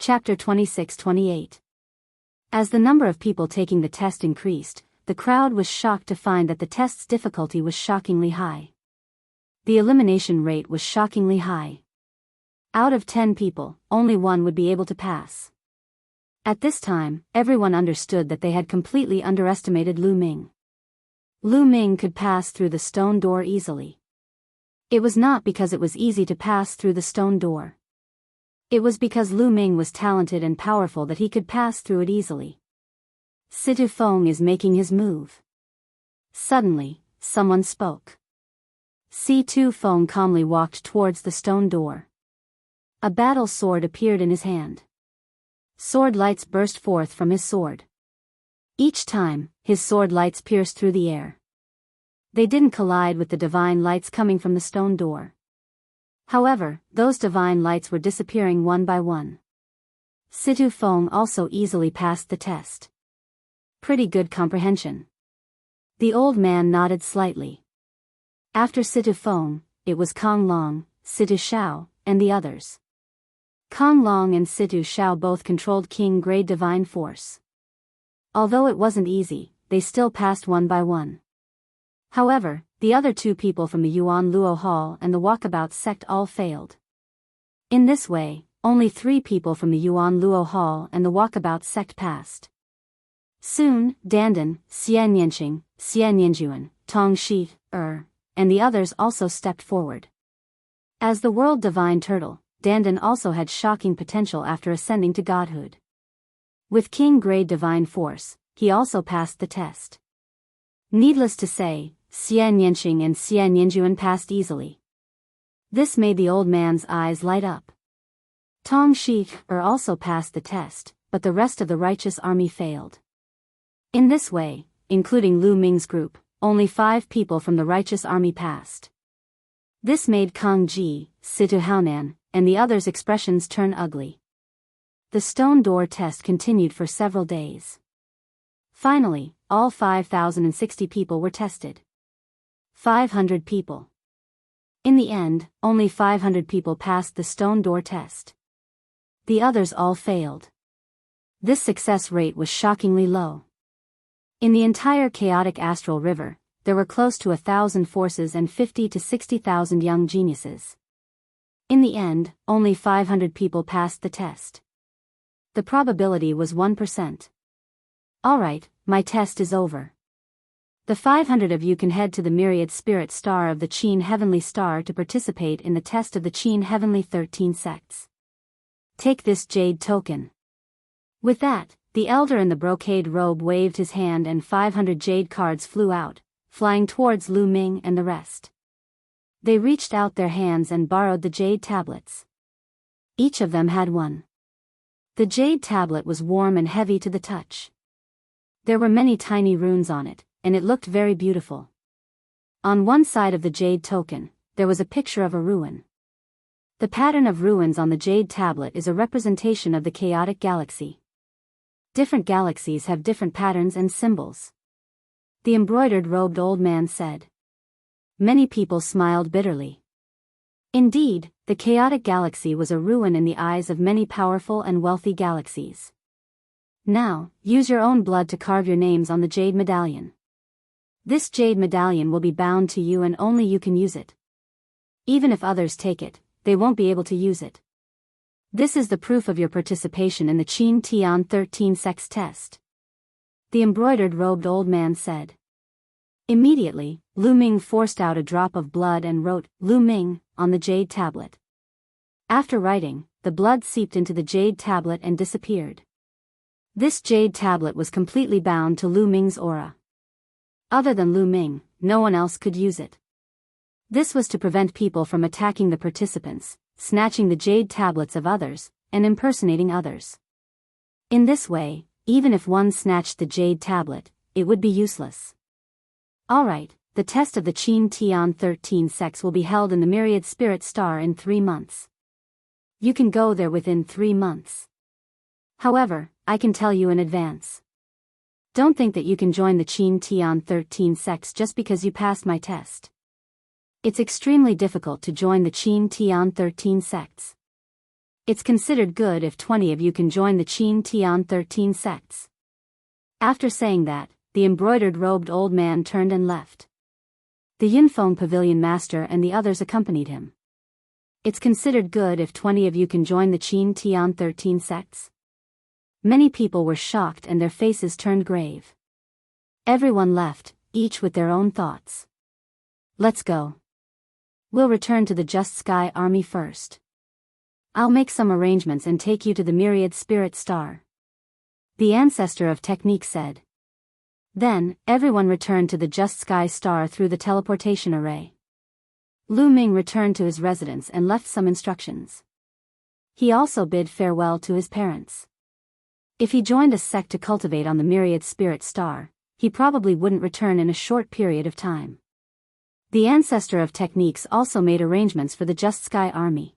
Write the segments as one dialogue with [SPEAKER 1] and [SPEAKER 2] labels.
[SPEAKER 1] Chapter 26-28. As the number of people taking the test increased, the crowd was shocked to find that the test's difficulty was shockingly high. The elimination rate was shockingly high. Out of 10 people, only one would be able to pass. At this time, everyone understood that they had completely underestimated Lu Ming. Lu Ming could pass through the stone door easily. It was not because it was easy to pass through the stone door. It was because Lu Ming was talented and powerful that he could pass through it easily. Situ Feng is making his move. Suddenly, someone spoke. Situ Feng calmly walked towards the stone door. A battle sword appeared in his hand. Sword lights burst forth from his sword. Each time, his sword lights pierced through the air. They didn't collide with the divine lights coming from the stone door. However, those divine lights were disappearing one by one. Situ Feng also easily passed the test. Pretty good comprehension. The old man nodded slightly. After Situ Feng, it was Kong Long, Situ Shao, and the others. Kong Long and Situ Shao both controlled King-grade divine force. Although it wasn't easy, they still passed one by one. However, the other two people from the Yuan Luo Hall and the Walkabout sect all failed. In this way, only 3 people from the Yuan Luo Hall and the Walkabout sect passed. Soon, Dandan, Xian Yanqing, Xian Yanjuan, Tong Shi, and the others also stepped forward. As the world divine turtle, Dandan also had shocking potential after ascending to godhood. With king-grade divine force, he also passed the test. Needless to say, Xian Yanqing and Xian Yanjuan passed easily. This made the old man's eyes light up. Tong Shi also passed the test, but the rest of the righteous army failed. In this way, including Lu Ming's group, only 5 people from the righteous army passed. This made Kang Ji, Situ Haonan, and the others' expressions turn ugly. The stone door test continued for several days. Finally, all 5,060 people were tested. 500 people. In the end, only 500 people passed the stone door test. The others all failed. This success rate was shockingly low. In the entire chaotic astral river, there were close to 1,000 forces and 50 to 60,000 young geniuses. In the end, only 500 people passed the test. The probability was 1%. Alright, my test is over. The 500 of you can head to the myriad spirit star of the Qin Heavenly Star to participate in the test of the Qin Heavenly 13 sects. Take this jade token. With that, the elder in the brocade robe waved his hand and 500 jade cards flew out, flying towards Lu Ming and the rest. They reached out their hands and borrowed the jade tablets. Each of them had one. The jade tablet was warm and heavy to the touch. There were many tiny runes on it, and it looked very beautiful. On one side of the jade token, there was a picture of a ruin. The pattern of ruins on the jade tablet is a representation of the chaotic galaxy. Different galaxies have different patterns and symbols. The embroidered robed old man said. Many people smiled bitterly. Indeed, the chaotic galaxy was a ruin in the eyes of many powerful and wealthy galaxies. Now, use your own blood to carve your names on the jade medallion. This jade medallion will be bound to you and only you can use it. Even if others take it, they won't be able to use it. This is the proof of your participation in the Qin Tian 13 sects test. The embroidered robed old man said. Immediately, Lu Ming forced out a drop of blood and wrote, Lu Ming, on the jade tablet. After writing, the blood seeped into the jade tablet and disappeared. This jade tablet was completely bound to Lu Ming's aura. Other than Lu Ming, no one else could use it. This was to prevent people from attacking the participants, snatching the jade tablets of others, and impersonating others. In this way, even if one snatched the jade tablet, it would be useless. Alright, the test of the Qin Tian 13 sects will be held in the myriad spirit star in 3 months. You can go there within 3 months. However, I can tell you in advance. Don't think that you can join the Qin Tian 13 sects just because you passed my test. It's extremely difficult to join the Qin Tian 13 sects. It's considered good if 20 of you can join the Qin Tian 13 sects. After saying that, the embroidered-robed old man turned and left. The Yunfeng pavilion master and the others accompanied him. It's considered good if 20 of you can join the Qin Tian 13 sects. Many people were shocked and their faces turned grave. Everyone left, each with their own thoughts. Let's go. We'll return to the Just Sky Army first. I'll make some arrangements and take you to the Myriad Spirit Star. The ancestor of technique said. Then, everyone returned to the Just Sky Star through the teleportation array. Lu Ming returned to his residence and left some instructions. He also bid farewell to his parents. If he joined a sect to cultivate on the Myriad Spirit Star, he probably wouldn't return in a short period of time. The ancestor of techniques also made arrangements for the Just Sky Army.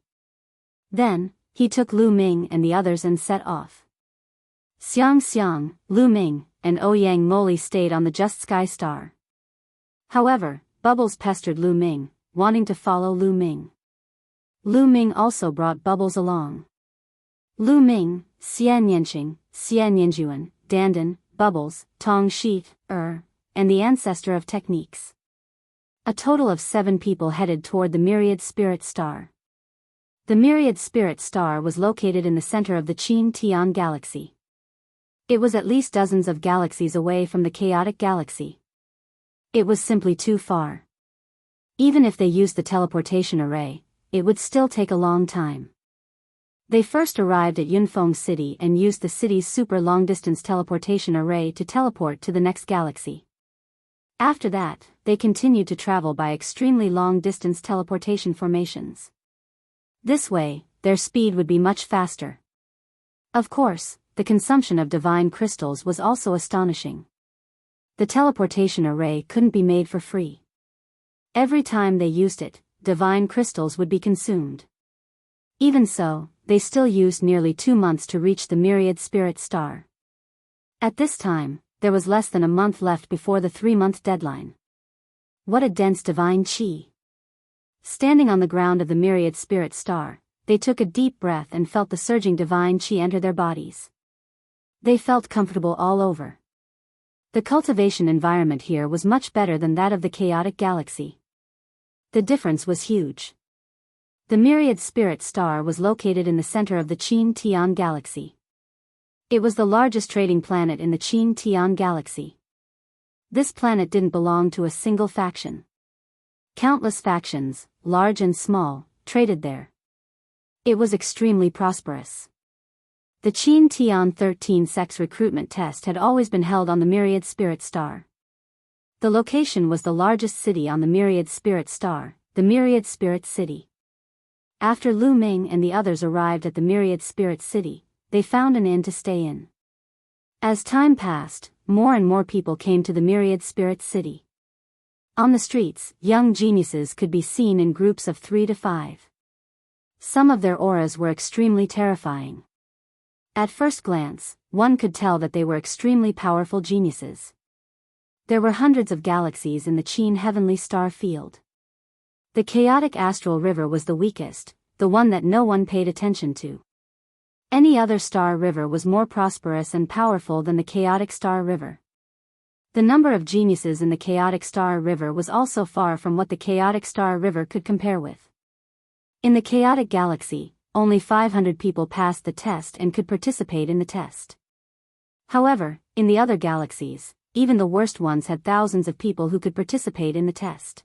[SPEAKER 1] Then, he took Lu Ming and the others and set off. Xiang Xiang, Lu Ming, and Ouyang Moli stayed on the Just Sky Star. However, Bubbles pestered Lu Ming, wanting to follow Lu Ming. Lu Ming also brought Bubbles along. Lu Ming, Xian Yanqing, Xian Yanjuan, Dandan, Bubbles, Tong Shi, and the ancestor of techniques. A total of 7 people headed toward the Myriad Spirit Star. The Myriad Spirit Star was located in the center of the Qin Tian Galaxy. It was at least dozens of galaxies away from the chaotic galaxy. It was simply too far. Even if they used the teleportation array, it would still take a long time. They first arrived at Yunfeng City and used the city's super long-distance teleportation array to teleport to the next galaxy. After that, they continued to travel by extremely long-distance teleportation formations. This way, their speed would be much faster. Of course, the consumption of divine crystals was also astonishing. The teleportation array couldn't be made for free. Every time they used it, divine crystals would be consumed. Even so, they still used nearly 2 months to reach the Myriad Spirit Star. At this time, there was less than a month left before the 3-month deadline. What a dense divine qi! Standing on the ground of the Myriad Spirit Star, they took a deep breath and felt the surging divine qi enter their bodies. They felt comfortable all over. The cultivation environment here was much better than that of the chaotic galaxy. The difference was huge. The Myriad Spirit Star was located in the center of the Qin Tian Galaxy. It was the largest trading planet in the Qin Tian Galaxy. This planet didn't belong to a single faction. Countless factions, large and small, traded there. It was extremely prosperous. The Qin Tian 13 sex recruitment test had always been held on the Myriad Spirit Star. The location was the largest city on the Myriad Spirit Star, the Myriad Spirit City. After Lu Ming and the others arrived at the Myriad Spirit City, they found an inn to stay in. As time passed, more and more people came to the Myriad Spirit City. On the streets, young geniuses could be seen in groups of 3 to 5. Some of their auras were extremely terrifying. At first glance, one could tell that they were extremely powerful geniuses. There were hundreds of galaxies in the Qin heavenly star field. The chaotic astral river was the weakest, the one that no one paid attention to. Any other star river was more prosperous and powerful than the chaotic star river. The number of geniuses in the chaotic star river was also far from what the chaotic star river could compare with. In the chaotic galaxy, only 500 people passed the test and could participate in the test. However, in the other galaxies, even the worst ones had thousands of people who could participate in the test.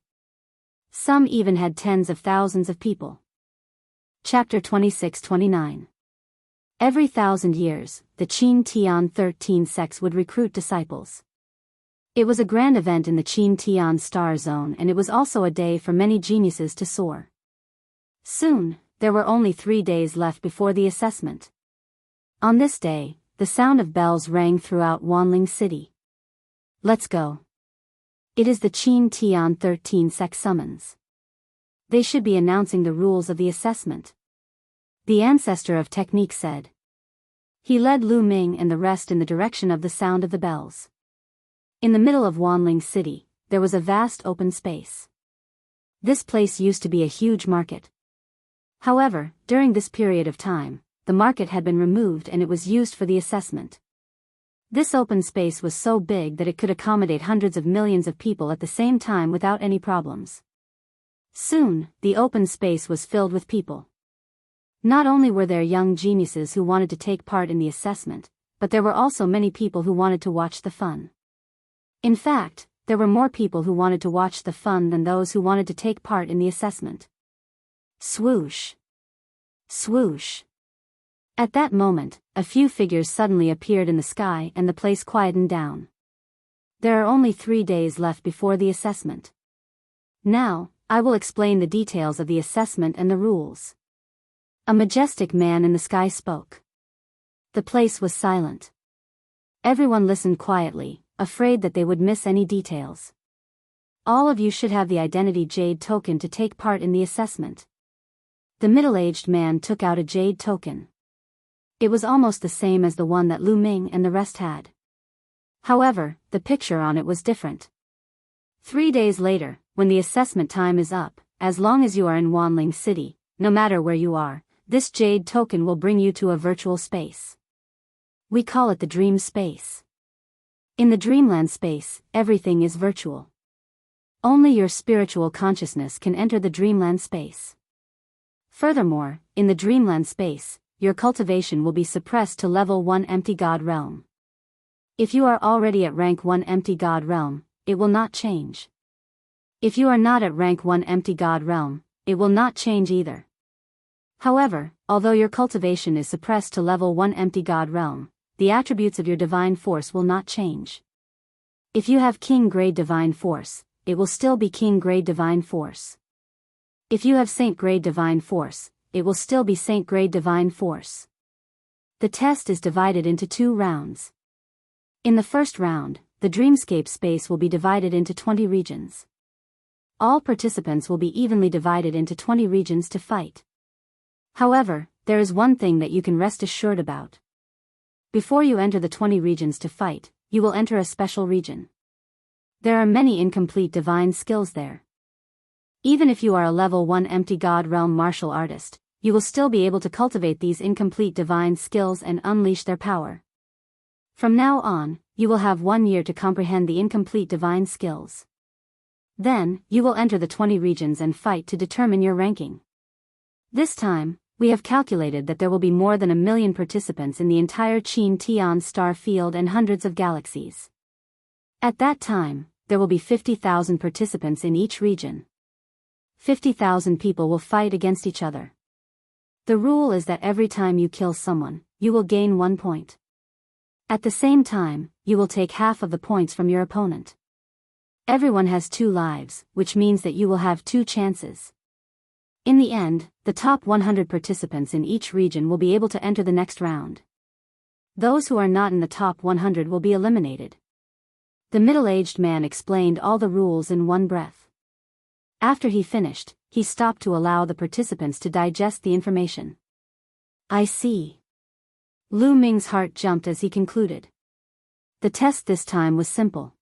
[SPEAKER 1] Some even had tens of thousands of people. Chapter 26-29. Every 1,000 years, the Qin Tian 13 sects would recruit disciples. It was a grand event in the Qin Tian star zone, and it was also a day for many geniuses to soar. Soon, there were only 3 days left before the assessment. On this day, the sound of bells rang throughout Wanling City. Let's go. It is the Qin Tian 13 sect summons. They should be announcing the rules of the assessment. The ancestor of technique said. He led Lu Ming and the rest in the direction of the sound of the bells. In the middle of Wanling City, there was a vast open space. This place used to be a huge market. However, during this period of time, the market had been removed and it was used for the assessment. This open space was so big that it could accommodate hundreds of millions of people at the same time without any problems. Soon, the open space was filled with people. Not only were there young geniuses who wanted to take part in the assessment, but there were also many people who wanted to watch the fun. In fact, there were more people who wanted to watch the fun than those who wanted to take part in the assessment. Swoosh! Swoosh! At that moment, a few figures suddenly appeared in the sky and the place quietened down. There are only 3 days left before the assessment. Now, I will explain the details of the assessment and the rules. A majestic man in the sky spoke. The place was silent. Everyone listened quietly, afraid that they would miss any details. All of you should have the identity jade token to take part in the assessment. The middle-aged man took out a jade token. It was almost the same as the one that Lu Ming and the rest had. However, the picture on it was different. 3 days later, when the assessment time is up, as long as you are in Wanling City, no matter where you are, this jade token will bring you to a virtual space. We call it the dream space. In the dreamland space, everything is virtual. Only your spiritual consciousness can enter the dreamland space. Furthermore, in the dreamland space, your cultivation will be suppressed to level 1 empty god realm. If you are already at rank 1 empty god realm, it will not change. If you are not at rank 1 empty god realm, it will not change either. However, although your cultivation is suppressed to level 1 empty god realm, the attributes of your divine force will not change. If you have king grade divine force, it will still be king grade divine force. If you have saint grade divine force, it will still be saint grade divine force. The test is divided into 2 rounds. In the first round, the dreamscape space will be divided into 20 regions. All participants will be evenly divided into 20 regions to fight. However, there is one thing that you can rest assured about. Before you enter the 20 regions to fight, you will enter a special region. There are many incomplete divine skills there. Even if you are a level 1 empty god realm martial artist, you will still be able to cultivate these incomplete divine skills and unleash their power. From now on, you will have 1 year to comprehend the incomplete divine skills. Then, you will enter the 20 regions and fight to determine your ranking. This time, we have calculated that there will be more than 1 million participants in the entire Qin Tian star field and hundreds of galaxies. At that time, there will be 50,000 participants in each region. 50,000 people will fight against each other. The rule is that every time you kill someone, you will gain 1 point. At the same time, you will take half of the points from your opponent. Everyone has 2 lives, which means that you will have 2 chances. In the end, the top 100 participants in each region will be able to enter the next round. Those who are not in the top 100 will be eliminated. The middle-aged man explained all the rules in one breath. After he finished, he stopped to allow the participants to digest the information. I see. Lu Ming's heart jumped as he concluded. The test this time was simple.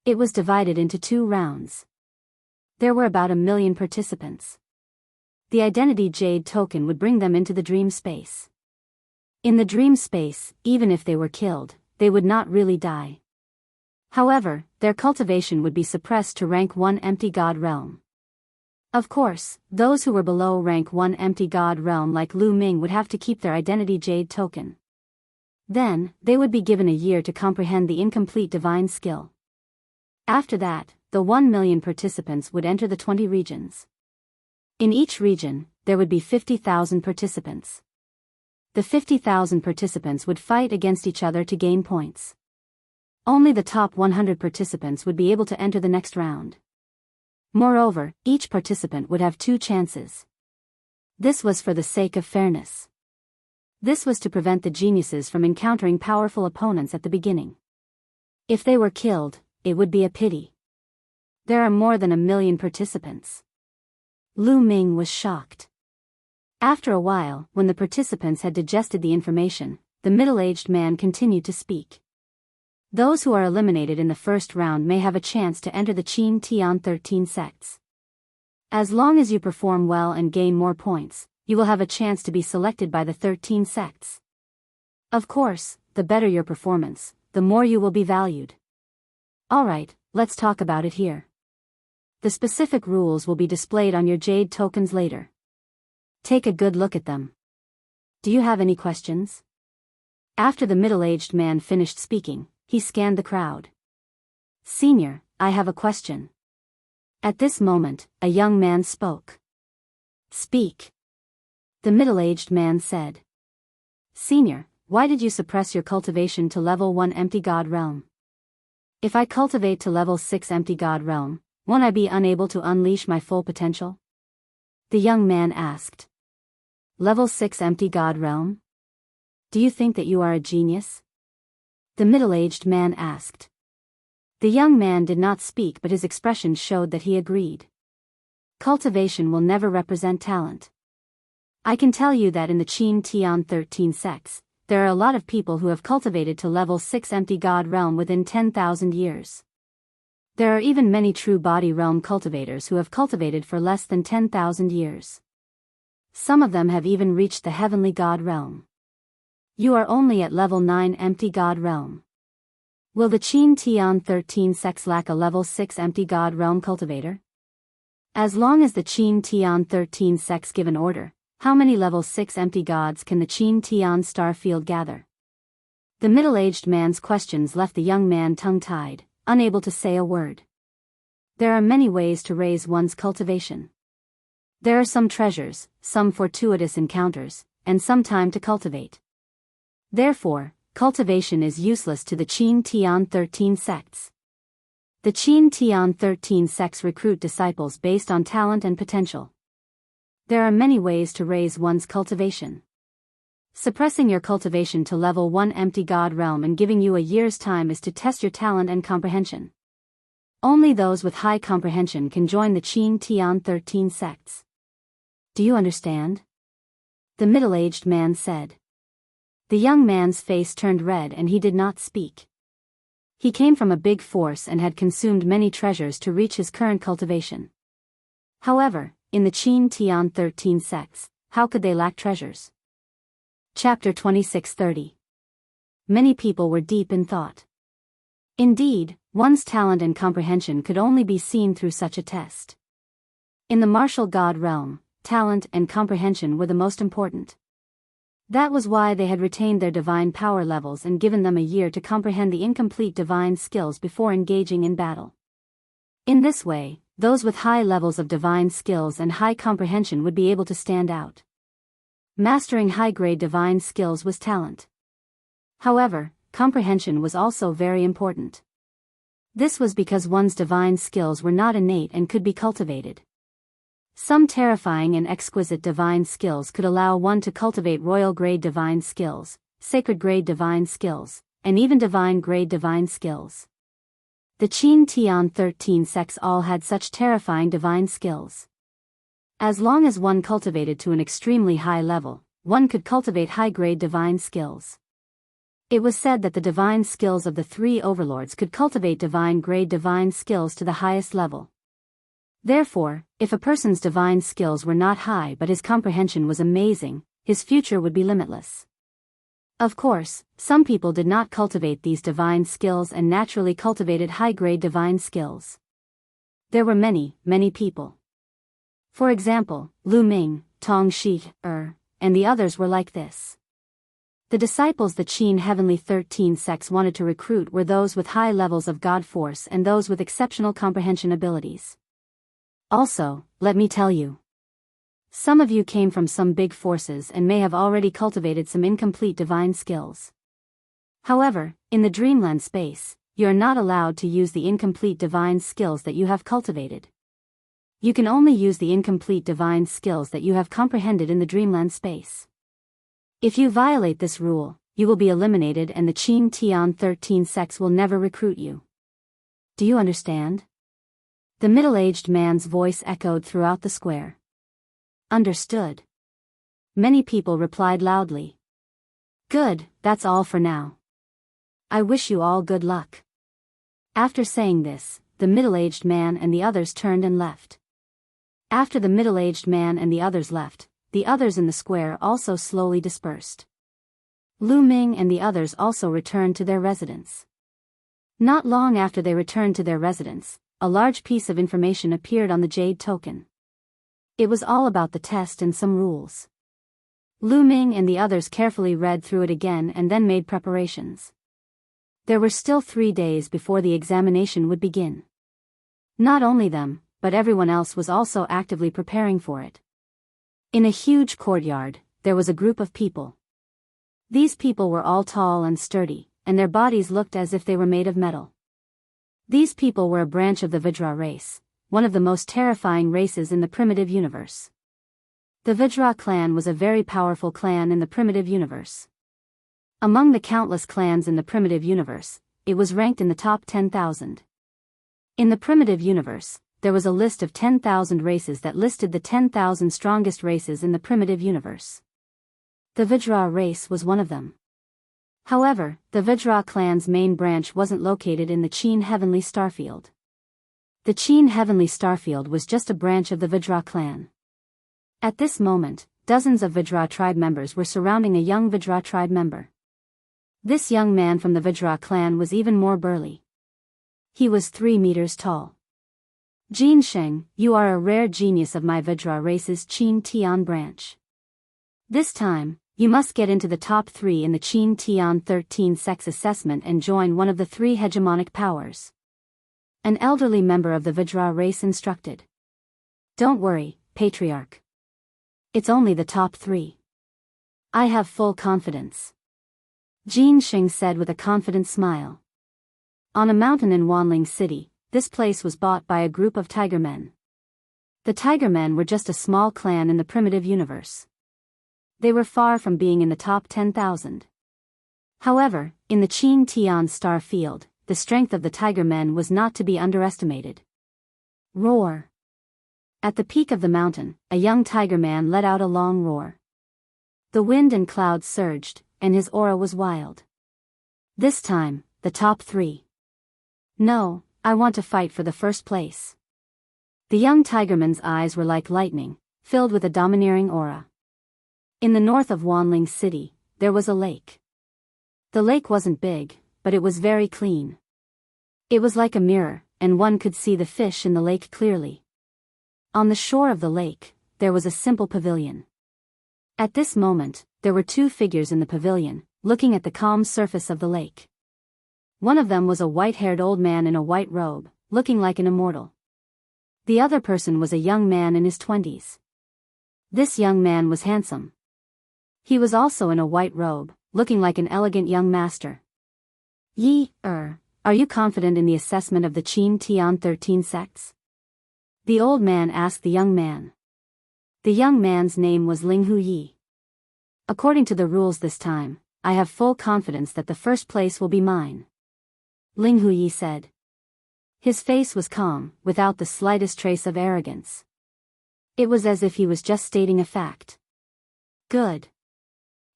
[SPEAKER 1] It was divided into 2 rounds. There were about 1 million participants. The identity jade token would bring them into the dream space. In the dream space, even if they were killed, they would not really die. However, their cultivation would be suppressed to rank 1 empty god realm. Of course, those who were below rank 1 empty god realm like Lu Ming would have to keep their identity jade token. Then, they would be given a year to comprehend the incomplete divine skill. After that, the 1 million participants would enter the 20 regions. In each region, there would be 50,000 participants. The 50,000 participants would fight against each other to gain points. Only the top 100 participants would be able to enter the next round. Moreover, each participant would have 2 chances. This was for the sake of fairness. This was to prevent the geniuses from encountering powerful opponents at the beginning. If they were killed, it would be a pity. There are more than 1 million participants. Lu Ming was shocked. After a while, when the participants had digested the information, the middle-aged man continued to speak. Those who are eliminated in the first round may have a chance to enter the Qin Tian 13 sects. As long as you perform well and gain more points, you will have a chance to be selected by the 13 sects. Of course, the better your performance, the more you will be valued. Alright, let's talk about it here. The specific rules will be displayed on your Jade tokens later. Take a good look at them. Do you have any questions? After the middle-aged man finished speaking, he scanned the crowd. Senior, I have a question. At this moment, a young man spoke. Speak. The middle-aged man said. Senior, why did you suppress your cultivation to level 1 empty god realm? If I cultivate to level 6 empty god realm, won't I be unable to unleash my full potential? The young man asked. Level 6 empty god realm? Do you think that you are a genius? The middle-aged man asked. The young man did not speak, but his expression showed that he agreed. Cultivation will never represent talent. I can tell you that in the Qin Tian 13 sects, there are a lot of people who have cultivated to level 6 empty god realm within 10,000 years. There are even many true body realm cultivators who have cultivated for less than 10,000 years. Some of them have even reached the heavenly god realm. You are only at level 9 empty god realm. Will the Qin Tian 13 sects lack a level 6 empty god realm cultivator? As long as the Qin Tian 13 sects give an order, how many level 6 empty gods can the Qin Tian star field gather? The middle-aged man's questions left the young man tongue-tied, unable to say a word. There are many ways to raise one's cultivation. There are some treasures, some fortuitous encounters, and some time to cultivate. Therefore, cultivation is useless to the Qin Tian 13 sects. The Qin Tian 13 sects recruit disciples based on talent and potential. There are many ways to raise one's cultivation. Suppressing your cultivation to level 1 empty god realm and giving you a year's time is to test your talent and comprehension. Only those with high comprehension can join the Qin Tian 13 sects. Do you understand? The middle-aged man said. The young man's face turned red and he did not speak. He came from a big force and had consumed many treasures to reach his current cultivation. However, in the Qin Tian 13 sects, how could they lack treasures? Chapter 26:30. Many people were deep in thought. Indeed, one's talent and comprehension could only be seen through such a test. In the martial god realm, talent and comprehension were the most important. That was why they had retained their divine power levels and given them a year to comprehend the incomplete divine skills before engaging in battle. In this way, those with high levels of divine skills and high comprehension would be able to stand out. Mastering high-grade divine skills was talent. However, comprehension was also very important. This was because one's divine skills were not innate and could be cultivated. Some terrifying and exquisite divine skills could allow one to cultivate royal-grade divine skills, sacred-grade divine skills, and even divine-grade divine skills. The Qin Tian 13 sects all had such terrifying divine skills. As long as one cultivated to an extremely high level, one could cultivate high-grade divine skills. It was said that the divine skills of the three overlords could cultivate divine-grade divine skills to the highest level. Therefore, if a person's divine skills were not high but his comprehension was amazing, his future would be limitless. Of course, some people did not cultivate these divine skills and naturally cultivated high-grade divine skills. There were many, many people. For example, Lu Ming, Tong Shi, and the others were like this. The disciples the Qin Heavenly 13 sects wanted to recruit were those with high levels of God force and those with exceptional comprehension abilities. Also, let me tell you. Some of you came from some big forces and may have already cultivated some incomplete divine skills. However, in the dreamland space, you are not allowed to use the incomplete divine skills that you have cultivated. You can only use the incomplete divine skills that you have comprehended in the dreamland space. If you violate this rule, you will be eliminated and the Qin Tian 13 sects will never recruit you. Do you understand? The middle-aged man's voice echoed throughout the square. Understood. Many people replied loudly. Good, that's all for now. I wish you all good luck. After saying this, the middle-aged man and the others turned and left. After the middle-aged man and the others left, the others in the square also slowly dispersed. Lu Ming and the others also returned to their residence. Not long after they returned to their residence, a large piece of information appeared on the jade token. It was all about the test and some rules. Lu Ming and the others carefully read through it again and then made preparations. There were still 3 days before the examination would begin. Not only them, but everyone else was also actively preparing for it. In a huge courtyard, there was a group of people. These people were all tall and sturdy, and their bodies looked as if they were made of metal. These people were a branch of the Vajra race, one of the most terrifying races in the primitive universe. The Vajra clan was a very powerful clan in the primitive universe. Among the countless clans in the primitive universe, it was ranked in the top 10,000. In the primitive universe, there was a list of 10,000 races that listed the 10,000 strongest races in the primitive universe. The Vajra race was one of them. However, the Vajra clan's main branch wasn't located in the Qin Heavenly Starfield. The Qin Heavenly Starfield was just a branch of the Vajra clan. At this moment, dozens of Vajra tribe members were surrounding a young Vajra tribe member. This young man from the Vajra clan was even more burly. He was 3 meters tall. Jin Sheng, you are a rare genius of my Vajra race's Qin Tian branch. This time, you must get into the top 3 in the Qin Tian 13 sex assessment and join one of the 3 hegemonic powers. An elderly member of the Vajra race instructed. Don't worry, Patriarch. It's only the top 3. I have full confidence. Jin Sheng said with a confident smile. On a mountain in Wanling City, this place was bought by a group of Tiger Men. The Tiger Men were just a small clan in the primitive universe. They were far from being in the top 10,000. However, in the Qin Tian star field, the strength of the Tiger Men was not to be underestimated. Roar! At the peak of the mountain, a young Tiger Man let out a long roar. The wind and clouds surged, and his aura was wild. This time, the top 3. No, I want to fight for the first place. The young Tigerman's eyes were like lightning, filled with a domineering aura. In the north of Wanling City, there was a lake. The lake wasn't big, but it was very clean. It was like a mirror, and one could see the fish in the lake clearly. On the shore of the lake, there was a simple pavilion. At this moment, there were 2 figures in the pavilion, looking at the calm surface of the lake. One of them was a white-haired old man in a white robe, looking like an immortal. The other person was a young man in his 20s. This young man was handsome. He was also in a white robe, looking like an elegant young master. Are you confident in the assessment of the Qin Tian 13 sects? The old man asked the young man. The young man's name was Ling Hu Yi. According to the rules this time, I have full confidence that the first place will be mine. Ling Hu Yi said. His face was calm, without the slightest trace of arrogance. It was as if he was just stating a fact. Good.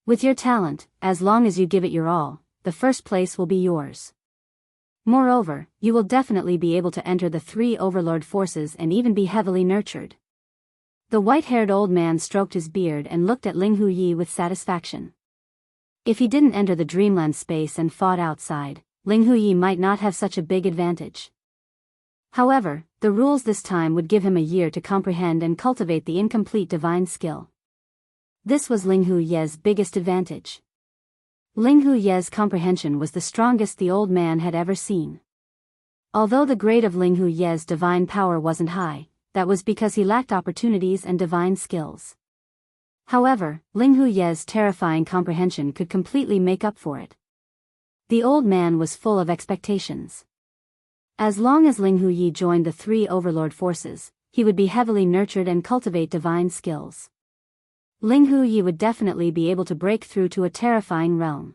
[SPEAKER 1] With your talent, as long as you give it your all, the first place will be yours. Moreover, you will definitely be able to enter the 3 overlord forces and even be heavily nurtured. The white-haired old man stroked his beard and looked at Ling Hu Yi with satisfaction. If he didn't enter the dreamland space and fought outside, Ling Hu Yi might not have such a big advantage. However, the rules this time would give him a year to comprehend and cultivate the incomplete divine skill. This was Ling Hu Ye's biggest advantage. Ling Hu Ye's comprehension was the strongest the old man had ever seen. Although the grade of Ling Hu Ye's divine power wasn't high, that was because he lacked opportunities and divine skills. However, Ling Hu Ye's terrifying comprehension could completely make up for it. The old man was full of expectations. As long as Ling Hu Yi joined the 3 overlord forces, he would be heavily nurtured and cultivate divine skills. Ling Hu Yi would definitely be able to break through to a terrifying realm.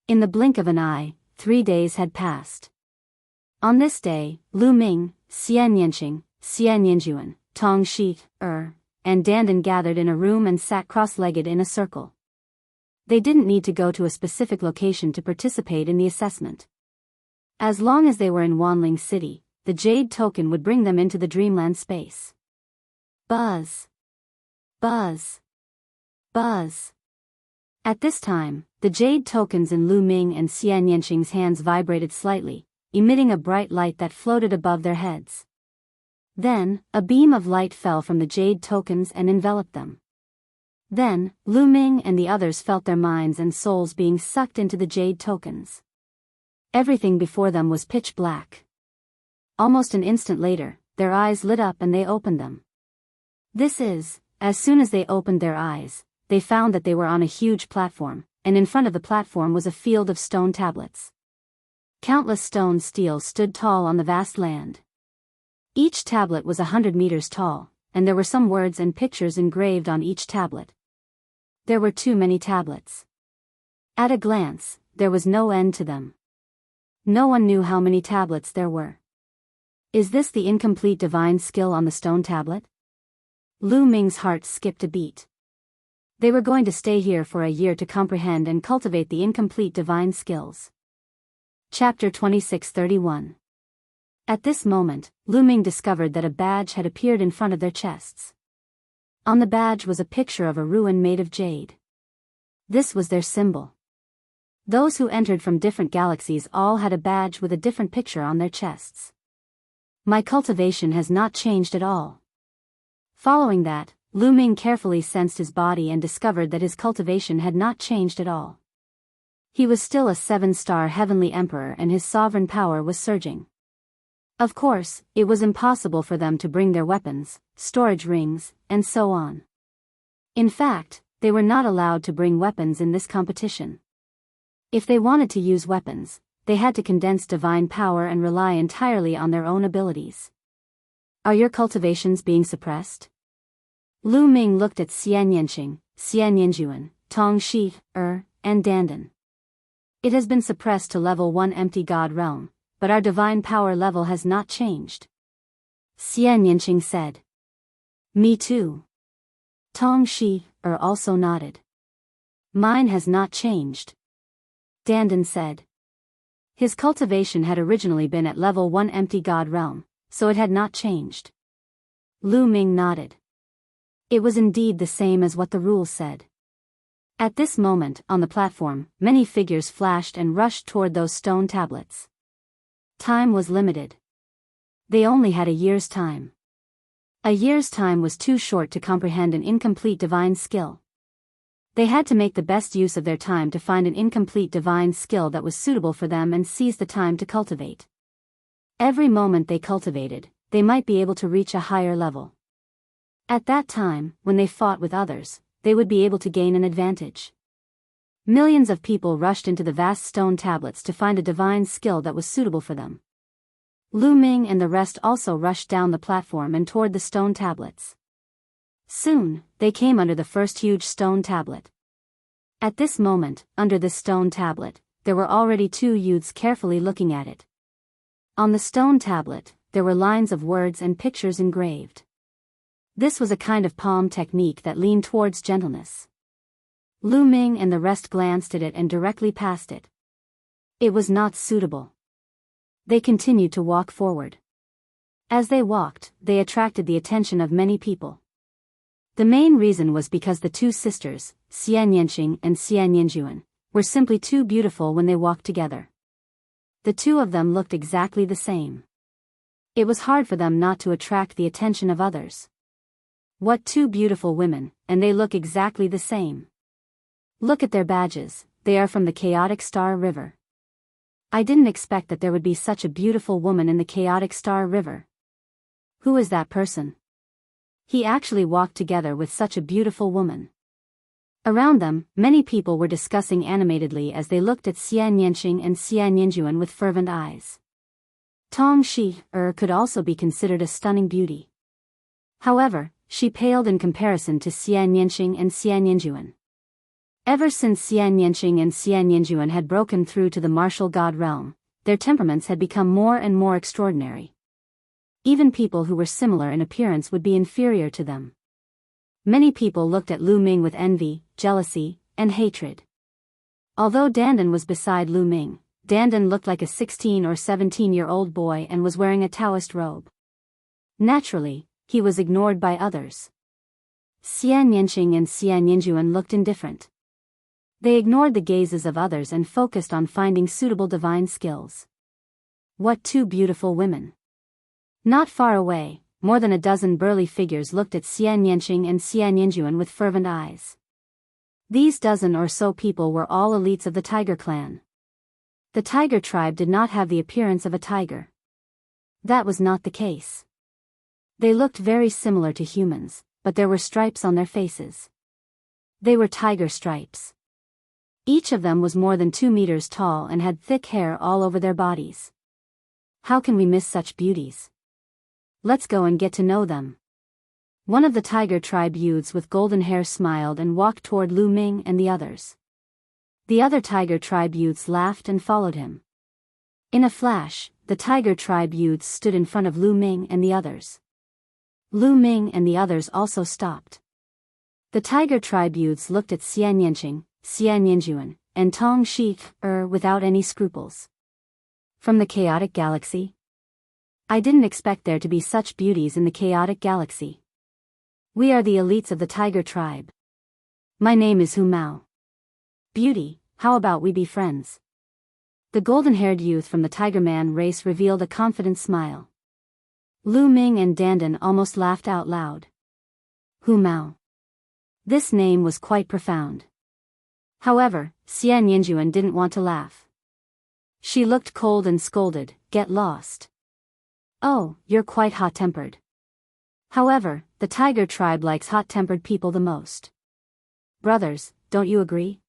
[SPEAKER 1] In the blink of an eye, 3 days had passed. On this day, Lu Ming, Xian Yanqing, Xian Yanjuan, Tong Shi, and Dandan gathered in a room and sat cross-legged in a circle. They didn't need to go to a specific location to participate in the assessment. As long as they were in Wanling City, the Jade Token would bring them into the dreamland space. Buzz. Buzz. Buzz. At this time, the jade tokens in Lu Ming and Xian Yanqing's hands vibrated slightly, emitting a bright light that floated above their heads. Then, a beam of light fell from the jade tokens and enveloped them. Then, Lu Ming and the others felt their minds and souls being sucked into the jade tokens. Everything before them was pitch black. Almost an instant later, their eyes lit up and they opened them. As soon as they opened their eyes, they found that they were on a huge platform, and in front of the platform was a field of stone tablets. Countless stone steels stood tall on the vast land. Each tablet was 100 meters tall, and there were some words and pictures engraved on each tablet. There were too many tablets. At a glance, there was no end to them. No one knew how many tablets there were. Is this the incomplete divine skill on the stone tablet? Lu Ming's heart skipped a beat. They were going to stay here for a year to comprehend and cultivate the incomplete divine skills. Chapter 26:31. At this moment, Lu Ming discovered that a badge had appeared in front of their chests. On the badge was a picture of a ruin made of jade. This was their symbol. Those who entered from different galaxies all had a badge with a different picture on their chests. My cultivation has not changed at all. Following that, Lu Ming carefully sensed his body and discovered that his cultivation had not changed at all. He was still a 7-star heavenly emperor and his sovereign power was surging. Of course, it was impossible for them to bring their weapons, storage rings, and so on. In fact, they were not allowed to bring weapons in this competition. If they wanted to use weapons, they had to condense divine power and rely entirely on their own abilities. Are your cultivations being suppressed? Lu Ming looked at Xian Yanqing, Xian Yanjuan, Tong Shi, and Dandan. It has been suppressed to level 1 empty god realm, but our divine power level has not changed. Xian Yanqing said. Me too. Tong Shi, also nodded. Mine has not changed. Dandan said. His cultivation had originally been at level 1 empty god realm, so it had not changed. Lu Ming nodded. It was indeed the same as what the rules said. At this moment, on the platform, many figures flashed and rushed toward those stone tablets. Time was limited. They only had a year's time. A year's time was too short to comprehend an incomplete divine skill. They had to make the best use of their time to find an incomplete divine skill that was suitable for them and seize the time to cultivate. Every moment they cultivated, they might be able to reach a higher level. At that time, when they fought with others, they would be able to gain an advantage. Millions of people rushed into the vast stone tablets to find a divine skill that was suitable for them. Lu Ming and the rest also rushed down the platform and toward the stone tablets. Soon, they came under the first huge stone tablet. At this moment, under this stone tablet, there were already 2 youths carefully looking at it. On the stone tablet, there were lines of words and pictures engraved. This was a kind of palm technique that leaned towards gentleness. Lu Ming and the rest glanced at it and directly passed it. It was not suitable. They continued to walk forward. As they walked, they attracted the attention of many people. The main reason was because the 2 sisters, Xian Yanqing and Xian Yanjuan, were simply too beautiful when they walked together. The 2 of them looked exactly the same. It was hard for them not to attract the attention of others. What 2 beautiful women, and they look exactly the same. Look at their badges, they are from the Chaotic Star River. I didn't expect that there would be such a beautiful woman in the Chaotic Star River. Who is that person? He actually walked together with such a beautiful woman. Around them, many people were discussing animatedly as they looked at Xian Yanqing and Xian Yanjuan with fervent eyes. Tong Shi, could also be considered a stunning beauty. However, she paled in comparison to Xian Yanqing and Xian Yanjuan. Ever since Xian Yanqing and Xian Yanjuan had broken through to the martial god realm, their temperaments had become more and more extraordinary. Even people who were similar in appearance would be inferior to them. Many people looked at Lu Ming with envy, jealousy, and hatred. Although Dandan was beside Lu Ming, Dandan looked like a 16 or 17-year-old boy and was wearing a Taoist robe. Naturally, he was ignored by others. Xianyinqing and Xianyinjuan looked indifferent. They ignored the gazes of others and focused on finding suitable divine skills. What two beautiful women! Not far away, more than a dozen burly figures looked at Xianyinqing and Xianyinjuan with fervent eyes. These dozen or so people were all elites of the tiger clan. The tiger tribe did not have the appearance of a tiger. That was not the case. They looked very similar to humans, but there were stripes on their faces. They were tiger stripes. Each of them was more than 2 meters tall and had thick hair all over their bodies. How can we miss such beauties? Let's go and get to know them. One of the tiger tribe youths with golden hair smiled and walked toward Lu Ming and the others. The other tiger tribe youths laughed and followed him. In a flash, the tiger tribe youths stood in front of Lu Ming and the others. Lu Ming and the others also stopped. The tiger tribe youths looked at Xianyinqing, Xianyinjuan, and Tong Shi without any scruples. From the chaotic galaxy? I didn't expect there to be such beauties in the chaotic galaxy. We are the elites of the tiger tribe. My name is Hu Mao. Beauty, how about we be friends? The golden-haired youth from the Tiger Man race revealed a confident smile. Lu Ming and Dandan almost laughed out loud. Hu Mao. This name was quite profound. However, Xianyinjuan didn't want to laugh. She looked cold and scolded, "Get lost." Oh, you're quite hot-tempered. However, the tiger tribe likes hot-tempered people the most. Brothers, don't you agree?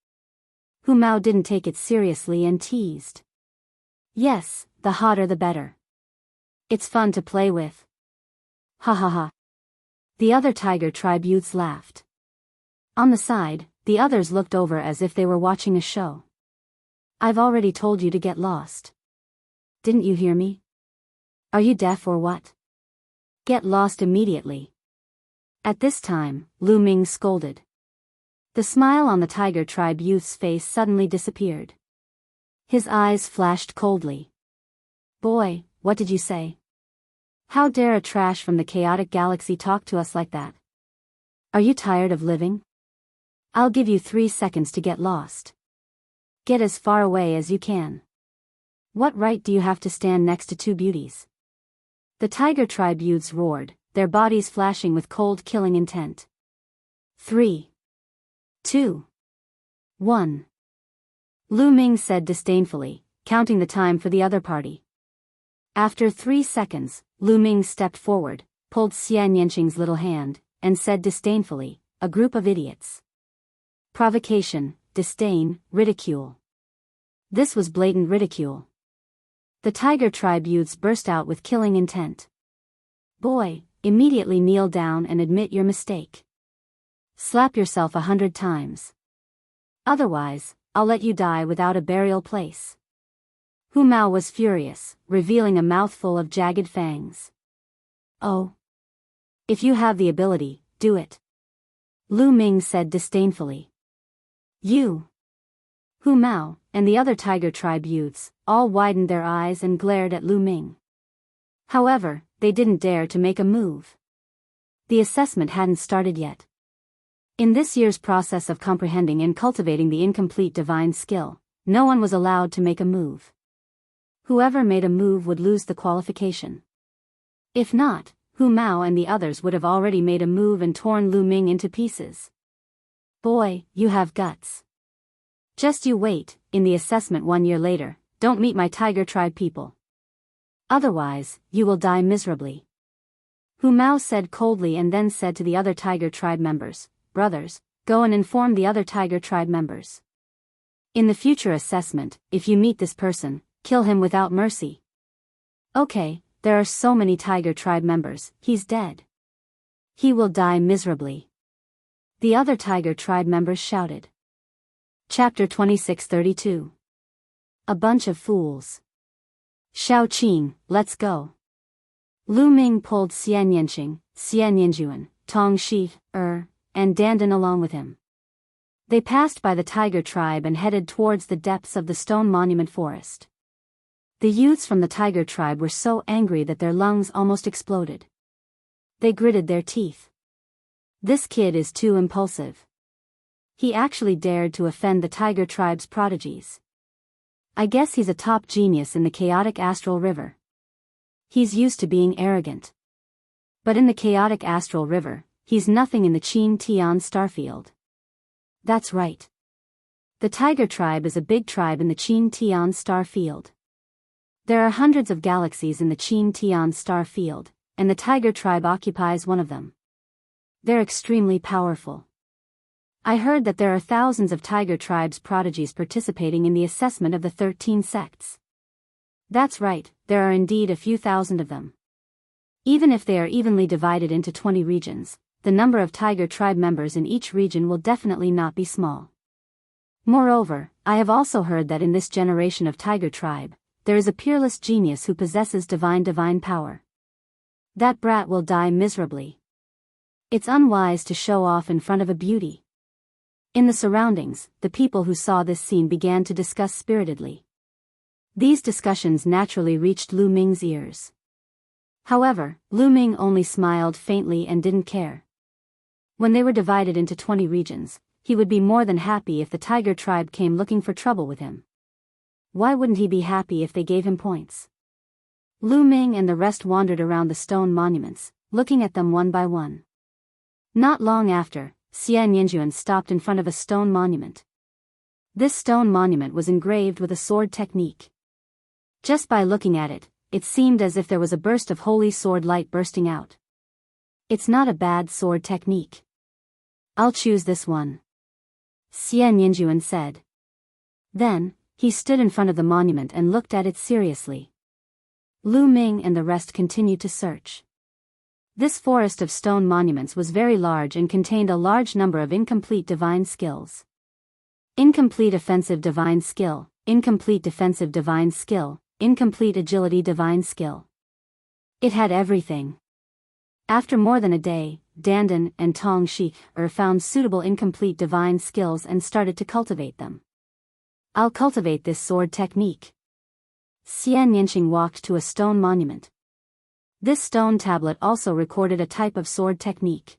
[SPEAKER 1] Hu Mao didn't take it seriously and teased. Yes, the hotter the better. It's fun to play with. Ha ha ha. The other tiger tribe youths laughed. On the side, the others looked over as if they were watching a show. I've already told you to get lost. Didn't you hear me? Are you deaf or what? Get lost immediately. At this time, Lu Ming scolded. The smile on the tiger tribe youth's face suddenly disappeared. His eyes flashed coldly. Boy, what did you say? How dare a trash from the chaotic galaxy talk to us like that? Are you tired of living? I'll give you 3 seconds to get lost. Get as far away as you can. What right do you have to stand next to two beauties? The tiger tribe youths roared, their bodies flashing with cold killing intent. 3, 2, 1. Lu Ming said disdainfully, counting the time for the other party. After 3 seconds, Lu Ming stepped forward, pulled Xianyinqing's little hand, and said disdainfully, a group of idiots. Provocation, disdain, ridicule. This was blatant ridicule. The tiger tribe youths burst out with killing intent. Boy, immediately kneel down and admit your mistake. Slap yourself 100 times. Otherwise, I'll let you die without a burial place. Hu Mao was furious, revealing a mouthful of jagged fangs. Oh. If you have the ability, do it. Lu Ming said disdainfully. You. Hu Mao, and the other tiger tribe youths, all widened their eyes and glared at Lu Ming. However, they didn't dare to make a move. The assessment hadn't started yet. In this year's process of comprehending and cultivating the incomplete divine skill, no one was allowed to make a move. Whoever made a move would lose the qualification. If not, Hu Mao and the others would have already made a move and torn Lu Ming into pieces. Boy, you have guts. Just you wait, in the assessment 1 year later, don't meet my tiger tribe people. Otherwise, you will die miserably. Hu Mao said coldly and then said to the other tiger tribe members, brothers, go and inform the other tiger tribe members. In the future assessment, if you meet this person, kill him without mercy. Okay, there are so many tiger tribe members, he's dead. He will die miserably. The other tiger tribe members shouted. Chapter 2632. A bunch of fools. Shao Qing, let's go. Lu Ming pulled Xianyinqing, Xianyinjuan, Tong Shi, and Dandan along with him. They passed by the tiger tribe and headed towards the depths of the stone monument forest. The youths from the tiger tribe were so angry that their lungs almost exploded. They gritted their teeth. This kid is too impulsive. He actually dared to offend the tiger tribe's prodigies. I guess he's a top genius in the chaotic astral river. He's used to being arrogant. But in the chaotic astral river, he's nothing in the Chin Tian starfield. That's right. The tiger tribe is a big tribe in the Chin Tian star field. There are hundreds of galaxies in the Chin Tian star field, and the tiger tribe occupies one of them. They're extremely powerful. I heard that there are thousands of tiger tribes prodigies participating in the assessment of the 13 sects. That's right, there are indeed a few thousand of them. Even if they are evenly divided into 20 regions, the number of tiger tribe members in each region will definitely not be small. Moreover, I have also heard that in this generation of tiger tribe, there is a peerless genius who possesses divine power. That brat will die miserably. It's unwise to show off in front of a beauty. In the surroundings, the people who saw this scene began to discuss spiritedly. These discussions naturally reached Lu Ming's ears. However, Lu Ming only smiled faintly and didn't care. When they were divided into 20 regions, he would be more than happy if the tiger tribe came looking for trouble with him. Why wouldn't he be happy if they gave him points? Lu Ming and the rest wandered around the stone monuments, looking at them one by one. Not long after, Xian Yinjuan stopped in front of a stone monument. This stone monument was engraved with a sword technique. Just by looking at it, it seemed as if there was a burst of holy sword light bursting out. It's not a bad sword technique. I'll choose this one, Xian Yinjuan said. Then, he stood in front of the monument and looked at it seriously. Lu Ming and the rest continued to search. This forest of stone monuments was very large and contained a large number of incomplete divine skills. Incomplete offensive divine skill, incomplete defensive divine skill, incomplete agility divine skill. It had everything. After more than a day, Dandan and Tong Shi found suitable incomplete divine skills and started to cultivate them. I'll cultivate this sword technique. Xian Yinqing walked to a stone monument. This stone tablet also recorded a type of sword technique.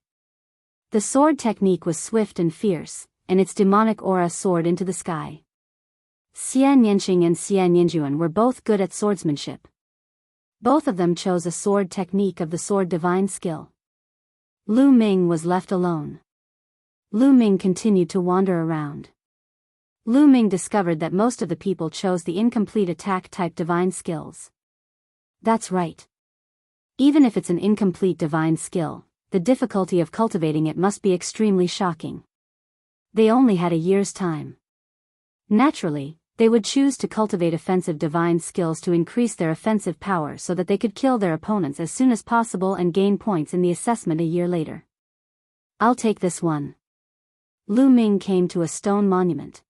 [SPEAKER 1] The sword technique was swift and fierce, and its demonic aura soared into the sky. Xian Yinqing and Xian Yinjuan were both good at swordsmanship. Both of them chose a sword technique of the sword divine skill. Lu Ming was left alone. Lu Ming continued to wander around. Lu Ming discovered that most of the people chose the incomplete attack type divine skills. That's right. Even if it's an incomplete divine skill, the difficulty of cultivating it must be extremely shocking. They only had a year's time. Naturally, they would choose to cultivate offensive divine skills to increase their offensive power so that they could kill their opponents as soon as possible and gain points in the assessment a year later. I'll take this one. Lu Ming came to a stone monument.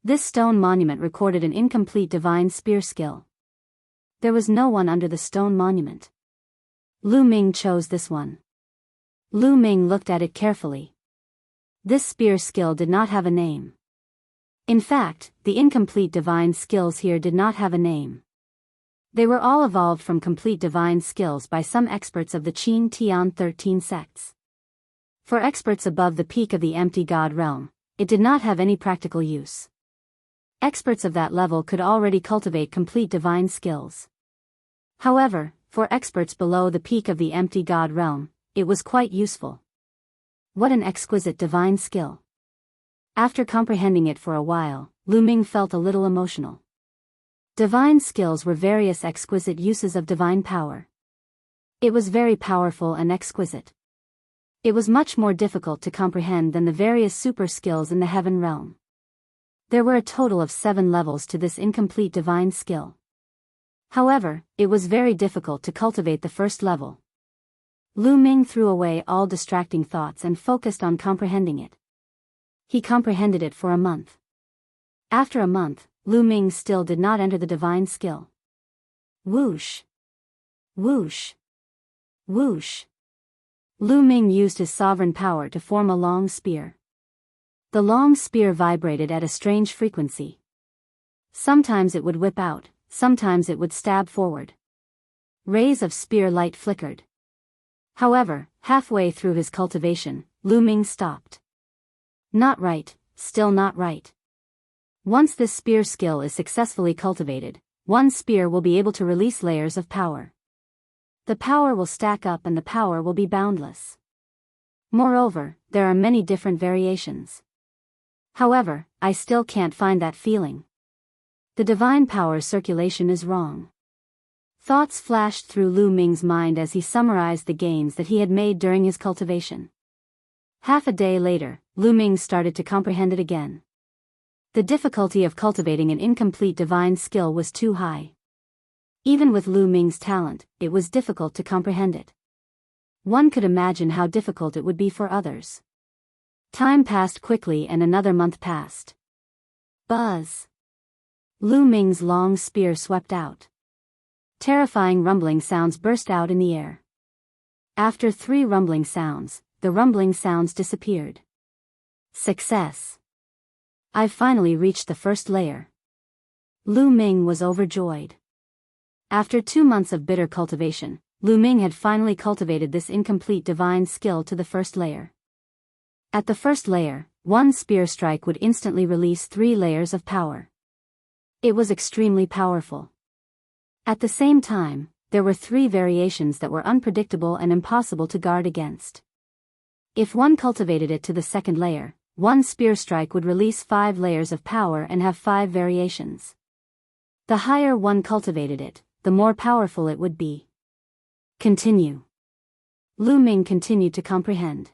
[SPEAKER 1] This stone monument recorded an incomplete divine spear skill. There was no one under the stone monument. Lu Ming chose this one. Lu Ming looked at it carefully. This spear skill did not have a name. In fact, the incomplete divine skills here did not have a name. They were all evolved from complete divine skills by some experts of the Chin Tian 13 sects. For experts above the peak of the empty god realm, it did not have any practical use. Experts of that level could already cultivate complete divine skills. However, for experts below the peak of the empty god realm, it was quite useful. What an exquisite divine skill. After comprehending it for a while, Lu Ming felt a little emotional. Divine skills were various exquisite uses of divine power. It was very powerful and exquisite. It was much more difficult to comprehend than the various super skills in the heaven realm. There were a total of 7 levels to this incomplete divine skill. However, it was very difficult to cultivate the first level. Lu Ming threw away all distracting thoughts and focused on comprehending it. He comprehended it for a month. After a month, Lu Ming still did not enter the divine skill. Whoosh! Whoosh! Whoosh! Lu Ming used his sovereign power to form a long spear. The long spear vibrated at a strange frequency. Sometimes it would whip out, sometimes it would stab forward. Rays of spear light flickered. However, halfway through his cultivation, Lu Ming stopped. Not right, still not right. Once this spear skill is successfully cultivated, one spear will be able to release layers of power. The power will stack up and the power will be boundless. Moreover, there are many different variations. However, I still can't find that feeling. The divine power circulation is wrong. Thoughts flashed through Lu Ming's mind as he summarized the gains that he had made during his cultivation. Half a day later, Lu Ming started to comprehend it again. The difficulty of cultivating an incomplete divine skill was too high. Even with Lu Ming's talent, it was difficult to comprehend it. One could imagine how difficult it would be for others. Time passed quickly and another month passed. Buzz! Lu Ming's long spear swept out. Terrifying rumbling sounds burst out in the air. After 3 rumbling sounds, the rumbling sounds disappeared. Success! I've finally reached the first layer. Lu Ming was overjoyed. After 2 months of bitter cultivation, Lu Ming had finally cultivated this incomplete divine skill to the first layer. At the first layer, one spear strike would instantly release 3 layers of power. It was extremely powerful. At the same time, there were 3 variations that were unpredictable and impossible to guard against. If one cultivated it to the second layer, one spear strike would release 5 layers of power and have 5 variations. The higher one cultivated it, the more powerful it would be. Continue. Lu Ming continued to comprehend.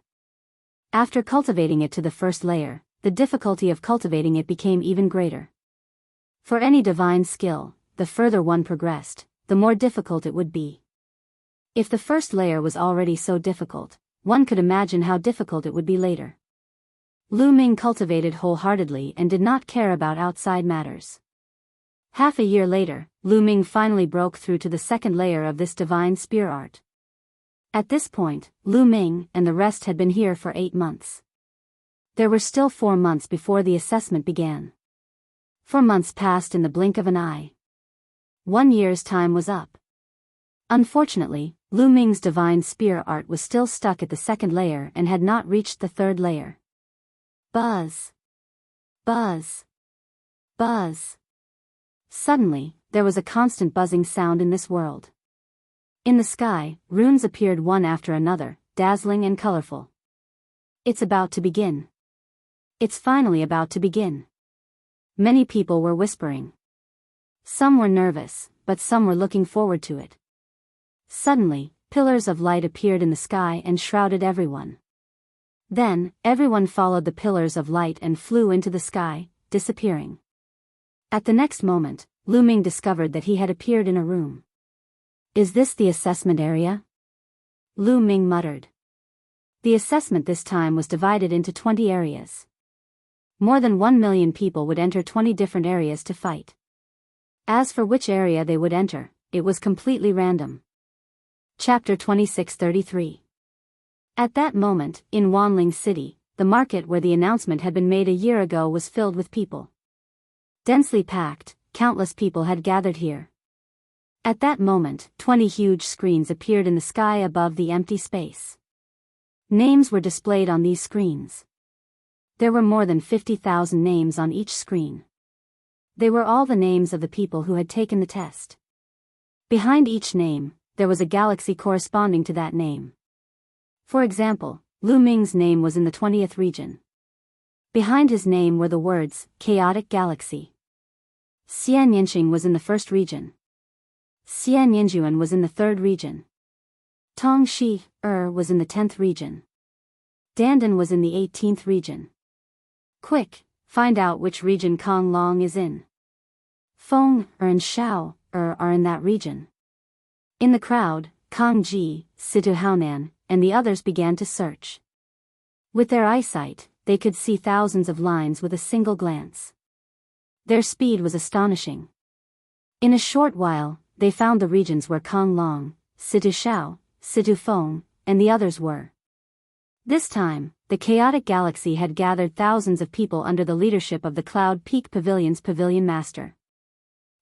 [SPEAKER 1] After cultivating it to the first layer, the difficulty of cultivating it became even greater. For any divine skill, the further one progressed, the more difficult it would be. If the first layer was already so difficult, one could imagine how difficult it would be later. Lu Ming cultivated wholeheartedly and did not care about outside matters. Half a year later, Lu Ming finally broke through to the second layer of this divine spear art. At this point, Lu Ming and the rest had been here for 8 months. There were still 4 months before the assessment began. 4 months passed in the blink of an eye. 1 year's time was up. Unfortunately, Lu Ming's divine spear art was still stuck at the second layer and had not reached the third layer. Buzz! Buzz! Buzz! Suddenly, there was a constant buzzing sound in this world. In the sky, runes appeared one after another, dazzling and colorful. It's about to begin. It's finally about to begin. Many people were whispering. Some were nervous, but some were looking forward to it. Suddenly, pillars of light appeared in the sky and shrouded everyone. Then, everyone followed the pillars of light and flew into the sky, disappearing. At the next moment, Lu Ming discovered that he had appeared in a room. Is this the assessment area? Lu Ming muttered. The assessment this time was divided into 20 areas. More than 1 million people would enter 20 different areas to fight. As for which area they would enter, it was completely random. Chapter 2633. At that moment, in Wanling City, the market where the announcement had been made a year ago was filled with people. Densely packed, countless people had gathered here. At that moment, 20 huge screens appeared in the sky above the empty space. Names were displayed on these screens. There were more than 50,000 names on each screen. They were all the names of the people who had taken the test. Behind each name, there was a galaxy corresponding to that name. For example, Lu Ming's name was in the 20th region. Behind his name were the words, Chaotic Galaxy. Xian Yinxing was in the 1st region. Xian Yinjuan was in the 3rd region. Tong Shi was in the 10th region. Dandan was in the 18th region. Quick, find out which region Kong Long is in. Feng and Xiao are in that region. In the crowd, Kong Ji, Situ Haonan, and the others began to search. With their eyesight, they could see thousands of lines with a single glance. Their speed was astonishing. In a short while, they found the regions where Kong Long, Situ Xiao, Situ Feng, and the others were. This time, the chaotic galaxy had gathered thousands of people under the leadership of the Cloud Peak Pavilion's Pavilion Master.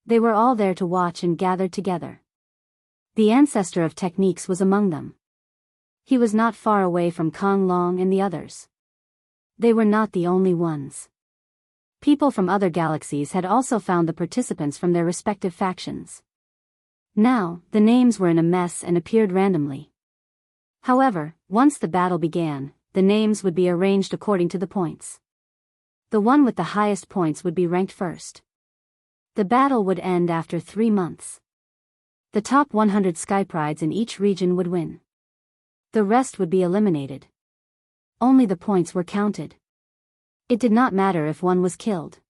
[SPEAKER 1] They were all there to watch and gathered together. The ancestor of techniques was among them. He was not far away from Kong Long and the others. They were not the only ones. People from other galaxies had also found the participants from their respective factions. Now, the names were in a mess and appeared randomly. However, once the battle began, the names would be arranged according to the points. The one with the highest points would be ranked first. The battle would end after 3 months. The top 100 Skyprides in each region would win. The rest would be eliminated. Only the points were counted. It did not matter if one was killed.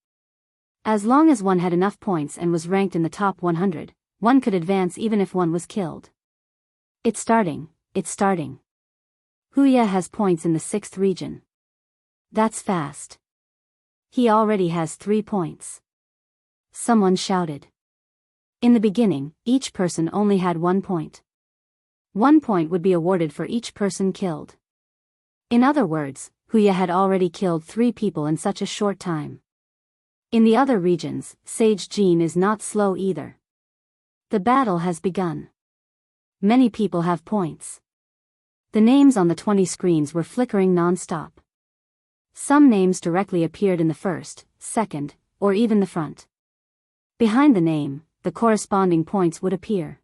[SPEAKER 1] As long as one had enough points and was ranked in the top 100, one could advance even if one was killed. It's starting. Huya has points in the 6th region. That's fast. He already has 3 points. Someone shouted. In the beginning, each person only had 1 point. 1 point would be awarded for each person killed. In other words, Huya had already killed 3 people in such a short time. In the other regions, Sage Jean is not slow either. The battle has begun. Many people have points. The names on the 20 screens were flickering non-stop. Some names directly appeared in the first, second, or even the front. Behind the name, the corresponding points would appear.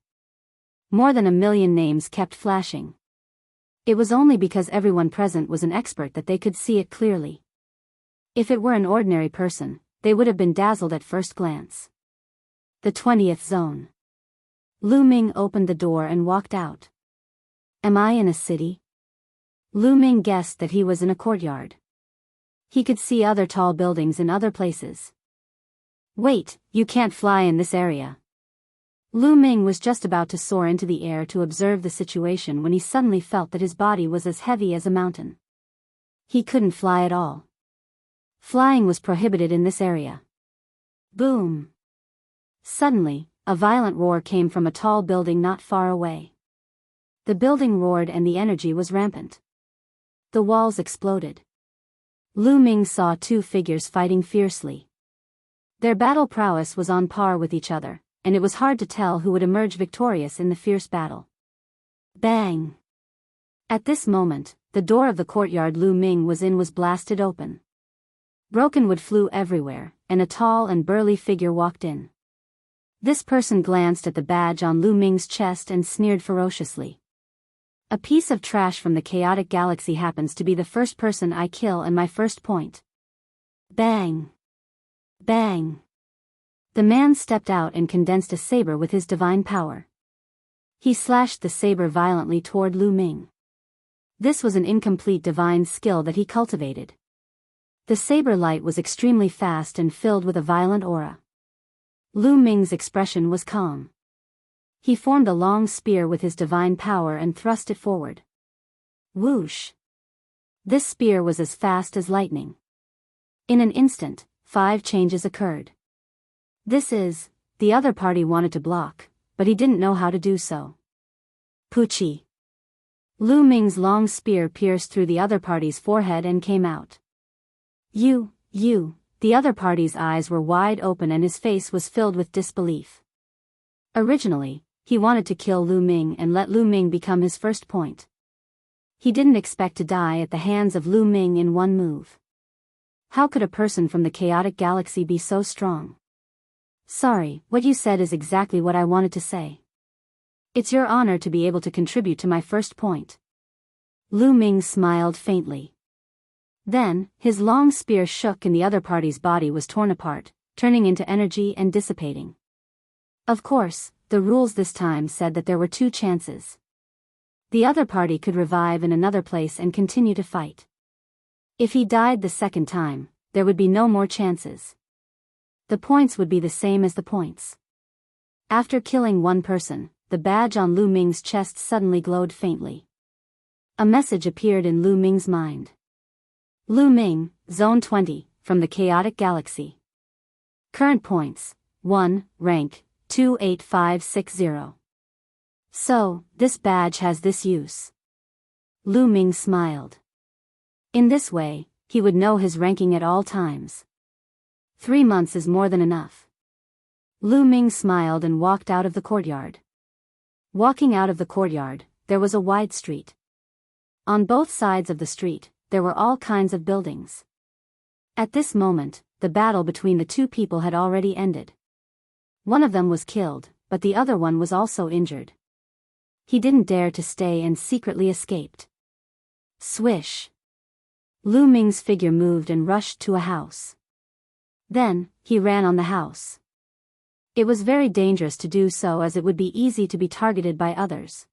[SPEAKER 1] More than 1 million names kept flashing. It was only because everyone present was an expert that they could see it clearly. If it were an ordinary person, they would have been dazzled at first glance. The 20th zone. Lu Ming opened the door and walked out. Am I in a city? Lu Ming guessed that he was in a courtyard. He could see other tall buildings in other places. Wait, you can't fly in this area. Lu Ming was just about to soar into the air to observe the situation when he suddenly felt that his body was as heavy as a mountain. He couldn't fly at all. Flying was prohibited in this area. Boom! Suddenly, a violent roar came from a tall building not far away. The building roared and the energy was rampant. The walls exploded. Lu Ming saw 2 figures fighting fiercely. Their battle prowess was on par with each other, and it was hard to tell who would emerge victorious in the fierce battle. Bang! At this moment, the door of the courtyard Lu Ming was in was blasted open. Broken wood flew everywhere, and a tall and burly figure walked in. This person glanced at the badge on Lu Ming's chest and sneered ferociously. A piece of trash from the chaotic galaxy happens to be the first person I kill and my first point. Bang! Bang! The man stepped out and condensed a saber with his divine power. He slashed the saber violently toward Lu Ming. This was an incomplete divine skill that he cultivated. The saber light was extremely fast and filled with a violent aura. Lu Ming's expression was calm. He formed a long spear with his divine power and thrust it forward. Whoosh! This spear was as fast as lightning. In an instant, 5 changes occurred. The other party wanted to block, but he didn't know how to do so. Poochie! Lu Ming's long spear pierced through the other party's forehead and came out. You, the other party's eyes were wide open and his face was filled with disbelief. Originally, he wanted to kill Lu Ming and let Lu Ming become his first point. He didn't expect to die at the hands of Lu Ming in one move. How could a person from the chaotic galaxy be so strong? Sorry, what you said is exactly what I wanted to say. It's your honor to be able to contribute to my first point. Lu Ming smiled faintly. Then, his long spear shook and the other party's body was torn apart, turning into energy and dissipating. Of course, the rules this time said that there were 2 chances. The other party could revive in another place and continue to fight. If he died the second time, there would be no more chances. The points would be the same as the points. After killing one person, the badge on Lu Ming's chest suddenly glowed faintly. A message appeared in Lu Ming's mind. Lu Ming, Zone 20, from the chaotic galaxy. Current points, 1, rank, 28560. So, this badge has this use. Lu Ming smiled. In this way, he would know his ranking at all times. 3 months is more than enough. Lu Ming smiled and walked out of the courtyard. Walking out of the courtyard, there was a wide street. On both sides of the street, there were all kinds of buildings. At this moment, the battle between the two people had already ended. One of them was killed, but the other one was also injured. He didn't dare to stay and secretly escaped. Swish! Lu Ming's figure moved and rushed to a house. Then, he ran on the house. It was very dangerous to do so as it would be easy to be targeted by others.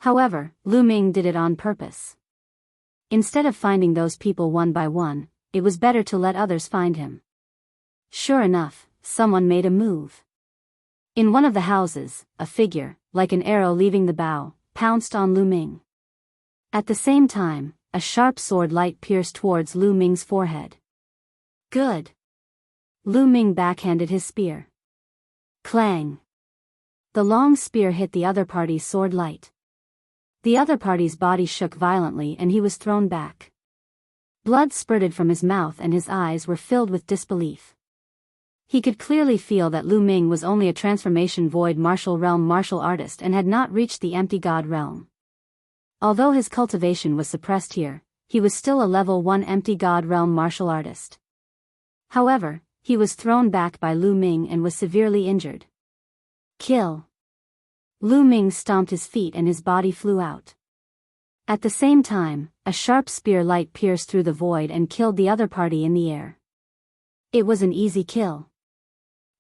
[SPEAKER 1] However, Lu Ming did it on purpose. Instead of finding those people one by one, it was better to let others find him. Sure enough, someone made a move. In one of the houses, a figure, like an arrow leaving the bow, pounced on Lu Ming. At the same time, a sharp sword light pierced towards Lu Ming's forehead. Good! Lu Ming backhanded his spear. Clang! The long spear hit the other party's sword light. The other party's body shook violently and he was thrown back. Blood spurted from his mouth and his eyes were filled with disbelief. He could clearly feel that Lu Ming was only a transformation void martial realm martial artist and had not reached the empty god realm. Although his cultivation was suppressed here, he was still a level 1 empty god realm martial artist. However, he was thrown back by Lu Ming and was severely injured. Kill! Lu Ming stomped his feet and his body flew out. At the same time, a sharp spear light pierced through the void and killed the other party in the air. It was an easy kill.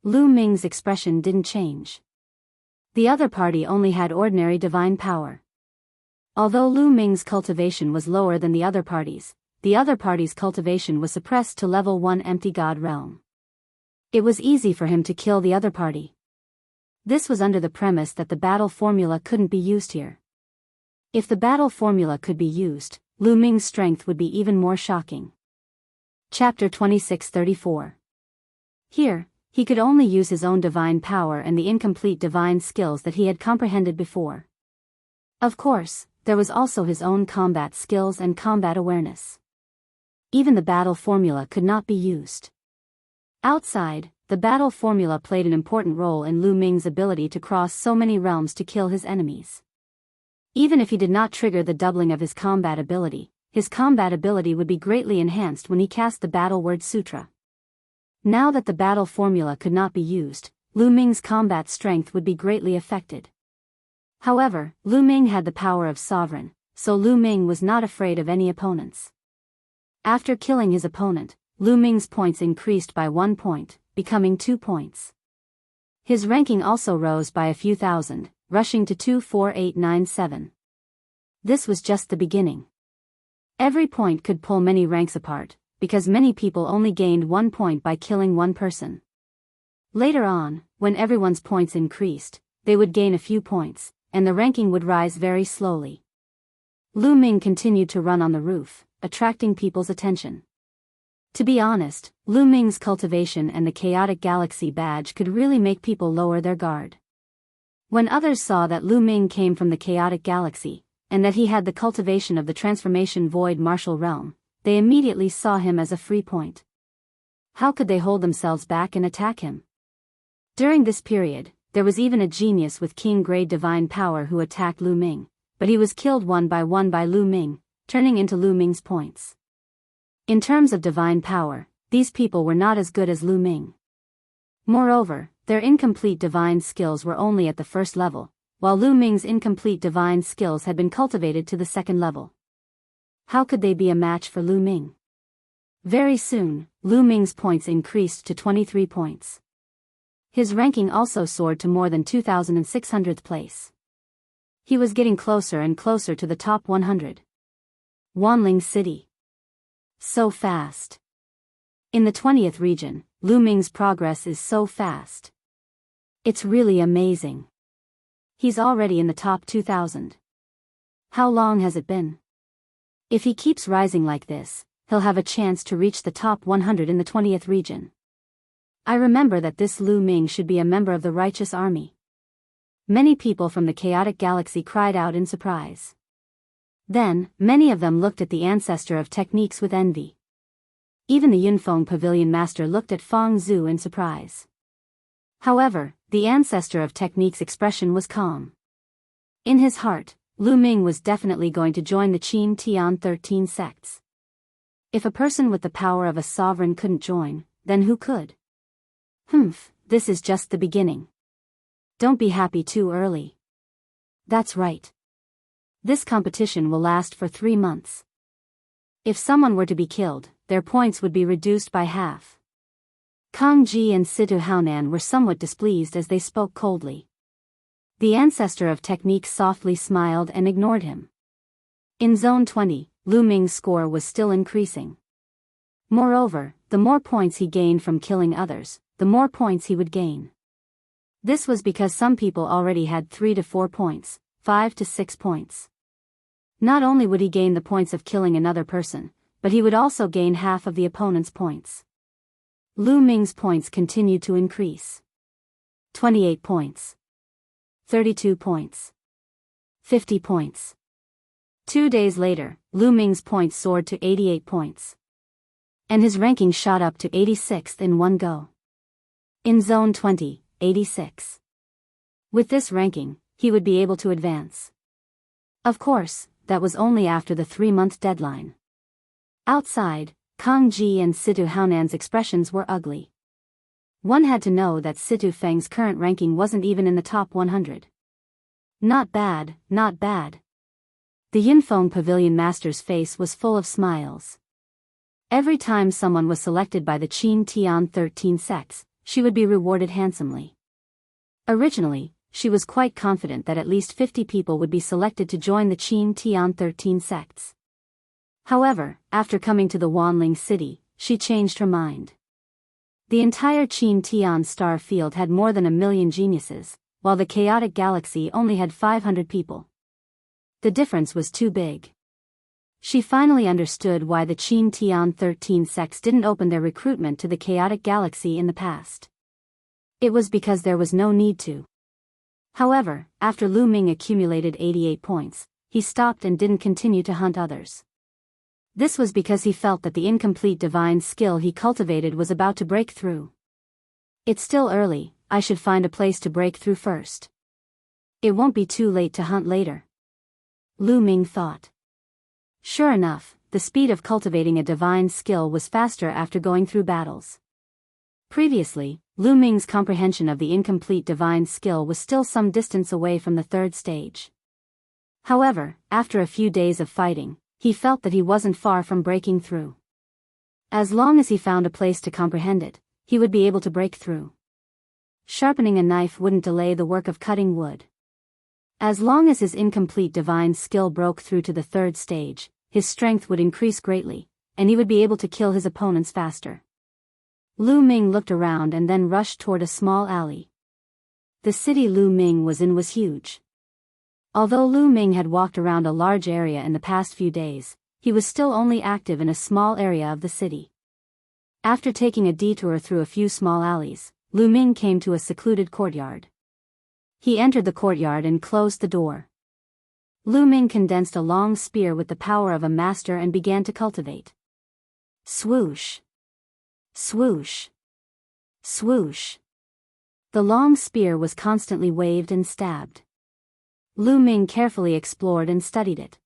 [SPEAKER 1] Lu Ming's expression didn't change. The other party only had ordinary divine power. Although Lu Ming's cultivation was lower than the other party's cultivation was suppressed to level 1 empty god realm. It was easy for him to kill the other party. This was under the premise that the battle formula couldn't be used here. If the battle formula could be used, Lu Ming's strength would be even more shocking. Chapter 2634. Here, he could only use his own divine power and the incomplete divine skills that he had comprehended before. Of course, there was also his own combat skills and combat awareness. Even the battle formula could not be used. Outside, the battle formula played an important role in Lu Ming's ability to cross so many realms to kill his enemies. Even if he did not trigger the doubling of his combat ability would be greatly enhanced when he cast the Battle Word Sutra. Now that the battle formula could not be used, Lu Ming's combat strength would be greatly affected. However, Lu Ming had the power of Sovereign, so Lu Ming was not afraid of any opponents. After killing his opponent, Lu Ming's points increased by 1 point, becoming 2 points. His ranking also rose by a few thousand, rushing to 24897. This was just the beginning. Every point could pull many ranks apart, because many people only gained 1 point by killing one person. Later on, when everyone's points increased, they would gain a few points, and the ranking would rise very slowly. Lu Ming continued to run on the roof, attracting people's attention. To be honest, Lu Ming's cultivation and the Chaotic Galaxy badge could really make people lower their guard. When others saw that Lu Ming came from the Chaotic Galaxy, and that he had the cultivation of the Transformation Void Martial Realm, they immediately saw him as a free point. How could they hold themselves back and attack him? During this period, there was even a genius with king-grade divine power who attacked Lu Ming, but he was killed one by Lu Ming, turning into Lu Ming's points. In terms of divine power, these people were not as good as Lu Ming. Moreover, their incomplete divine skills were only at the first level, while Lu Ming's incomplete divine skills had been cultivated to the second level. How could they be a match for Lu Ming? Very soon, Lu Ming's points increased to 23 points. His ranking also soared to more than 2,600th place. He was getting closer and closer to the top 100. Wanling City. So fast. In the 20th region, Lu Ming's progress is so fast. It's really amazing. He's already in the top 2,000. How long has it been? If he keeps rising like this, he'll have a chance to reach the top 100 in the 20th region. I remember that this Lu Ming should be a member of the Righteous Army. Many people from the Chaotic Galaxy cried out in surprise. Then, many of them looked at the ancestor of techniques with envy. Even the Yunfeng Pavilion Master looked at Feng Zhu in surprise. However, the ancestor of technique's expression was calm. In his heart, Lu Ming was definitely going to join the Qin Tian 13 sects. If a person with the power of a sovereign couldn't join, then who could? This is just the beginning. Don't be happy too early. That's right. This competition will last for 3 months. If someone were to be killed, their points would be reduced by half. Kang Ji and Situ Haonan were somewhat displeased as they spoke coldly. The ancestor of technique softly smiled and ignored him. In Zone 20, Lu Ming's score was still increasing. Moreover, the more points he gained from killing others, the more points he would gain. This was because some people already had 3 to 4 points, 5 to 6 points. Not only would he gain the points of killing another person, but he would also gain half of the opponent's points. Lu Ming's points continued to increase. 28 points. 32 points. 50 points. 2 days later, Lu Ming's points soared to 88 points. And his ranking shot up to 86th in one go. In Zone 20, 86. With this ranking, he would be able to advance. Of course, that was only after the 3-month deadline. Outside, Kang Ji and Situ Haonan's expressions were ugly. One had to know that Situ Feng's current ranking wasn't even in the top 100. Not bad, not bad. The Yinfeng Pavilion Master's face was full of smiles. Every time someone was selected by the Qin Tian 13 sects, she would be rewarded handsomely. Originally, she was quite confident that at least 50 people would be selected to join the Qin Tian 13 sects. However, after coming to the Wanling city, she changed her mind. The entire Qin Tian star field had more than 1 million geniuses, while the chaotic galaxy only had 500 people. The difference was too big. She finally understood why the Qin Tian 13 sects didn't open their recruitment to the chaotic galaxy in the past. It was because there was no need to. However, after Lu Ming accumulated 88 points, he stopped and didn't continue to hunt others. This was because he felt that the incomplete divine skill he cultivated was about to break through. It's still early, I should find a place to break through first. It won't be too late to hunt later. Lu Ming thought. Sure enough, the speed of cultivating a divine skill was faster after going through battles. Previously, Lu Ming's comprehension of the incomplete divine skill was still some distance away from the 3rd stage. However, after a few days of fighting, he felt that he wasn't far from breaking through. As long as he found a place to comprehend it, he would be able to break through. Sharpening a knife wouldn't delay the work of cutting wood. As long as his incomplete divine skill broke through to the 3rd stage, his strength would increase greatly, and he would be able to kill his opponents faster. Lu Ming looked around and then rushed toward a small alley. The city Lu Ming was in was huge. Although Lu Ming had walked around a large area in the past few days, he was still only active in a small area of the city. After taking a detour through a few small alleys, Lu Ming came to a secluded courtyard. He entered the courtyard and closed the door. Lu Ming condensed a long spear with the power of a master and began to cultivate. Swoosh! Swoosh! Swoosh! The long spear was constantly waved and stabbed. Lu Ming carefully explored and studied it.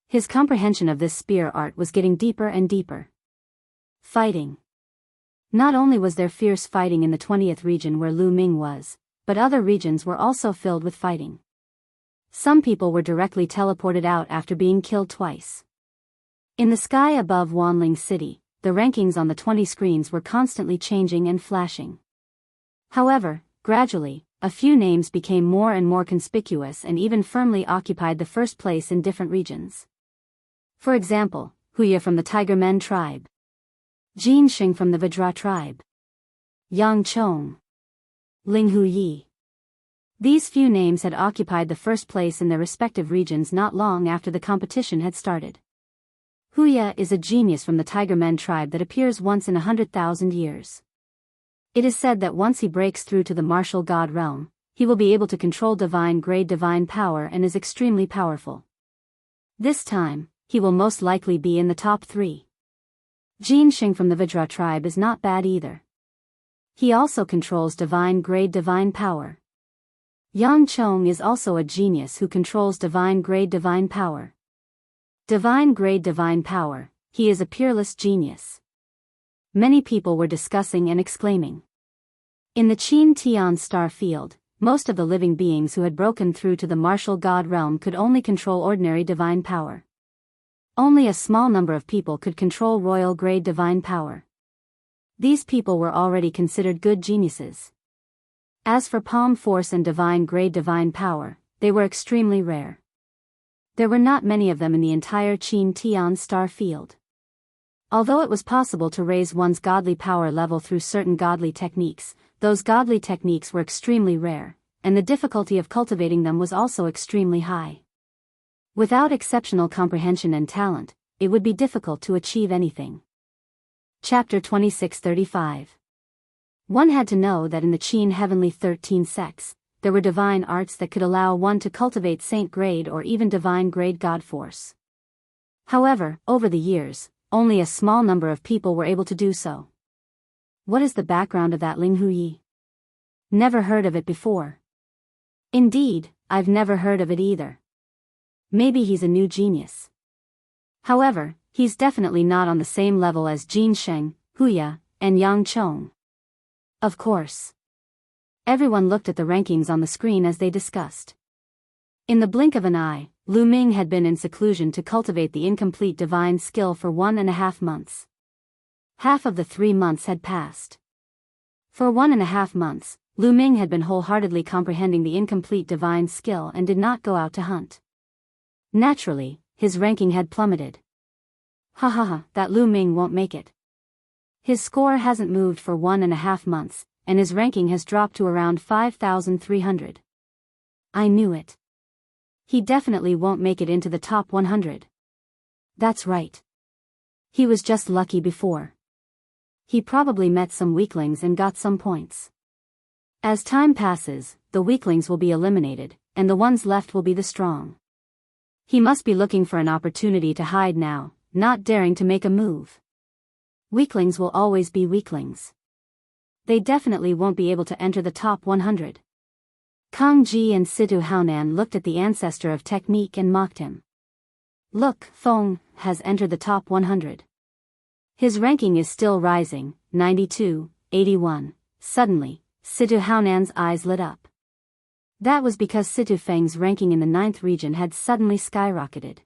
[SPEAKER 1] His comprehension of this spear art was getting deeper and deeper. Fighting. Not only was there fierce fighting in the 20th region where Lu Ming was, but other regions were also filled with fighting. Some people were directly teleported out after being killed twice. In the sky above Wanling City, the rankings on the 20 screens were constantly changing and flashing. However, gradually, a few names became more and more conspicuous and even firmly occupied the first place in different regions. For example, Huya from the Tiger Men tribe. Jin Xing from the Vajra tribe. Yang Chong. Ling Hu Yi. These few names had occupied the first place in their respective regions not long after the competition had started. Huya is a genius from the Tiger Men tribe that appears once in 100,000 years. It is said that once he breaks through to the martial god realm, he will be able to control divine-grade divine power and is extremely powerful. This time, he will most likely be in the top 3. Jin Xing from the Vajra tribe is not bad either. He also controls divine-grade divine power. Yang Chong is also a genius who controls divine-grade divine power. Divine-grade divine power, he is a peerless genius. Many people were discussing and exclaiming. In the Qin Tian star field, most of the living beings who had broken through to the martial god realm could only control ordinary divine power. Only a small number of people could control royal-grade divine power. These people were already considered good geniuses. As for palm force and divine-grade divine power, they were extremely rare. There were not many of them in the entire Qin Tian star field. Although it was possible to raise one's godly power level through certain godly techniques, those godly techniques were extremely rare, and the difficulty of cultivating them was also extremely high. Without exceptional comprehension and talent, it would be difficult to achieve anything. Chapter 2635. One had to know that in the Qin Heavenly 13 sects, there were divine arts that could allow one to cultivate saint-grade or even divine-grade god force. However, over the years, only a small number of people were able to do so. What is the background of that Ling Huyi? Never heard of it before. Indeed, I've never heard of it either. Maybe he's a new genius. However, he's definitely not on the same level as Jin Sheng, Huya, and Yang Chong. Of course. Everyone looked at the rankings on the screen as they discussed. In the blink of an eye, Lu Ming had been in seclusion to cultivate the incomplete divine skill for 1.5 months. Half of the 3 months had passed. For 1.5 months, Lu Ming had been wholeheartedly comprehending the incomplete divine skill and did not go out to hunt. Naturally, his ranking had plummeted. That Lu Ming won't make it. His score hasn't moved for 1.5 months, and his ranking has dropped to around 5,300. I knew it. He definitely won't make it into the top 100. That's right. He was just lucky before. He probably met some weaklings and got some points. As time passes, the weaklings will be eliminated, and the ones left will be the strong. He must be looking for an opportunity to hide now, not daring to make a move. Weaklings will always be weaklings. They definitely won't be able to enter the top 100. Kang Ji and Situ Haonan looked at the ancestor of technique and mocked him. Look, Feng has entered the top 100. His ranking is still rising, 92, 81. Suddenly, Situ Haonan's eyes lit up. That was because Situ Feng's ranking in the 9th region had suddenly skyrocketed.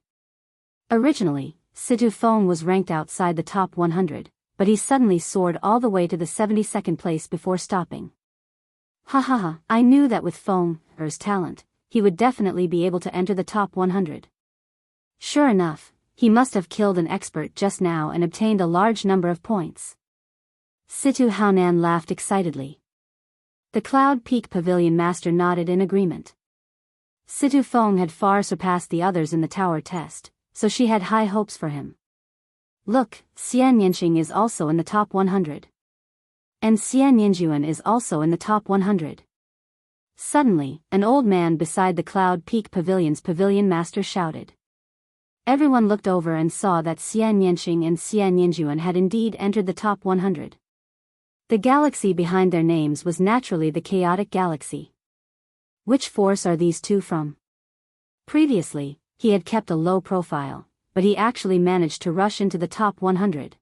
[SPEAKER 1] Originally, Situ Feng was ranked outside the top 100, but he suddenly soared all the way to the 72nd place before stopping. I knew that with Feng's talent, he would definitely be able to enter the top 100. Sure enough, he must have killed an expert just now and obtained a large number of points. Situ Haonan laughed excitedly. The Cloud Peak Pavilion Master nodded in agreement. Situ Feng had far surpassed the others in the tower test, so she had high hopes for him. Look, Xian Yanqing is also in the top 100. And Xian Yinjuan is also in the top 100. Suddenly, an old man beside the Cloud Peak Pavilion's pavilion master shouted. Everyone looked over and saw that Xian Yanqing and Xian Yinjuan had indeed entered the top 100. The galaxy behind their names was naturally the Chaotic Galaxy. Which force are these two from? Previously, he had kept a low profile, but he actually managed to rush into the top 100.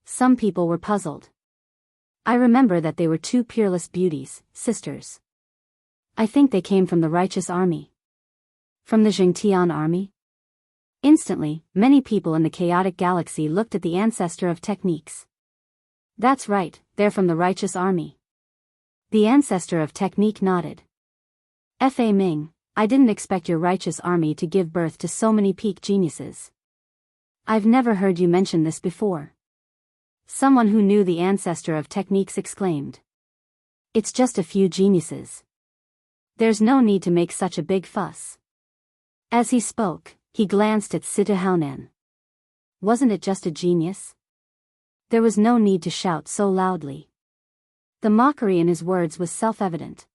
[SPEAKER 1] Some people were puzzled. I remember that they were two peerless beauties, sisters. I think they came from the righteous army. From the Jingtian army? Instantly, many people in the Chaotic Galaxy looked at the ancestor of techniques. That's right, they're from the righteous army. The ancestor of technique nodded. Fa Ming, I didn't expect your righteous army to give birth to so many peak geniuses. I've never heard you mention this before. Someone who knew the ancestor of techniques exclaimed. It's just a few geniuses. There's no need to make such a big fuss. As he spoke, he glanced at Situ Haonan. Wasn't it just a genius? There was no need to shout so loudly. The mockery in his words was self-evident.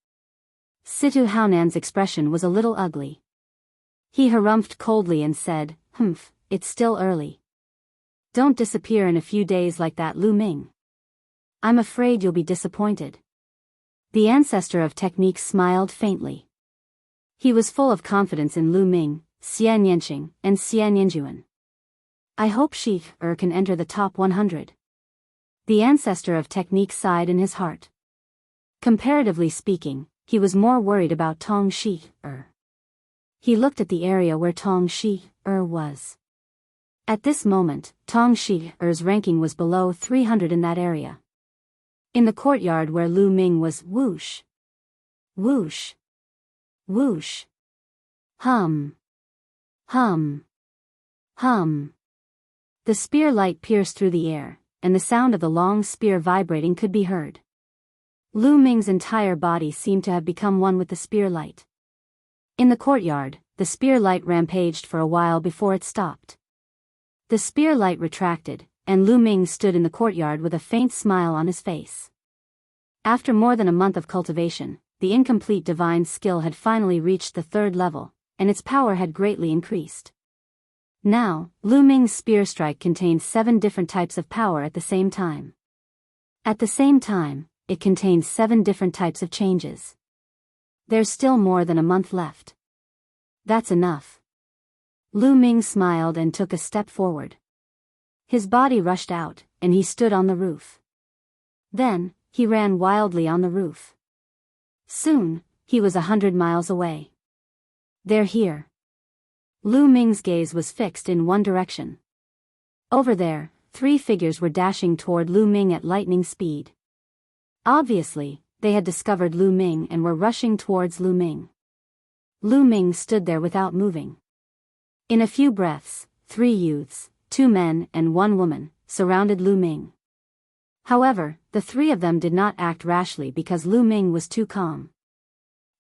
[SPEAKER 1] Situ Haonan's expression was a little ugly. He harumphed coldly and said, it's still early. Don't disappear in a few days like that, Lu Ming. I'm afraid you'll be disappointed. The ancestor of technique smiled faintly. He was full of confidence in Lu Ming, Xian Yanqing, and Xian Yanjuan. I hope she can enter the top 100. The ancestor of technique sighed in his heart. Comparatively speaking, he was more worried about Tong Shi-er. He looked at the area where Tong Shi-er was. At this moment, Tong Shi-er's ranking was below 300 in that area. In the courtyard where Lu Ming was, whoosh, whoosh, whoosh, hum, hum, hum. The spear light pierced through the air, and the sound of the long spear vibrating could be heard. Lu Ming's entire body seemed to have become one with the spear light. In the courtyard, the spear light rampaged for a while before it stopped. The spear light retracted, and Lu Ming stood in the courtyard with a faint smile on his face. After more than a month of cultivation, the incomplete divine skill had finally reached the 3rd level, and its power had greatly increased. Now, Lu Ming's spear strike contained 7 different types of power at the same time. At the same time, it contained 7 different types of changes. There's still more than a month left. That's enough. Lu Ming smiled and took a step forward. His body rushed out, and he stood on the roof. Then, he ran wildly on the roof. Soon, he was 100 miles away. They're here. Lu Ming's gaze was fixed in one direction. Over there, 3 figures were dashing toward Lu Ming at lightning speed. Obviously, they had discovered Lu Ming and were rushing towards Lu Ming. Lu Ming stood there without moving. In a few breaths, 3 youths, 2 men and 1 woman, surrounded Lu Ming. However, the 3 of them did not act rashly because Lu Ming was too calm.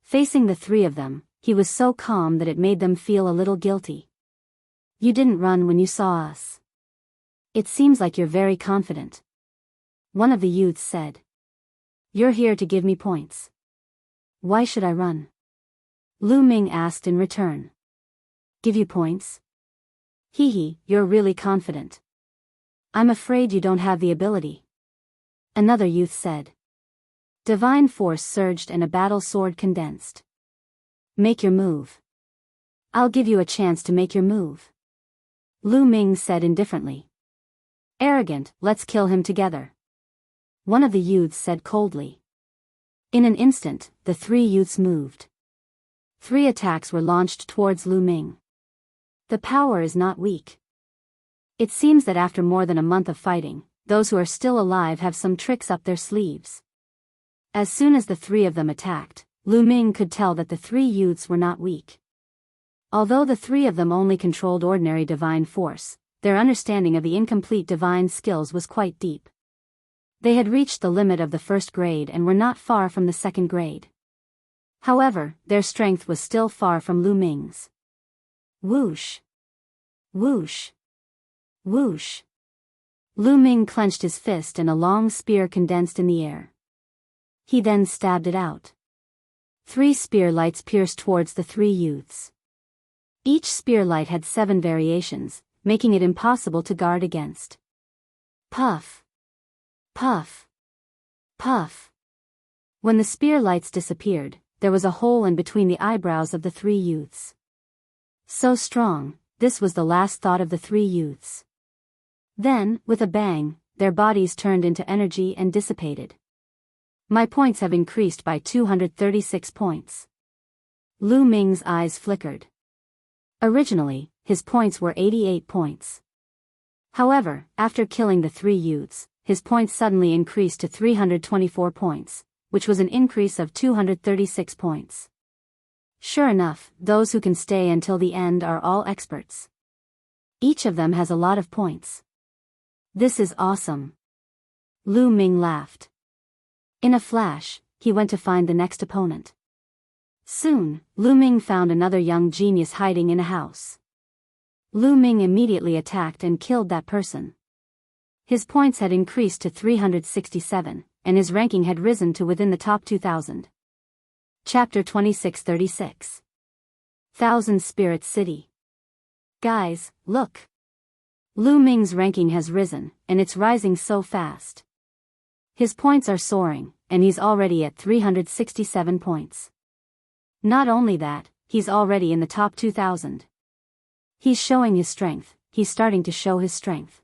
[SPEAKER 1] Facing the 3 of them, he was so calm that it made them feel a little guilty. You didn't run when you saw us. It seems like you're very confident. One of the youths said. You're here to give me points. Why should I run? Lu Ming asked in return. Give you points? Hee, you're really confident. I'm afraid you don't have the ability. Another youth said. Divine force surged and a battle sword condensed. Make your move. I'll give you a chance to make your move. Lu Ming said indifferently. Arrogant, let's kill him together. One of the youths said coldly. In an instant, the 3 youths moved. 3 attacks were launched towards Lu Ming. The power is not weak. It seems that after more than a month of fighting, those who are still alive have some tricks up their sleeves. As soon as the 3 of them attacked, Lu Ming could tell that the 3 youths were not weak. Although the 3 of them only controlled ordinary divine force, their understanding of the incomplete divine skills was quite deep. They had reached the limit of the 1st grade and were not far from the 2nd grade. However, their strength was still far from Lu Ming's. Whoosh! Whoosh! Whoosh! Lu Ming clenched his fist and a long spear condensed in the air. He then stabbed it out. 3 spear lights pierced towards the 3 youths. Each spear light had 7 variations, making it impossible to guard against. Puff! Puff! Puff! When the spear lights disappeared, there was a hole in between the eyebrows of the 3 youths. So strong, this was the last thought of the 3 youths. Then, with a bang, their bodies turned into energy and dissipated. My points have increased by 236 points. Lu Ming's eyes flickered. Originally, his points were 88 points. However, after killing the 3 youths, his points suddenly increased to 324 points, which was an increase of 236 points. Sure enough, those who can stay until the end are all experts. Each of them has a lot of points. This is awesome. Lu Ming laughed. In a flash, he went to find the next opponent. Soon, Lu Ming found another young genius hiding in a house. Lu Ming immediately attacked and killed that person. His points had increased to 367, and his ranking had risen to within the top 2,000. Chapter 2636. Thousand Spirits City. Guys, look. Lu Ming's ranking has risen, and it's rising so fast. His points are soaring, and he's already at 367 points. Not only that, he's already in the top 2,000. He's showing his strength, he's starting to show his strength.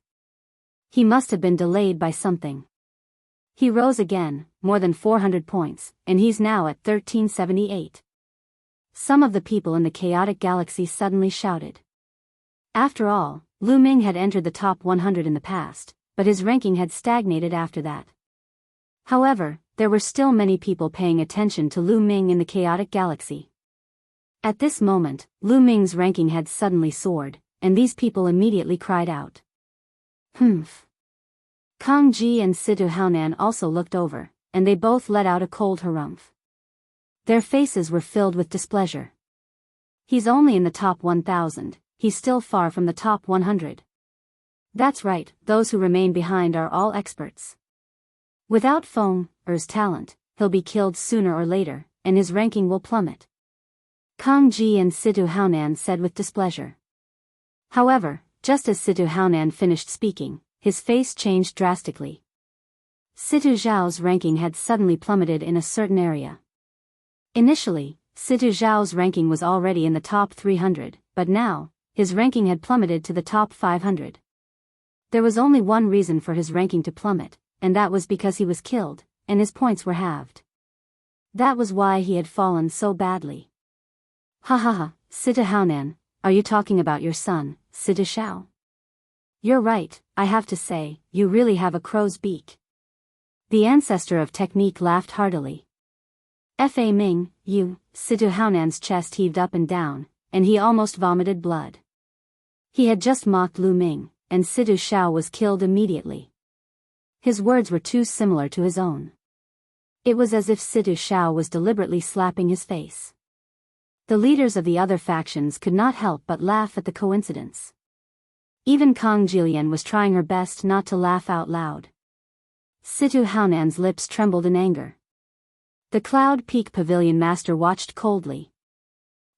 [SPEAKER 1] He must have been delayed by something. He rose again, more than 400 points, and he's now at 1378. Some of the people in the chaotic galaxy suddenly shouted. After all, Lu Ming had entered the top 100 in the past, but his ranking had stagnated after that. However, there were still many people paying attention to Lu Ming in the chaotic galaxy. At this moment, Lu Ming's ranking had suddenly soared, and these people immediately cried out. Humph. Kang Ji and Situ Haonan also looked over, and they both let out a cold harumph. Their faces were filled with displeasure. He's only in the top 1,000, he's still far from the top 100. That's right, those who remain behind are all experts. Without Feng Er's talent, he'll be killed sooner or later, and his ranking will plummet. Kang Ji and Situ Haonan said with displeasure. However, just as Situ Haonan finished speaking, his face changed drastically. Situ Zhao's ranking had suddenly plummeted in a certain area. Initially, Situ Zhao's ranking was already in the top 300, but now, his ranking had plummeted to the top 500. There was only one reason for his ranking to plummet, and that was because he was killed, and his points were halved. That was why he had fallen so badly. Ha ha ha, Situ Haonan, are you talking about your son, Situ Zhao? You're right, I have to say, you really have a crow's beak. The ancestor of technique laughed heartily. Fa Ming, you, Situ Haonan's chest heaved up and down, and he almost vomited blood. He had just mocked Lu Ming, and Situ Zhao was killed immediately. His words were too similar to his own. It was as if Situ Zhao was deliberately slapping his face. The leaders of the other factions could not help but laugh at the coincidence. Even Kang Jilian was trying her best not to laugh out loud. Situ Haonan's lips trembled in anger. The Cloud Peak Pavilion Master watched coldly.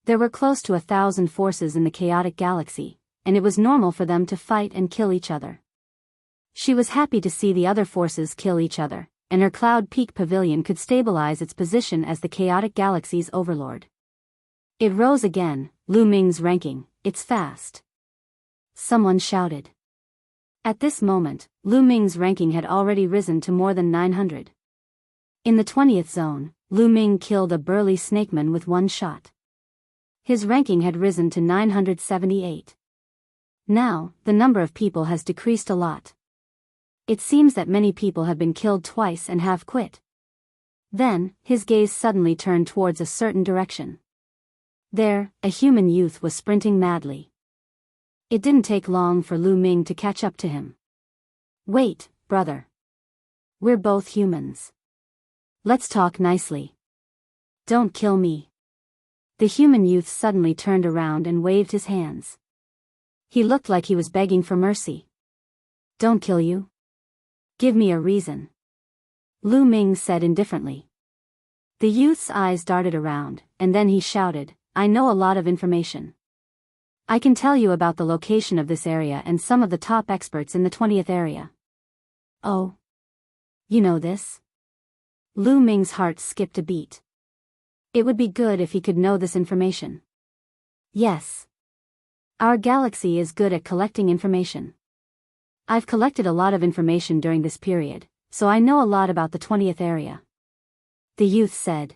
[SPEAKER 1] There were close to 1,000 forces in the chaotic galaxy, and it was normal for them to fight and kill each other. She was happy to see the other forces kill each other, and her Cloud Peak Pavilion could stabilize its position as the chaotic galaxy's overlord. It rose again, Lu Ming's ranking, it's fast. Someone shouted. At this moment, Lu Ming's ranking had already risen to more than 900. In the 20th zone, Lu Ming killed a burly snakeman with one shot. His ranking had risen to 978. Now, the number of people has decreased a lot. It seems that many people have been killed twice and have quit. Then, his gaze suddenly turned towards a certain direction. There, a human youth was sprinting madly. It didn't take long for Lu Ming to catch up to him. Wait, brother. We're both humans. Let's talk nicely. Don't kill me. The human youth suddenly turned around and waved his hands. He looked like he was begging for mercy. Don't kill you. Give me a reason. Lu Ming said indifferently. The youth's eyes darted around, and then he shouted, I know a lot of information. I can tell you about the location of this area and some of the top experts in the 20th area. Oh. You know this? Lu Ming's heart skipped a beat. It would be good if he could know this information. Yes. Our galaxy is good at collecting information. I've collected a lot of information during this period, so I know a lot about the 20th area. The youth said.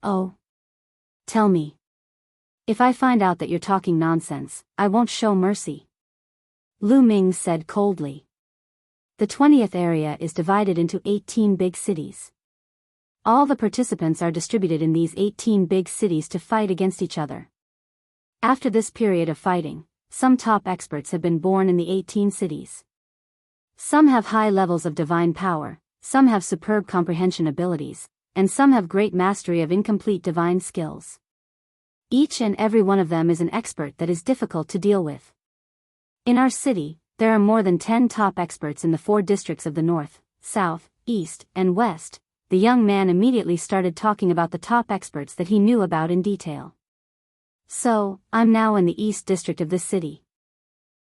[SPEAKER 1] Oh. Tell me. If I find out that you're talking nonsense, I won't show mercy. Lu Ming said coldly. The 20th area is divided into 18 big cities. All the participants are distributed in these 18 big cities to fight against each other. After this period of fighting, some top experts have been born in the 18 cities. Some have high levels of divine power, some have superb comprehension abilities, and some have great mastery of incomplete divine skills. Each and every one of them is an expert that is difficult to deal with. In our city, there are more than 10 top experts in the 4 districts of the north, south, east, and west. The young man immediately started talking about the top experts that he knew about in detail. So, I'm now in the east district of this city.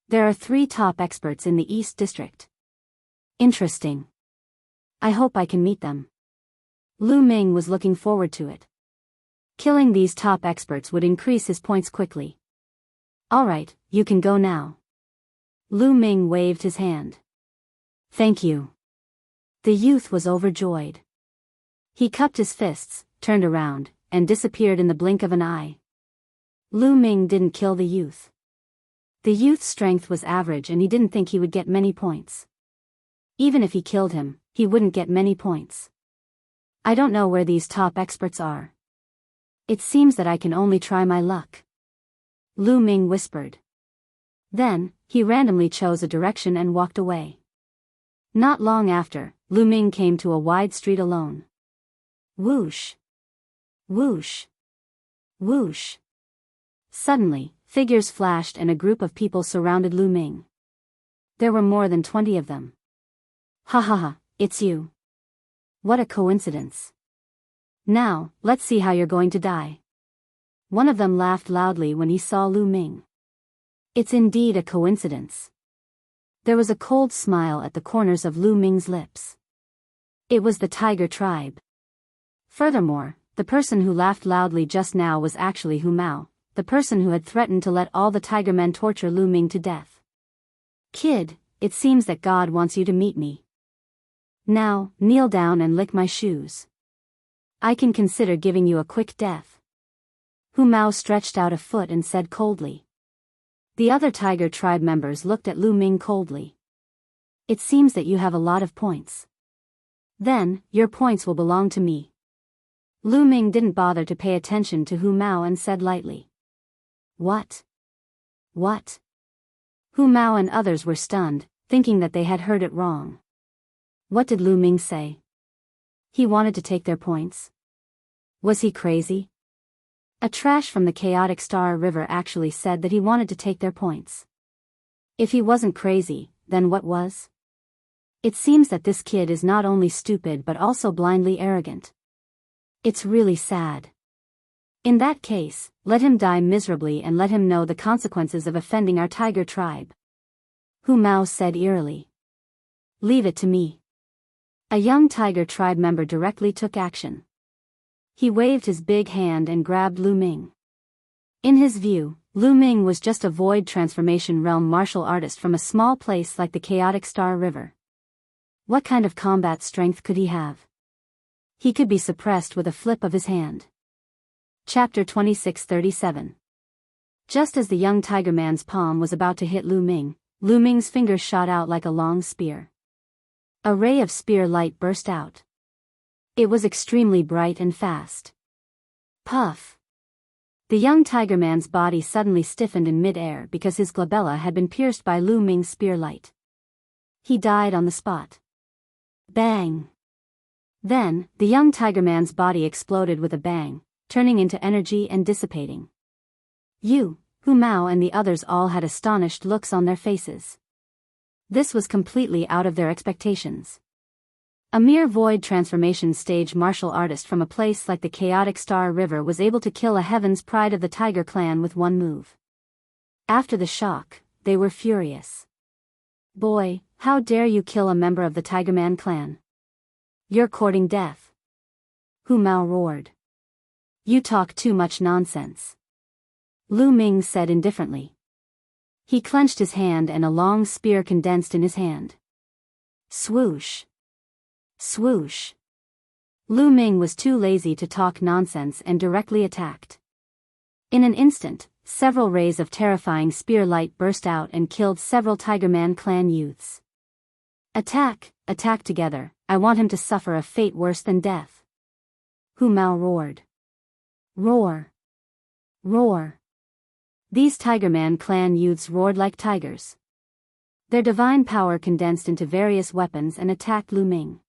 [SPEAKER 1] There are 3 top experts in the east district. Interesting. I hope I can meet them. Lu Ming was looking forward to it. Killing these top experts would increase his points quickly. Alright, you can go now. Lu Ming waved his hand. Thank you. The youth was overjoyed. He cupped his fists, turned around, and disappeared in the blink of an eye. Lu Ming didn't kill the youth. The youth's strength was average and he didn't think he would get many points. Even if he killed him, he wouldn't get many points. I don't know where these top experts are. It seems that I can only try my luck. Lu Ming whispered. Then, he randomly chose a direction and walked away. Not long after, Lu Ming came to a wide street alone. Whoosh! Whoosh! Whoosh! Suddenly, figures flashed and a group of people surrounded Lu Ming. There were more than 20 of them. Ha ha ha, it's you. What a coincidence. Now, let's see how you're going to die. One of them laughed loudly when he saw Lu Ming. It's indeed a coincidence. There was a cold smile at the corners of Lu Ming's lips. It was the Tiger tribe. Furthermore, the person who laughed loudly just now was actually Hu Mao, the person who had threatened to let all the tiger men torture Lu Ming to death. Kid, it seems that God wants you to meet me. Now, kneel down and lick my shoes. I can consider giving you a quick death. Hu Mao stretched out a foot and said coldly. The other tiger tribe members looked at Lu Ming coldly. It seems that you have a lot of points. Then, your points will belong to me. Lu Ming didn't bother to pay attention to Hu Mao and said lightly. What? What? Hu Mao and others were stunned, thinking that they had heard it wrong. What did Lu Ming say? He wanted to take their points. Was he crazy? A trash from the chaotic Star River actually said that he wanted to take their points. If he wasn't crazy, then what was? It seems that this kid is not only stupid but also blindly arrogant. It's really sad. In that case, let him die miserably and let him know the consequences of offending our tiger tribe. Hu Mao said eerily. Leave it to me. A young tiger tribe member directly took action. He waved his big hand and grabbed Lu Ming. In his view, Lu Ming was just a void transformation realm martial artist from a small place like the chaotic Star River. What kind of combat strength could he have? He could be suppressed with a flip of his hand. Chapter 26:37. Just as the young tiger man's palm was about to hit Lu Ming's fingers shot out like a long spear. A ray of spear light burst out. It was extremely bright and fast. Puff! The young tiger man's body suddenly stiffened in mid-air because his glabella had been pierced by Lu Ming's spear light. He died on the spot. Bang! Then, the young tiger man's body exploded with a bang, turning into energy and dissipating. Hu Mao and the others all had astonished looks on their faces. This was completely out of their expectations. A mere void transformation stage martial artist from a place like the chaotic Star River was able to kill a heaven's pride of the Tiger clan with one move. After the shock, they were furious. Boy, how dare you kill a member of the Tigerman clan? You're courting death. Hu Mao roared. You talk too much nonsense. Lu Ming said indifferently. He clenched his hand and a long spear condensed in his hand. Swoosh. Swoosh. Lu Ming was too lazy to talk nonsense and directly attacked. In an instant, several rays of terrifying spear light burst out and killed several Tigerman clan youths. Attack, attack together, I want him to suffer a fate worse than death. Hu Mao roared. Roar. Roar. These Tigerman clan youths roared like tigers. Their divine power condensed into various weapons and attacked Lu Ming.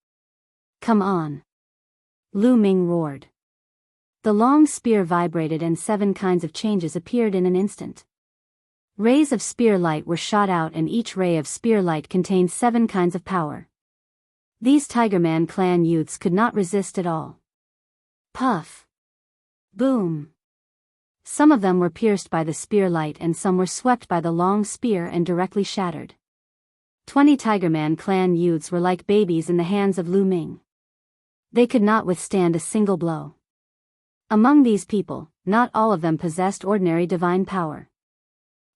[SPEAKER 1] Come on. Lu Ming roared. The long spear vibrated and 7 kinds of changes appeared in an instant. Rays of spear light were shot out and each ray of spear light contained 7 kinds of power. These Tigerman clan youths could not resist at all. Puff. Boom. Some of them were pierced by the spear light and some were swept by the long spear and directly shattered. 20 Tigerman clan youths were like babies in the hands of Lu Ming. They could not withstand a single blow. Among these people, not all of them possessed ordinary divine power.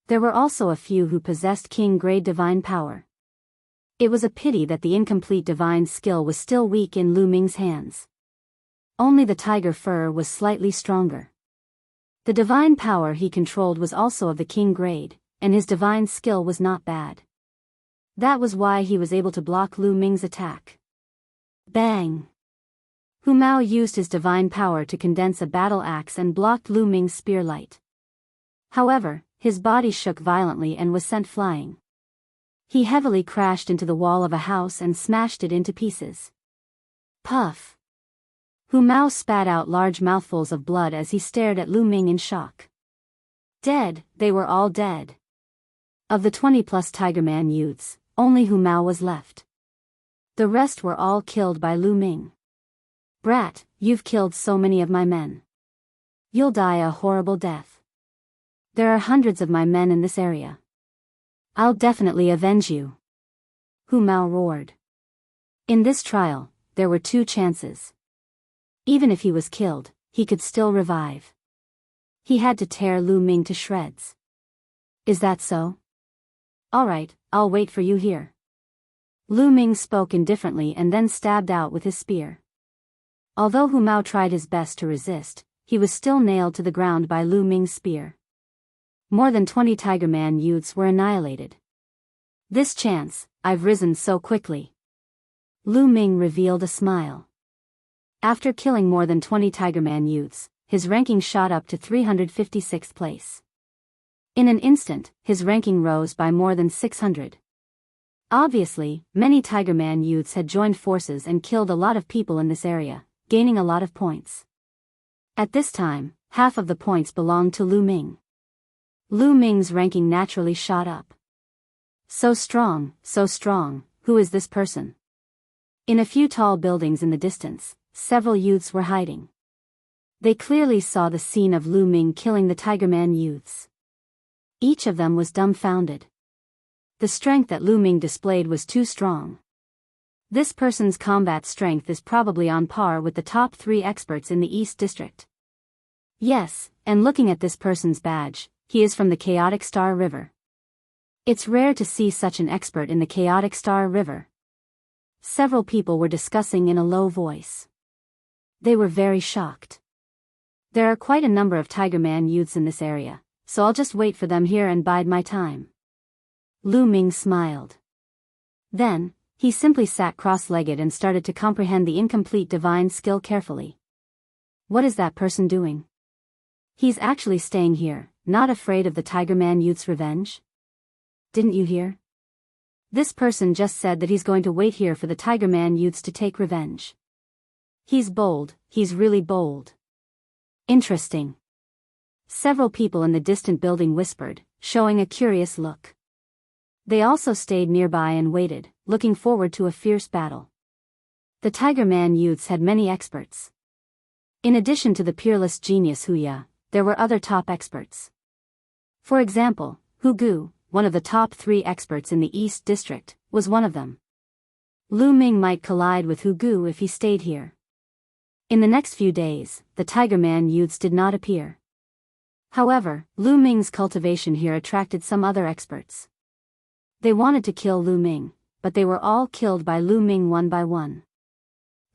[SPEAKER 1] There were also a few who possessed king-grade divine power. It was a pity that the incomplete divine skill was still weak in Lu Ming's hands. Only the tiger fur was slightly stronger. The divine power he controlled was also of the king grade, and his divine skill was not bad. That was why he was able to block Lu Ming's attack. Bang! Hu Mao used his divine power to condense a battle axe and blocked Lu Ming's spear light. However, his body shook violently and was sent flying. He heavily crashed into the wall of a house and smashed it into pieces. Puff! Hu Mao spat out large mouthfuls of blood as he stared at Lu Ming in shock. Dead, they were all dead. Of the 20-plus Tigerman youths, only Hu Mao was left. The rest were all killed by Lu Ming. Brat, you've killed so many of my men. You'll die a horrible death. There are hundreds of my men in this area. I'll definitely avenge you. Hu Mao roared. In this trial, there were 2 chances. Even if he was killed, he could still revive. He had to tear Lu Ming to shreds. Is that so? All right, I'll wait for you here. Lu Ming spoke indifferently and then stabbed out with his spear. Although Hu Mao tried his best to resist, he was still nailed to the ground by Lu Ming's spear. More than 20 Tigerman youths were annihilated. This chance, I've risen so quickly. Lu Ming revealed a smile. After killing more than 20 Tigerman youths, his ranking shot up to 356th place. In an instant, his ranking rose by more than 600. Obviously, many Tigerman youths had joined forces and killed a lot of people in this area, gaining a lot of points. At this time, half of the points belonged to Lu Ming. Lu Ming's ranking naturally shot up. So strong, who is this person? In a few tall buildings in the distance, several youths were hiding. They clearly saw the scene of Lu Ming killing the Tigerman youths. Each of them was dumbfounded. The strength that Lu Ming displayed was too strong. This person's combat strength is probably on par with the top 3 experts in the East District. Yes, and looking at this person's badge, he is from the Chaotic Star River. It's rare to see such an expert in the Chaotic Star River. Several people were discussing in a low voice. They were very shocked. There are quite a number of Tigerman youths in this area, so I'll just wait for them here and bide my time. Lu Ming smiled. Then, he simply sat cross-legged and started to comprehend the incomplete divine skill carefully. What is that person doing? He's actually staying here, not afraid of the Tigerman youth's revenge? Didn't you hear? This person just said that he's going to wait here for the Tigerman youths to take revenge. He's bold, he's really bold. Interesting. Several people in the distant building whispered, showing a curious look. They also stayed nearby and waited, looking forward to a fierce battle. The Tigerman youths had many experts. In addition to the peerless genius Huya, there were other top experts. For example, Hu Gu, one of the top 3 experts in the East District, was one of them. Lu Ming might collide with Hu Gu if he stayed here. In the next few days, the Tigerman youths did not appear. However, Lu Ming's cultivation here attracted some other experts. They wanted to kill Lu Ming, but they were all killed by Lu Ming one by one.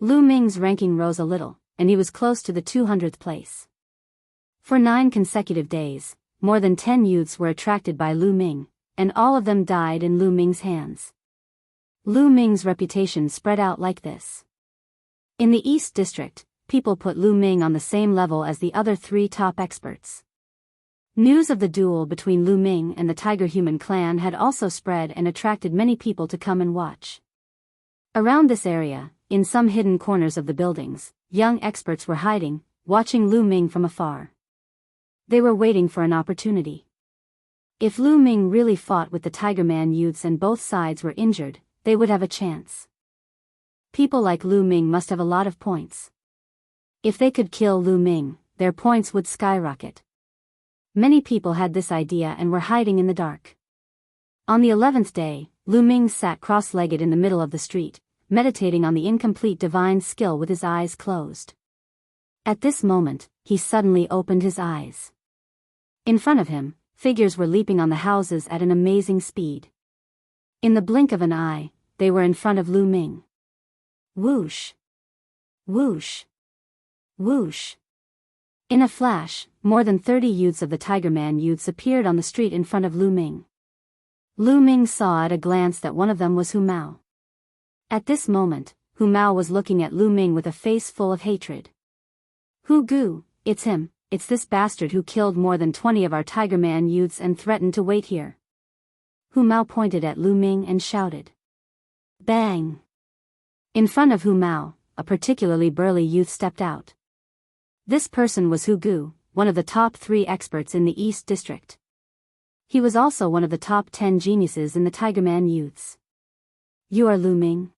[SPEAKER 1] Lu Ming's ranking rose a little, and he was close to the 200th place. For 9 consecutive days, more than 10 youths were attracted by Lu Ming, and all of them died in Lu Ming's hands. Lu Ming's reputation spread out like this. In the East District, people put Lu Ming on the same level as the other 3 top experts. News of the duel between Lu Ming and the Tiger Human clan had also spread and attracted many people to come and watch. Around this area, in some hidden corners of the buildings, young experts were hiding, watching Lu Ming from afar. They were waiting for an opportunity. If Lu Ming really fought with the Tigerman youths and both sides were injured, they would have a chance. People like Lu Ming must have a lot of points. If they could kill Lu Ming, their points would skyrocket. Many people had this idea and were hiding in the dark. On the 11th day, Lu Ming sat cross-legged in the middle of the street, meditating on the incomplete divine skill with his eyes closed. At this moment, he suddenly opened his eyes. In front of him, figures were leaping on the houses at an amazing speed. In the blink of an eye, they were in front of Lu Ming. Whoosh! Whoosh! Whoosh! In a flash, more than 30 youths of the Tiger Man youths appeared on the street in front of Lu Ming. Lu Ming saw at a glance that one of them was Hu Mao. At this moment, Hu Mao was looking at Lu Ming with a face full of hatred. Hu Gu, it's him, it's this bastard who killed more than 20 of our Tiger Man youths and threatened to wait here. Hu Mao pointed at Lu Ming and shouted. Bang! In front of Hu Mao, a particularly burly youth stepped out. This person was Hu Gu, one of the top 3 experts in the East District. He was also one of the top 10 geniuses in the Tiger Man youths. You are Lu Ming?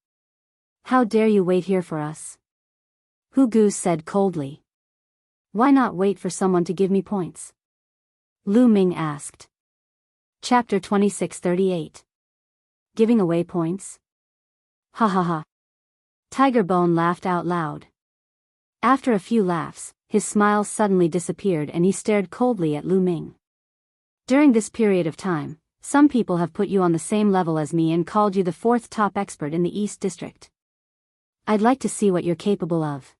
[SPEAKER 1] How dare you wait here for us? Hu Gu said coldly. Why not wait for someone to give me points? Lu Ming asked. Chapter 2638. Giving away points? Ha ha ha. Tiger Bone laughed out loud. After a few laughs, his smile suddenly disappeared and he stared coldly at Lu Ming. During this period of time, some people have put you on the same level as me and called you the 4th top expert in the East District. I'd like to see what you're capable of.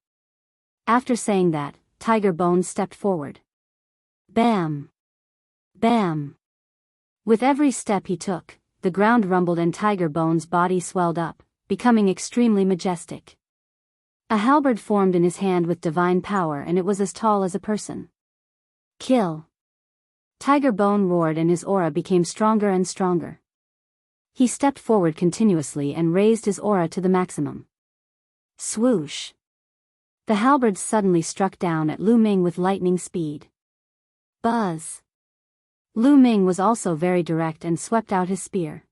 [SPEAKER 1] After saying that, Tiger Bone stepped forward. Bam! Bam! With every step he took, the ground rumbled and Tiger Bone's body swelled up, becoming extremely majestic. A halberd formed in his hand with divine power and it was as tall as a person. Kill! Tiger Bone roared and his aura became stronger and stronger. He stepped forward continuously and raised his aura to the maximum. Swoosh! The halberd suddenly struck down at Lu Ming with lightning speed. Buzz! Lu Ming was also very direct and swept out his spear.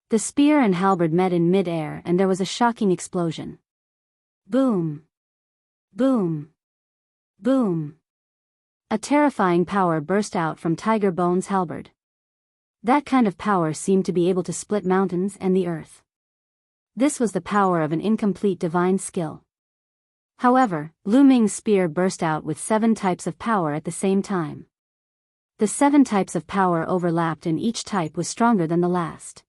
[SPEAKER 1] The spear and halberd met in mid-air and there was a shocking explosion. Boom! Boom! Boom! A terrifying power burst out from Tiger Bone's halberd. That kind of power seemed to be able to split mountains and the earth. This was the power of an incomplete divine skill. However, Lu Ming's spear burst out with 7 types of power at the same time. The 7 types of power overlapped and each type was stronger than the last.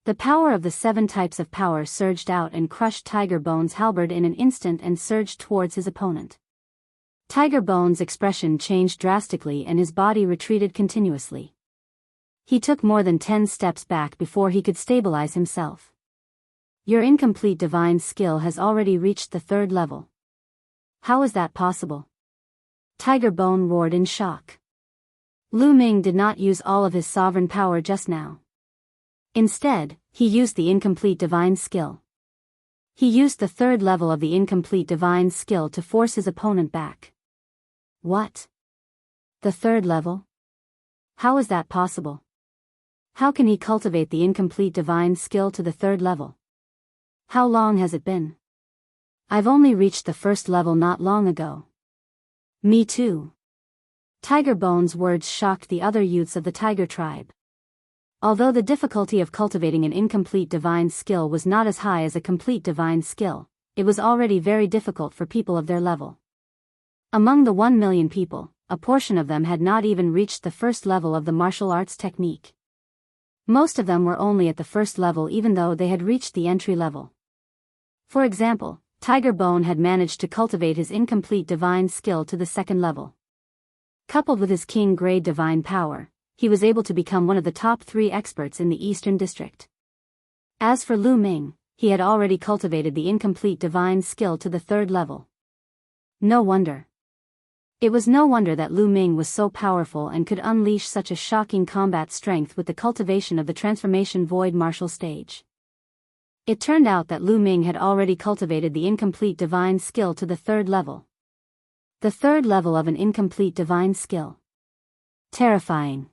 [SPEAKER 1] The power of the 7 types of power surged out and crushed Tiger Bone's halberd in an instant and surged towards his opponent. Tiger Bone's expression changed drastically and his body retreated continuously. He took more than 10 steps back before he could stabilize himself. Your incomplete divine skill has already reached the 3rd level. How is that possible? Tiger Bone roared in shock. Lu Ming did not use all of his sovereign power just now. Instead, he used the incomplete divine skill. He used the 3rd level of the incomplete divine skill to force his opponent back. What? The 3rd level? How is that possible? How can he cultivate the incomplete divine skill to the 3rd level? How long has it been? I've only reached the 1st level not long ago. Me too. Tiger Bone's words shocked the other youths of the Tiger tribe. Although the difficulty of cultivating an incomplete divine skill was not as high as a complete divine skill, it was already very difficult for people of their level. Among the 1 million people, a portion of them had not even reached the 1st level of the martial arts technique. Most of them were only at the 1st level even though they had reached the entry level. For example, Tiger Bone had managed to cultivate his incomplete divine skill to the 2nd level. Coupled with his king-grade divine power, he was able to become one of the top 3 experts in the Eastern District. As for Lu Ming, he had already cultivated the incomplete divine skill to the 3rd level. No wonder. It was no wonder that Lu Ming was so powerful and could unleash such a shocking combat strength with the cultivation of the transformation void martial stage. It turned out that Lu Ming had already cultivated the incomplete divine skill to the 3rd level. The 3rd level of an incomplete divine skill. Terrifying.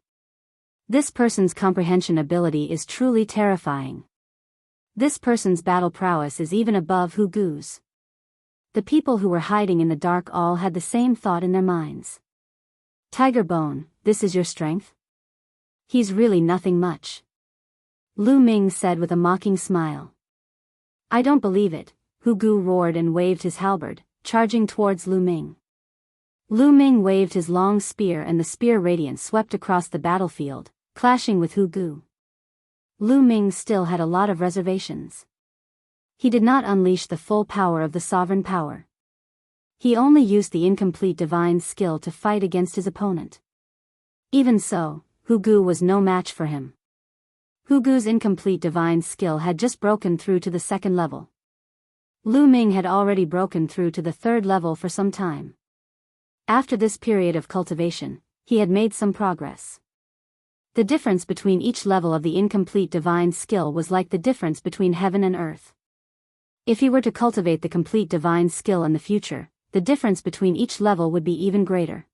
[SPEAKER 1] This person's comprehension ability is truly terrifying. This person's battle prowess is even above Hu Gu's. The people who were hiding in the dark all had the same thought in their minds. Tiger Bone, this is your strength? He's really nothing much. Lu Ming said with a mocking smile. I don't believe it, Hu Gu roared and waved his halberd, charging towards Lu Ming. Lu Ming waved his long spear and the spear radiance swept across the battlefield, clashing with Hu Gu. Lu Ming still had a lot of reservations. He did not unleash the full power of the sovereign power. He only used the incomplete divine skill to fight against his opponent. Even so, Hu Gu was no match for him. Hu Gu's incomplete divine skill had just broken through to the second level. Lu Ming had already broken through to the third level for some time. After this period of cultivation, he had made some progress. The difference between each level of the incomplete divine skill was like the difference between heaven and earth. If he were to cultivate the complete divine skill in the future, the difference between each level would be even greater.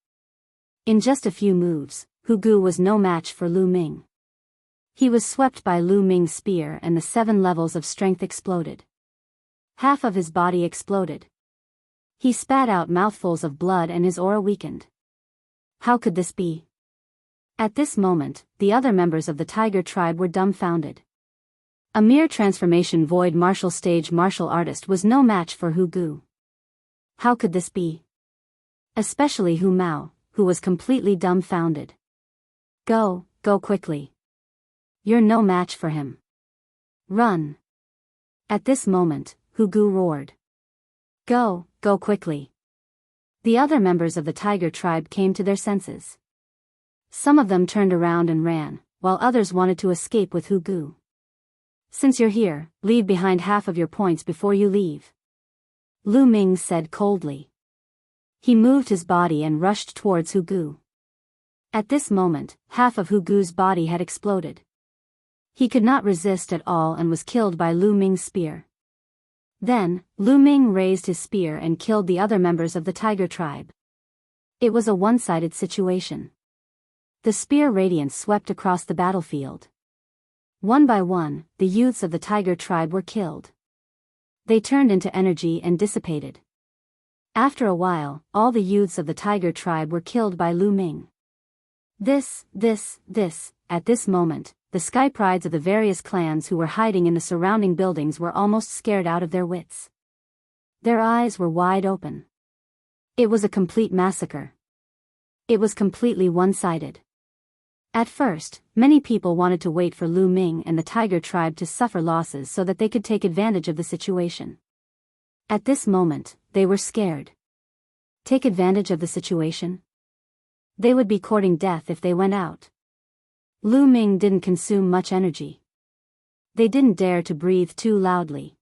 [SPEAKER 1] In just a few moves, Hu Gu was no match for Lu Ming. He was swept by Lu Ming's spear and the 7 levels of strength exploded. Half of his body exploded. He spat out mouthfuls of blood and his aura weakened. How could this be? At this moment, the other members of the tiger tribe were dumbfounded. A mere transformation void martial stage martial artist was no match for Hu Gu. How could this be? Especially Hu Mao, who was completely dumbfounded. Go quickly. You're no match for him. Run. At this moment, Hu Gu roared. Go quickly. The other members of the tiger tribe came to their senses. Some of them turned around and ran, while others wanted to escape with Hu Gu. Since you're here, leave behind half of your points before you leave. Lu Ming said coldly. He moved his body and rushed towards Hu Gu. At this moment, half of Hu Gu's body had exploded. He could not resist at all and was killed by Lu Ming's spear. Then, Lu Ming raised his spear and killed the other members of the tiger tribe. It was a one-sided situation. The spear radiance swept across the battlefield. One by one, the youths of the tiger tribe were killed. They turned into energy and dissipated. After a while, all the youths of the tiger tribe were killed by Lu Ming. At this moment, the sky prides of the various clans who were hiding in the surrounding buildings were almost scared out of their wits. Their eyes were wide open. It was a complete massacre. It was completely one-sided. At first, many people wanted to wait for Lu Ming and the tiger tribe to suffer losses so that they could take advantage of the situation. At this moment, they were scared. Take advantage of the situation? They would be courting death if they went out. Lu Ming didn't consume much energy. They didn't dare to breathe too loudly.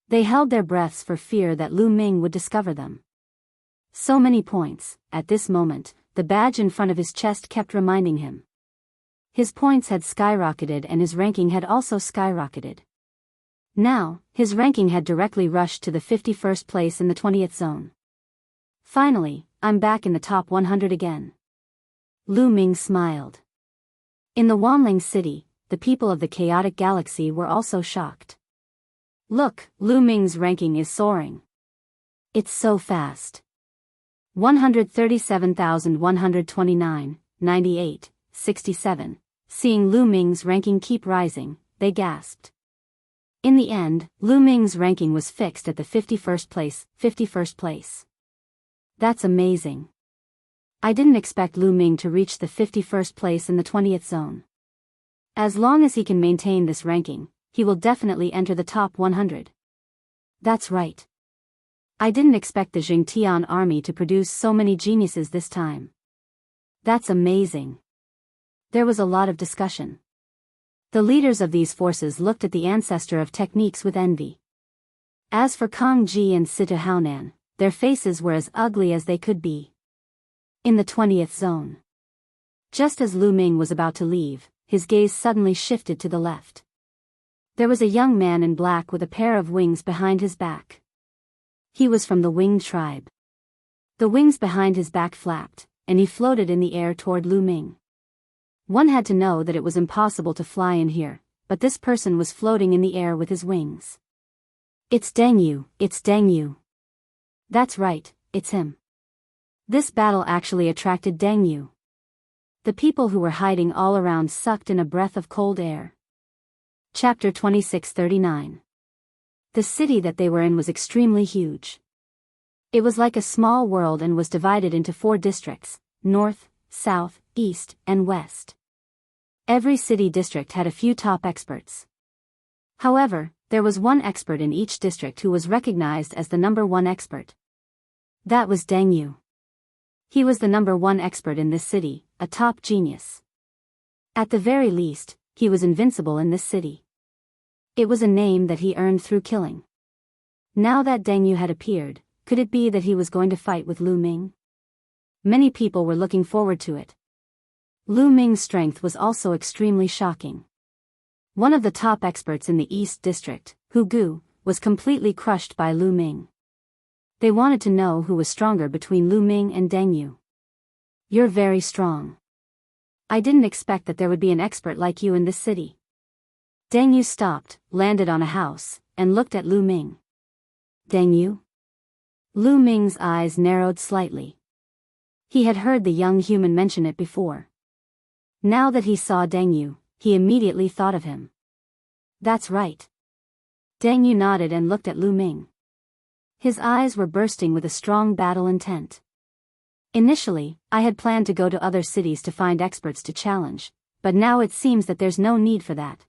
[SPEAKER 1] They held their breaths for fear that Lu Ming would discover them. So many points. At this moment, the badge in front of his chest kept reminding him. His points had skyrocketed and his ranking had also skyrocketed. Now, his ranking had directly rushed to the 51st place in the 20th zone. Finally, I'm back in the top 100 again. Lu Ming smiled. In the Wanling city, the people of the chaotic galaxy were also shocked. Look, Lu Ming's ranking is soaring. It's so fast. 137,129, 98, 67. Seeing Lu Ming's ranking keep rising, they gasped. In the end, Lu Ming's ranking was fixed at the 51st place, 51st place. That's amazing. I didn't expect Lu Ming to reach the 51st place in the 20th zone. As long as he can maintain this ranking, he will definitely enter the top 100. That's right. I didn't expect the Jingtian army to produce so many geniuses this time. That's amazing. There was a lot of discussion. The leaders of these forces looked at the ancestor of techniques with envy. As for Kang Ji and Sita Haonan, their faces were as ugly as they could be. In the 20th zone. Just as Lu Ming was about to leave, his gaze suddenly shifted to the left. There was a young man in black with a pair of wings behind his back. He was from the winged tribe. The wings behind his back flapped, and he floated in the air toward Lu Ming. One had to know that it was impossible to fly in here, but this person was floating in the air with his wings. It's Deng Yu, it's Deng Yu. That's right, it's him. This battle actually attracted Deng Yu. The people who were hiding all around sucked in a breath of cold air. Chapter 2639. The city that they were in was extremely huge. It was like a small world and was divided into 4 districts: north, south, east, and west. Every city district had a few top experts. However, there was one expert in each district who was recognized as the #1 expert. That was Deng Yu. He was the #1 expert in this city, a top genius. At the very least, he was invincible in this city. It was a name that he earned through killing. Now that Deng Yu had appeared, could it be that he was going to fight with Lu Ming? Many people were looking forward to it. Lu Ming's strength was also extremely shocking. One of the top experts in the East District, Hu Gu, was completely crushed by Lu Ming. They wanted to know who was stronger between Lu Ming and Deng Yu. "You're very strong. I didn't expect that there would be an expert like you in this city." Deng Yu stopped, landed on a house, and looked at Lu Ming. "Deng Yu?" Lu Ming's eyes narrowed slightly. He had heard the young human mention it before. Now that he saw Deng Yu, he immediately thought of him. "That's right." Deng Yu nodded and looked at Lu Ming. His eyes were bursting with a strong battle intent. "Initially, I had planned to go to other cities to find experts to challenge, but now it seems that there's no need for that,"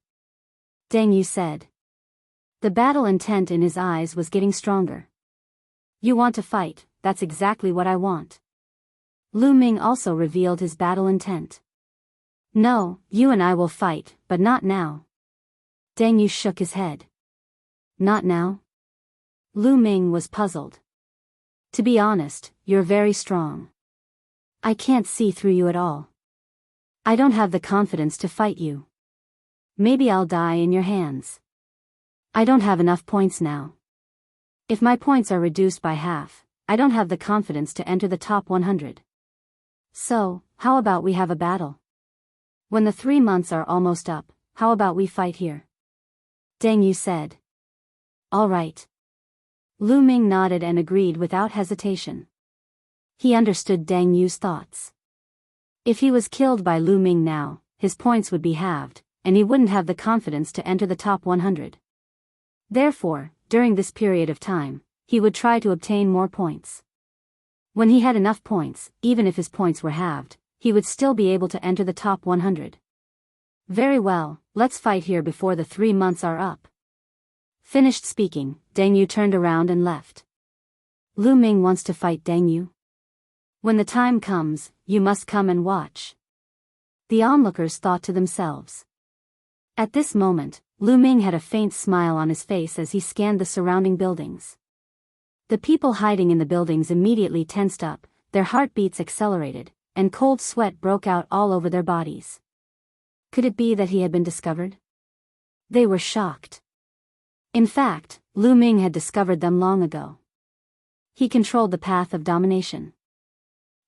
[SPEAKER 1] Deng Yu said. The battle intent in his eyes was getting stronger. "You want to fight, that's exactly what I want." Lu Ming also revealed his battle intent. "No, you and I will fight, but not now." Deng Yu shook his head. "Not now?" Lu Ming was puzzled. "To be honest, you're very strong. I can't see through you at all. I don't have the confidence to fight you. Maybe I'll die in your hands. I don't have enough points now. If my points are reduced by half, I don't have the confidence to enter the top 100. So, how about we have a battle? When the 3 months are almost up, how about we fight here?" Deng Yu said. "All right." Lu Ming nodded and agreed without hesitation. He understood Deng Yu's thoughts. If he was killed by Lu Ming now, his points would be halved, and he wouldn't have the confidence to enter the top 100. Therefore, during this period of time, he would try to obtain more points. When he had enough points, even if his points were halved, he would still be able to enter the top 100. "Very well, let's fight here before the 3 months are up." Finished speaking, Deng Yu turned around and left. "Lu Ming wants to fight Deng Yu? When the time comes, you must come and watch," the onlookers thought to themselves. At this moment, Lu Ming had a faint smile on his face as he scanned the surrounding buildings. The people hiding in the buildings immediately tensed up, their heartbeats accelerated, and cold sweat broke out all over their bodies. Could it be that he had been discovered? They were shocked. In fact, Lu Ming had discovered them long ago. He controlled the path of domination.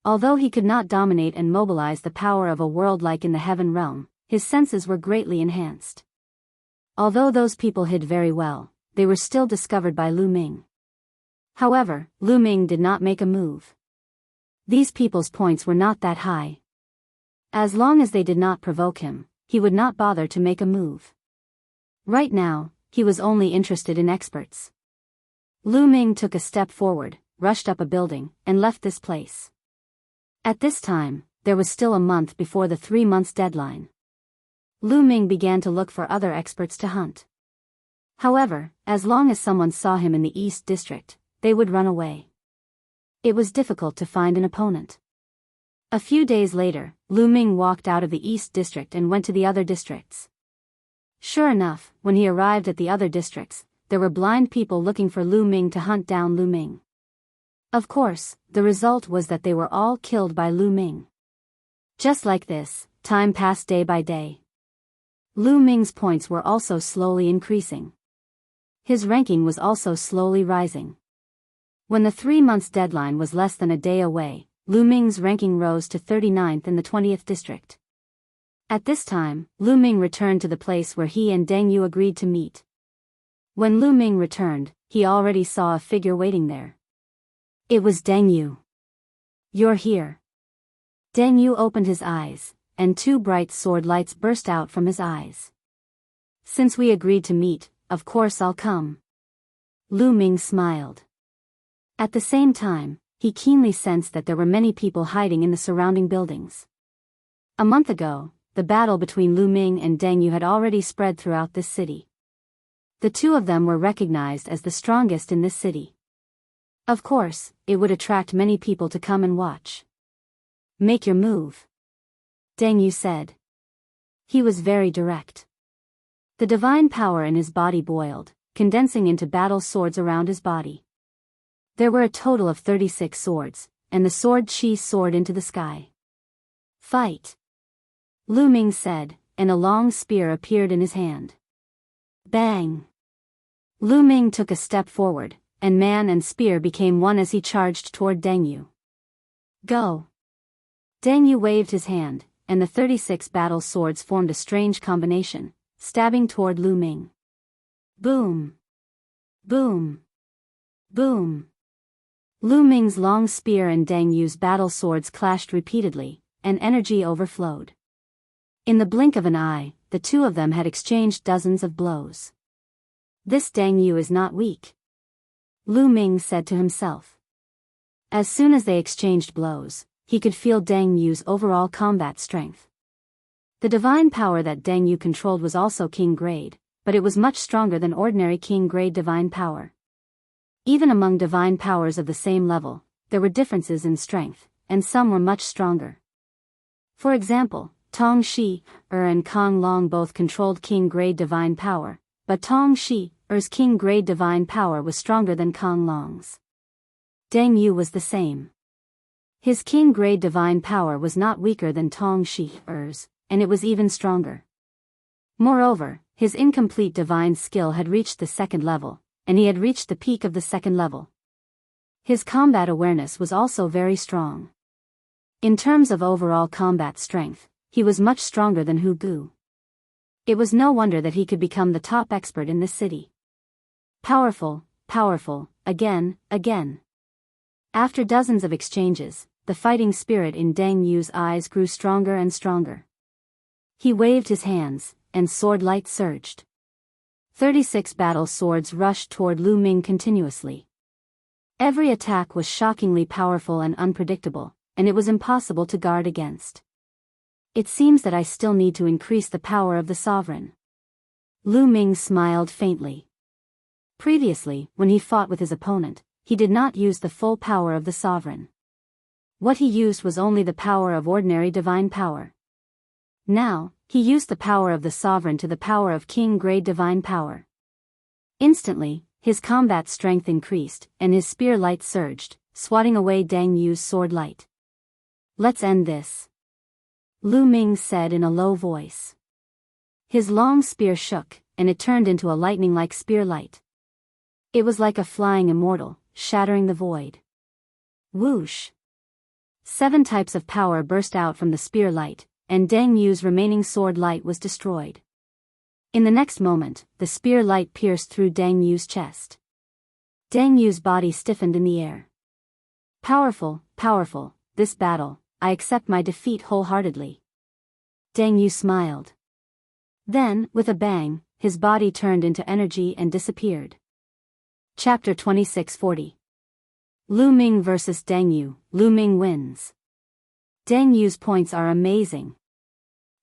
[SPEAKER 1] Although he could not dominate and mobilize the power of a world like in the heaven realm, his senses were greatly enhanced. Although those people hid very well, they were still discovered by Lu Ming. However, Lu Ming did not make a move. These people's points were not that high. As long as they did not provoke him, he would not bother to make a move. Right now, he was only interested in experts. Lu Ming took a step forward, rushed up a building, and left this place. At this time, there was still a month before the 3 months deadline. Lu Ming began to look for other experts to hunt. However, as long as someone saw him in the East District, they would run away. It was difficult to find an opponent. A few days later, Lu Ming walked out of the East District and went to the other districts. Sure enough, when he arrived at the other districts, there were blind people looking for Lu Ming to hunt down Lu Ming. Of course, the result was that they were all killed by Lu Ming. Just like this, time passed day by day. Lu Ming's points were also slowly increasing. His ranking was also slowly rising. When the 3 months deadline was less than a day away, Lu Ming's ranking rose to 39th in the 20th district. At this time, Lu Ming returned to the place where he and Deng Yu agreed to meet. When Lu Ming returned, he already saw a figure waiting there. It was Deng Yu. "You're here." Deng Yu opened his eyes, and 2 bright sword lights burst out from his eyes. "Since we agreed to meet, of course I'll come." Lu Ming smiled. At the same time, he keenly sensed that there were many people hiding in the surrounding buildings. A month ago, the battle between Lu Ming and Deng Yu had already spread throughout this city. The two of them were recognized as the strongest in this city. Of course, it would attract many people to come and watch. Make your move, Deng Yu said. He was very direct. The divine power in his body boiled, condensing into battle swords around his body. There were a total of 36 swords, and the sword chi soared into the sky. Fight! Lu Ming said, and a long spear appeared in his hand. Bang! Lu Ming took a step forward, and man and spear became one as he charged toward Deng Yu. Go! Deng Yu waved his hand, and the 36 battle swords formed a strange combination, stabbing toward Lu Ming. Boom! Boom! Boom! Lu Ming's long spear and Deng Yu's battle swords clashed repeatedly, and energy overflowed. In the blink of an eye, the two of them had exchanged dozens of blows. This Deng Yu is not weak, Lu Ming said to himself. As soon as they exchanged blows, he could feel Deng Yu's overall combat strength. The divine power that Deng Yu controlled was also king grade, but it was much stronger than ordinary king grade divine power. Even among divine powers of the same level, there were differences in strength, and some were much stronger. For example, Tong Shi, and Kong Long both controlled king grade divine power, but Tong Shi's king grade divine power was stronger than Kong Long's. Deng Yu was the same. His king grade divine power was not weaker than Tong Shi's, and it was even stronger. Moreover, his incomplete divine skill had reached the second level, and he had reached the peak of the second level. His combat awareness was also very strong. In terms of overall combat strength, he was much stronger than Hu Gu. It was no wonder that he could become the top expert in this city. Powerful, powerful, again. After dozens of exchanges, the fighting spirit in Deng Yu's eyes grew stronger and stronger. He waved his hands, and sword light surged. 36 battle swords rushed toward Lu Ming continuously. Every attack was shockingly powerful and unpredictable, and it was impossible to guard against. It seems that I still need to increase the power of the sovereign. Lu Ming smiled faintly. Previously, when he fought with his opponent, he did not use the full power of the sovereign. What he used was only the power of ordinary divine power. Now, he used the power of the sovereign to the power of king-grade divine power. Instantly, his combat strength increased, and his spear light surged, swatting away Deng Yu's sword light. Let's end this, Lu Ming said in a low voice. His long spear shook, and it turned into a lightning-like spear light. It was like a flying immortal, shattering the void. Whoosh! 7 types of power burst out from the spear light, and Deng Yu's remaining sword light was destroyed. In the next moment, the spear light pierced through Deng Yu's chest. Deng Yu's body stiffened in the air. Powerful, powerful, this battle, I accept my defeat wholeheartedly. Deng Yu smiled. Then, with a bang, his body turned into energy and disappeared. Chapter 2640. Lu Ming vs. Deng Yu. Lu Ming wins. Deng Yu's points are amazing.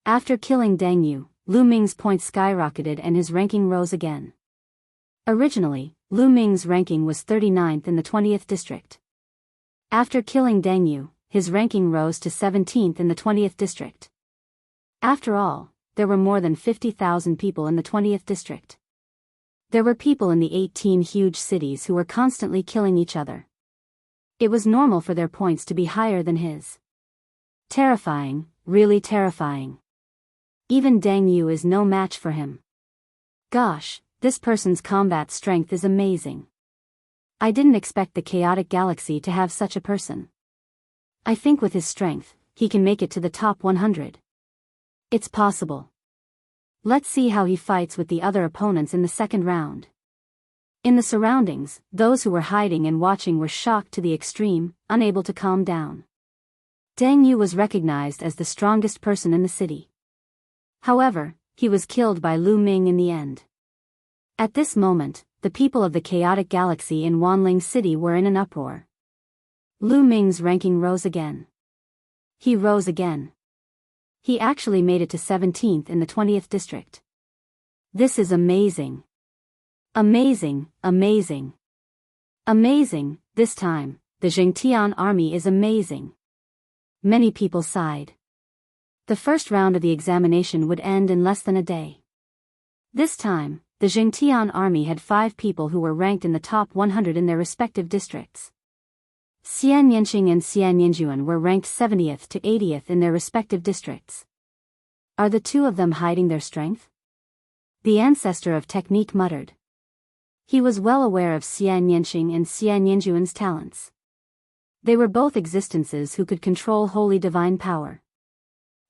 [SPEAKER 1] After killing Deng Yu, Lu Ming's points skyrocketed and his ranking rose again. Originally, Lu Ming's ranking was 39th in the 20th district. After killing Deng Yu, his ranking rose to 17th in the 20th district. After all, there were more than 50,000 people in the 20th district. There were people in the 18 huge cities who were constantly killing each other. It was normal for their points to be higher than his. Terrifying, really terrifying. Even Deng Yu is no match for him. Gosh, this person's combat strength is amazing. I didn't expect the chaotic galaxy to have such a person. I think with his strength, he can make it to the top 100. It's possible. Let's see how he fights with the other opponents in the second round. In the surroundings, those who were hiding and watching were shocked to the extreme, unable to calm down. Deng Yu was recognized as the strongest person in the city. However, he was killed by Lu Ming in the end. At this moment, the people of the chaotic galaxy in Wanling City were in an uproar. Lu Ming's ranking rose again. He rose again. He actually made it to 17th in the 20th district. This is amazing. Amazing, amazing. Amazing, this time, the Zhengtian army is amazing. Many people sighed. The first round of the examination would end in less than a day. This time, the Zhengtian army had 5 people who were ranked in the top 100 in their respective districts. Xian Yanqing and Xian Yanjuan were ranked 70th to 80th in their respective districts. Are the two of them hiding their strength? The ancestor of technique muttered. He was well aware of Xian Yanqing and Xian Yanjuan's talents. They were both existences who could control holy divine power.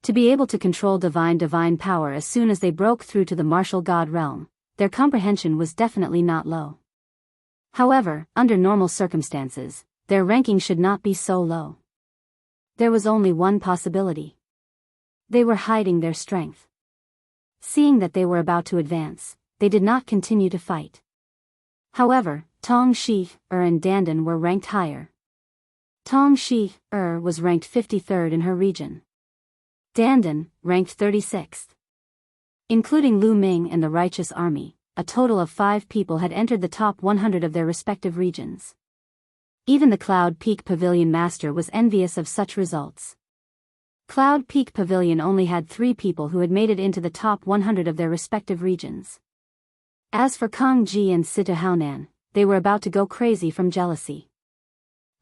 [SPEAKER 1] To be able to control divine power as soon as they broke through to the martial god realm, their comprehension was definitely not low. However, under normal circumstances, their ranking should not be so low. There was only one possibility. They were hiding their strength. Seeing that they were about to advance, they did not continue to fight. However, Tong Shi, and Dandan were ranked higher. Tong Shi, was ranked 53rd in her region. Dandan, ranked 36th. Including Lu Ming and the Righteous Army, a total of 5 people had entered the top 100 of their respective regions. Even the Cloud Peak Pavilion Master was envious of such results. Cloud Peak Pavilion only had 3 people who had made it into the top 100 of their respective regions. As for Kang Ji and Situ Haonan, they were about to go crazy from jealousy.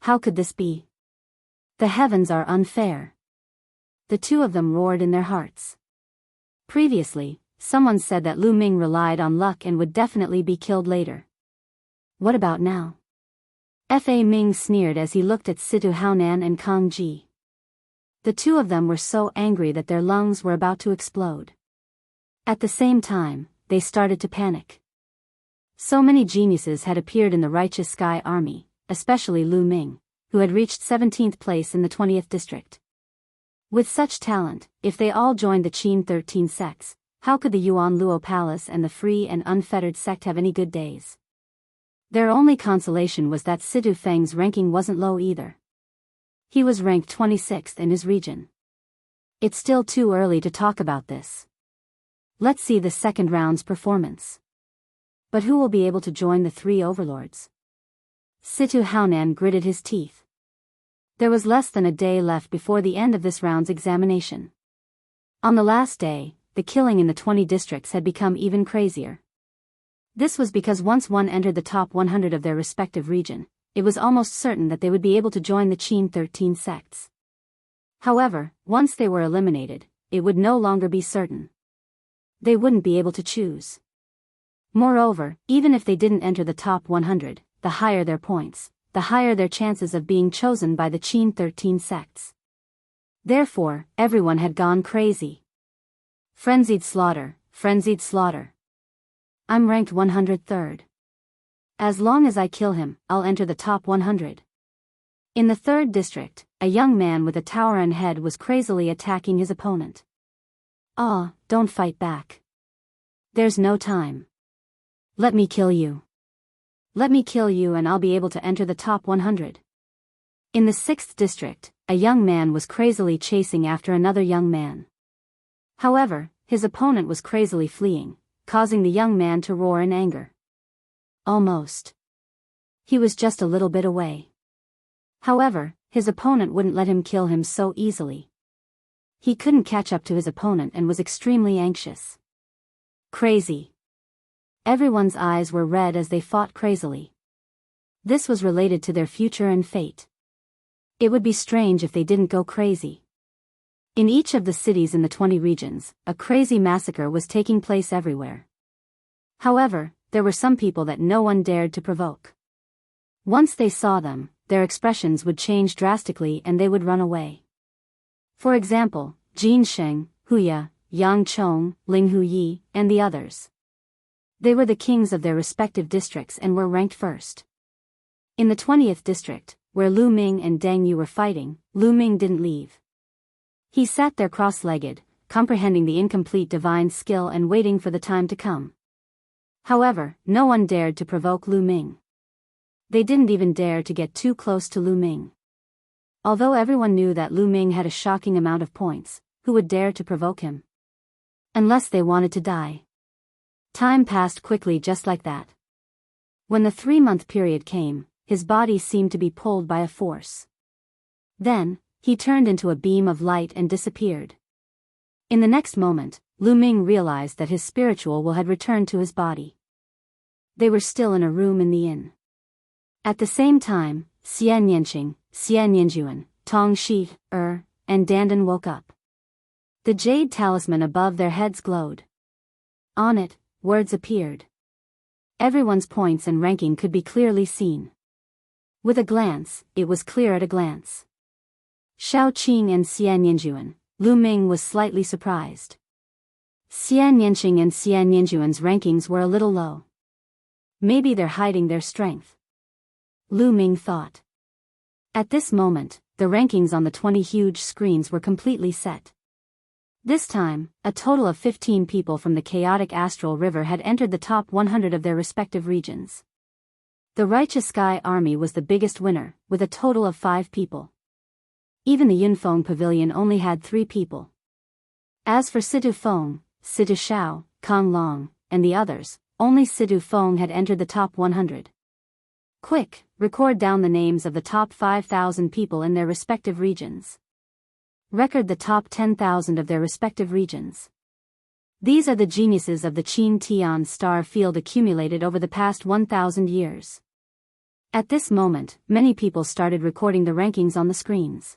[SPEAKER 1] How could this be? The heavens are unfair. The two of them roared in their hearts. Previously, someone said that Lu Ming relied on luck and would definitely be killed later. What about now? Fa Ming sneered as he looked at Situ Haonan and Kang Ji. The two of them were so angry that their lungs were about to explode. At the same time, they started to panic. So many geniuses had appeared in the Righteous Sky Army, especially Lu Ming, who had reached 17th place in the 20th district. With such talent, if they all joined the Qin 13 sects, how could the Yuan Luo Palace and the Free and Unfettered sect have any good days? Their only consolation was that Situ Feng's ranking wasn't low either. He was ranked 26th in his region. It's still too early to talk about this. Let's see the second round's performance. But who will be able to join the 3 overlords? Situ Haonan gritted his teeth. There was less than a day left before the end of this round's examination. On the last day, the killing in the 20 districts had become even crazier. This was because once one entered the top 100 of their respective region, it was almost certain that they would be able to join the Qin 13 sects. However, once they were eliminated, it would no longer be certain. They wouldn't be able to choose. Moreover, even if they didn't enter the top 100, the higher their points, the higher their chances of being chosen by the Qin 13 sects. Therefore, everyone had gone crazy. Frenzied slaughter, frenzied slaughter. I'm ranked 103rd. As long as I kill him, I'll enter the top 100. In the 3rd district, a young man with a Taoran head was crazily attacking his opponent. Ah, don't fight back. There's no time. Let me kill you. Let me kill you and I'll be able to enter the top 100. In the 6th district, a young man was crazily chasing after another young man. However, his opponent was crazily fleeing, causing the young man to roar in anger. Almost. He was just a little bit away. However, his opponent wouldn't let him kill him so easily. He couldn't catch up to his opponent and was extremely anxious. Crazy. Everyone's eyes were red as they fought crazily. This was related to their future and fate. It would be strange if they didn't go crazy. In each of the cities in the 20 regions, a crazy massacre was taking place everywhere. However, there were some people that no one dared to provoke. Once they saw them, their expressions would change drastically and they would run away. For example, Jin Sheng, Huya, Yang Chong, Ling Huyi, and the others. They were the kings of their respective districts and were ranked first. In the 20th district, where Lu Ming and Deng Yu were fighting, Lu Ming didn't leave. He sat there cross-legged, comprehending the incomplete divine skill and waiting for the time to come. However, no one dared to provoke Lu Ming. They didn't even dare to get too close to Lu Ming. Although everyone knew that Lu Ming had a shocking amount of points, who would dare to provoke him? Unless they wanted to die. Time passed quickly just like that. When the 3-month period came, his body seemed to be pulled by a force. Then, he turned into a beam of light and disappeared. In the next moment, Lu Ming realized that his spiritual will had returned to his body. They were still in a room in the inn. At the same time, Xian Yanqing, Xian Yanjuan, Tong Shi, and Dandan woke up. The jade talisman above their heads glowed. On it, words appeared. Everyone's points and ranking could be clearly seen. With a glance, it was clear at a glance. Shao Qing and Xian Yanjuan, Lu Ming was slightly surprised. Xian Yanqing and Xian Yanjuan's rankings were a little low. Maybe they're hiding their strength. Lu Ming thought. At this moment, the rankings on the 20 huge screens were completely set. This time, a total of 15 people from the chaotic astral river had entered the top 100 of their respective regions. The Righteous Sky Army was the biggest winner, with a total of 5 people. Even the Yunfeng Pavilion only had 3 people. As for Situ Feng, Situ Shao, Kong Long, and the others, only Situ Feng had entered the top 100. Quick, record down the names of the top 5,000 people in their respective regions. Record the top 10,000 of their respective regions. These are the geniuses of the Qin Tian star field accumulated over the past 1,000 years. At this moment, many people started recording the rankings on the screens.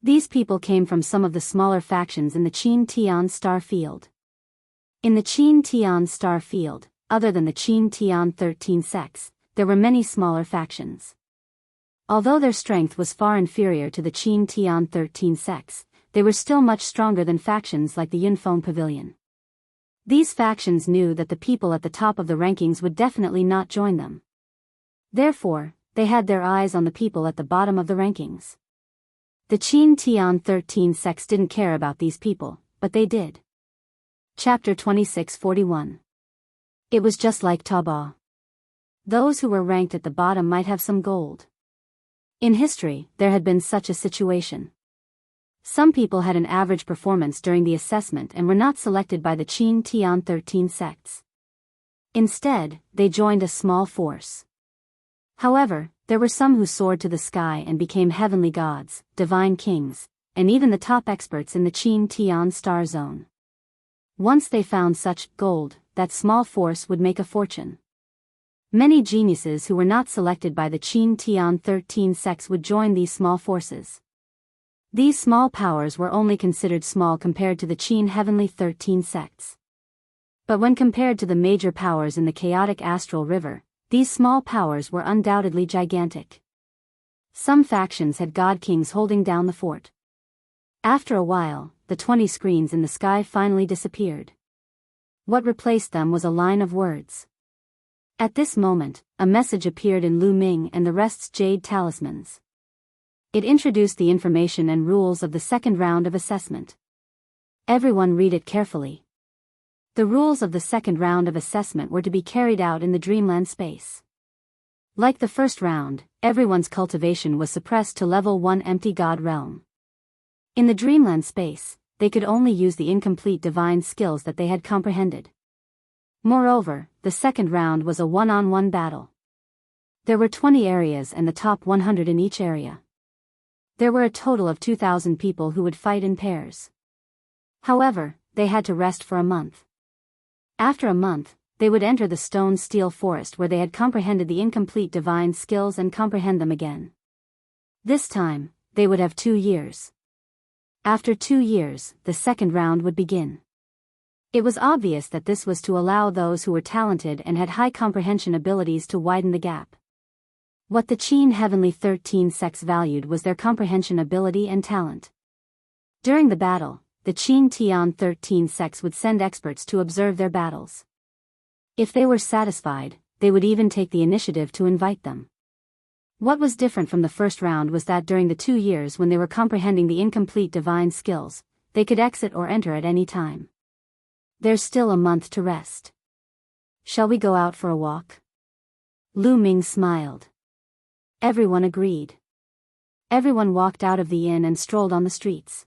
[SPEAKER 1] These people came from some of the smaller factions in the Qin Tian star field. In the Qin Tian star field, other than the Qin Tian 13 sects, there were many smaller factions. Although their strength was far inferior to the Qin Tian 13 sects, they were still much stronger than factions like the Yunfeng Pavilion. These factions knew that the people at the top of the rankings would definitely not join them. Therefore, they had their eyes on the people at the bottom of the rankings. The Qin Tian 13 sects didn't care about these people, but they did. Chapter 2641. It was just like Taobao. Those who were ranked at the bottom might have some gold. In history, there had been such a situation. Some people had an average performance during the assessment and were not selected by the Qin Tian 13 sects. Instead, they joined a small force. However, there were some who soared to the sky and became heavenly gods, divine kings, and even the top experts in the Qin Tian star zone. Once they found such gold, that small force would make a fortune. Many geniuses who were not selected by the Qin Tian 13 sects would join these small forces. These small powers were only considered small compared to the Qin Heavenly 13 sects. But when compared to the major powers in the chaotic astral river, these small powers were undoubtedly gigantic. Some factions had god kings holding down the fort. After a while, the 20 screens in the sky finally disappeared. What replaced them was a line of words. At this moment, a message appeared in Lu Ming and the rest's jade talismans. It introduced the information and rules of the second round of assessment. Everyone read it carefully. The rules of the second round of assessment were to be carried out in the dreamland space. Like the first round, everyone's cultivation was suppressed to level 1 empty god realm. In the dreamland space, they could only use the incomplete divine skills that they had comprehended. Moreover, the second round was a one-on-one battle. There were 20 areas and the top 100 in each area. There were a total of 2,000 people who would fight in pairs. However, they had to rest for a month. After a month, they would enter the stone steel forest where they had comprehended the incomplete divine skills and comprehend them again. This time, they would have 2 years. After 2 years, the second round would begin. It was obvious that this was to allow those who were talented and had high comprehension abilities to widen the gap. What the Qin Heavenly 13 sects valued was their comprehension ability and talent. During the battle, the Qin Tian 13 sects would send experts to observe their battles. If they were satisfied, they would even take the initiative to invite them. What was different from the first round was that during the 2 years when they were comprehending the incomplete divine skills, they could exit or enter at any time. There's still a month to rest. Shall we go out for a walk? Lu Ming smiled. Everyone agreed. Everyone walked out of the inn and strolled on the streets.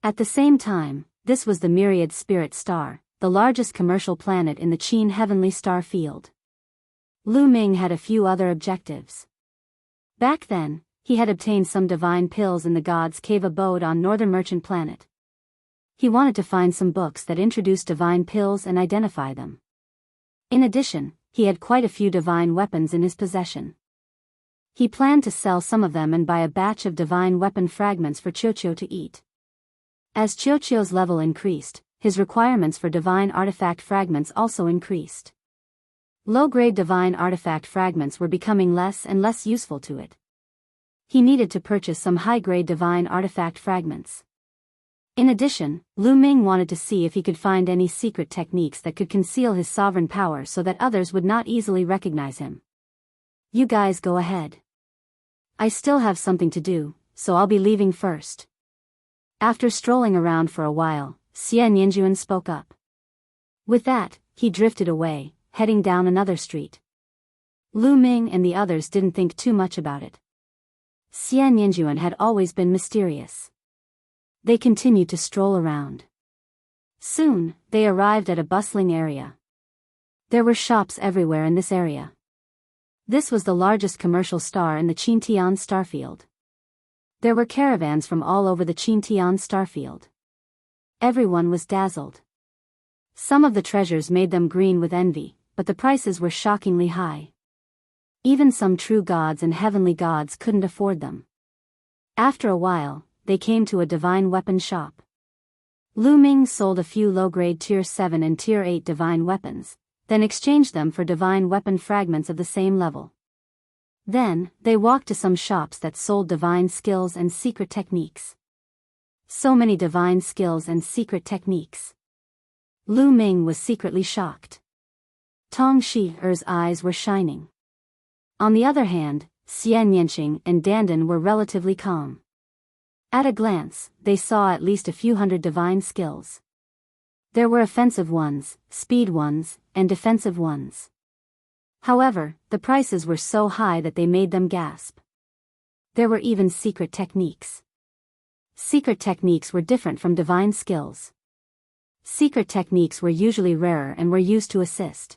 [SPEAKER 1] At the same time, this was the Myriad Spirit Star, the largest commercial planet in the Qin heavenly star field. Lu Ming had a few other objectives. Back then, he had obtained some divine pills in the God's Cave abode on Northern Merchant Planet. He wanted to find some books that introduced divine pills and identify them. In addition, he had quite a few divine weapons in his possession. He planned to sell some of them and buy a batch of divine weapon fragments for Qiuqiu to eat. As Qiuqiu's level increased, his requirements for divine artifact fragments also increased. Low-grade divine artifact fragments were becoming less and less useful to it. He needed to purchase some high-grade divine artifact fragments. In addition, Lu Ming wanted to see if he could find any secret techniques that could conceal his sovereign power so that others would not easily recognize him. You guys go ahead. I still have something to do, so I'll be leaving first. After strolling around for a while, Xie Ninjuan spoke up. With that, he drifted away, heading down another street. Lu Ming and the others didn't think too much about it. Xie Ninjuan had always been mysterious. They continued to stroll around. Soon, they arrived at a bustling area. There were shops everywhere in this area. This was the largest commercial star in the Qintian starfield. There were caravans from all over the Qintian starfield. Everyone was dazzled. Some of the treasures made them green with envy, but the prices were shockingly high. Even some true gods and heavenly gods couldn't afford them. After a while, they came to a divine weapon shop. Lu Ming sold a few low-grade Tier 7 and Tier 8 divine weapons, then exchanged them for divine weapon fragments of the same level. Then, they walked to some shops that sold divine skills and secret techniques. So many divine skills and secret techniques. Lu Ming was secretly shocked. Tong Shi-er's eyes were shining. On the other hand, Xian Yanqing and Dandan were relatively calm. At a glance, they saw at least a few hundred divine skills. There were offensive ones, speed ones, and defensive ones. However, the prices were so high that they made them gasp. There were even secret techniques. Secret techniques were different from divine skills. Secret techniques were usually rarer and were used to assist.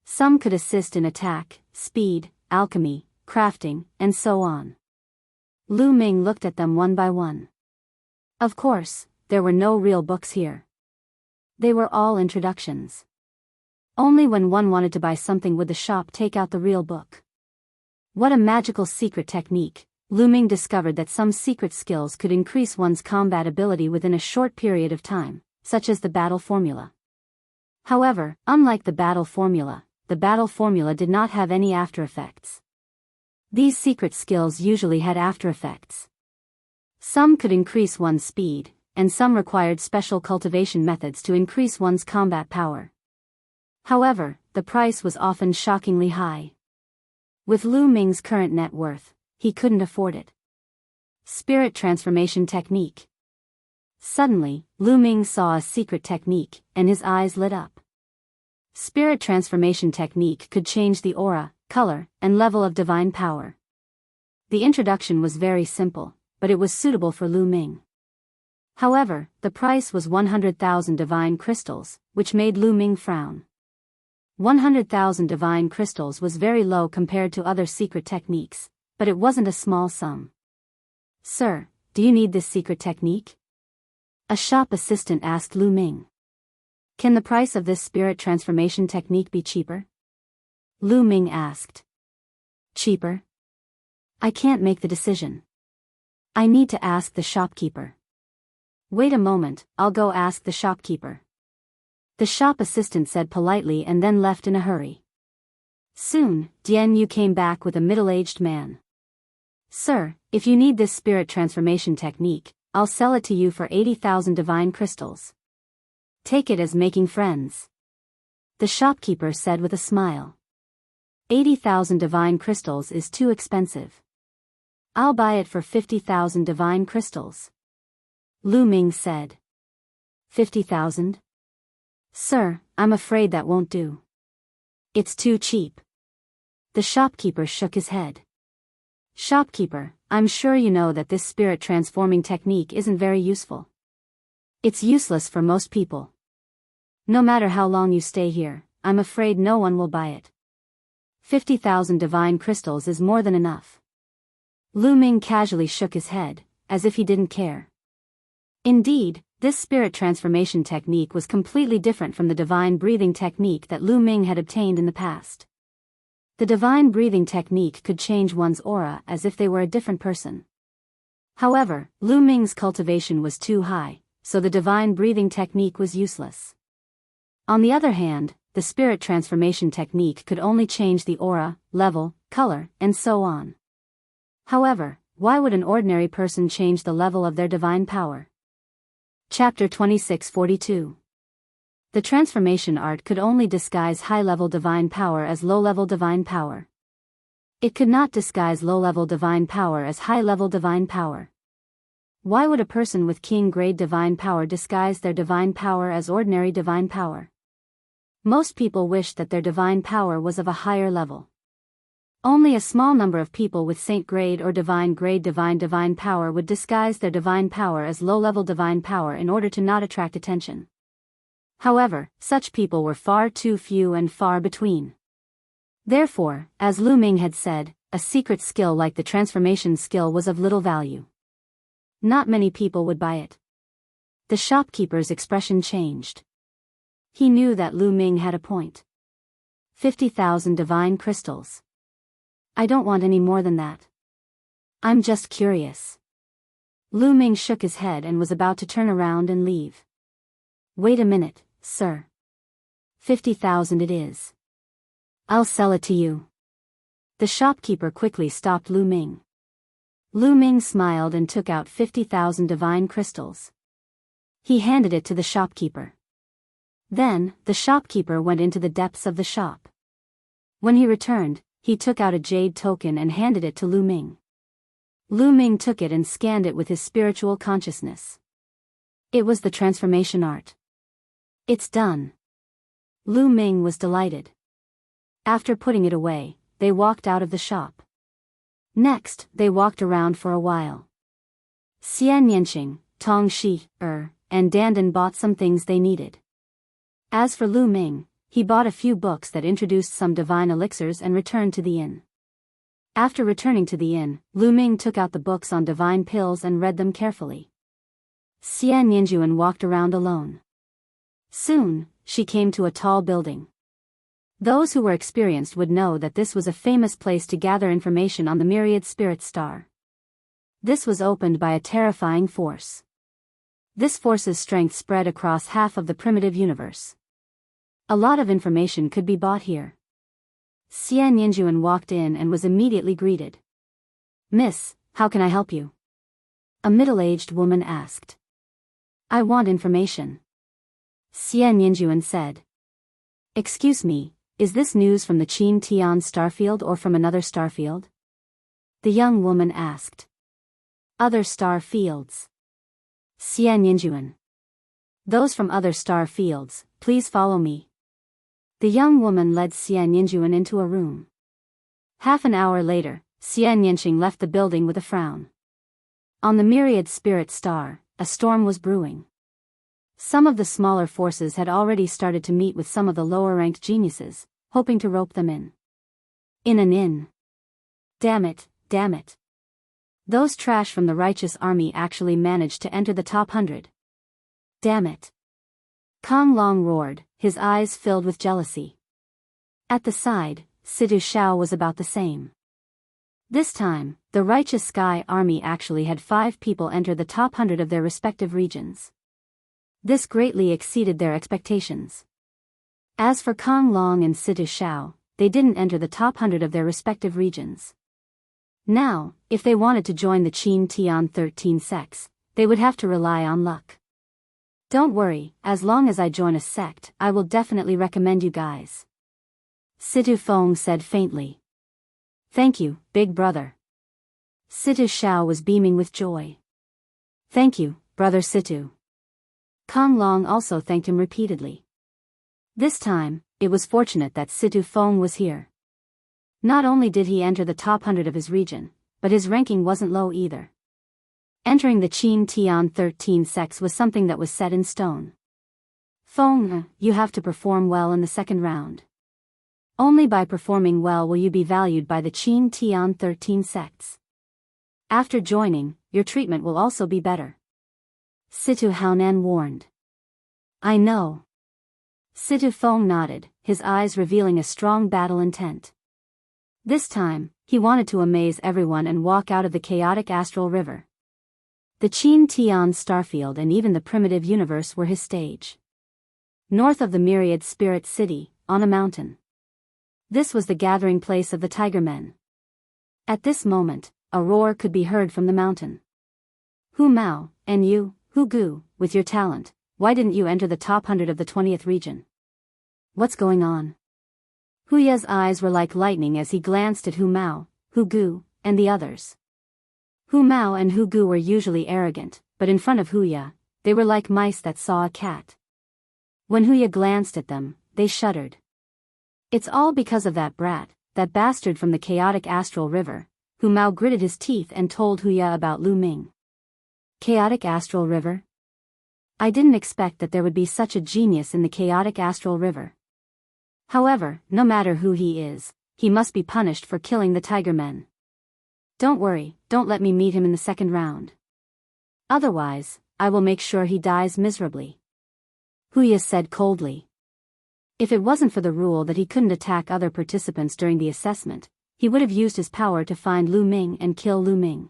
[SPEAKER 1] Some could assist in attack, speed, alchemy, crafting, and so on. Lu Ming looked at them one by one. Of course, there were no real books here. They were all introductions. Only when one wanted to buy something would the shop take out the real book. What a magical secret technique! Lu Ming discovered that some secret skills could increase one's combat ability within a short period of time, such as the battle formula. However, unlike the battle formula did not have any after effects. These secret skills usually had after effects. Some could increase one's speed, and some required special cultivation methods to increase one's combat power. However, the price was often shockingly high. With Lu Ming's current net worth, he couldn't afford it. Spirit Transformation Technique. Suddenly, Lu Ming saw a secret technique, and his eyes lit up. Spirit Transformation Technique could change the aura, color, and level of divine power. The introduction was very simple, but it was suitable for Lu Ming. However, the price was 100,000 divine crystals, which made Lu Ming frown. 100,000 divine crystals was very low compared to other secret techniques, but it wasn't a small sum. Sir, do you need this secret technique? A shop assistant asked Lu Ming. Can the price of this spirit transformation technique be cheaper? Lu Ming asked. Cheaper? I can't make the decision. I need to ask the shopkeeper. Wait a moment, I'll go ask the shopkeeper. The shop assistant said politely and then left in a hurry. Soon, Dian Yu came back with a middle-aged man. Sir, if you need this spirit transformation technique, I'll sell it to you for 80,000 divine crystals. Take it as making friends. The shopkeeper said with a smile. 80,000 divine crystals is too expensive. I'll buy it for 50,000 divine crystals. Lu Ming said. 50,000? Sir, I'm afraid that won't do. It's too cheap. The shopkeeper shook his head. Shopkeeper, I'm sure you know that this spirit transforming technique isn't very useful. It's useless for most people. No matter how long you stay here, I'm afraid no one will buy it. 50,000 divine crystals is more than enough. Lu Ming casually shook his head, as if he didn't care. Indeed, this spirit transformation technique was completely different from the divine breathing technique that Lu Ming had obtained in the past. The divine breathing technique could change one's aura as if they were a different person. However, Lu Ming's cultivation was too high, so the divine breathing technique was useless. On the other hand, the spirit transformation technique could only change the aura, level, color, and so on. However, why would an ordinary person change the level of their divine power? Chapter 2642. The transformation art could only disguise high-level divine power as low-level divine power. It could not disguise low-level divine power as high-level divine power. Why would a person with king-grade divine power disguise their divine power as ordinary divine power? Most people wish that their divine power was of a higher level. Only a small number of people with saint-grade or divine-grade divine power would disguise their divine power as low-level divine power in order to not attract attention. However, such people were far too few and far between. Therefore, as Lu Ming had said, a secret skill like the transformation skill was of little value. Not many people would buy it. The shopkeeper's expression changed. He knew that Lu Ming had a point. 50,000 divine crystals. I don't want any more than that. I'm just curious. Lu Ming shook his head and was about to turn around and leave. Wait a minute, sir. 50,000 it is. I'll sell it to you. The shopkeeper quickly stopped Lu Ming. Lu Ming smiled and took out 50,000 divine crystals. He handed it to the shopkeeper. Then, the shopkeeper went into the depths of the shop. When he returned, he took out a jade token and handed it to Lu Ming. Lu Ming took it and scanned it with his spiritual consciousness. It was the transformation art. It's done. Lu Ming was delighted. After putting it away, they walked out of the shop. Next, they walked around for a while. Xian Yanqing, Tong Shi, and Dandan bought some things they needed. As for Lu Ming, he bought a few books that introduced some divine elixirs and returned to the inn. After returning to the inn, Lu Ming took out the books on divine pills and read them carefully. Xian Yinjuan walked around alone. Soon, she came to a tall building. Those who were experienced would know that this was a famous place to gather information on the myriad spirit star. This was opened by a terrifying force. This force's strength spread across half of the primitive universe. A lot of information could be bought here. Xian Yinjuan walked in and was immediately greeted. Miss, how can I help you? A middle-aged woman asked. I want information. Xian Yinjuan said. Excuse me, is this news from the Qin Tian starfield or from another starfield? The young woman asked. Other star fields. Xian Yinjuan. Those from other star fields, please follow me. The young woman led Xian Yinjuan into a room. Half an hour later, Xian Yanqing left the building with a frown. On the myriad spirit star, a storm was brewing. Some of the smaller forces had already started to meet with some of the lower-ranked geniuses, hoping to rope them in. In an inn. Damn it, damn it. Those trash from the righteous army actually managed to enter the top 100. Damn it. Kong Long roared, his eyes filled with jealousy. At the side, Sidu Shao was about the same. This time, the righteous sky army actually had 5 people enter the top 100 of their respective regions. This greatly exceeded their expectations. As for Kong Long and Sidu Shao, they didn't enter the top 100 of their respective regions. Now, if they wanted to join the Qin Tian 13 sects, they would have to rely on luck. Don't worry, as long as I join a sect, I will definitely recommend you guys. Situ Feng said faintly. Thank you, big brother. Situ Shao was beaming with joy. Thank you, brother Situ. Kong Long also thanked him repeatedly. This time, it was fortunate that Situ Feng was here. Not only did he enter the top 100 of his region, but his ranking wasn't low either. Entering the Qin Tian 13 sects was something that was set in stone. Feng, you have to perform well in the second round. Only by performing well will you be valued by the Qin Tian 13 sects. After joining, your treatment will also be better. Situ Haonan warned. I know. Situ Feng nodded, his eyes revealing a strong battle intent. This time, he wanted to amaze everyone and walk out of the chaotic astral river. The Qin Tian starfield and even the primitive universe were his stage. North of the myriad spirit city, on a mountain. This was the gathering place of the Tiger Men. At this moment, a roar could be heard from the mountain. Hu Mao, and you, Hu Gu, with your talent, why didn't you enter the top 100 of the 20th region? What's going on? Hu Ya's eyes were like lightning as he glanced at Hu Mao, Hu Gu, and the others. Hu Mao and Hu Gu were usually arrogant, but in front of Hu Ya, they were like mice that saw a cat. When Hu Ya glanced at them, they shuddered. It's all because of that brat, that bastard from the chaotic astral river. Hu Mao gritted his teeth and told Hu Ya about Lu Ming. Chaotic astral river? I didn't expect that there would be such a genius in the chaotic astral river. However, no matter who he is, he must be punished for killing the Tiger Men. Don't worry, don't let me meet him in the second round. Otherwise, I will make sure he dies miserably. Hu Ya said coldly. If it wasn't for the rule that he couldn't attack other participants during the assessment, he would have used his power to find Lu Ming and kill Lu Ming.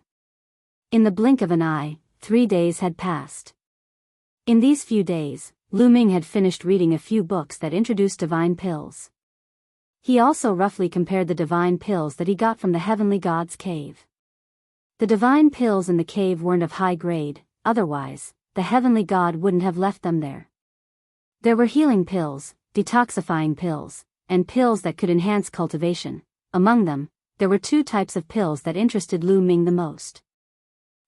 [SPEAKER 1] In the blink of an eye, 3 days had passed. In these few days, Lu Ming had finished reading a few books that introduced divine pills. He also roughly compared the divine pills that he got from the Heavenly God's cave. The divine pills in the cave weren't of high grade, otherwise, the Heavenly God wouldn't have left them there. There were healing pills, detoxifying pills, and pills that could enhance cultivation. Among them, there were 2 types of pills that interested Lu Ming the most.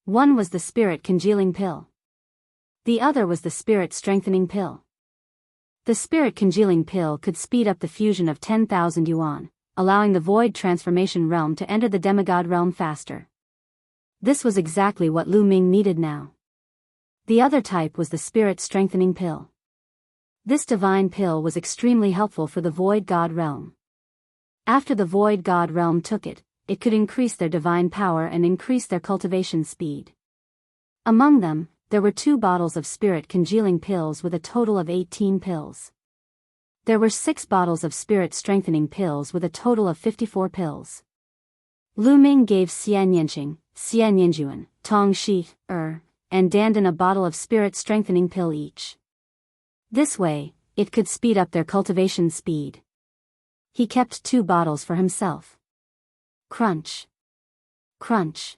[SPEAKER 1] One was the spirit congealing pill. The other was the spirit strengthening pill. The spirit congealing pill could speed up the fusion of 10,000 yuan, allowing the void transformation realm to enter the demigod realm faster. This was exactly what Lu Ming needed now. The other type was the spirit strengthening pill. This divine pill was extremely helpful for the void god realm. After the void god realm took it, it could increase their divine power and increase their cultivation speed. Among them, there were 2 bottles of spirit congealing pills with a total of 18 pills. There were 6 bottles of spirit strengthening pills with a total of 54 pills. Lu Ming gave Xian Yanqing, Xian Yanjuan, Tong Shi, and Dandan a bottle of spirit strengthening pill each. This way, it could speed up their cultivation speed. He kept 2 bottles for himself. Crunch. Crunch.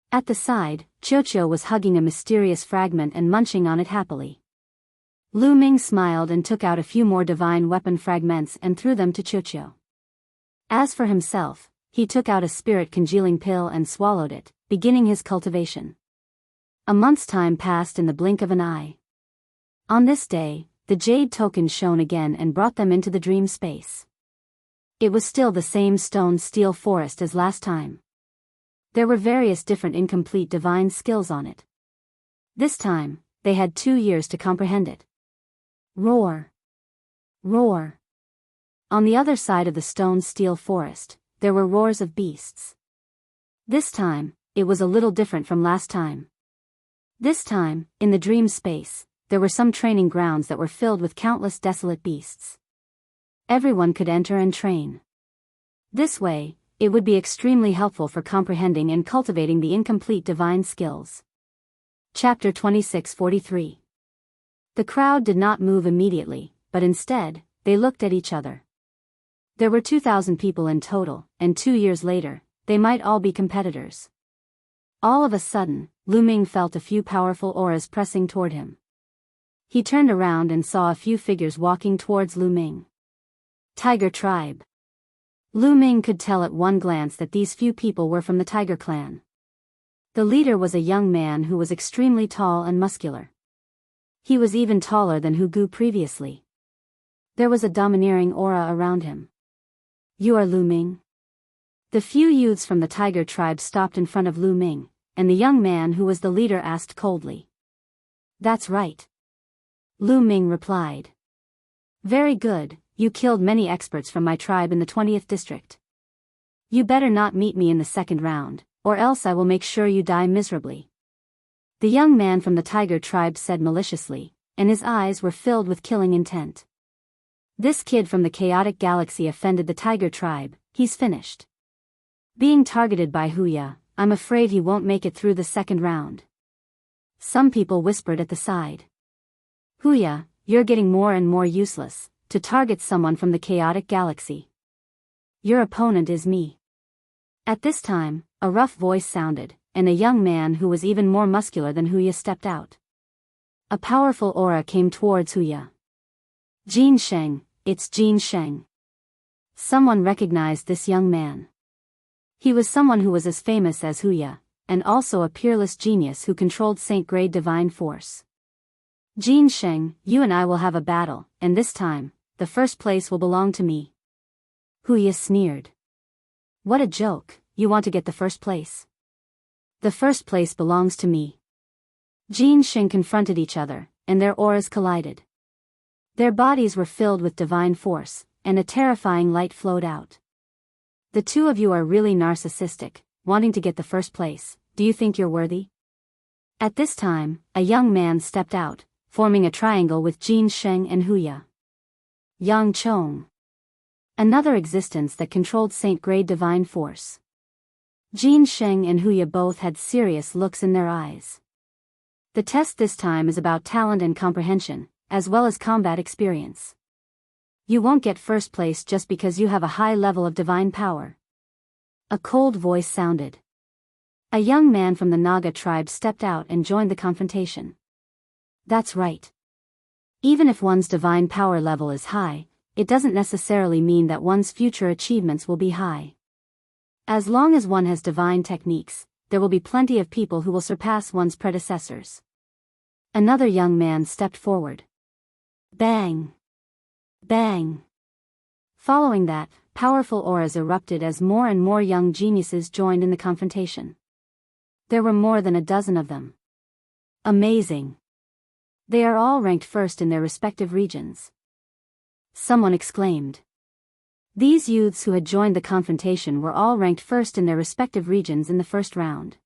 [SPEAKER 1] At the side, Qiuqiu was hugging a mysterious fragment and munching on it happily. Lu Ming smiled and took out a few more divine weapon fragments and threw them to Qiuqiu. As for himself, he took out a spirit congealing pill and swallowed it, beginning his cultivation. A month's time passed in the blink of an eye. On this day, the jade token shone again and brought them into the dream space. It was still the same stone steel forest as last time. There were various different incomplete divine skills on it. This time, they had 2 years to comprehend it. Roar! Roar! On the other side of the stone steel forest, there were roars of beasts. This time, it was a little different from last time. This time, in the dream space, there were some training grounds that were filled with countless desolate beasts. Everyone could enter and train. This way, it would be extremely helpful for comprehending and cultivating the incomplete divine skills. Chapter 2643. The crowd did not move immediately, but instead, they looked at each other. There were 2,000 people in total, and 2 years later, they might all be competitors. All of a sudden, Lu Ming felt a few powerful auras pressing toward him. He turned around and saw a few figures walking towards Lu Ming. Tiger Tribe. Lu Ming could tell at one glance that these few people were from the Tiger Clan. The leader was a young man who was extremely tall and muscular. He was even taller than Hu Gu previously. There was a domineering aura around him. You are Lu Ming? The few youths from the tiger tribe stopped in front of Lu Ming, and the young man who was the leader asked coldly. That's right. Lu Ming replied. Very good, you killed many experts from my tribe in the 20th district. You better not meet me in the second round, or else I will make sure you die miserably. The young man from the tiger tribe said maliciously, and his eyes were filled with killing intent. This kid from the chaotic galaxy offended the tiger tribe, he's finished. Being targeted by Huya, I'm afraid he won't make it through the second round. Some people whispered at the side. Huya, you're getting more and more useless, to target someone from the chaotic galaxy. Your opponent is me. At this time, a rough voice sounded, and a young man who was even more muscular than Huya stepped out. A powerful aura came towards Huya. Jin Sheng, it's Jin Sheng. Someone recognized this young man. He was someone who was as famous as Huya, and also a peerless genius who controlled Saint-grade divine force. Jin Sheng, you and I will have a battle, and this time, the first place will belong to me. Huya sneered. What a joke, you want to get the first place? The first place belongs to me. Jin Sheng confronted each other, and their auras collided. Their bodies were filled with divine force, and a terrifying light flowed out. The two of you are really narcissistic, wanting to get the first place. Do you think you're worthy? At this time, a young man stepped out, forming a triangle with Jin Sheng and Huya. Yang Chong. Another existence that controlled Saint-grade divine force. Jin Sheng and Huya both had serious looks in their eyes. The test this time is about talent and comprehension, as well as combat experience. You won't get first place just because you have a high level of divine power. A cold voice sounded. A young man from the Naga tribe stepped out and joined the confrontation. That's right. Even if one's divine power level is high, it doesn't necessarily mean that one's future achievements will be high. As long as one has divine techniques, there will be plenty of people who will surpass one's predecessors. Another young man stepped forward. Bang! Bang! Following that, powerful auras erupted as more and more young geniuses joined in the confrontation. There were more than a dozen of them. Amazing! They are all ranked first in their respective regions. Someone exclaimed. These youths who had joined the confrontation were all ranked first in their respective regions in the first round.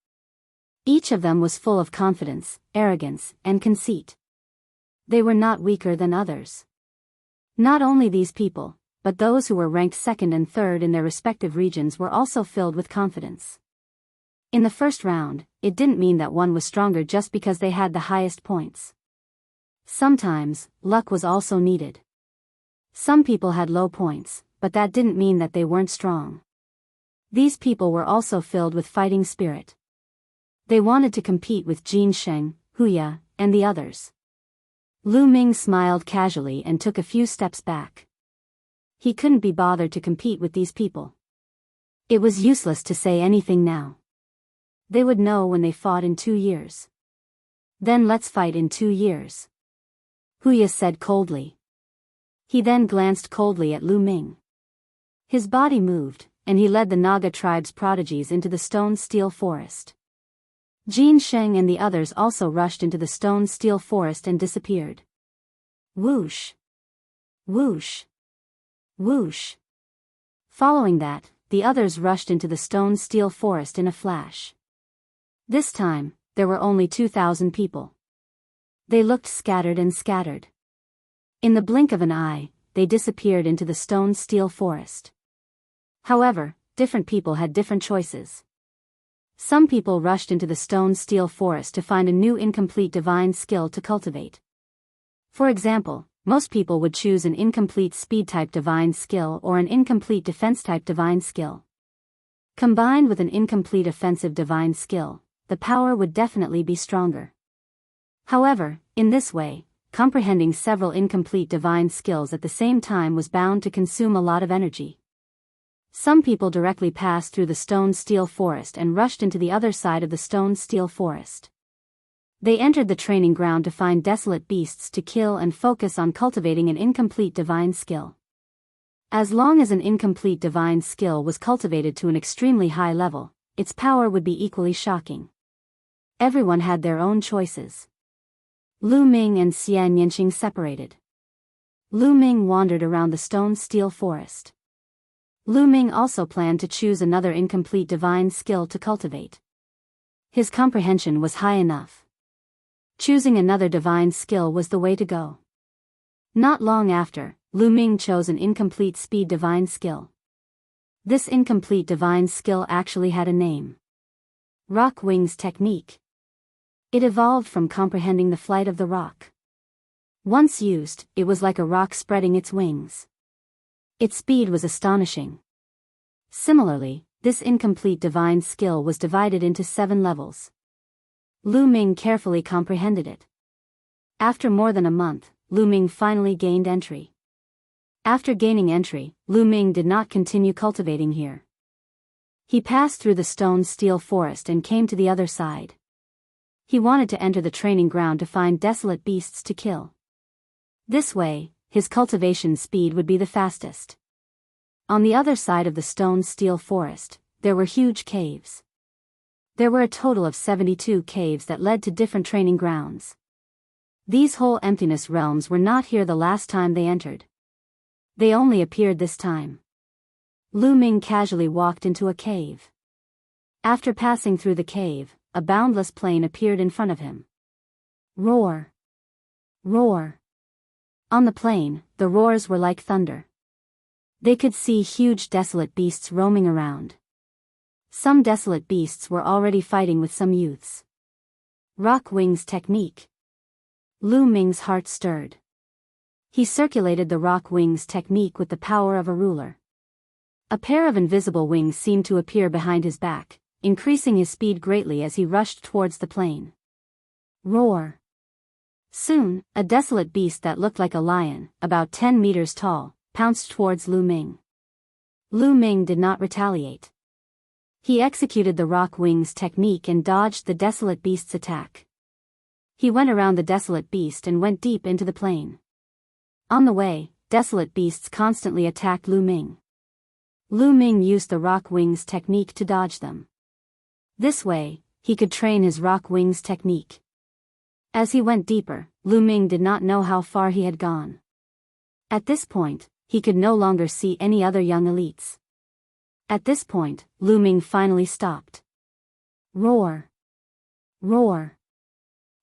[SPEAKER 1] Each of them was full of confidence, arrogance, and conceit. They were not weaker than others. Not only these people, but those who were ranked second and third in their respective regions were also filled with confidence. In the first round, it didn't mean that one was stronger just because they had the highest points. Sometimes, luck was also needed. Some people had low points, but that didn't mean that they weren't strong. These people were also filled with fighting spirit. They wanted to compete with Jin Sheng, Huya, and the others. Lu Ming smiled casually and took a few steps back. He couldn't be bothered to compete with these people. It was useless to say anything now. They would know when they fought in 2 years. Then let's fight in 2 years. Huya said coldly. He then glanced coldly at Lu Ming. His body moved, and he led the Naga tribe's prodigies into the stone-steel forest. Jin Sheng and the others also rushed into the stone-steel forest and disappeared. Whoosh! Whoosh! Whoosh! Following that, the others rushed into the stone-steel forest in a flash. This time, there were only 2,000 people. They looked scattered and scattered. In the blink of an eye, they disappeared into the stone-steel forest. However, different people had different choices. Some people rushed into the stone-steel forest to find a new incomplete divine skill to cultivate. For example, most people would choose an incomplete speed-type divine skill or an incomplete defense-type divine skill. Combined with an incomplete offensive divine skill, the power would definitely be stronger. However, in this way, comprehending several incomplete divine skills at the same time was bound to consume a lot of energy. Some people directly passed through the stone-steel forest and rushed into the other side of the stone-steel forest. They entered the training ground to find desolate beasts to kill and focus on cultivating an incomplete divine skill. As long as an incomplete divine skill was cultivated to an extremely high level, its power would be equally shocking. Everyone had their own choices. Lu Ming and Xian Yanqing separated. Lu Ming wandered around the stone-steel forest. Lu Ming also planned to choose another incomplete divine skill to cultivate. His comprehension was high enough. Choosing another divine skill was the way to go. Not long after, Lu Ming chose an incomplete speed divine skill. This incomplete divine skill actually had a name. Rock Wings Technique. It evolved from comprehending the flight of the rock. Once used, it was like a rock spreading its wings. Its speed was astonishing. Similarly, this incomplete divine skill was divided into 7 levels. Lu Ming carefully comprehended it. After more than a month, Lu Ming finally gained entry. After gaining entry, Lu Ming did not continue cultivating here. He passed through the stone-steel forest and came to the other side. He wanted to enter the training ground to find desolate beasts to kill. This way, his cultivation speed would be the fastest. On the other side of the stone-steel forest, there were huge caves. There were a total of 72 caves that led to different training grounds. These whole emptiness realms were not here the last time they entered. They only appeared this time. Lu Ming casually walked into a cave. After passing through the cave, a boundless plain appeared in front of him. Roar! Roar! On the plain, the roars were like thunder. They could see huge desolate beasts roaming around. Some desolate beasts were already fighting with some youths. Rock Wings Technique. Lu Ming's heart stirred. He circulated the Rock Wings Technique with the power of a ruler. A pair of invisible wings seemed to appear behind his back, increasing his speed greatly as he rushed towards the plain. Roar! Soon, a desolate beast that looked like a lion, about 10 meters tall, pounced towards Lu Ming. Lu Ming did not retaliate. He executed the Rock Wings Technique and dodged the desolate beast's attack. He went around the desolate beast and went deep into the plain. On the way, desolate beasts constantly attacked Lu Ming. Lu Ming used the Rock Wings Technique to dodge them. This way, he could train his Rock Wings Technique. As he went deeper, Lu Ming did not know how far he had gone. At this point, he could no longer see any other young elites. At this point, Lu Ming finally stopped. Roar! Roar!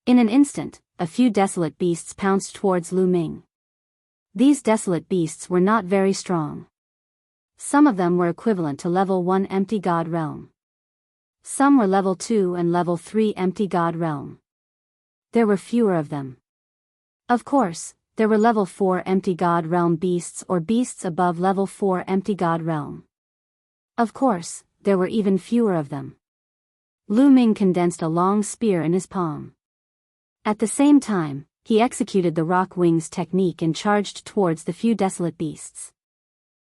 [SPEAKER 1] In an instant, a few desolate beasts pounced towards Lu Ming. These desolate beasts were not very strong. Some of them were equivalent to level 1 Empty God Realm. Some were level 2 and level 3 Empty God Realm. There were fewer of them. Of course, there were level 4 Empty God Realm beasts or beasts above level 4 Empty God Realm. Of course, there were even fewer of them. Lu Ming condensed a long spear in his palm. At the same time, he executed the Rock Wings Technique and charged towards the few desolate beasts.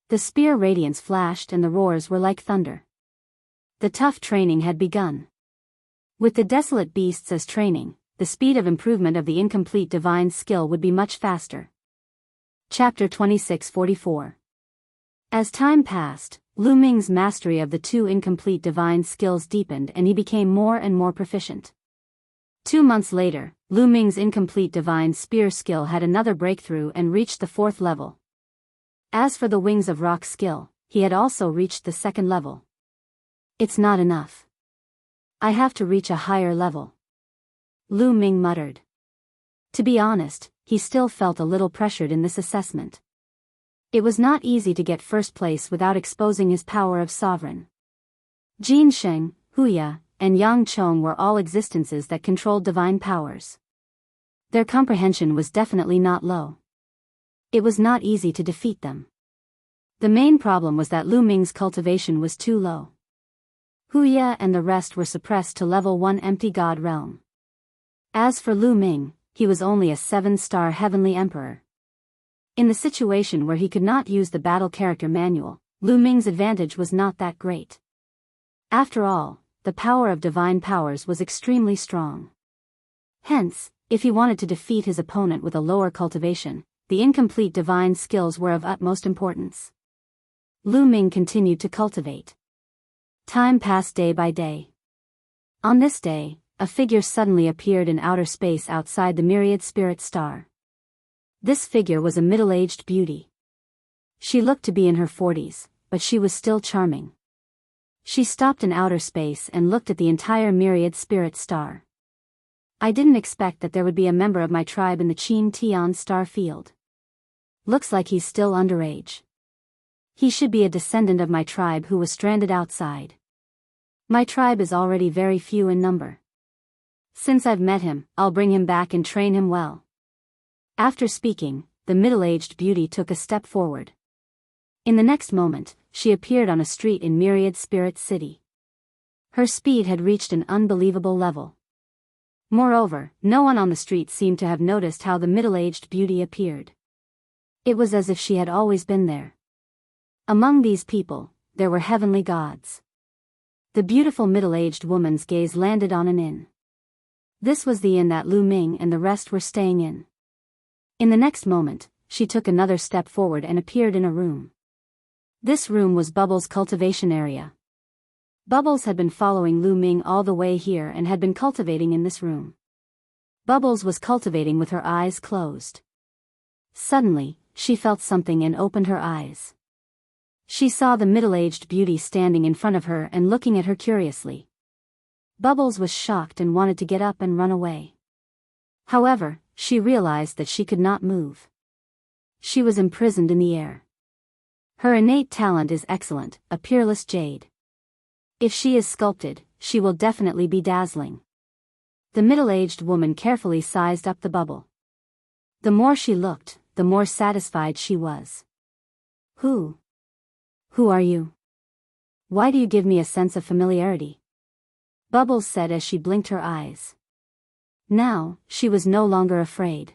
[SPEAKER 1] The spear radiance flashed and the roars were like thunder. The tough training had begun. With the desolate beasts as training, the speed of improvement of the incomplete divine skill would be much faster. Chapter 2644. As time passed, Lu Ming's mastery of the 2 incomplete divine skills deepened and he became more and more proficient. 2 months later, Lu Ming's incomplete divine spear skill had another breakthrough and reached the 4th level. As for the Wings of Rock skill, he had also reached the 2nd level. It's not enough. I have to reach a higher level. Lu Ming muttered. To be honest, he still felt a little pressured in this assessment. It was not easy to get first place without exposing his power of sovereign. Jin Sheng, Huya, and Yang Chong were all existences that controlled divine powers. Their comprehension was definitely not low. It was not easy to defeat them. The main problem was that Lu Ming's cultivation was too low. Huya and the rest were suppressed to level 1 Empty God Realm. As for Lu Ming, he was only a 7-star Heavenly Emperor. In the situation where he could not use the battle character manual, Lu Ming's advantage was not that great. After all, the power of divine powers was extremely strong. Hence, if he wanted to defeat his opponent with a lower cultivation, the incomplete divine skills were of utmost importance. Lu Ming continued to cultivate. Time passed day by day. On this day, a figure suddenly appeared in outer space outside the myriad spirit star. This figure was a middle-aged beauty. She looked to be in her 40s, but she was still charming. She stopped in outer space and looked at the entire myriad spirit star. I didn't expect that there would be a member of my tribe in the Qin Tian star field. Looks like he's still underage. He should be a descendant of my tribe who was stranded outside. My tribe is already very few in number. Since I've met him, I'll bring him back and train him well. After speaking, the middle-aged beauty took a step forward. In the next moment, she appeared on a street in Myriad Spirit City. Her speed had reached an unbelievable level. Moreover, no one on the street seemed to have noticed how the middle-aged beauty appeared. It was as if she had always been there. Among these people, there were heavenly gods. The beautiful middle-aged woman's gaze landed on an inn. This was the inn that Lu Ming and the rest were staying in. In the next moment, she took another step forward and appeared in a room. This room was Bubbles' cultivation area. Bubbles had been following Lu Ming all the way here and had been cultivating in this room. Bubbles was cultivating with her eyes closed. Suddenly, she felt something and opened her eyes. She saw the middle-aged beauty standing in front of her and looking at her curiously. Bubbles was shocked and wanted to get up and run away. However, she realized that she could not move. She was imprisoned in the air. Her innate talent is excellent, a peerless jade. If she is sculpted, she will definitely be dazzling. The middle-aged woman carefully sized up the bubble. The more she looked, the more satisfied she was. Who are you? Why do you give me a sense of familiarity? Bubbles said as she blinked her eyes. Now, she was no longer afraid.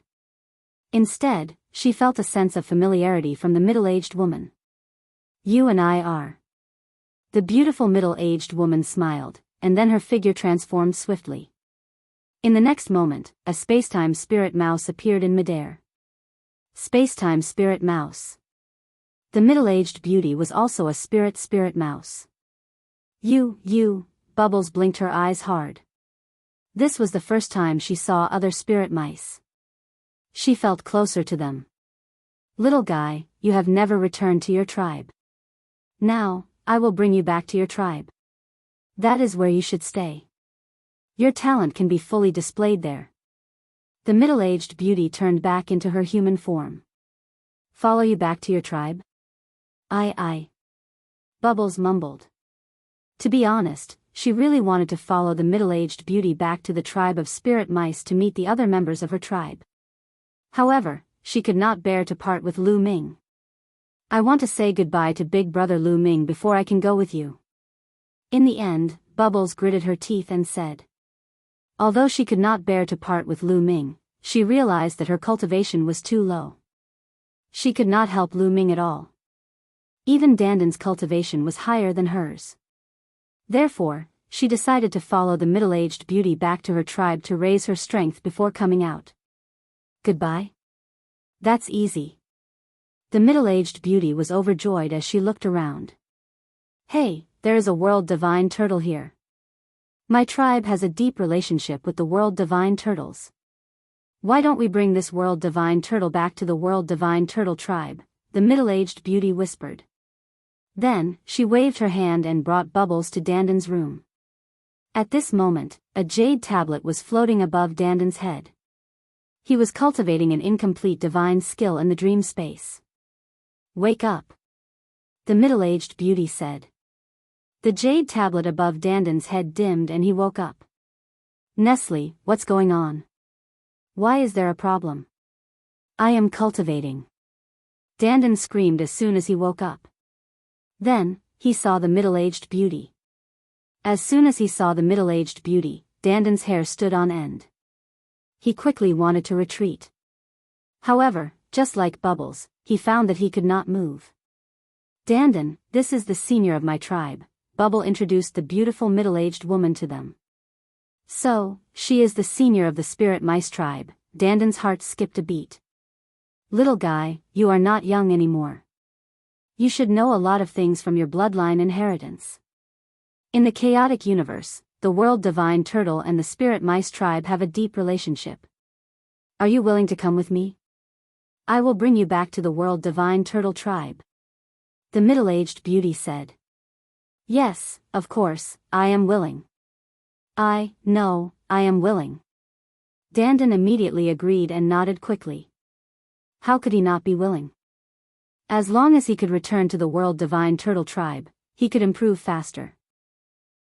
[SPEAKER 1] Instead, she felt a sense of familiarity from the middle-aged woman. You and I are. The beautiful middle-aged woman smiled, and then her figure transformed swiftly. In the next moment, a spacetime spirit mouse appeared in midair. Spacetime spirit mouse. The middle-aged beauty was also a spirit mouse. You, Bubbles blinked her eyes hard. This was the first time she saw other spirit mice. She felt closer to them. Little guy, you have never returned to your tribe. Now, I will bring you back to your tribe. That is where you should stay. Your talent can be fully displayed there. The middle-aged beauty turned back into her human form. Follow you back to your tribe? I. Bubbles mumbled. To be honest, she really wanted to follow the middle-aged beauty back to the tribe of spirit mice to meet the other members of her tribe. However, she could not bear to part with Lu Ming. I want to say goodbye to big brother Lu Ming before I can go with you. In the end, Bubbles gritted her teeth and said. Although she could not bear to part with Lu Ming, she realized that her cultivation was too low. She could not help Lu Ming at all. Even Dandan's cultivation was higher than hers. Therefore, she decided to follow the middle-aged beauty back to her tribe to raise her strength before coming out. Goodbye? That's easy. The middle-aged beauty was overjoyed as she looked around. Hey, there is a world divine turtle here. My tribe has a deep relationship with the world divine turtles. Why don't we bring this world divine turtle back to the world divine turtle tribe? The middle-aged beauty whispered. Then, she waved her hand and brought Bubbles to Dandan's room. At this moment, a jade tablet was floating above Dandan's head. He was cultivating an incomplete divine skill in the dream space. Wake up. The middle-aged beauty said. The jade tablet above Dandan's head dimmed and he woke up. Nestle, what's going on? Why is there a problem? I am cultivating. Dandan screamed as soon as he woke up. Then, he saw the middle-aged beauty. As soon as he saw the middle-aged beauty, Dandan's hair stood on end. He quickly wanted to retreat. However, just like Bubbles, he found that he could not move. Dandan, this is the senior of my tribe, Bubble introduced the beautiful middle-aged woman to them. So, she is the senior of the spirit mice tribe. Danden's heart skipped a beat. Little guy, you are not young anymore. You should know a lot of things from your bloodline inheritance. In the chaotic universe, the world divine turtle and the spirit mice tribe have a deep relationship. Are you willing to come with me? I will bring you back to the world divine turtle tribe. The middle-aged beauty said. Yes, of course, I am willing. I am willing. Dandan immediately agreed and nodded quickly. How could he not be willing? As long as he could return to the world divine turtle tribe, he could improve faster.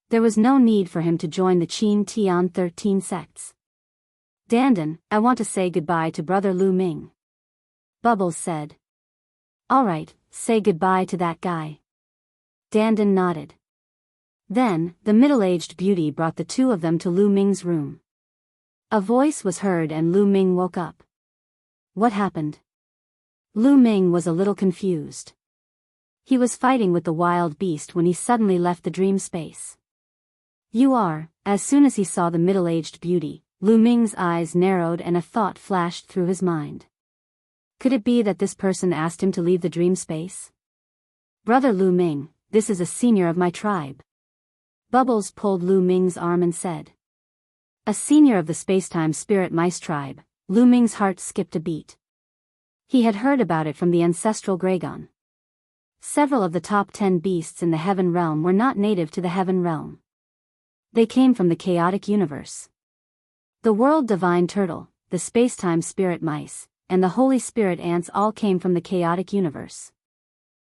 [SPEAKER 1] There was no need for him to join the Qin Tian 13 sects. Dandan, I want to say goodbye to brother Lu Ming. Bubbles said. Alright, say goodbye to that guy. Dandan nodded. Then, the middle-aged beauty brought the two of them to Lu Ming's room. A voice was heard and Lu Ming woke up. What happened? Lu Ming was a little confused. He was fighting with the wild beast when he suddenly left the dream space. As soon as he saw the middle-aged beauty, Lu Ming's eyes narrowed and a thought flashed through his mind. Could it be that this person asked him to leave the dream space? Brother Lu Ming, this is a senior of my tribe. Bubbles pulled Lu Ming's arm and said. A senior of the Spacetime Spirit Mice tribe. Lu Ming's heart skipped a beat. He had heard about it from the ancestral Gragon. Several of the top 10 beasts in the Heaven Realm were not native to the Heaven Realm. They came from the chaotic universe. The world divine turtle, the Spacetime Spirit Mice, and the Holy Spirit ants all came from the chaotic universe.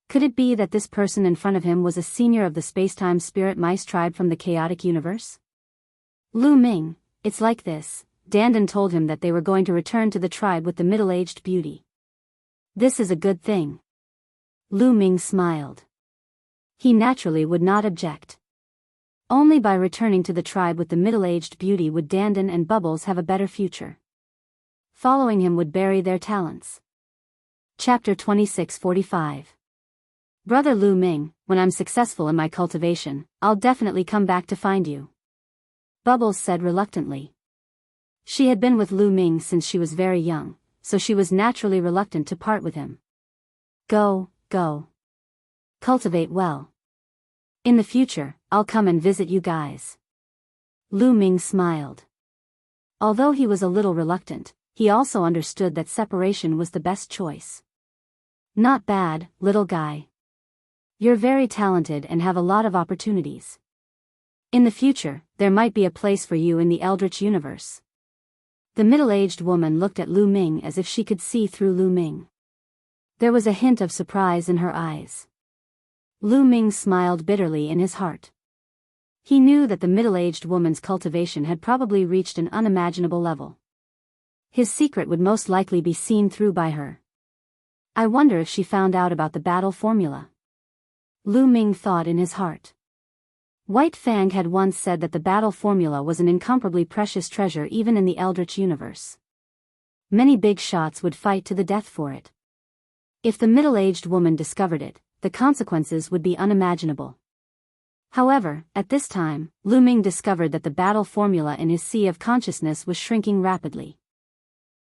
[SPEAKER 1] Could it be that this person in front of him was a senior of the Spacetime Spirit Mice tribe from the chaotic universe? Lu Ming, it's like this. Dandan told him that they were going to return to the tribe with the middle-aged beauty. This is a good thing. Lu Ming smiled. He naturally would not object. Only by returning to the tribe with the middle-aged beauty would Dandan and Bubbles have a better future. Following him would bury their talents. Chapter 2645. Brother Lu Ming, when I'm successful in my cultivation, I'll definitely come back to find you. Bubbles said reluctantly. She had been with Lu Ming since she was very young, so she was naturally reluctant to part with him. Go. Cultivate well. In the future, I'll come and visit you guys. Lu Ming smiled. Although he was a little reluctant, he also understood that separation was the best choice. Not bad, little guy. You're very talented and have a lot of opportunities. In the future, there might be a place for you in the Eldritch universe. The middle-aged woman looked at Lu Ming as if she could see through Lu Ming. There was a hint of surprise in her eyes. Lu Ming smiled bitterly in his heart. He knew that the middle-aged woman's cultivation had probably reached an unimaginable level. His secret would most likely be seen through by her. I wonder if she found out about the battle formula. Lu Ming thought in his heart. White Fang had once said that the battle formula was an incomparably precious treasure even in the Eldritch universe. Many big shots would fight to the death for it. If the middle-aged woman discovered it, the consequences would be unimaginable. However, at this time, Lu Ming discovered that the battle formula in his sea of consciousness was shrinking rapidly.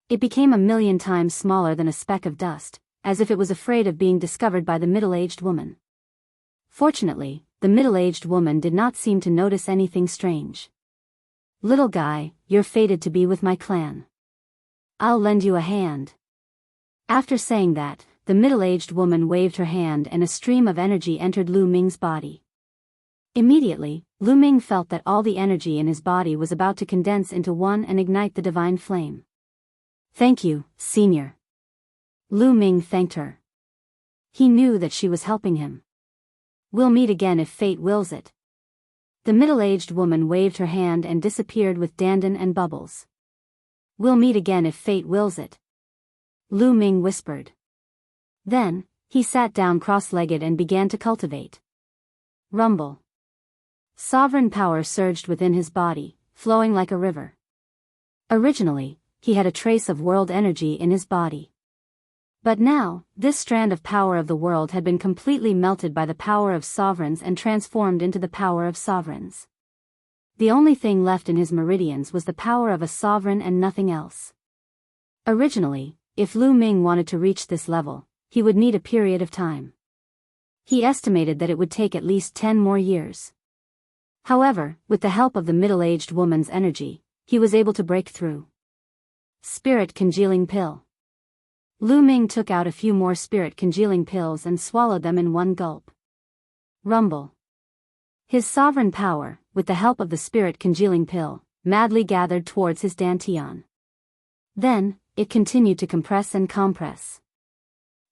[SPEAKER 1] It became 1,000,000 times smaller than a speck of dust, as if it was afraid of being discovered by the middle-aged woman. Fortunately, the middle-aged woman did not seem to notice anything strange. Little guy, you're fated to be with my clan. I'll lend you a hand. After saying that, the middle-aged woman waved her hand and a stream of energy entered Lu Ming's body. Immediately, Lu Ming felt that all the energy in his body was about to condense into one and ignite the divine flame. Thank you, Senior. Lu Ming thanked her. He knew that she was helping him. We'll meet again if fate wills it. The middle-aged woman waved her hand and disappeared with Dandan and Bubbles. We'll meet again if fate wills it. Lu Ming whispered. Then, he sat down cross-legged and began to cultivate. Rumble. Sovereign power surged within his body, flowing like a river. Originally, he had a trace of world energy in his body. But now, this strand of power of the world had been completely melted by the power of sovereigns and transformed into the power of sovereigns. The only thing left in his meridians was the power of a sovereign and nothing else. Originally, if Lu Ming wanted to reach this level, he would need a period of time. He estimated that it would take at least 10 more years. However, with the help of the middle-aged woman's energy, he was able to break through. Spirit congealing pill. Lu Ming took out a few more spirit congealing pills and swallowed them in one gulp. Rumble. His sovereign power, with the help of the spirit congealing pill, madly gathered towards his dantian. Then, it continued to compress and compress.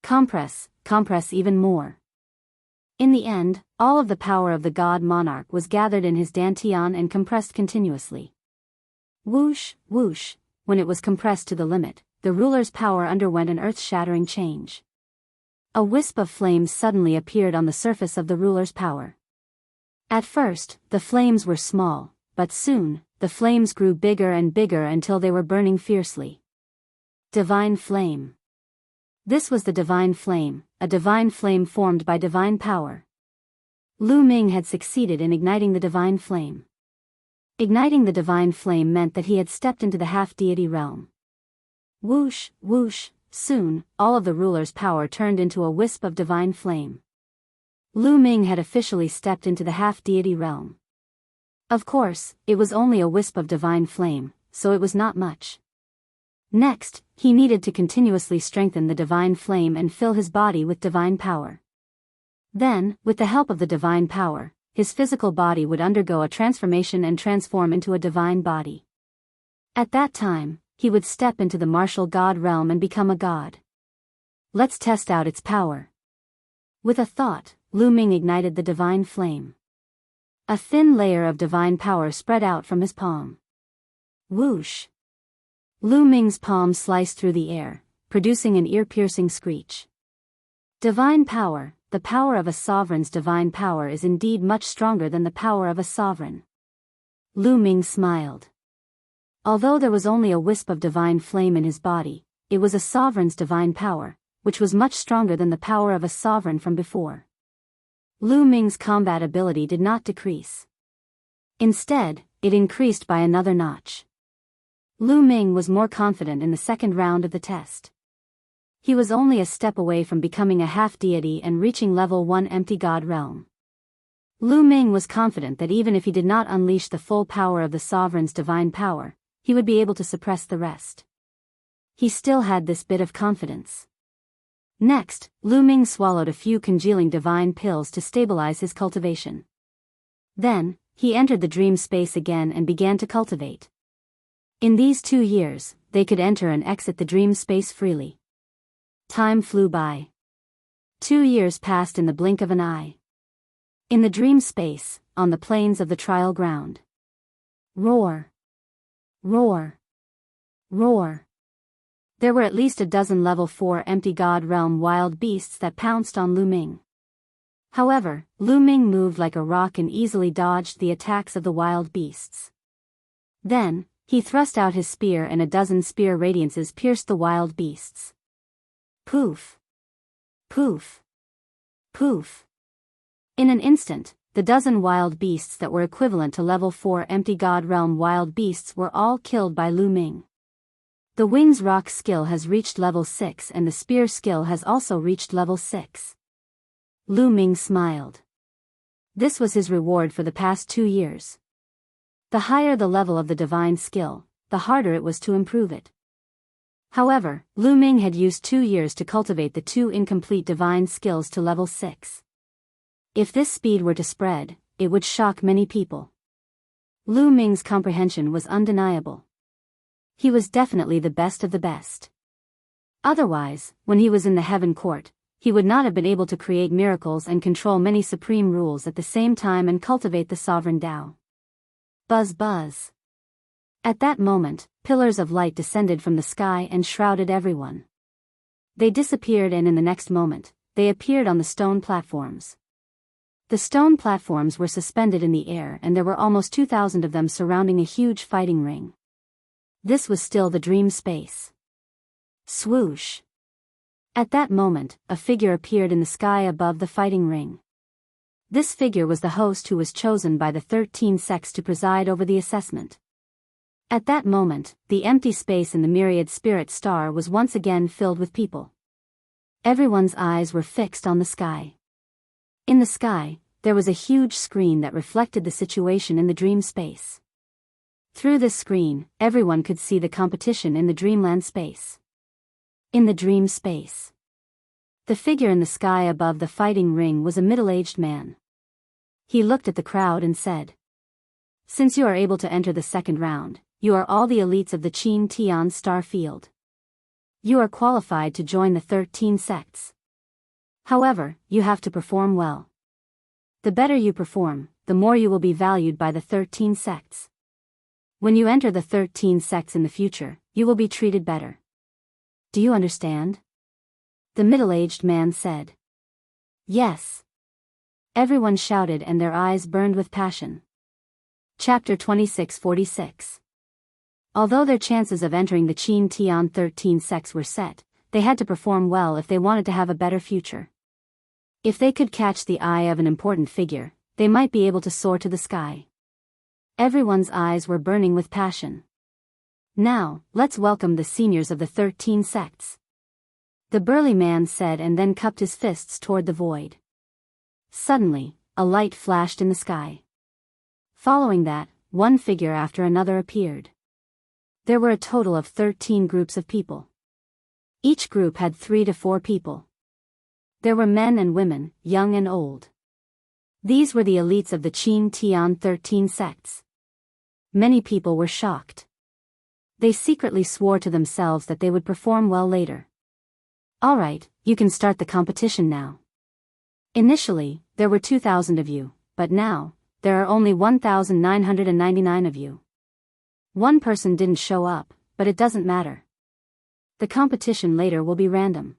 [SPEAKER 1] Compress even more. In the end, all of the power of the god monarch was gathered in his dantian and compressed continuously. Whoosh, whoosh, when it was compressed to the limit, the ruler's power underwent an earth-shattering change. A wisp of flames suddenly appeared on the surface of the ruler's power. At first, the flames were small, but soon, the flames grew bigger and bigger until they were burning fiercely. Divine flame. This was the divine flame, a divine flame formed by divine power. Lu Ming had succeeded in igniting the divine flame. Igniting the divine flame meant that he had stepped into the half-deity realm. Whoosh, whoosh, soon, all of the ruler's power turned into a wisp of divine flame. Lu Ming had officially stepped into the half-deity realm. Of course, it was only a wisp of divine flame, so it was not much. Next, he needed to continuously strengthen the divine flame and fill his body with divine power. Then, with the help of the divine power, his physical body would undergo a transformation and transform into a divine body. At that time, he would step into the martial god realm and become a god. Let's test out its power. With a thought, Lu Ming ignited the divine flame. A thin layer of divine power spread out from his palm. Whoosh! Lu Ming's palm sliced through the air, producing an ear-piercing screech. Divine power, the power of a sovereign's divine power is indeed much stronger than the power of a sovereign. Lu Ming smiled. Although there was only a wisp of divine flame in his body, it was a sovereign's divine power, which was much stronger than the power of a sovereign from before. Lu Ming's combat ability did not decrease. Instead, it increased by another notch. Lu Ming was more confident in the second round of the test. He was only a step away from becoming a half-deity and reaching level 1 empty god realm. Lu Ming was confident that even if he did not unleash the full power of the sovereign's divine power, he would be able to suppress the rest. He still had this bit of confidence. Next, Lu Ming swallowed a few congealing divine pills to stabilize his cultivation. Then, he entered the dream space again and began to cultivate. In these 2 years, they could enter and exit the dream space freely. Time flew by. 2 years passed in the blink of an eye. In the dream space, on the plains of the trial ground. Roar! Roar! Roar! There were at least a dozen level 4 empty god realm wild beasts that pounced on Lu Ming. However, Lu Ming moved like a rock and easily dodged the attacks of the wild beasts. Then, he thrust out his spear and a dozen spear radiances pierced the wild beasts. Poof! Poof! Poof! In an instant, the dozen wild beasts that were equivalent to level 4 empty god realm wild beasts were all killed by Lu Ming. The wings rock skill has reached level 6 and the spear skill has also reached level 6. Lu Ming smiled. This was his reward for the past 2 years. The higher the level of the divine skill, the harder it was to improve it. However, Lu Ming had used 2 years to cultivate the 2 incomplete divine skills to level 6. If this speed were to spread, it would shock many people. Lu Ming's comprehension was undeniable. He was definitely the best of the best. Otherwise, when he was in the heaven court, he would not have been able to create miracles and control many supreme rules at the same time and cultivate the sovereign Tao. Buzz buzz. At that moment, pillars of light descended from the sky and shrouded everyone. They disappeared and in the next moment, they appeared on the stone platforms. The stone platforms were suspended in the air and there were almost 2,000 of them surrounding a huge fighting ring. This was still the dream space. Swoosh. At that moment, a figure appeared in the sky above the fighting ring. This figure was the host who was chosen by the 13 sects to preside over the assessment. At that moment, the empty space in the myriad spirit star was once again filled with people. Everyone's eyes were fixed on the sky. In the sky, there was a huge screen that reflected the situation in the dream space. Through this screen, everyone could see the competition in the dreamland space. In the dream space, the figure in the sky above the fighting ring was a middle-aged man. He looked at the crowd and said, "Since you are able to enter the second round, you are all the elites of the Qin Tian star field. You are qualified to join the 13 sects. However, you have to perform well. The better you perform, the more you will be valued by the 13 sects. When you enter the 13 sects in the future, you will be treated better. Do you understand?" The middle-aged man said. "Yes." Everyone shouted and their eyes burned with passion. Chapter 2646. Although their chances of entering the Qin Tian 13 sects were set, they had to perform well if they wanted to have a better future. If they could catch the eye of an important figure, they might be able to soar to the sky. Everyone's eyes were burning with passion. "Now, let's welcome the seniors of the 13 sects," the burly man said, and then cupped his fists toward the void. Suddenly, a light flashed in the sky. Following that, one figure after another appeared. There were a total of 13 groups of people. Each group had 3 to 4 people. There were men and women, young and old. These were the elites of the Qin Tian 13 sects. Many people were shocked. They secretly swore to themselves that they would perform well later. "All right, you can start the competition now. Initially, there were 2,000 of you, but now, there are only 1,999 of you. One person didn't show up, but it doesn't matter. The competition later will be random.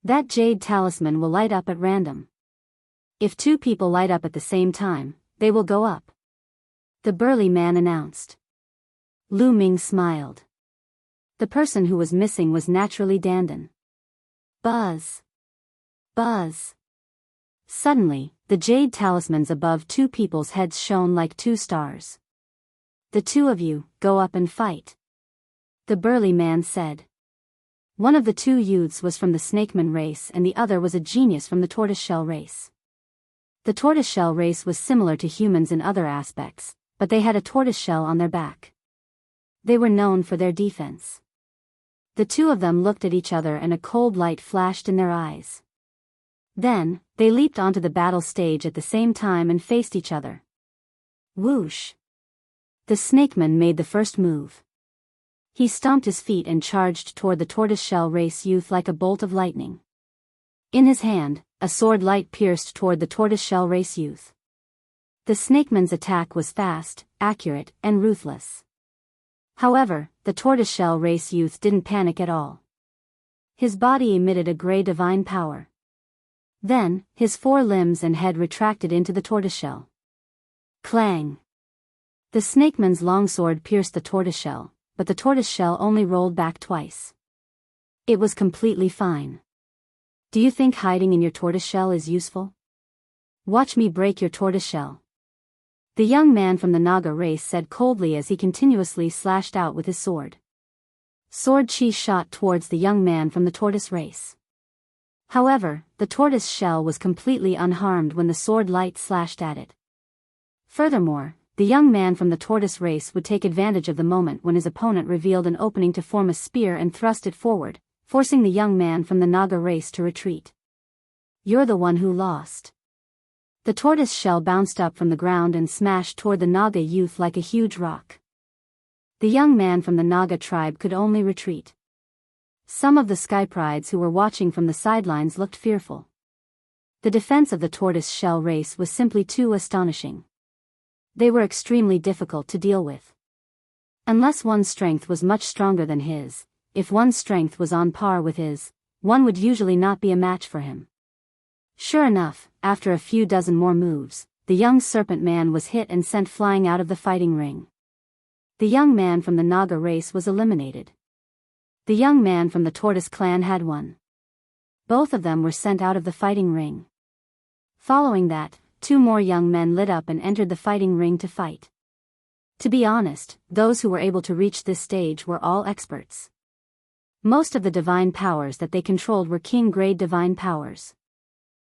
[SPEAKER 1] That jade talisman will light up at random. If 2 people light up at the same time, they will go up," the burly man announced. Lu Ming smiled. The person who was missing was naturally Dandan. Buzz. Buzz. Suddenly, the jade talismans above 2 people's heads shone like 2 stars. "The 2 of you, go up and fight," the burly man said. One of the 2 youths was from the snakeman race and the other was a genius from the tortoiseshell race. The tortoiseshell race was similar to humans in other aspects, but they had a tortoiseshell on their back. They were known for their defense. The 2 of them looked at each other and a cold light flashed in their eyes. Then, they leaped onto the battle stage at the same time and faced each other. Whoosh! The snakeman made the first move. He stomped his feet and charged toward the tortoiseshell race youth like a bolt of lightning. In his hand, a sword light pierced toward the tortoiseshell race youth. The snakeman's attack was fast, accurate, and ruthless. However, the tortoiseshell race youth didn't panic at all. His body emitted a gray divine power. Then, his 4 limbs and head retracted into the tortoiseshell. Clang! The snakeman's longsword pierced the tortoiseshell, but the tortoiseshell only rolled back twice. It was completely fine. Do you think hiding in your tortoiseshell is useful? Watch me break your tortoiseshell, the young man from the Naga race said coldly as he continuously slashed out with his sword. Sword chi shot towards the young man from the tortoise race. However, the tortoise shell was completely unharmed when the sword light slashed at it. Furthermore, the young man from the tortoise race would take advantage of the moment when his opponent revealed an opening to form a spear and thrust it forward, forcing the young man from the Naga race to retreat. You're the one who lost. The tortoise shell bounced up from the ground and smashed toward the Naga youth like a huge rock. The young man from the Naga tribe could only retreat. Some of the skyprides who were watching from the sidelines looked fearful. The defense of the tortoise shell race was simply too astonishing. They were extremely difficult to deal with. Unless one's strength was much stronger than his, if one's strength was on par with his, one would usually not be a match for him. Sure enough, after a few dozen more moves, the young serpent man was hit and sent flying out of the fighting ring. The young man from the Naga race was eliminated. The young man from the tortoise clan had won. Both of them were sent out of the fighting ring. Following that, two more young men lit up and entered the fighting ring to fight. To be honest, those who were able to reach this stage were all experts. Most of the divine powers that they controlled were king-grade divine powers.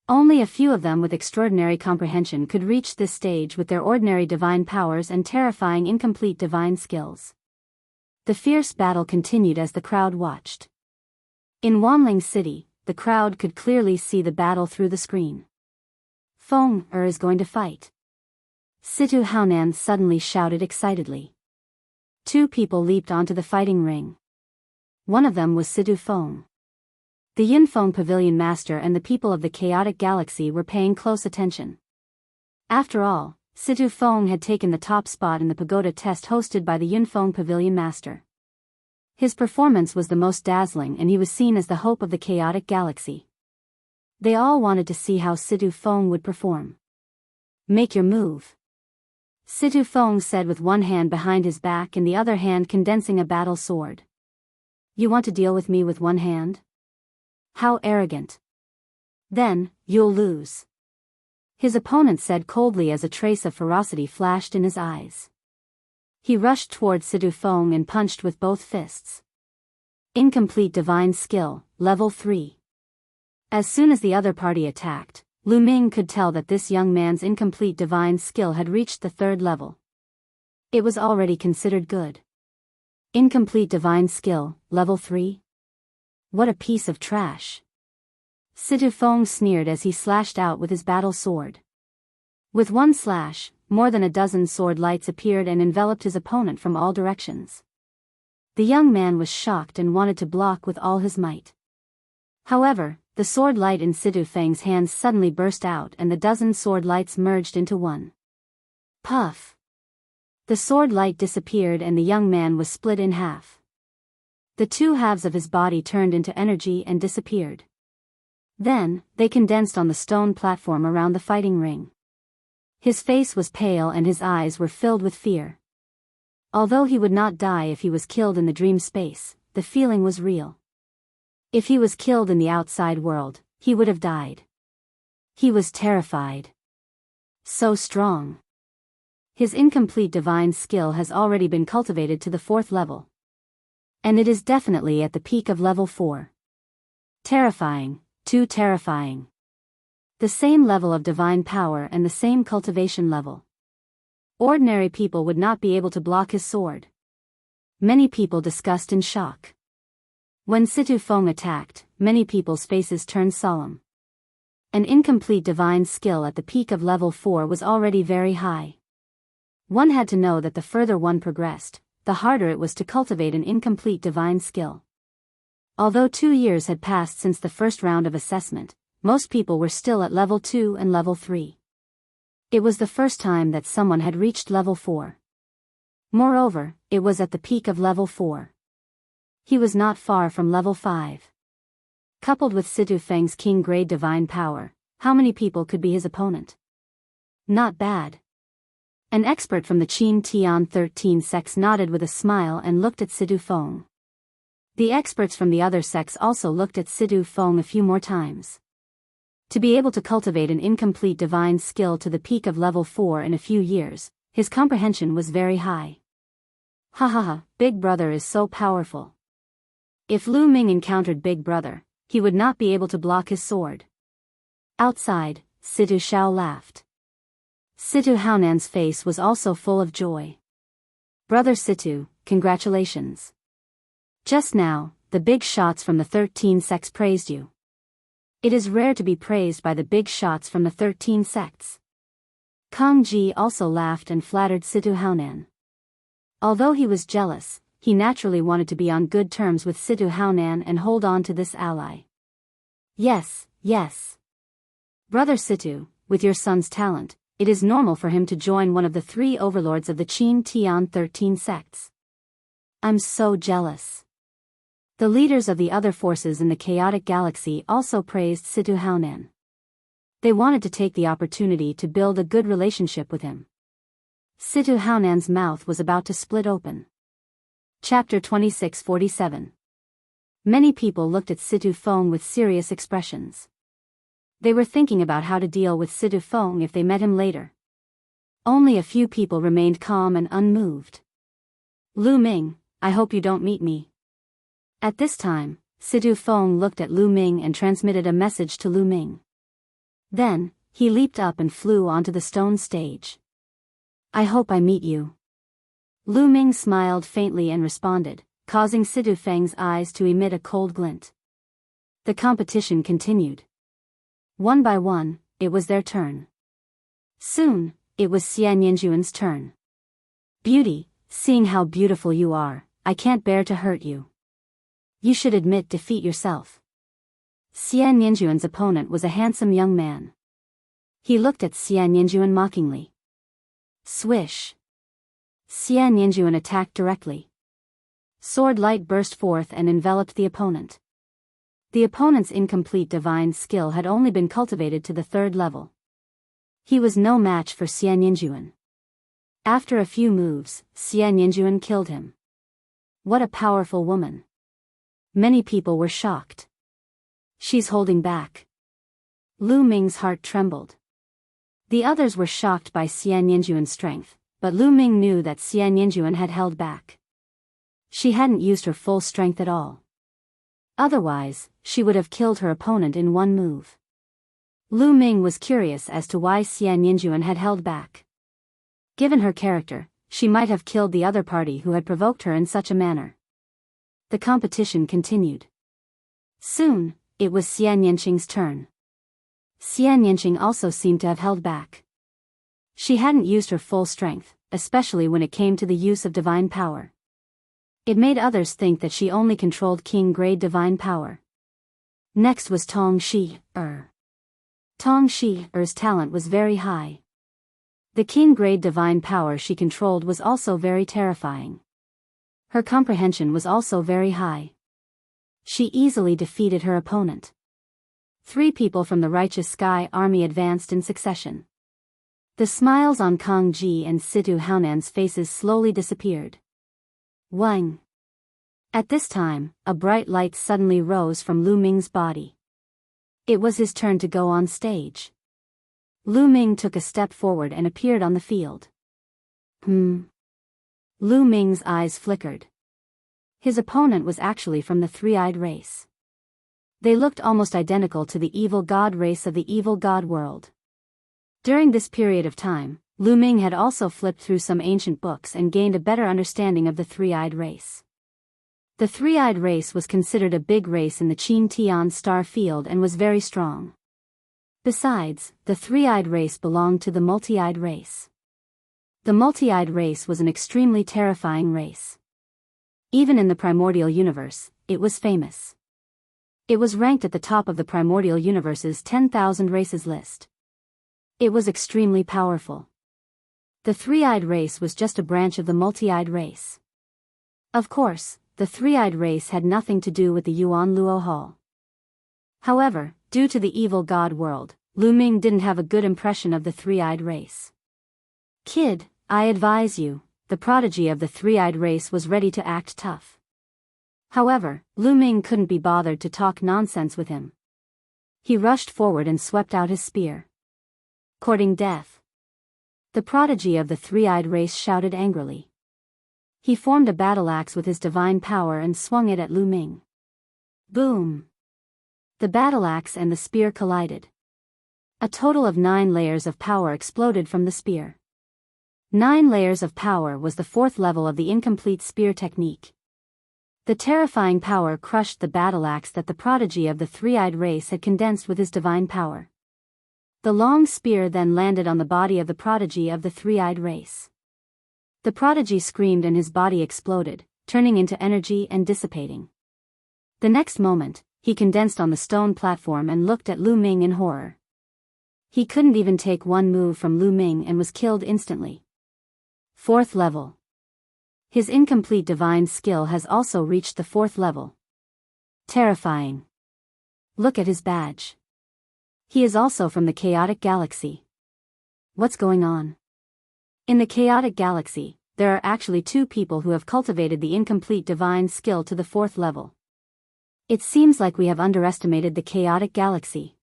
[SPEAKER 1] Only a few of them with extraordinary comprehension could reach this stage with their ordinary divine powers and terrifying incomplete divine skills. The fierce battle continued as the crowd watched. In Wanling City, the crowd could clearly see the battle through the screen. Feng is going to fight. Situ Haonan suddenly shouted excitedly. Two people leaped onto the fighting ring. One of them was Situ Feng. The Yunfeng Pavilion Master and the people of the chaotic galaxy were paying close attention. After all, Situ Feng had taken the top spot in the pagoda test hosted by the Yunfeng Pavilion Master. His performance was the most dazzling and he was seen as the hope of the chaotic galaxy. They all wanted to see how Situ Feng would perform. Make your move. Situ Feng said with one hand behind his back and the other hand condensing a battle sword. You want to deal with me with one hand? How arrogant. Then, you'll lose. His opponent said coldly as a trace of ferocity flashed in his eyes. He rushed toward Situ Feng and punched with both fists. Incomplete divine skill, level 3. As soon as the other party attacked, Lu Ming could tell that this young man's incomplete divine skill had reached the 3rd level. It was already considered good. Incomplete divine skill, level 3? What a piece of trash. Situ Feng sneered as he slashed out with his battle sword. With one slash, more than a dozen sword lights appeared and enveloped his opponent from all directions. The young man was shocked and wanted to block with all his might. However, the sword light in Situ Feng's hands suddenly burst out and the dozen sword lights merged into one. Puff! The sword light disappeared and the young man was split in half. The two halves of his body turned into energy and disappeared. Then, they condensed on the stone platform around the fighting ring. His face was pale and his eyes were filled with fear. Although he would not die if he was killed in the dream space, the feeling was real. If he was killed in the outside world, he would have died. He was terrified. So strong. His incomplete divine skill has already been cultivated to the 4th level. And it is definitely at the peak of level 4. Terrifying. Too terrifying. The same level of divine power and the same cultivation level. Ordinary people would not be able to block his sword. Many people discussed in shock. When Situ Feng attacked, many people's faces turned solemn. An incomplete divine skill at the peak of level 4 was already very high. One had to know that the further one progressed, the harder it was to cultivate an incomplete divine skill. Although 2 years had passed since the first round of assessment, most people were still at level 2 and level 3. It was the first time that someone had reached level 4. Moreover, it was at the peak of level 4. He was not far from level 5. Coupled with Situ Feng's king-grade divine power, how many people could be his opponent? Not bad. An expert from the Qin Tian 13 sects nodded with a smile and looked at Situ Feng. The experts from the other sects also looked at Situ Feng a few more times. To be able to cultivate an incomplete divine skill to the peak of level 4 in a few years, his comprehension was very high. Ha ha ha, Big Brother is so powerful. If Lu Ming encountered Big Brother, he would not be able to block his sword. Outside, Situ Xiao laughed. Situ Haonan's face was also full of joy. Brother Situ, congratulations. Just now, the big shots from the 13 sects praised you. It is rare to be praised by the big shots from the 13 sects. Kang Ji also laughed and flattered Situ Haonan. Although he was jealous, he naturally wanted to be on good terms with Situ Haonan and hold on to this ally. Yes, yes. Brother Situ, with your son's talent, it is normal for him to join one of the 3 overlords of the Qin Tian 13 sects. I'm so jealous. The leaders of the other forces in the chaotic galaxy also praised Situ Haonan. They wanted to take the opportunity to build a good relationship with him. Situ Haonan's mouth was about to split open. Chapter 2647. Many people looked at Situ Feng with serious expressions. They were thinking about how to deal with Sidu Feng if they met him later. Only a few people remained calm and unmoved. Lu Ming, I hope you don't meet me. At this time, Sidu Feng looked at Lu Ming and transmitted a message to Lu Ming. Then, he leaped up and flew onto the stone stage. I hope I meet you. Lu Ming smiled faintly and responded, causing Sidu Feng's eyes to emit a cold glint. The competition continued. One by one, it was their turn. Soon, it was Xian Yinjuan's turn. Beauty, seeing how beautiful you are, I can't bear to hurt you. You should admit defeat yourself. Xian Yinjuan's opponent was a handsome young man. He looked at Xian Yinjuan mockingly. Swish. Xian Yinjuan attacked directly. Sword light burst forth and enveloped the opponent. The opponent's incomplete divine skill had only been cultivated to the 3rd level. He was no match for Xian Yinjuan. After a few moves, Xian Yinjuan killed him. What a powerful woman. Many people were shocked. She's holding back. Lu Ming's heart trembled. The others were shocked by Xian Yinjuan's strength, but Lu Ming knew that Xian Yinjuan had held back. She hadn't used her full strength at all. Otherwise, she would have killed her opponent in one move. Lu Ming was curious as to why Xian Yinjuan had held back. Given her character, she might have killed the other party who had provoked her in such a manner. The competition continued. Soon, it was Xian Yinqing's turn. Xian Yinqing also seemed to have held back. She hadn't used her full strength, especially when it came to the use of divine power. It made others think that she only controlled king-grade divine power. Next was Tong Shi-er. Tong Shi-er's talent was very high. The king-grade divine power she controlled was also very terrifying. Her comprehension was also very high. She easily defeated her opponent. 3 people from the Righteous Sky Army advanced in succession. The smiles on Kang Ji and Situ Haonan's faces slowly disappeared. Wang. At this time, a bright light suddenly rose from Lu Ming's body. It was his turn to go on stage. Lu Ming took a step forward and appeared on the field. Lu Ming's eyes flickered. His opponent was actually from the three-eyed race. They looked almost identical to the evil god race of the evil god world. During this period of time, Lu Ming had also flipped through some ancient books and gained a better understanding of the three-eyed race. The three-eyed race was considered a big race in the Qin Tian star field and was very strong. Besides, the three-eyed race belonged to the multi-eyed race. The multi-eyed race was an extremely terrifying race. Even in the primordial universe, it was famous. It was ranked at the top of the primordial universe's 10,000 races list. It was extremely powerful. The three-eyed race was just a branch of the multi-eyed race. Of course, the three-eyed race had nothing to do with the Yuan Luo Hall. However, due to the evil god world, Lu Ming didn't have a good impression of the three-eyed race. Kid, I advise you, the prodigy of the three-eyed race was ready to act tough. However, Lu Ming couldn't be bothered to talk nonsense with him. He rushed forward and swept out his spear. Courting death. The prodigy of the three-eyed race shouted angrily. He formed a battle axe with his divine power and swung it at Lu Ming. Boom! The battle axe and the spear collided. A total of 9 layers of power exploded from the spear. 9 layers of power was the 4th level of the incomplete spear technique. The terrifying power crushed the battle axe that the prodigy of the three-eyed race had condensed with his divine power. The long spear then landed on the body of the prodigy of the three-eyed race. The prodigy screamed and his body exploded, turning into energy and dissipating. The next moment, he condensed on the stone platform and looked at Lu Ming in horror. He couldn't even take one move from Lu Ming and was killed instantly. 4th level. His incomplete divine skill has also reached the 4th level. Terrifying. Look at his badge. He is also from the chaotic galaxy. What's going on? In the chaotic galaxy, there are actually 2 people who have cultivated the incomplete divine skill to the 4th level. It seems like we have underestimated the chaotic galaxy.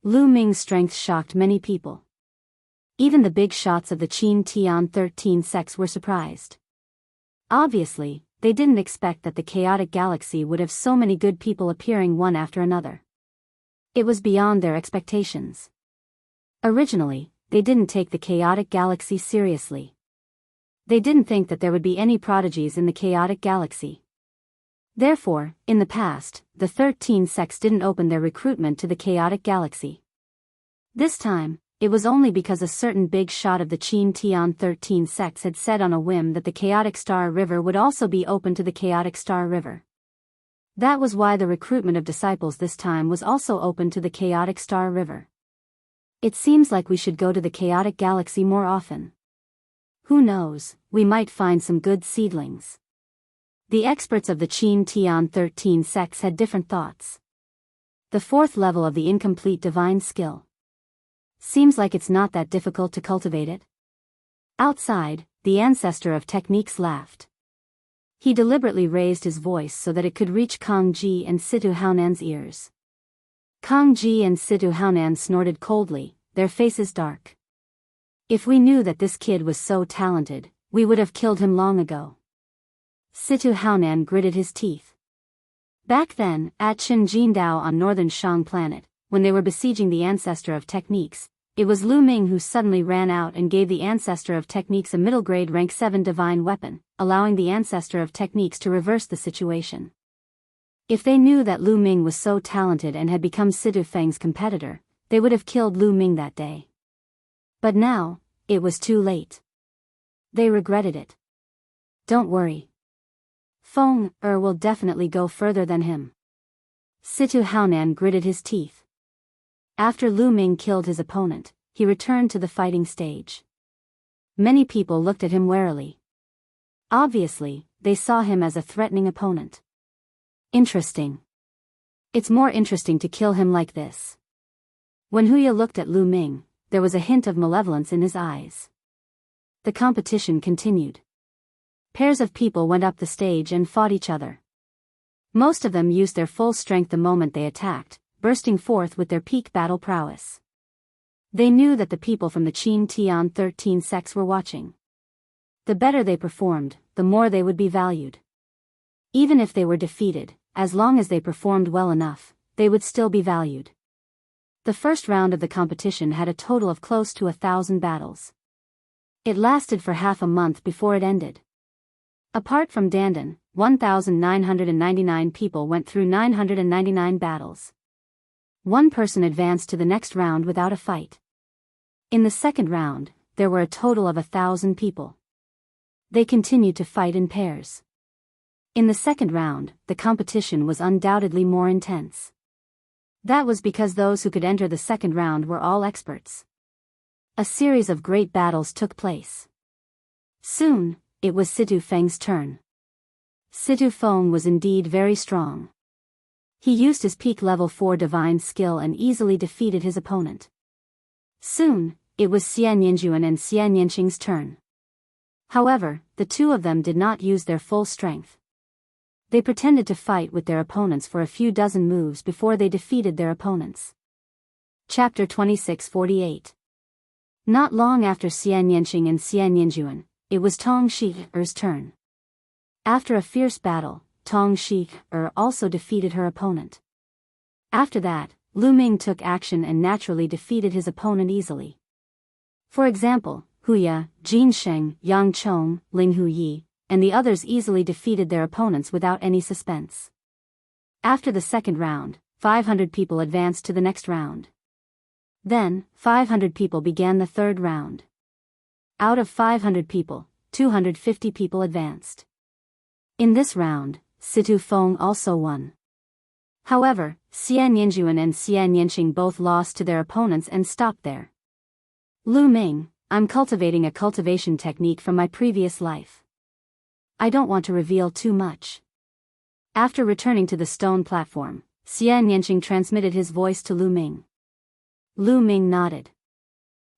[SPEAKER 1] Lu Ming's strength shocked many people. Even the big shots of the Qin Tian 13 sects were surprised. Obviously, they didn't expect that the chaotic galaxy would have so many good people appearing one after another. It was beyond their expectations. Originally, they didn't take the chaotic galaxy seriously. They didn't think that there would be any prodigies in the chaotic galaxy. Therefore, in the past, the 13 sects didn't open their recruitment to the chaotic galaxy. This time, it was only because a certain big shot of the Qin Tian 13 sects had said on a whim that the chaotic star river would also be open to the chaotic star river. That was why the recruitment of disciples this time was also open to the chaotic star river. It seems like we should go to the chaotic galaxy more often. Who knows, we might find some good seedlings. The experts of the Qin Tian 13 sects had different thoughts. The fourth level of the incomplete divine skill. Seems like it's not that difficult to cultivate it. Outside, the ancestor of techniques laughed. He deliberately raised his voice so that it could reach Kang Ji and Situ Haonan's ears. Kang Ji and Situ Haonan snorted coldly, their faces dark. If we knew that this kid was so talented, we would have killed him long ago. Situ Haonan gritted his teeth. Back then, at Qinjindao on northern Shang planet, when they were besieging the ancestor of techniques, it was Lu Ming who suddenly ran out and gave the ancestor of techniques a middle grade rank 7 divine weapon, allowing the ancestor of techniques to reverse the situation. If they knew that Lu Ming was so talented and had become Situ Feng's competitor, they would have killed Lu Ming that day. But now, it was too late. They regretted it. Don't worry. Feng will definitely go further than him. Situ Haonan gritted his teeth. After Lu Ming killed his opponent, he returned to the fighting stage. Many people looked at him warily. Obviously, they saw him as a threatening opponent. Interesting. It's more interesting to kill him like this. When Huya looked at Lu Ming, there was a hint of malevolence in his eyes. The competition continued. Pairs of people went up the stage and fought each other. Most of them used their full strength the moment they attacked, bursting forth with their peak battle prowess. They knew that the people from the Qin Tian 13 sects were watching. The better they performed, the more they would be valued. Even if they were defeated, as long as they performed well enough, they would still be valued. The first round of the competition had a total of close to 1,000 battles. It lasted for half a month before it ended. Apart from Dandan, 1,999 people went through 999 battles. One person advanced to the next round without a fight. In the second round, there were a total of 1,000 people. They continued to fight in pairs. In the second round, the competition was undoubtedly more intense. That was because those who could enter the second round were all experts. A series of great battles took place. Soon, it was Situ Feng's turn. Situ Feng was indeed very strong. He used his peak level 4 divine skill and easily defeated his opponent. Soon, it was Xian Yinjuan and Xian Yanqing's turn. However, the two of them did not use their full strength. They pretended to fight with their opponents for a few dozen moves before they defeated their opponents. Chapter 2648. Not long after Xian Yanqing and Xian Yinjuan, it was Tong Shi-er's turn. After a fierce battle, Tong Shi-er also defeated her opponent. After that, Lu Ming took action and naturally defeated his opponent easily. For example, Huya, Jin Sheng, Yang Chong, Ling Huyi, and the others easily defeated their opponents without any suspense. After the second round, 500 people advanced to the next round. Then, 500 people began the third round. Out of 500 people, 250 people advanced. In this round, Situ Feng also won. However, Xian Yinjuan and Xian Yanqing both lost to their opponents and stopped there. Lu Ming, I'm cultivating a cultivation technique from my previous life. I don't want to reveal too much. After returning to the stone platform, Xian Yanqing transmitted his voice to Lu Ming. Lu Ming nodded.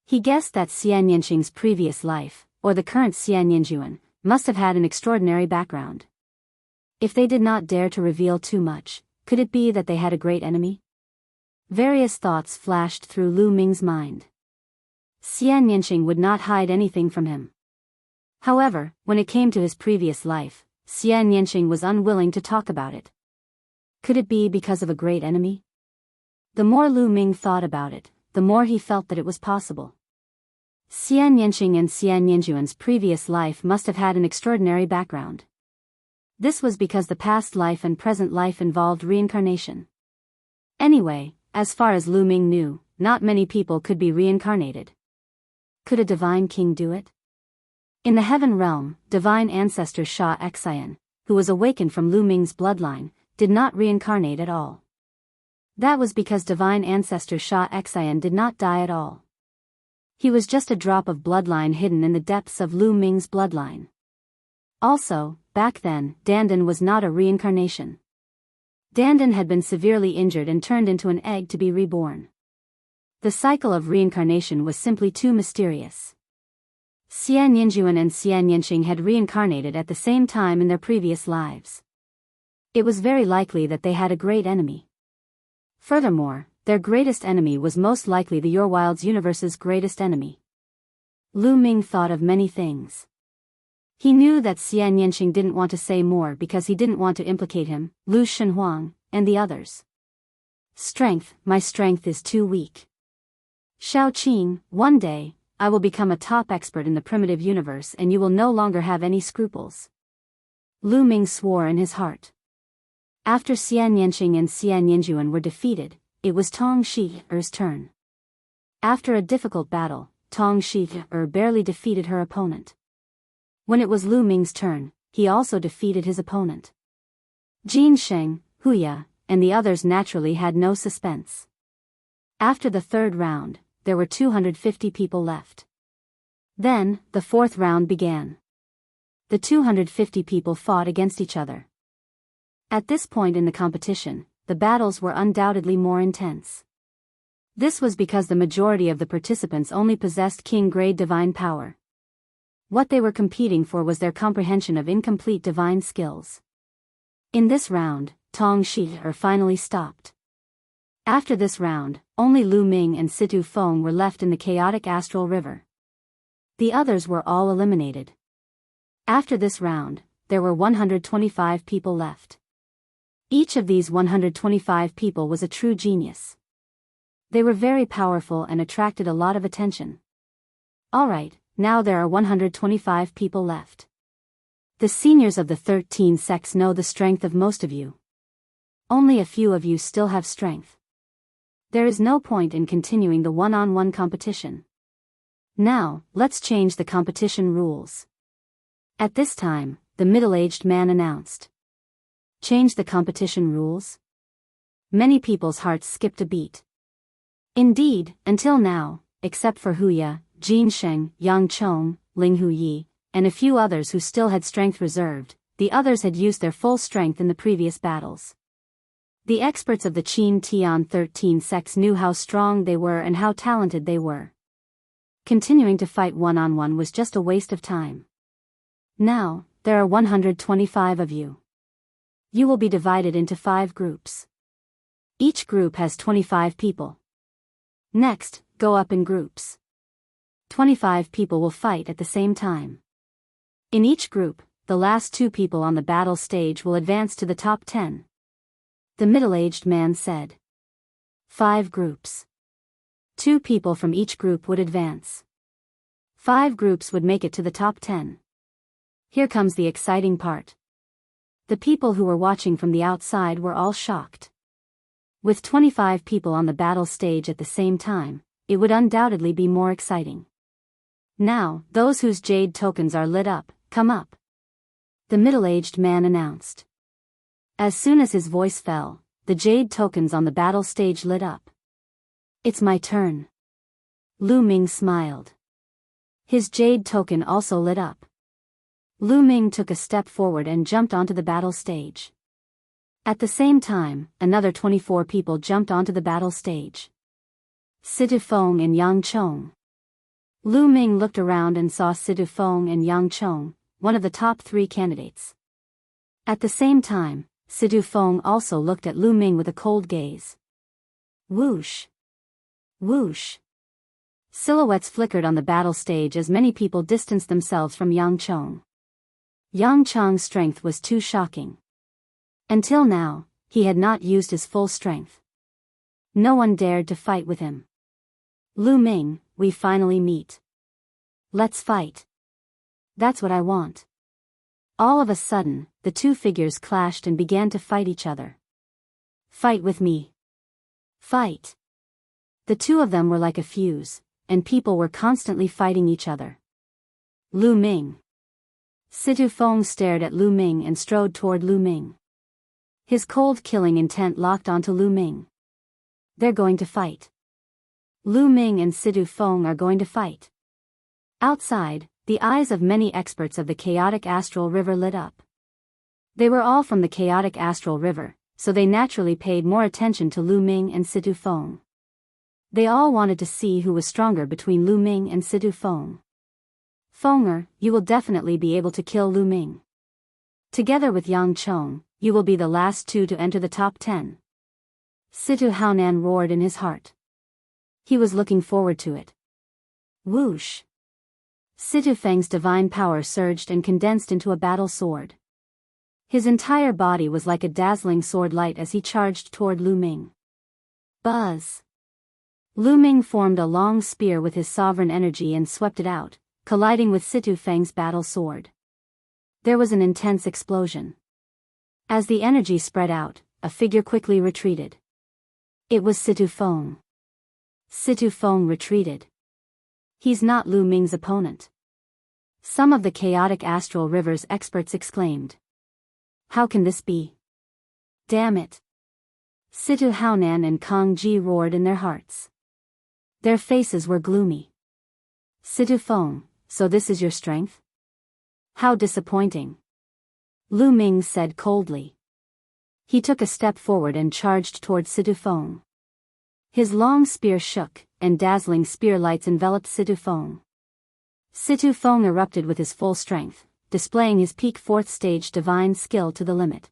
[SPEAKER 1] He guessed that Xian Yanqing's previous life, or the current Xian Yinjuan, must have had an extraordinary background. If they did not dare to reveal too much, could it be that they had a great enemy? Various thoughts flashed through Lu Ming's mind. Xian Yanqing would not hide anything from him. However, when it came to his previous life, Xian Yanqing was unwilling to talk about it. Could it be because of a great enemy? The more Lu Ming thought about it, the more he felt that it was possible. Xian Yanqing and Xian Yanjuan's previous life must have had an extraordinary background. This was because the past life and present life involved reincarnation. Anyway, as far as Lu Ming knew, not many people could be reincarnated. Could a divine king do it? In the heaven realm, divine ancestor Sha Xian, who was awakened from Lu Ming's bloodline, did not reincarnate at all. That was because divine ancestor Sha Xian did not die at all. He was just a drop of bloodline hidden in the depths of Lu Ming's bloodline. Also, back then, Dandan was not a reincarnation. Dandan had been severely injured and turned into an egg to be reborn. The cycle of reincarnation was simply too mysterious. Xian Yanjuan and Xian Yanqing had reincarnated at the same time in their previous lives. It was very likely that they had a great enemy. Furthermore, their greatest enemy was most likely the Your Wilds universe's greatest enemy. Lu Ming thought of many things. He knew that Xian Yanqing didn't want to say more because he didn't want to implicate him, Lu Shenhuang, and the others. Strength, my strength is too weak. Shao Qing, one day, I will become a top expert in the primitive universe and you will no longer have any scruples. Lu Ming swore in his heart. After Xian Yanqing and Xian Yanjuan were defeated, it was Tong Shi-er's turn. After a difficult battle, Tong Shi-er barely defeated her opponent. When it was Lu Ming's turn, he also defeated his opponent. Jin Sheng, Huya, and the others naturally had no suspense. After the third round, there were 250 people left. Then, the fourth round began. The 250 people fought against each other. At this point in the competition, the battles were undoubtedly more intense. This was because the majority of the participants only possessed king-grade divine power. What they were competing for was their comprehension of incomplete divine skills. In this round, Tong Shi-er finally stopped. After this round, only Lu Ming and Situ Feng were left in the chaotic astral river. The others were all eliminated. After this round, there were 125 people left. Each of these 125 people was a true genius. They were very powerful and attracted a lot of attention. Alright, now there are 125 people left. The seniors of the 13 sects know the strength of most of you. Only a few of you still have strength. There is no point in continuing the one-on-one competition. Now, let's change the competition rules. At this time, the middle-aged man announced. Change the competition rules? Many people's hearts skipped a beat. Indeed, until now, except for Huya, Jin Sheng, Yang Chong, Ling Huyi, and a few others who still had strength reserved, the others had used their full strength in the previous battles. The experts of the Qin Tian 13 sects knew how strong they were and how talented they were. Continuing to fight one-on-one was just a waste of time. Now, there are 125 of you. You will be divided into 5 groups. Each group has 25 people. Next, go up in groups. 25 people will fight at the same time. In each group, the last 2 people on the battle stage will advance to the top 10. The middle-aged man said. 5 groups. 2 people from each group would advance. 5 groups would make it to the top 10. Here comes the exciting part. The people who were watching from the outside were all shocked. With 25 people on the battle stage at the same time, it would undoubtedly be more exciting. Now, those whose jade tokens are lit up, come up. The middle-aged man announced. As soon as his voice fell, the jade tokens on the battle stage lit up. It's my turn. Lu Ming smiled. His jade token also lit up. Lu Ming took a step forward and jumped onto the battle stage. At the same time, another 24 people jumped onto the battle stage. Situ Feng and Yang Chong. Lu Ming looked around and saw Situ Feng and Yang Chong, one of the top 3 candidates. At the same time, Situ Feng also looked at Lu Ming with a cold gaze. Whoosh! Whoosh! Silhouettes flickered on the battle stage as many people distanced themselves from Yang Chong. Yang Chong's strength was too shocking. Until now, he had not used his full strength. No one dared to fight with him. Lu Ming, we finally meet. Let's fight. That's what I want. All of a sudden, the two figures clashed and began to fight each other. Fight with me. Fight. The two of them were like a fuse, and people were constantly fighting each other. Lu Ming. Situ Feng stared at Lu Ming and strode toward Lu Ming. His cold killing intent locked onto Lu Ming. They're going to fight. Lu Ming and Situ Feng are going to fight. Outside, the eyes of many experts of the chaotic astral river lit up. They were all from the chaotic astral river, so they naturally paid more attention to Lu Ming and Situ Feng. They all wanted to see who was stronger between Lu Ming and Situ Feng. Fenger, you will definitely be able to kill Lu Ming. Together with Yang Chong, you will be the last two to enter the top 10. Situ Haonan roared in his heart. He was looking forward to it. Whoosh! Situ Feng's divine power surged and condensed into a battle sword. His entire body was like a dazzling sword light as he charged toward Lu Ming. Buzz! Lu Ming formed a long spear with his sovereign energy and swept it out, colliding with Situ Feng's battle sword. There was an intense explosion. As the energy spread out, a figure quickly retreated. It was Situ Feng. Situ Feng retreated. He's not Lu Ming's opponent. Some of the chaotic astral river's experts exclaimed. How can this be? Damn it! Situ Haonan and Kang Ji roared in their hearts. Their faces were gloomy. Situ Feng, so this is your strength? How disappointing. Lu Ming said coldly. He took a step forward and charged toward Situ Feng. His long spear shook, and dazzling spear lights enveloped Situ Feng. Situ Feng erupted with his full strength, displaying his peak fourth stage divine skill to the limit.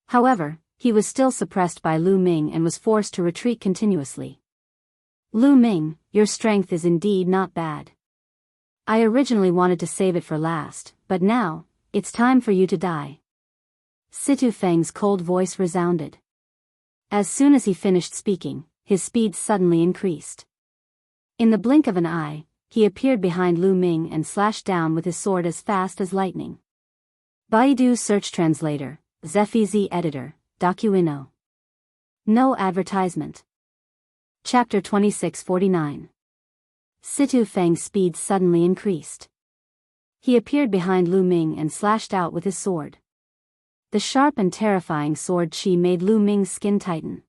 [SPEAKER 1] However, he was still suppressed by Lu Ming and was forced to retreat continuously. Lu Ming, your strength is indeed not bad. I originally wanted to save it for last, but now, it's time for you to die. Situ Feng's cold voice resounded. As soon as he finished speaking, his speed suddenly increased. In the blink of an eye, he appeared behind Lu Ming and slashed down with his sword as fast as lightning. Baidu Search Translator, Zephizi Editor, Dokuino. No advertisement. Chapter 2649. Situ Feng's speed suddenly increased. He appeared behind Lu Ming and slashed out with his sword. The sharp and terrifying sword chi made Lu Ming's skin tighten.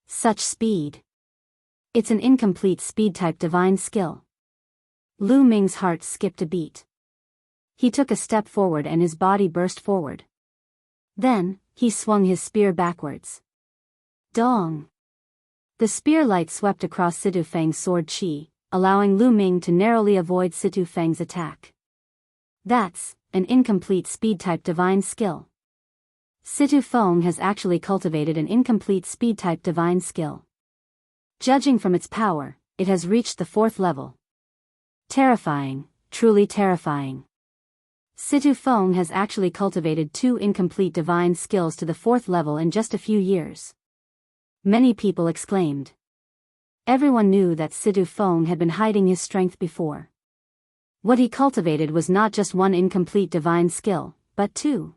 [SPEAKER 1] Such speed. It's an incomplete speed-type divine skill. Lu Ming's heart skipped a beat. He took a step forward and his body burst forward. Then, he swung his spear backwards. Dong! The spear light swept across Situ Feng's sword chi, allowing Lu Ming to narrowly avoid Situ Feng's attack. That's an incomplete speed-type divine skill. Situ Feng has actually cultivated an incomplete speed-type divine skill. Judging from its power, it has reached the 4th level. Terrifying, truly terrifying. Situ Feng has actually cultivated 2 incomplete divine skills to the 4th level in just a few years. Many people exclaimed. Everyone knew that Situ Feng had been hiding his strength before. What he cultivated was not just 1 incomplete divine skill, but 2.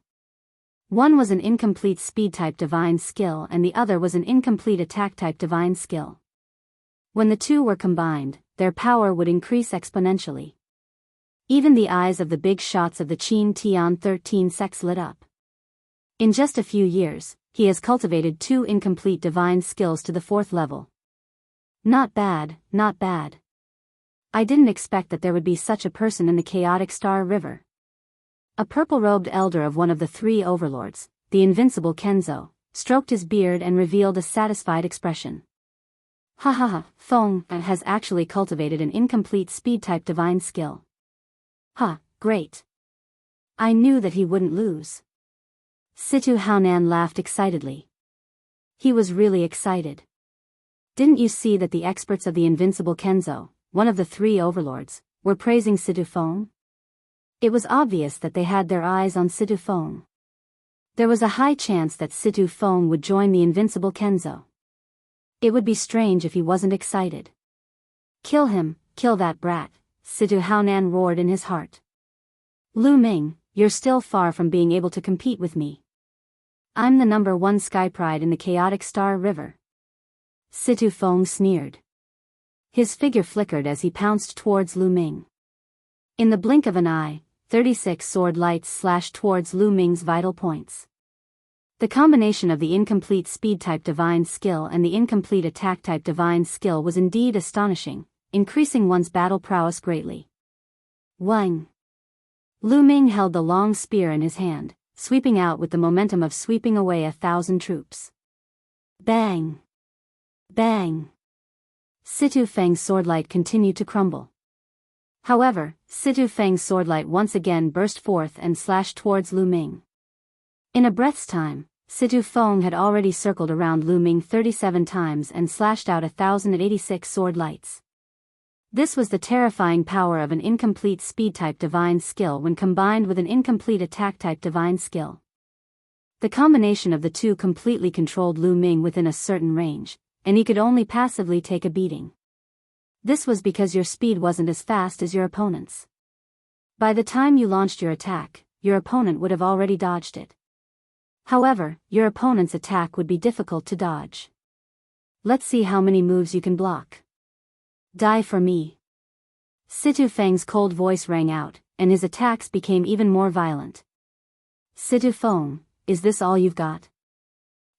[SPEAKER 1] One was an incomplete speed-type divine skill and the other was an incomplete attack-type divine skill. When the 2 were combined, their power would increase exponentially. Even the eyes of the big shots of the Qin Tian 13 sects lit up. In just a few years, he has cultivated 2 incomplete divine skills to the 4th level. Not bad, not bad. I didn't expect that there would be such a person in the chaotic Star River. A purple-robed elder of one of the 3 overlords, the invincible Kenzo, stroked his beard and revealed a satisfied expression. Ha ha ha, Feng has actually cultivated an incomplete speed-type divine skill. Ha, great. I knew that he wouldn't lose. Situ Haonan laughed excitedly. He was really excited. Didn't you see that the experts of the invincible Kenzo, one of the three overlords, were praising Situfeng? It was obvious that they had their eyes on Situfeng. There was a high chance that Situfeng would join the invincible Kenzo. It would be strange if he wasn't excited. Kill him, kill that brat, Situ Haonan roared in his heart. Lu Ming, you're still far from being able to compete with me. I'm the #1 sky pride in the chaotic Star River. Situfeng sneered. His figure flickered as he pounced towards Lu Ming. In the blink of an eye, 36 sword lights slashed towards Lu Ming's vital points. The combination of the incomplete speed-type divine skill and the incomplete attack-type divine skill was indeed astonishing, increasing one's battle prowess greatly. Wang! Lu Ming held the long spear in his hand, sweeping out with the momentum of sweeping away 1,000 troops. Bang! Bang! Situfeng's swordlight continued to crumble. However, Situfeng's swordlight once again burst forth and slashed towards Lu Ming. In a breath's time, Situfeng had already circled around Lu Ming 37 times and slashed out 1,086 sword lights. This was the terrifying power of an incomplete speed-type divine skill when combined with an incomplete attack-type divine skill. The combination of the two completely controlled Lu Ming within a certain range, and he could only passively take a beating. This was because your speed wasn't as fast as your opponent's. By the time you launched your attack, your opponent would have already dodged it. However, your opponent's attack would be difficult to dodge. Let's see how many moves you can block. Die for me. Situfeng's cold voice rang out, and his attacks became even more violent. Situfeng, is this all you've got?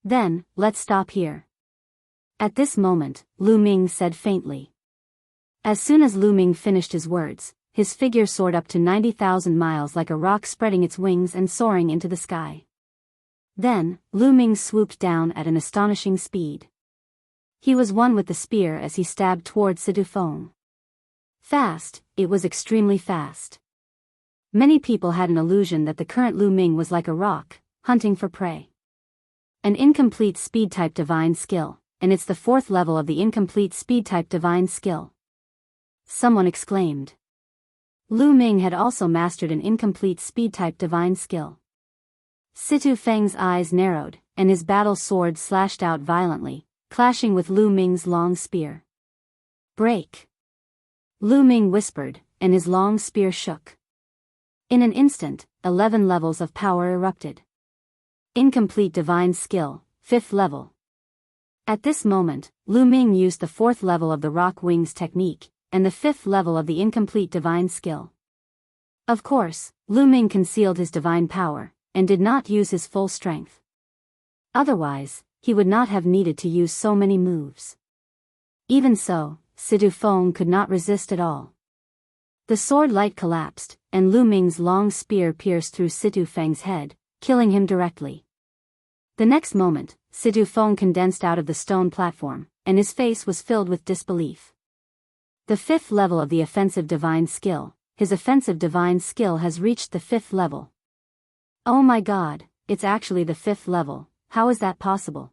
[SPEAKER 1] Then, let's stop here. At this moment, Lu Ming said faintly. As soon as Lu Ming finished his words, his figure soared up to 90,000 miles like a rock, spreading its wings and soaring into the sky. Then, Lu Ming swooped down at an astonishing speed. He was one with the spear as he stabbed towards Situfeng. Fast, it was extremely fast. Many people had an illusion that the current Lu Ming was like a rock, hunting for prey. An incomplete speed-type divine skill, and it's the 4th level of the incomplete speed-type divine skill. Someone exclaimed. Lu Ming had also mastered an incomplete speed-type divine skill. Situfeng's eyes narrowed, and his battle sword slashed out violently, clashing with Lu Ming's long spear. Break! Lu Ming whispered, and his long spear shook. In an instant, 11 levels of power erupted. Incomplete divine skill, 5th level. At this moment, Lu Ming used the 4th level of the rock wings technique, and the 5th level of the incomplete divine skill. Of course, Lu Ming concealed his divine power, and did not use his full strength. Otherwise, he would not have needed to use so many moves. Even so, Situfeng could not resist at all. The sword light collapsed, and Lu Ming's long spear pierced through Situfeng's head, killing him directly. The next moment, Situfeng condensed out of the stone platform, and his face was filled with disbelief. The 5th level of the offensive divine skill, his offensive divine skill has reached the 5th level. Oh my god, it's actually the 5th level, how is that possible?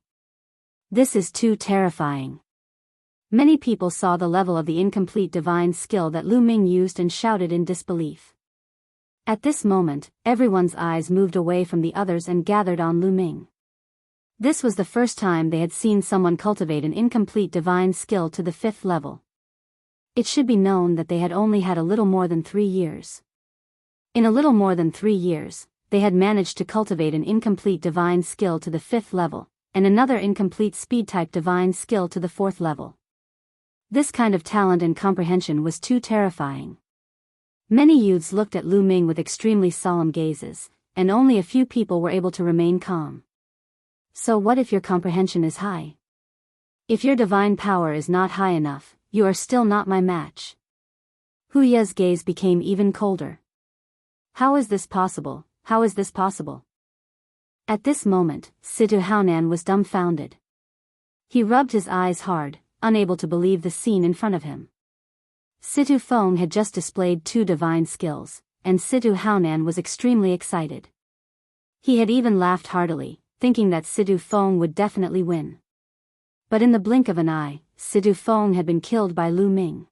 [SPEAKER 1] This is too terrifying. Many people saw the level of the incomplete divine skill that Lu Ming used and shouted in disbelief. At this moment, everyone's eyes moved away from the others and gathered on Lu Ming. This was the first time they had seen someone cultivate an incomplete divine skill to the 5th level. It should be known that they had only had a little more than 3 years. In a little more than 3 years, they had managed to cultivate an incomplete divine skill to the 5th level, and another incomplete speed-type divine skill to the 4th level. This kind of talent and comprehension was too terrifying. Many youths looked at Lu Ming with extremely solemn gazes, and only a few people were able to remain calm. So what if your comprehension is high? If your divine power is not high enough, you are still not my match. Hu Ye's gaze became even colder. How is this possible? How is this possible? At this moment, Situ Haonan was dumbfounded. He rubbed his eyes hard, unable to believe the scene in front of him. Situfeng had just displayed 2 divine skills, and Situ Haonan was extremely excited. He had even laughed heartily, thinking that Situfeng would definitely win. But in the blink of an eye, Sidu Feng had been killed by Lu Ming.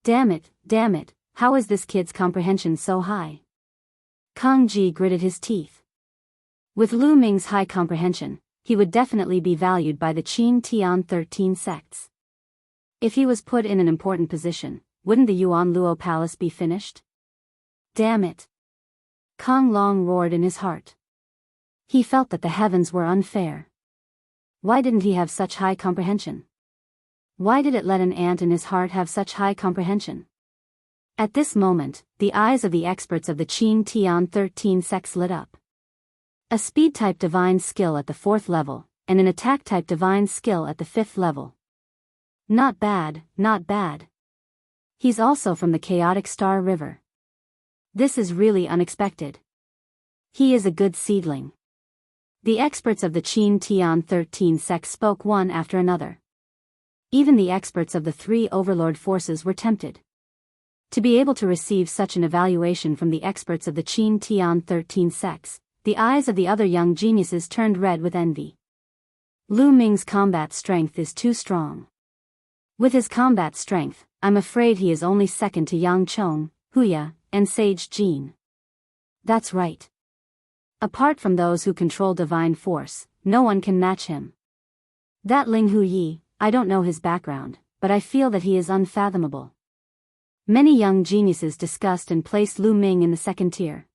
[SPEAKER 1] Damn it, how is this kid's comprehension so high? Kang Ji gritted his teeth. With Lu Ming's high comprehension, he would definitely be valued by the Qin Tian 13 sects. If he was put in an important position, wouldn't the Yuan Luo Palace be finished? Damn it! Kang Long roared in his heart. He felt that the heavens were unfair. Why didn't he have such high comprehension? Why did it let an ant in his heart have such high comprehension? At this moment, the eyes of the experts of the Qin Tian 13 sects lit up. A speed-type divine skill at the 4th level, and an attack-type divine skill at the 5th level. Not bad, not bad. He's also from the chaotic Star River. This is really unexpected. He is a good seedling. The experts of the Qin Tian 13 sect spoke one after another. Even the experts of the 3 overlord forces were tempted. To be able to receive such an evaluation from the experts of the Qin Tian 13 sects, the eyes of the other young geniuses turned red with envy. Lu Ming's combat strength is too strong. With his combat strength, I'm afraid he is only second to Yang Chong, Huya, and Sage Jin. That's right. Apart from those who control divine force, no one can match him. That Ling Hu Yi, I don't know his background, but I feel that he is unfathomable. Many young geniuses discussed and placed Lu Ming in the 2nd tier.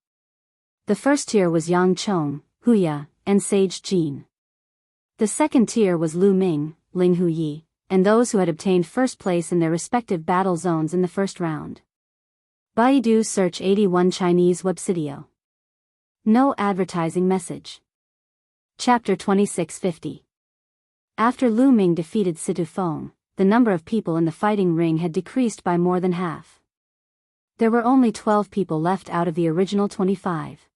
[SPEAKER 1] The 1st tier was Yang Chong, Huya, and Sage Jin. The 2nd tier was Lu Ming, Ling Hu Yi, and those who had obtained 1st place in their respective battle zones in the 1st round. Baidu search 81 Chinese Websidio. No advertising message. Chapter 2650. After Lu Ming defeated Situ Feng, the number of people in the fighting ring had decreased by more than half. There were only 12 people left out of the original 25.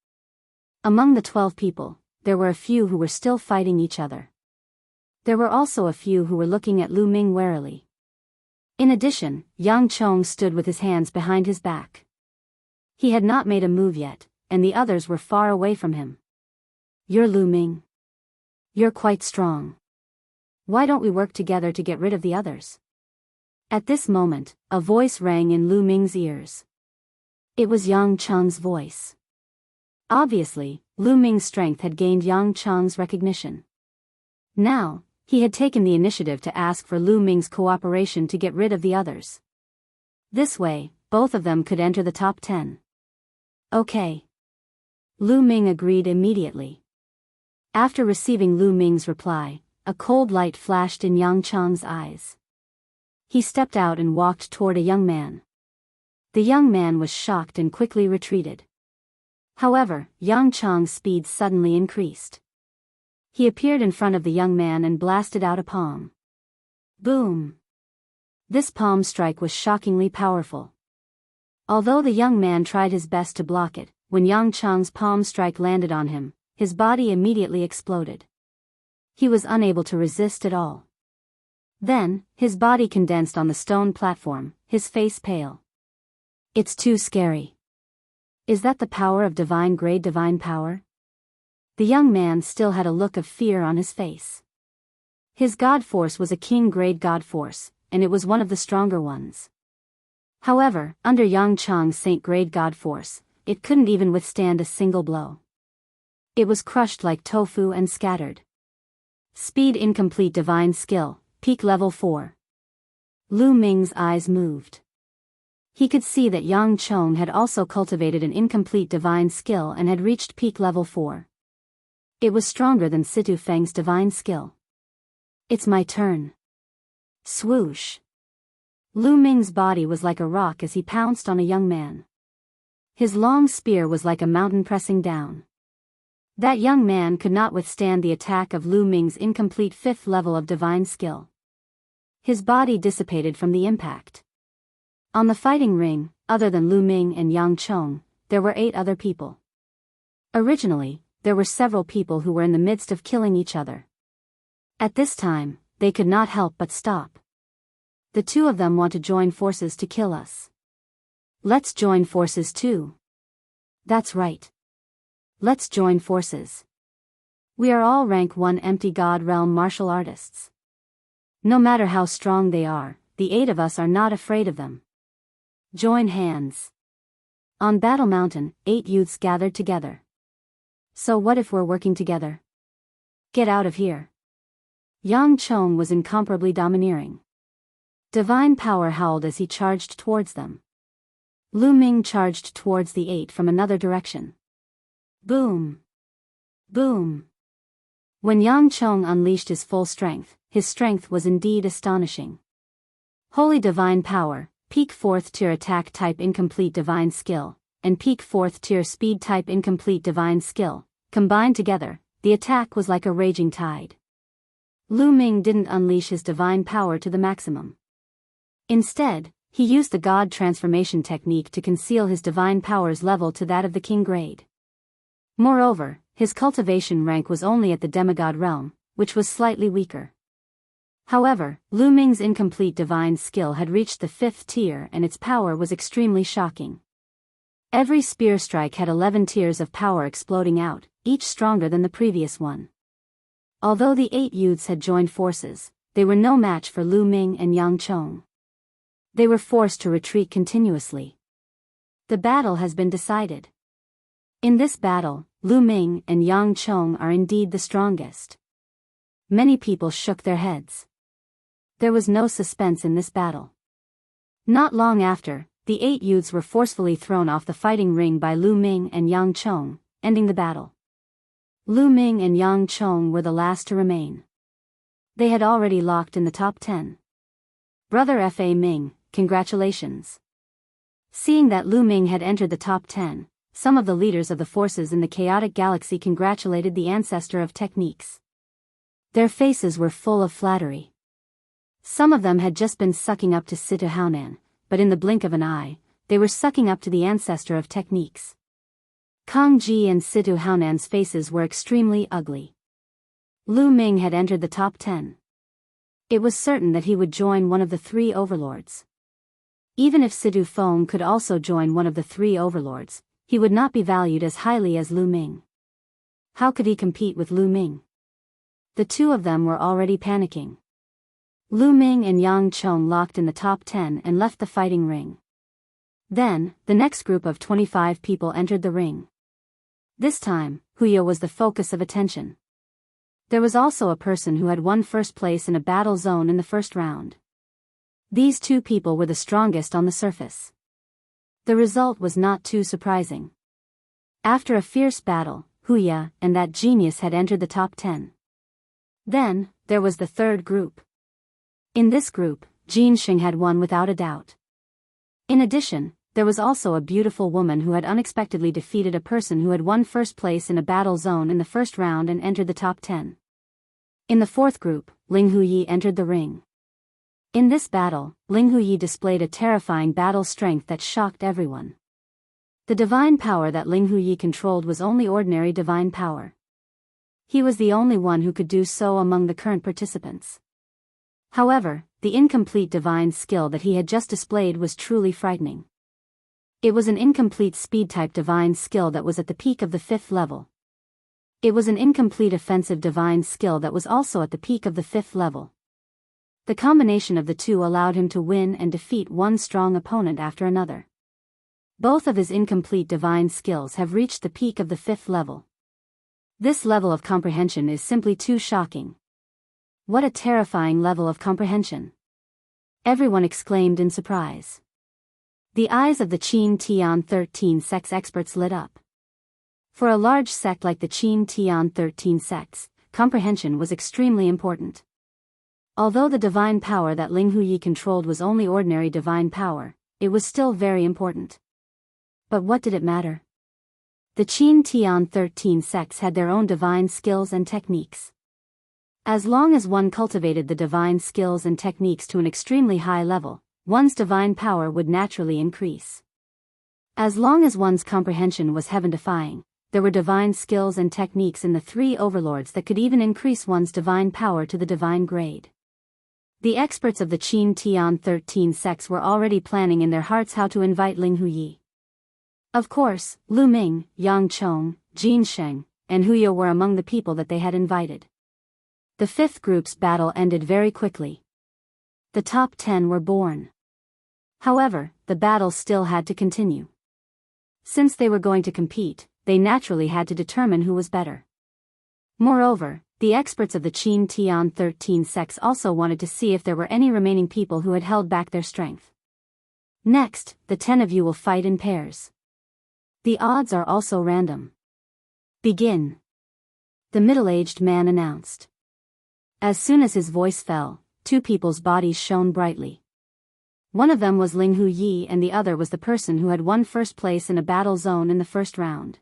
[SPEAKER 1] Among the 12 people, there were a few who were still fighting each other. There were also a few who were looking at Lu Ming warily. In addition, Yang Chong stood with his hands behind his back. He had not made a move yet, and the others were far away from him. You're Lu Ming. You're quite strong. Why don't we work together to get rid of the others? At this moment, a voice rang in Lu Ming's ears. It was Yang Chong's voice. Obviously, Lu Ming's strength had gained Yang Chong's recognition. Now, he had taken the initiative to ask for Lu Ming's cooperation to get rid of the others. This way, both of them could enter the top 10. Okay. Lu Ming agreed immediately. After receiving Lu Ming's reply, a cold light flashed in Yang Chong's eyes. He stepped out and walked toward a young man. The young man was shocked and quickly retreated. However, Yang Chong's speed suddenly increased. He appeared in front of the young man and blasted out a palm. Boom! This palm strike was shockingly powerful. Although the young man tried his best to block it, when Yang Chong's palm strike landed on him, his body immediately exploded. He was unable to resist at all. Then, his body condensed on the stone platform, his face pale. It's too scary. Is that the power of divine-grade divine power? The young man still had a look of fear on his face. His god force was a king-grade god force, and it was one of the stronger ones. However, under Yang Chong's saint-grade god force, it couldn't even withstand a single blow. It was crushed like tofu and scattered. Speed incomplete divine skill, peak level 4. Lu Ming's eyes moved. He could see that Yang Chong had also cultivated an incomplete divine skill and had reached peak level 4. It was stronger than Situ Feng's divine skill. It's my turn. Swoosh. Lu Ming's body was like a rock as he pounced on a young man. His long spear was like a mountain pressing down. That young man could not withstand the attack of Lu Ming's incomplete 5th level of divine skill. His body dissipated from the impact. On the fighting ring, other than Lu Ming and Yang Chong, there were 8 other people. Originally, there were several people who were in the midst of killing each other. At this time, they could not help but stop. The 2 of them want to join forces to kill us. Let's join forces too. That's right. Let's join forces. We are all rank 1 empty god realm martial artists. No matter how strong they are, the 8 of us are not afraid of them. Join hands. On Battle Mountain, 8 youths gathered together. So what if we're working together? Get out of here. Yang Chong was incomparably domineering. Divine power howled as he charged towards them. Lu Ming charged towards the 8 from another direction. Boom! Boom! When Yang Chong unleashed his full strength, his strength was indeed astonishing. Holy Divine Power, Peak 4th Tier Attack Type Incomplete Divine Skill, and Peak 4th Tier Speed Type Incomplete Divine Skill, combined together, the attack was like a raging tide. Lu Ming didn't unleash his divine power to the maximum. Instead, he used the God Transformation technique to conceal his divine power's level to that of the King grade. Moreover, his cultivation rank was only at the demigod realm, which was slightly weaker. However, Lu Ming's incomplete divine skill had reached the 5th tier and its power was extremely shocking. Every spear strike had 11 tiers of power exploding out, each stronger than the previous one. Although the 8 youths had joined forces, they were no match for Lu Ming and Yang Chong. They were forced to retreat continuously. The battle has been decided. In this battle, Lu Ming and Yang Chong are indeed the strongest. Many people shook their heads. There was no suspense in this battle. Not long after, the 8 youths were forcefully thrown off the fighting ring by Lu Ming and Yang Chong, ending the battle. Lu Ming and Yang Chong were the last to remain. They had already locked in the top 10. Brother Fa Ming, congratulations. Seeing that Lu Ming had entered the top 10, some of the leaders of the forces in the chaotic galaxy congratulated the ancestor of techniques. Their faces were full of flattery. Some of them had just been sucking up to Situ Haonan, but in the blink of an eye, they were sucking up to the ancestor of techniques. Kang Ji and Situ Haonan's faces were extremely ugly. Lu Ming had entered the top 10. It was certain that he would join one of the 3 overlords. Even if Situ Feng could also join one of the 3 overlords, he would not be valued as highly as Lu Ming. How could he compete with Lu Ming? The 2 of them were already panicking. Lu Ming and Yang Chong locked in the top 10 and left the fighting ring. Then, the next group of 25 people entered the ring. This time, Huya was the focus of attention. There was also a person who had won first place in a battle zone in the first round. These 2 people were the strongest on the surface. The result was not too surprising. After a fierce battle, Huya and that genius had entered the top 10. Then, there was the 3rd group. In this group, Jin Xing had won without a doubt. In addition, there was also a beautiful woman who had unexpectedly defeated a person who had won first place in a battle zone in the first round and entered the top 10. In the 4th group, Ling Huyi entered the ring. In this battle, Ling Huyi displayed a terrifying battle strength that shocked everyone. The divine power that Ling Huyi controlled was only ordinary divine power. He was the only one who could do so among the current participants. However, the incomplete divine skill that he had just displayed was truly frightening. It was an incomplete speed-type divine skill that was at the peak of the 5th level. It was an incomplete offensive divine skill that was also at the peak of the 5th level. The combination of the 2 allowed him to win and defeat one strong opponent after another. Both of his incomplete divine skills have reached the peak of the 5th level. This level of comprehension is simply too shocking. What a terrifying level of comprehension! Everyone exclaimed in surprise. The eyes of the Qin Tian 13 sects experts lit up. For a large sect like the Qin Tian 13 sects, comprehension was extremely important. Although the divine power that Ling Huyi controlled was only ordinary divine power, it was still very important. But what did it matter? The Qin Tian 13 sects had their own divine skills and techniques. As long as one cultivated the divine skills and techniques to an extremely high level, one's divine power would naturally increase. As long as one's comprehension was heaven-defying, there were divine skills and techniques in the 3 overlords that could even increase one's divine power to the divine grade. The experts of the Qin Tian 13 sects were already planning in their hearts how to invite Ling Huyi. Of course, Lu Ming, Yang Chong, Jin Sheng, and Huya were among the people that they had invited. The 5th group's battle ended very quickly. The top 10 were born. However, the battle still had to continue. Since they were going to compete, they naturally had to determine who was better. Moreover, the experts of the Qin Tian 13 sects also wanted to see if there were any remaining people who had held back their strength. Next, the 10 of you will fight in pairs. The odds are also random. Begin. The middle-aged man announced. As soon as his voice fell, two people's bodies shone brightly. One of them was Ling Hu Yi and the other was the person who had won first place in a battle zone in the first round.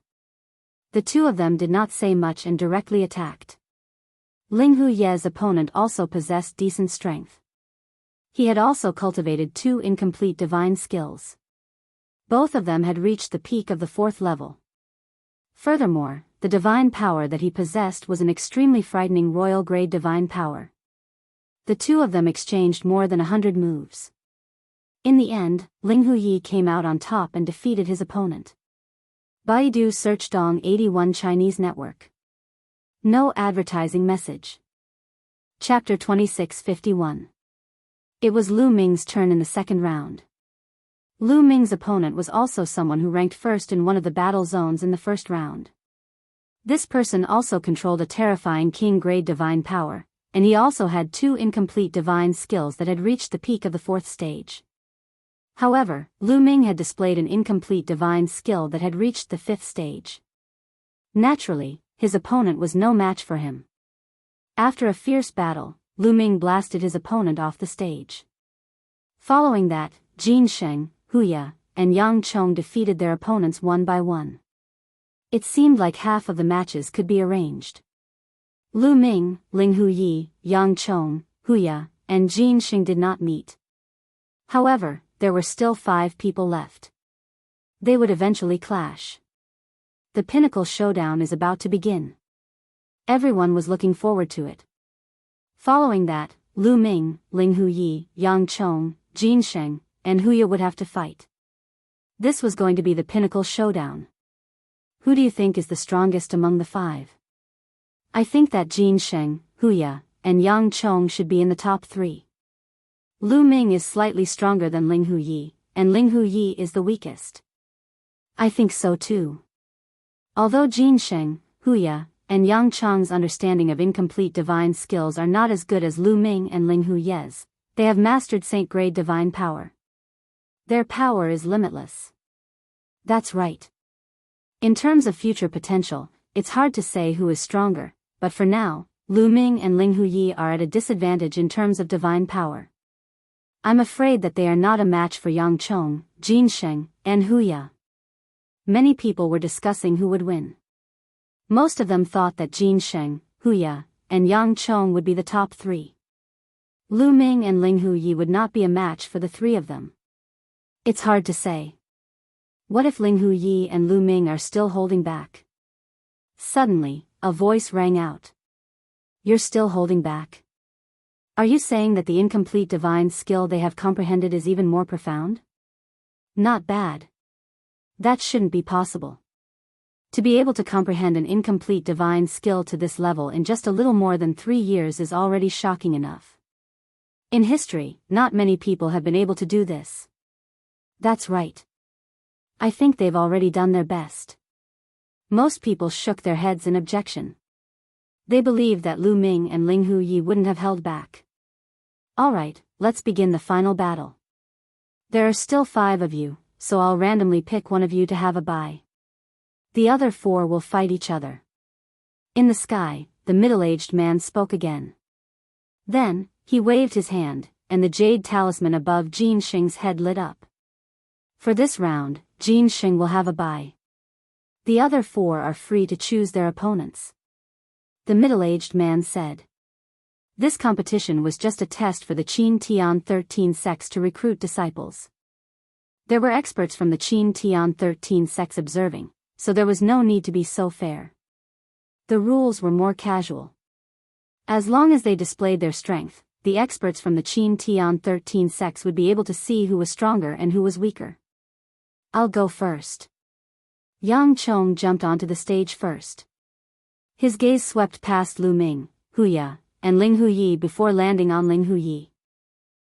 [SPEAKER 1] The two of them did not say much and directly attacked. Ling Hu Ye's opponent also possessed decent strength. He had also cultivated 2 incomplete divine skills. Both of them had reached the peak of the 4th level. Furthermore, the divine power that he possessed was an extremely frightening royal-grade divine power. The two of them exchanged more than 100 moves. In the end, Ling Hu Yi came out on top and defeated his opponent. Baidu Search Dong 81 Chinese Network. No advertising message. Chapter 2651. It was Lu Ming's turn in the second round. Lu Ming's opponent was also someone who ranked first in one of the battle zones in the first round. This person also controlled a terrifying king-grade divine power, and he also had 2 incomplete divine skills that had reached the peak of the 4th stage. However, Lu Ming had displayed an incomplete divine skill that had reached the 5th stage. Naturally, his opponent was no match for him. After a fierce battle, Lu Ming blasted his opponent off the stage. Following that, Jin Sheng, Huya, and Yang Chong defeated their opponents one by one. It seemed like half of the matches could be arranged. Lu Ming, Ling Hu Yi, Yang Chong, Huya, and Jin Sheng did not meet. However, there were still 5 people left. They would eventually clash. The pinnacle showdown is about to begin. Everyone was looking forward to it. Following that, Lu Ming, Ling Hu Yi, Yang Chong, Jin Sheng, and Huya would have to fight. This was going to be the pinnacle showdown. Who do you think is the strongest among the 5? I think that Jin Sheng, Huya, and Yang Chong should be in the top 3. Lu Ming is slightly stronger than Ling Hu Yi, and Ling Hu Yi is the weakest. I think so too. Although Jin Sheng, Huya, and Yang Chong's understanding of incomplete divine skills are not as good as Lu Ming and Ling Hu Ye's, they have mastered Saint-grade divine power. Their power is limitless. That's right. In terms of future potential, it's hard to say who is stronger, but for now, Lu Ming and Ling Hu Yi are at a disadvantage in terms of divine power. I'm afraid that they are not a match for Yang Chong, Jin Sheng, and Huya. Many people were discussing who would win. Most of them thought that Jin Sheng, Huya, and Yang Chong would be the top 3. Lu Ming and Ling Hu Yi would not be a match for the 3 of them. It's hard to say. What if Ling Hu Yi and Lu Ming are still holding back? Suddenly, a voice rang out. You're still holding back? Are you saying that the incomplete divine skill they have comprehended is even more profound? Not bad. That shouldn't be possible. To be able to comprehend an incomplete divine skill to this level in just a little more than 3 years is already shocking enough. In history, not many people have been able to do this. That's right. I think they've already done their best. Most people shook their heads in objection. They believed that Lu Ming and Ling Hu Yi wouldn't have held back. Alright, let's begin the final battle. There are still 5 of you, so I'll randomly pick one of you to have a bye. The other 4 will fight each other. In the sky, the middle-aged man spoke again. Then, he waved his hand, and the jade talisman above Jin Sheng's head lit up. For this round, Jin Sheng will have a bye. The other 4 are free to choose their opponents. The middle-aged man said. This competition was just a test for the Qin Tian 13 sects to recruit disciples. There were experts from the Qin Tian 13 sects observing, so there was no need to be so fair. The rules were more casual. As long as they displayed their strength, the experts from the Qin Tian 13 sects would be able to see who was stronger and who was weaker. I'll go first. Yang Chong jumped onto the stage first. His gaze swept past Lu Ming, Huya, and Ling Hu Yi before landing on Ling Hu Yi.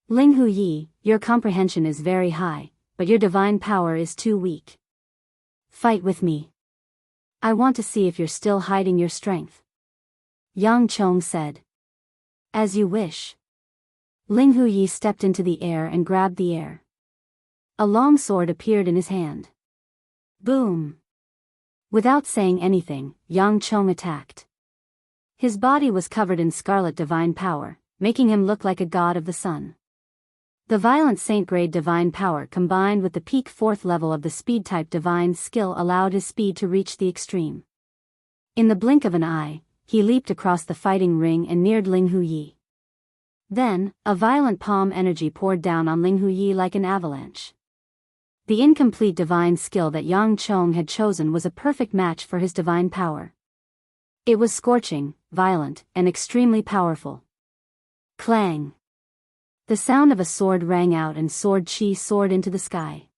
[SPEAKER 1] Ling Hu Yi, your comprehension is very high, but your divine power is too weak. Fight with me. I want to see if you're still hiding your strength. Yang Chong said. As you wish. Ling Hu Yi stepped into the air and grabbed the air. A long sword appeared in his hand. Boom! Without saying anything, Yang Chong attacked. His body was covered in scarlet divine power, making him look like a god of the sun. The violent saint-grade divine power combined with the peak 4th level of the speed-type divine skill allowed his speed to reach the extreme. In the blink of an eye, he leaped across the fighting ring and neared Ling Hu Yi. Then, a violent palm energy poured down on Ling Hu Yi like an avalanche. The incomplete divine skill that Yang Chong had chosen was a perfect match for his divine power. It was scorching, violent, and extremely powerful. Clang! The sound of a sword rang out and sword chi soared into the sky.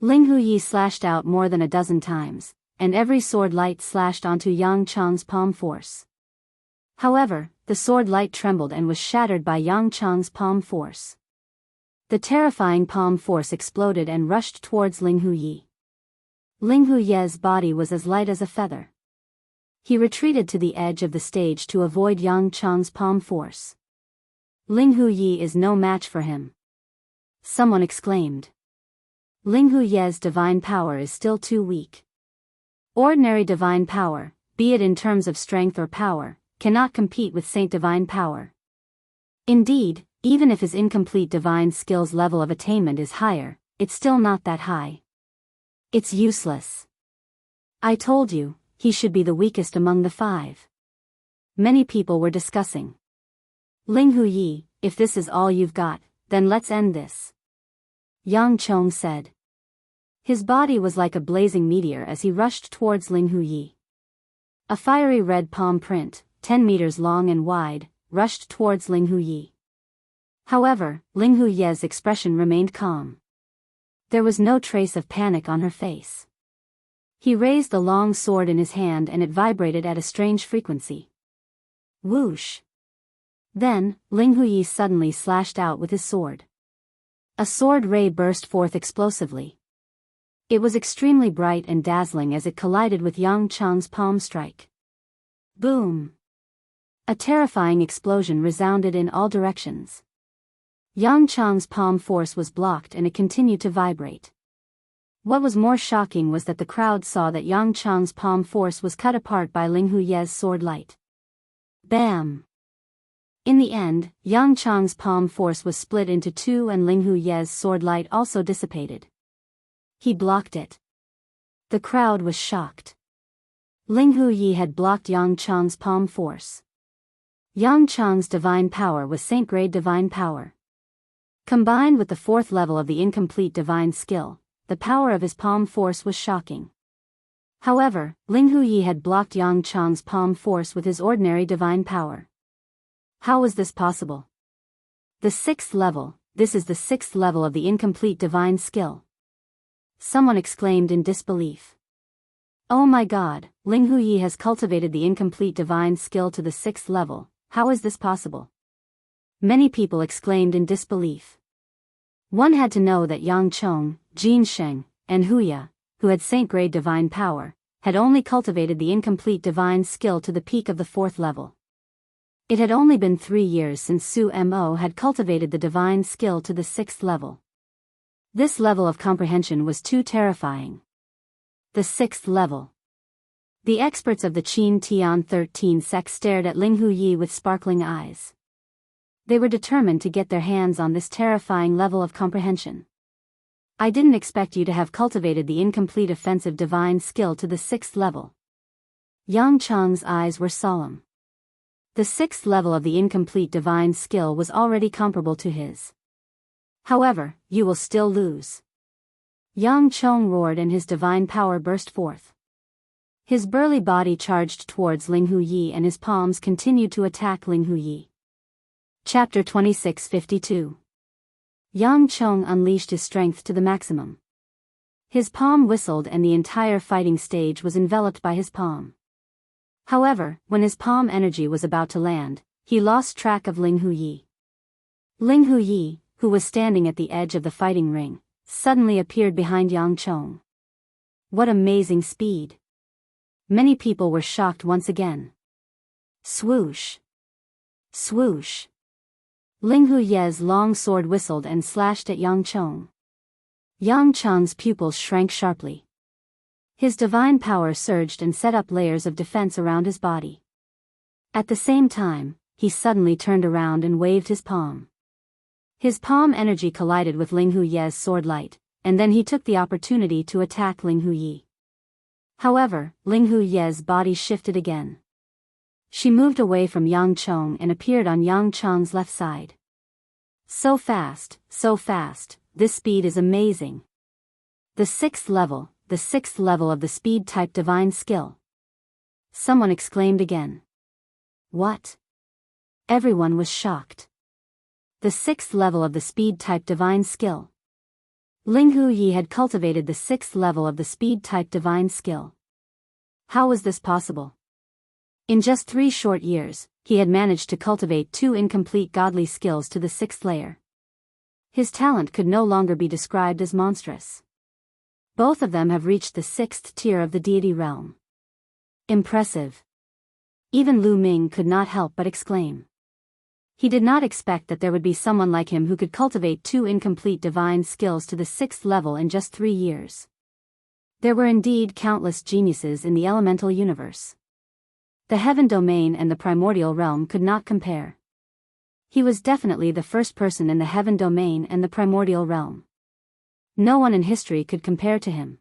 [SPEAKER 1] Ling Hu Yi slashed out more than a dozen times, and every sword light slashed onto Yang Chong's palm force. However, the sword light trembled and was shattered by Yang Chong's palm force. The terrifying palm force exploded and rushed towards Ling Hu Yi. Ling Hu Ye's body was as light as a feather. He retreated to the edge of the stage to avoid Yang Chong's palm force. Ling Hu Yi is no match for him. Someone exclaimed. Ling Hu Ye's divine power is still too weak. Ordinary divine power, be it in terms of strength or power, cannot compete with Saint divine power. Indeed, even if his incomplete divine skills level of attainment is higher, it's still not that high. It's useless. I told you, he should be the weakest among the 5. Many people were discussing. Ling Hu Yi, if this is all you've got, then let's end this. Yang Chong said. His body was like a blazing meteor as he rushed towards Ling Hu Yi. A fiery red palm print, 10 meters long and wide, rushed towards Ling Hu Yi. However, Ling Hu Ye's expression remained calm. There was no trace of panic on her face. He raised the long sword in his hand and it vibrated at a strange frequency. Whoosh! Then, Ling Hu Yi suddenly slashed out with his sword. A sword ray burst forth explosively. It was extremely bright and dazzling as it collided with Yang Chong's palm strike. Boom! A terrifying explosion resounded in all directions. Yang Chong's palm force was blocked and it continued to vibrate. What was more shocking was that the crowd saw that Yang Chong's palm force was cut apart by Ling Hu Ye's sword light. Bam! In the end, Yang Chong's palm force was split into 2 and Ling Hu Ye's sword light also dissipated. He blocked it. The crowd was shocked. Ling Hu Yi had blocked Yang Chong's palm force. Yang Chong's divine power was saint-grade divine power. Combined with the 4th level of the incomplete divine skill, the power of his palm force was shocking. However, Ling Hu Yi had blocked Yang Chong's palm force with his ordinary divine power. How was this possible? The 6th level, this is the 6th level of the incomplete divine skill. Someone exclaimed in disbelief. Oh my god, Ling Hu Yi has cultivated the incomplete divine skill to the 6th level, how is this possible? Many people exclaimed in disbelief. One had to know that Yang Chong, Jin Sheng, and Huya, who had saint-grade divine power, had only cultivated the incomplete divine skill to the peak of the 4th level. It had only been 3 years since Su Mo had cultivated the divine skill to the 6th level. This level of comprehension was too terrifying. The 6th level. The experts of the Qin Tian 13 sect stared at Ling Hu Yi with sparkling eyes. They were determined to get their hands on this terrifying level of comprehension. I didn't expect you to have cultivated the incomplete offensive divine skill to the 6th level. Yang Chong's eyes were solemn. The 6th level of the incomplete divine skill was already comparable to his. However, you will still lose. Yang Chong roared and his divine power burst forth. His burly body charged towards Ling Hu Yi and his palms continued to attack Ling Hu Yi. Chapter 2652. Yang Chong unleashed his strength to the maximum. His palm whistled and the entire fighting stage was enveloped by his palm. However, when his palm energy was about to land, he lost track of Ling Hu Yi. Ling Huyi, who was standing at the edge of the fighting ring, suddenly appeared behind Yang Chong. What amazing speed! Many people were shocked once again. Swoosh! Swoosh! Ling Huye's long sword whistled and slashed at Yang Chong. Yang Chong's pupils shrank sharply. His divine power surged and set up layers of defense around his body. At the same time, he suddenly turned around and waved his palm. His palm energy collided with Ling Huye's sword light, and then he took the opportunity to attack Ling Huyi. However, Ling Huye's body shifted again. She moved away from Yang Chong and appeared on Yang Chong's left side. So fast, this speed is amazing. The sixth level of the speed-type divine skill. Someone exclaimed again. What? Everyone was shocked. The sixth level of the speed-type divine skill. Ling Huyi had cultivated the sixth level of the speed-type divine skill. How was this possible? In just 3 short years, he had managed to cultivate 2 incomplete godly skills to the 6th layer. His talent could no longer be described as monstrous. Both of them have reached the 6th tier of the deity realm. Impressive. Even Lu Ming could not help but exclaim. He did not expect that there would be someone like him who could cultivate 2 incomplete divine skills to the 6th level in just 3 years. There were indeed countless geniuses in the elemental universe. The heaven domain and the primordial realm could not compare. He was definitely the first person in the heaven domain and the primordial realm. No one in history could compare to him.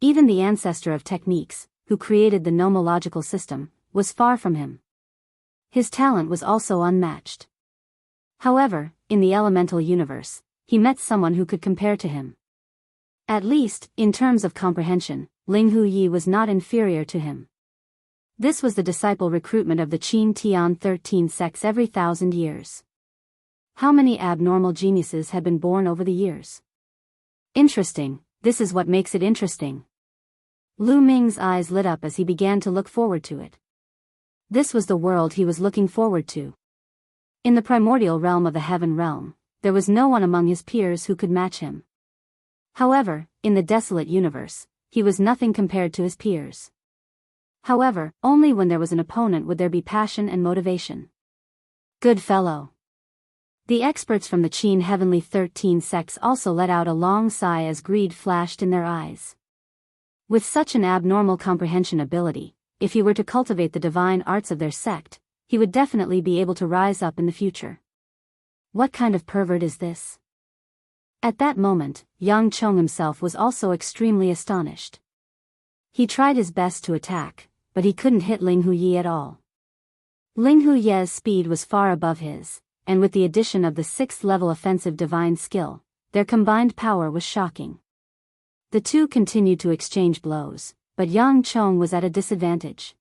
[SPEAKER 1] Even the ancestor of techniques, who created the nomological system, was far from him. His talent was also unmatched. However, in the elemental universe, he met someone who could compare to him. At least, in terms of comprehension, Ling Huyi was not inferior to him. This was the disciple recruitment of the Qin Tian 13 sects every 1,000 years. How many abnormal geniuses had been born over the years? Interesting, this is what makes it interesting. Lu Ming's eyes lit up as he began to look forward to it. This was the world he was looking forward to. In the primordial realm of the heaven realm, there was no one among his peers who could match him. However, in the desolate universe, he was nothing compared to his peers. However, only when there was an opponent would there be passion and motivation. Good fellow. The experts from the Qin Heavenly 13 sects also let out a long sigh as greed flashed in their eyes. With such an abnormal comprehension ability, if he were to cultivate the divine arts of their sect, he would definitely be able to rise up in the future. What kind of pervert is this? At that moment, Yang Chong himself was also extremely astonished. He tried his best to attack, but he couldn't hit Ling Huyi at all. Ling Huyi's speed was far above his, and with the addition of the 6th level offensive divine skill, their combined power was shocking. The two continued to exchange blows, but Yang Chong was at a disadvantage.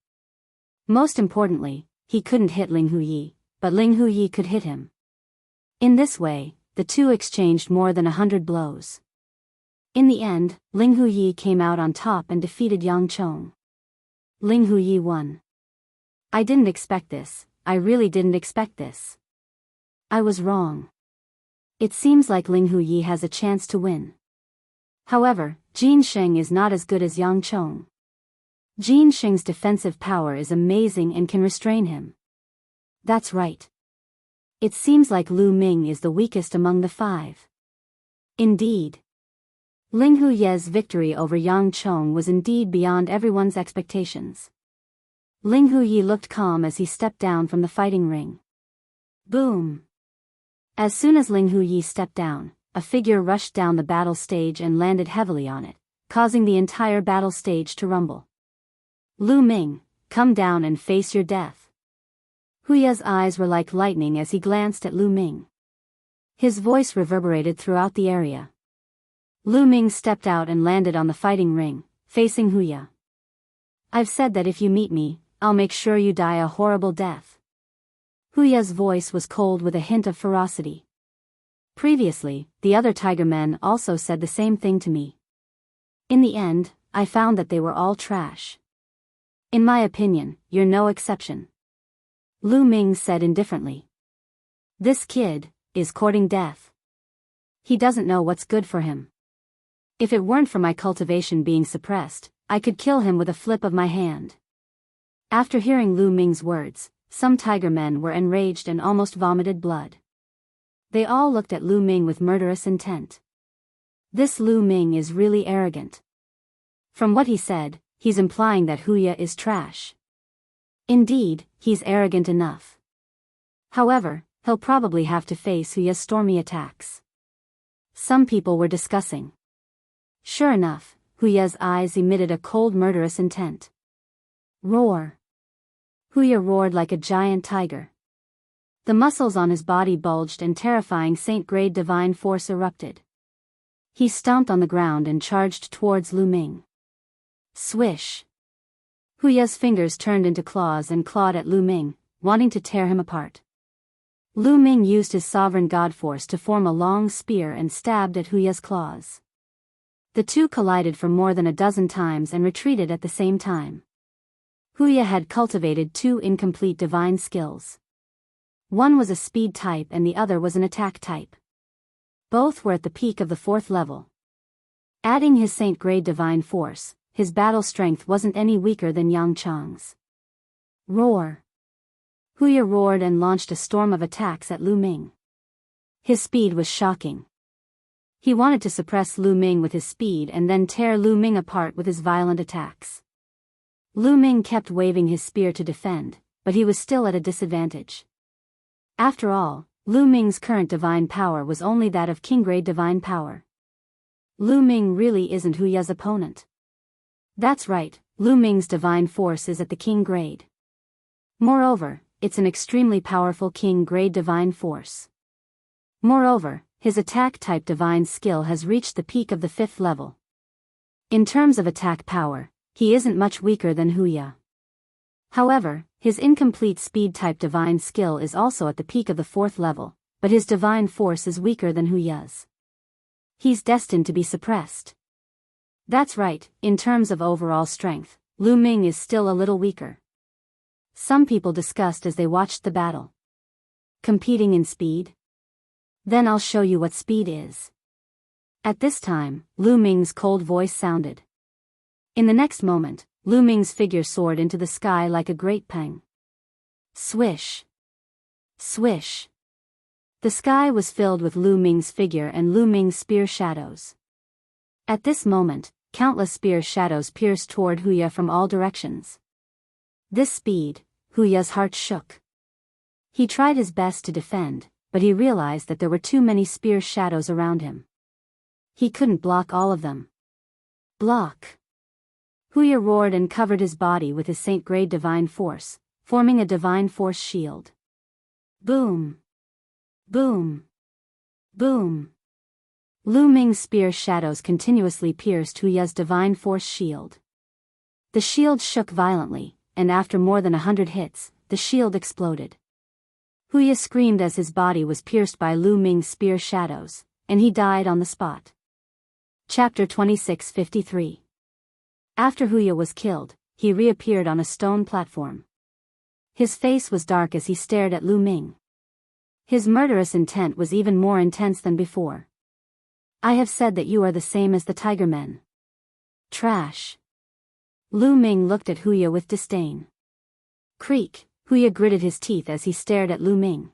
[SPEAKER 1] Most importantly, he couldn't hit Ling Huyi, but Ling Huyi could hit him. In this way, the two exchanged more than 100 blows. In the end, Ling Huyi came out on top and defeated Yang Chong. Ling Huyi won. I didn't expect this, I really didn't expect this. I was wrong. It seems like Ling Huyi has a chance to win. However, Jin Sheng is not as good as Yang Chong. Jin Sheng's defensive power is amazing and can restrain him. That's right. It seems like Lu Ming is the weakest among the 5. Indeed. Ling Huyi's victory over Yang Chong was indeed beyond everyone's expectations. Ling Huyi looked calm as he stepped down from the fighting ring. Boom! As soon as Ling Huyi stepped down, a figure rushed down the battle stage and landed heavily on it, causing the entire battle stage to rumble. Lu Ming, come down and face your death. Huyi's eyes were like lightning as he glanced at Lu Ming. His voice reverberated throughout the area. Lu Ming stepped out and landed on the fighting ring, facing Huyi. I've said that if you meet me, I'll make sure you die a horrible death. Huyi's voice was cold with a hint of ferocity. Previously, the other tiger men also said the same thing to me. In the end, I found that they were all trash. In my opinion, you're no exception. Lu Ming said indifferently. This kid, is courting death. He doesn't know what's good for him. If it weren't for my cultivation being suppressed, I could kill him with a flip of my hand. After hearing Lu Ming's words, some tiger men were enraged and almost vomited blood. They all looked at Lu Ming with murderous intent. This Lu Ming is really arrogant. From what he said, he's implying that Huya is trash. Indeed, he's arrogant enough. However, he'll probably have to face Huya's stormy attacks. Some people were discussing. Sure enough, Huya's eyes emitted a cold murderous intent. Roar. Huya roared like a giant tiger. The muscles on his body bulged and terrifying saint-grade divine force erupted. He stomped on the ground and charged towards Lu Ming. Swish. Huya's fingers turned into claws and clawed at Lu Ming, wanting to tear him apart. Lu Ming used his sovereign god force to form a long spear and stabbed at Huya's claws. The two collided for more than a dozen times and retreated at the same time. Huya had cultivated two incomplete divine skills. One was a speed type and the other was an attack type. Both were at the peak of the 4th level. Adding his saint-grade divine force, his battle strength wasn't any weaker than Yang Chang's. Roar. Huya roared and launched a storm of attacks at Lu Ming. His speed was shocking. He wanted to suppress Lu Ming with his speed and then tear Lu Ming apart with his violent attacks. Lu Ming kept waving his spear to defend, but he was still at a disadvantage. After all, Lu Ming's current divine power was only that of king-grade divine power. Lu Ming really isn't Huya's opponent. That's right, Lu Ming's divine force is at the king grade. Moreover, it's an extremely powerful king-grade divine force. Moreover, his attack-type divine skill has reached the peak of the 5th level. In terms of attack power, he isn't much weaker than Huya. However, his incomplete speed-type divine skill is also at the peak of the 4th level, but his divine force is weaker than Huya's. He's destined to be suppressed. That's right, in terms of overall strength, Lu Ming is still a little weaker. Some people discussed as they watched the battle. Competing in speed? Then I'll show you what speed is. At this time, Lu Ming's cold voice sounded. In the next moment, Lu Ming's figure soared into the sky like a great peng. Swish. Swish. The sky was filled with Lu Ming's figure and Lu Ming's spear shadows. At this moment, countless spear shadows pierced toward Huya from all directions. This speed, Huya's heart shook. He tried his best to defend, but he realized that there were too many spear shadows around him. He couldn't block all of them. Block. Huya roared and covered his body with his saint-grade divine force, forming a divine force shield. Boom. Boom. Boom. Lu Ming's spear shadows continuously pierced Huya's divine force shield. The shield shook violently, and after more than 100 hits, the shield exploded. Huya screamed as his body was pierced by Lu Ming's spear shadows, and he died on the spot. Chapter 2653. After Huya was killed, he reappeared on a stone platform. His face was dark as he stared at Lu Ming. His murderous intent was even more intense than before. I have said that you are the same as the tiger men. Trash. Lu Ming looked at Huya with disdain. Creak, Huya gritted his teeth as he stared at Lu Ming.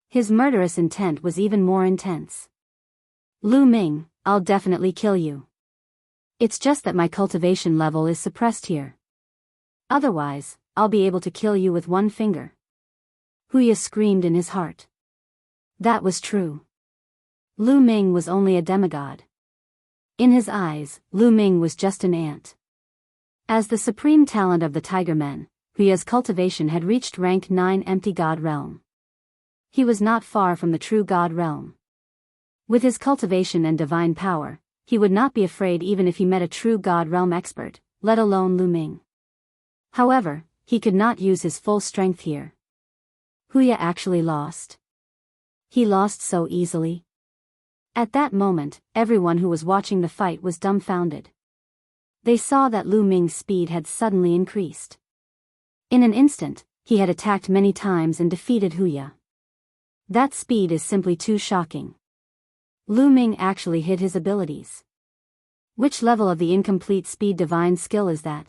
[SPEAKER 1] His murderous intent was even more intense. Lu Ming, I'll definitely kill you. It's just that my cultivation level is suppressed here. Otherwise, I'll be able to kill you with one finger. Huya screamed in his heart. That was true. Lu Ming was only a demigod. In his eyes, Lu Ming was just an ant. As the supreme talent of the tiger men, Huya's cultivation had reached rank 9 empty god realm. He was not far from the true god realm. With his cultivation and divine power, he would not be afraid even if he met a true god realm expert, let alone Lu Ming. However, he could not use his full strength here. Huya actually lost. He lost so easily. At that moment, everyone who was watching the fight was dumbfounded. They saw that Lu Ming's speed had suddenly increased. In an instant, he had attacked many times and defeated Huya. That speed is simply too shocking. Lu Ming actually hid his abilities. Which level of the incomplete speed divine skill is that?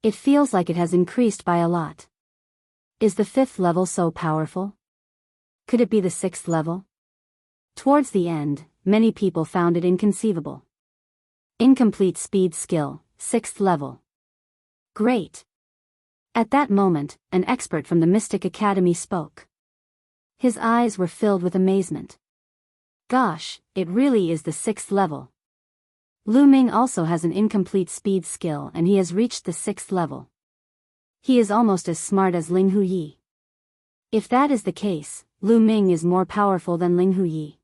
[SPEAKER 1] It feels like it has increased by a lot. Is the 5th level so powerful? Could it be the 6th level? Towards the end, many people found it inconceivable. Incomplete speed skill, 6th level. Great. At that moment, an expert from the Mystic Academy spoke. His eyes were filled with amazement. Gosh, it really is the 6th level. Lu Ming also has an incomplete speed skill and he has reached the 6th level. He is almost as smart as Ling Huyi. If that is the case, Lu Ming is more powerful than Ling Huyi.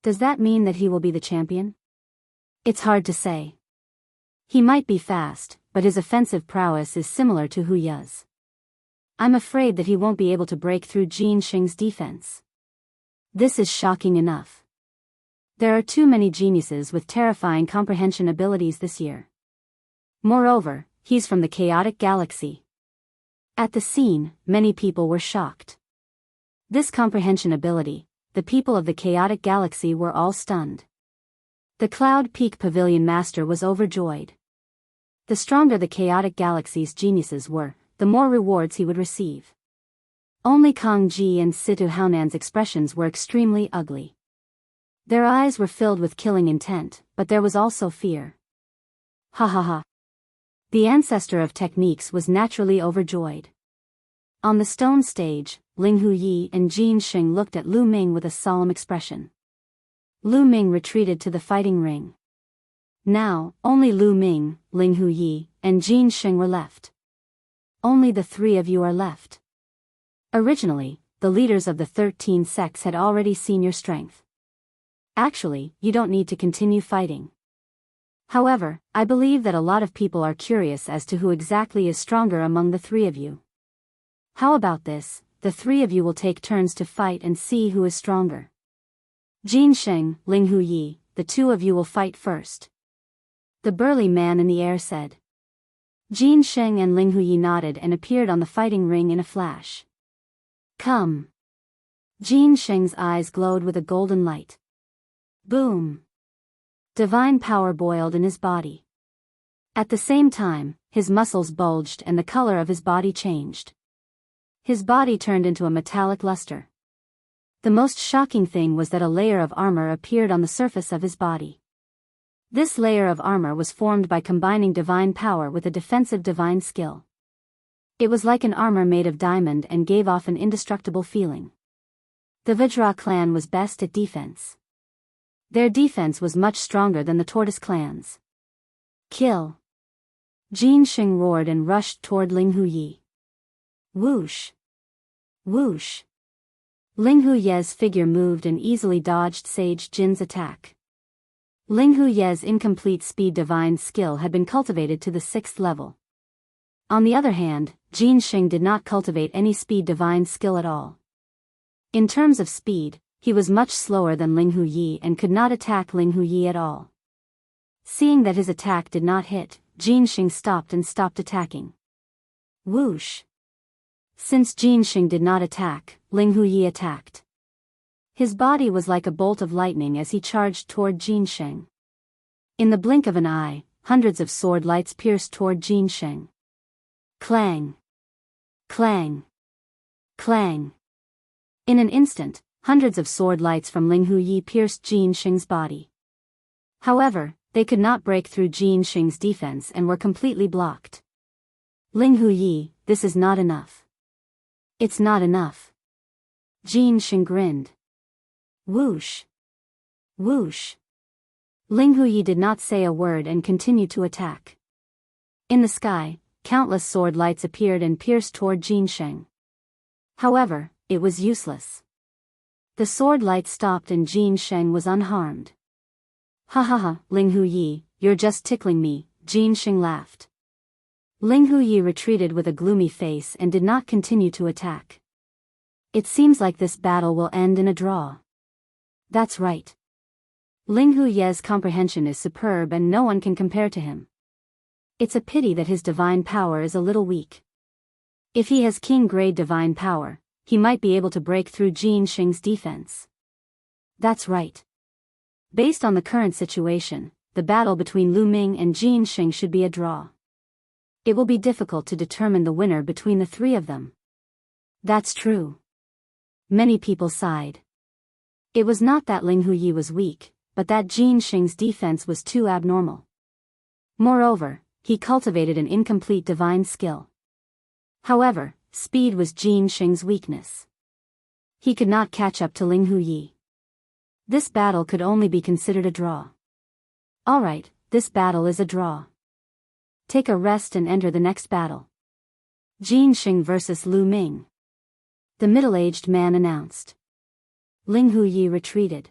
[SPEAKER 1] Does that mean that he will be the champion? It's hard to say. He might be fast, but his offensive prowess is similar to Huya's. I'm afraid that he won't be able to break through Jin Xing's defense. This is shocking enough. There are too many geniuses with terrifying comprehension abilities this year. Moreover, he's from the chaotic galaxy. At the scene, many people were shocked. This comprehension ability, the people of the chaotic galaxy were all stunned. The Cloud Peak Pavilion Master was overjoyed. The stronger the chaotic galaxy's geniuses were, the more rewards he would receive. Only Kang Ji and Situ Haonan's expressions were extremely ugly. Their eyes were filled with killing intent, but there was also fear. Ha ha ha. The ancestor of techniques was naturally overjoyed. On the stone stage, Ling Huyi and Jin Xing looked at Lu Ming with a solemn expression. Lu Ming retreated to the fighting ring. Now, only Lu Ming, Ling Huyi, and Jin Xing were left. Only the 3 of you are left. Originally, the leaders of the 13 sects had already seen your strength. Actually, you don't need to continue fighting. However, I believe that a lot of people are curious as to who exactly is stronger among the 3 of you. How about this, the 3 of you will take turns to fight and see who is stronger. Jin Xing, Ling Huyi, the 2 of you will fight first. The burly man in the air said. Jin Xing and Ling Huyi nodded and appeared on the fighting ring in a flash. Come. Jin Xing's eyes glowed with a golden light. Boom. Divine power boiled in his body. At the same time, his muscles bulged and the color of his body changed. His body turned into a metallic luster. The most shocking thing was that a layer of armor appeared on the surface of his body. This layer of armor was formed by combining divine power with a defensive divine skill. It was like an armor made of diamond and gave off an indestructible feeling. The Vajra clan was best at defense. Their defense was much stronger than the Tortoise clan's. Kill! Jin Xing roared and rushed toward Ling Huyi. Whoosh! Whoosh! Ling Huye's figure moved and easily dodged Sage Jin's attack. Ling Huye's incomplete speed divine skill had been cultivated to the 6th level. On the other hand, Jin Xing did not cultivate any speed divine skill at all. In terms of speed, he was much slower than Ling Huyi and could not attack Ling Huyi at all. Seeing that his attack did not hit, Jin Xing stopped attacking. Whoosh! Since Jin Xing did not attack, Ling Huyi attacked. His body was like a bolt of lightning as he charged toward Jin Xing. In the blink of an eye, hundreds of sword lights pierced toward Jin Xing. Clang! Clang! Clang! In an instant, hundreds of sword lights from Ling Huyi pierced Jin Xing's body. However, they could not break through Jin Xing's defense and were completely blocked. Ling Huyi, this is not enough. It's not enough. Jin Xing grinned. Whoosh! Whoosh! Ling Huyi did not say a word and continued to attack. In the sky, countless sword lights appeared and pierced toward Jin Xing. However, it was useless. The sword light stopped and Jin Xing was unharmed. Ha ha ha, Ling Huyi, you're just tickling me, Jin Xing laughed. Ling Huyi retreated with a gloomy face and did not continue to attack. It seems like this battle will end in a draw. That's right. Ling Huye's comprehension is superb and no one can compare to him. It's a pity that his divine power is a little weak. If he has king-grade divine power, he might be able to break through Jin Xing's defense. That's right. Based on the current situation, the battle between Lu Ming and Jin Xing should be a draw. It will be difficult to determine the winner between the three of them. That's true. Many people sighed. It was not that Ling Huyi was weak, but that Jin Xing's defense was too abnormal. Moreover, he cultivated an incomplete divine skill. However, speed was Jin Xing's weakness. He could not catch up to Ling Huyi. This battle could only be considered a draw. Alright, this battle is a draw. Take a rest and enter the next battle. Jin Xing versus Lu Ming. The middle-aged man announced. Ling Huyi retreated.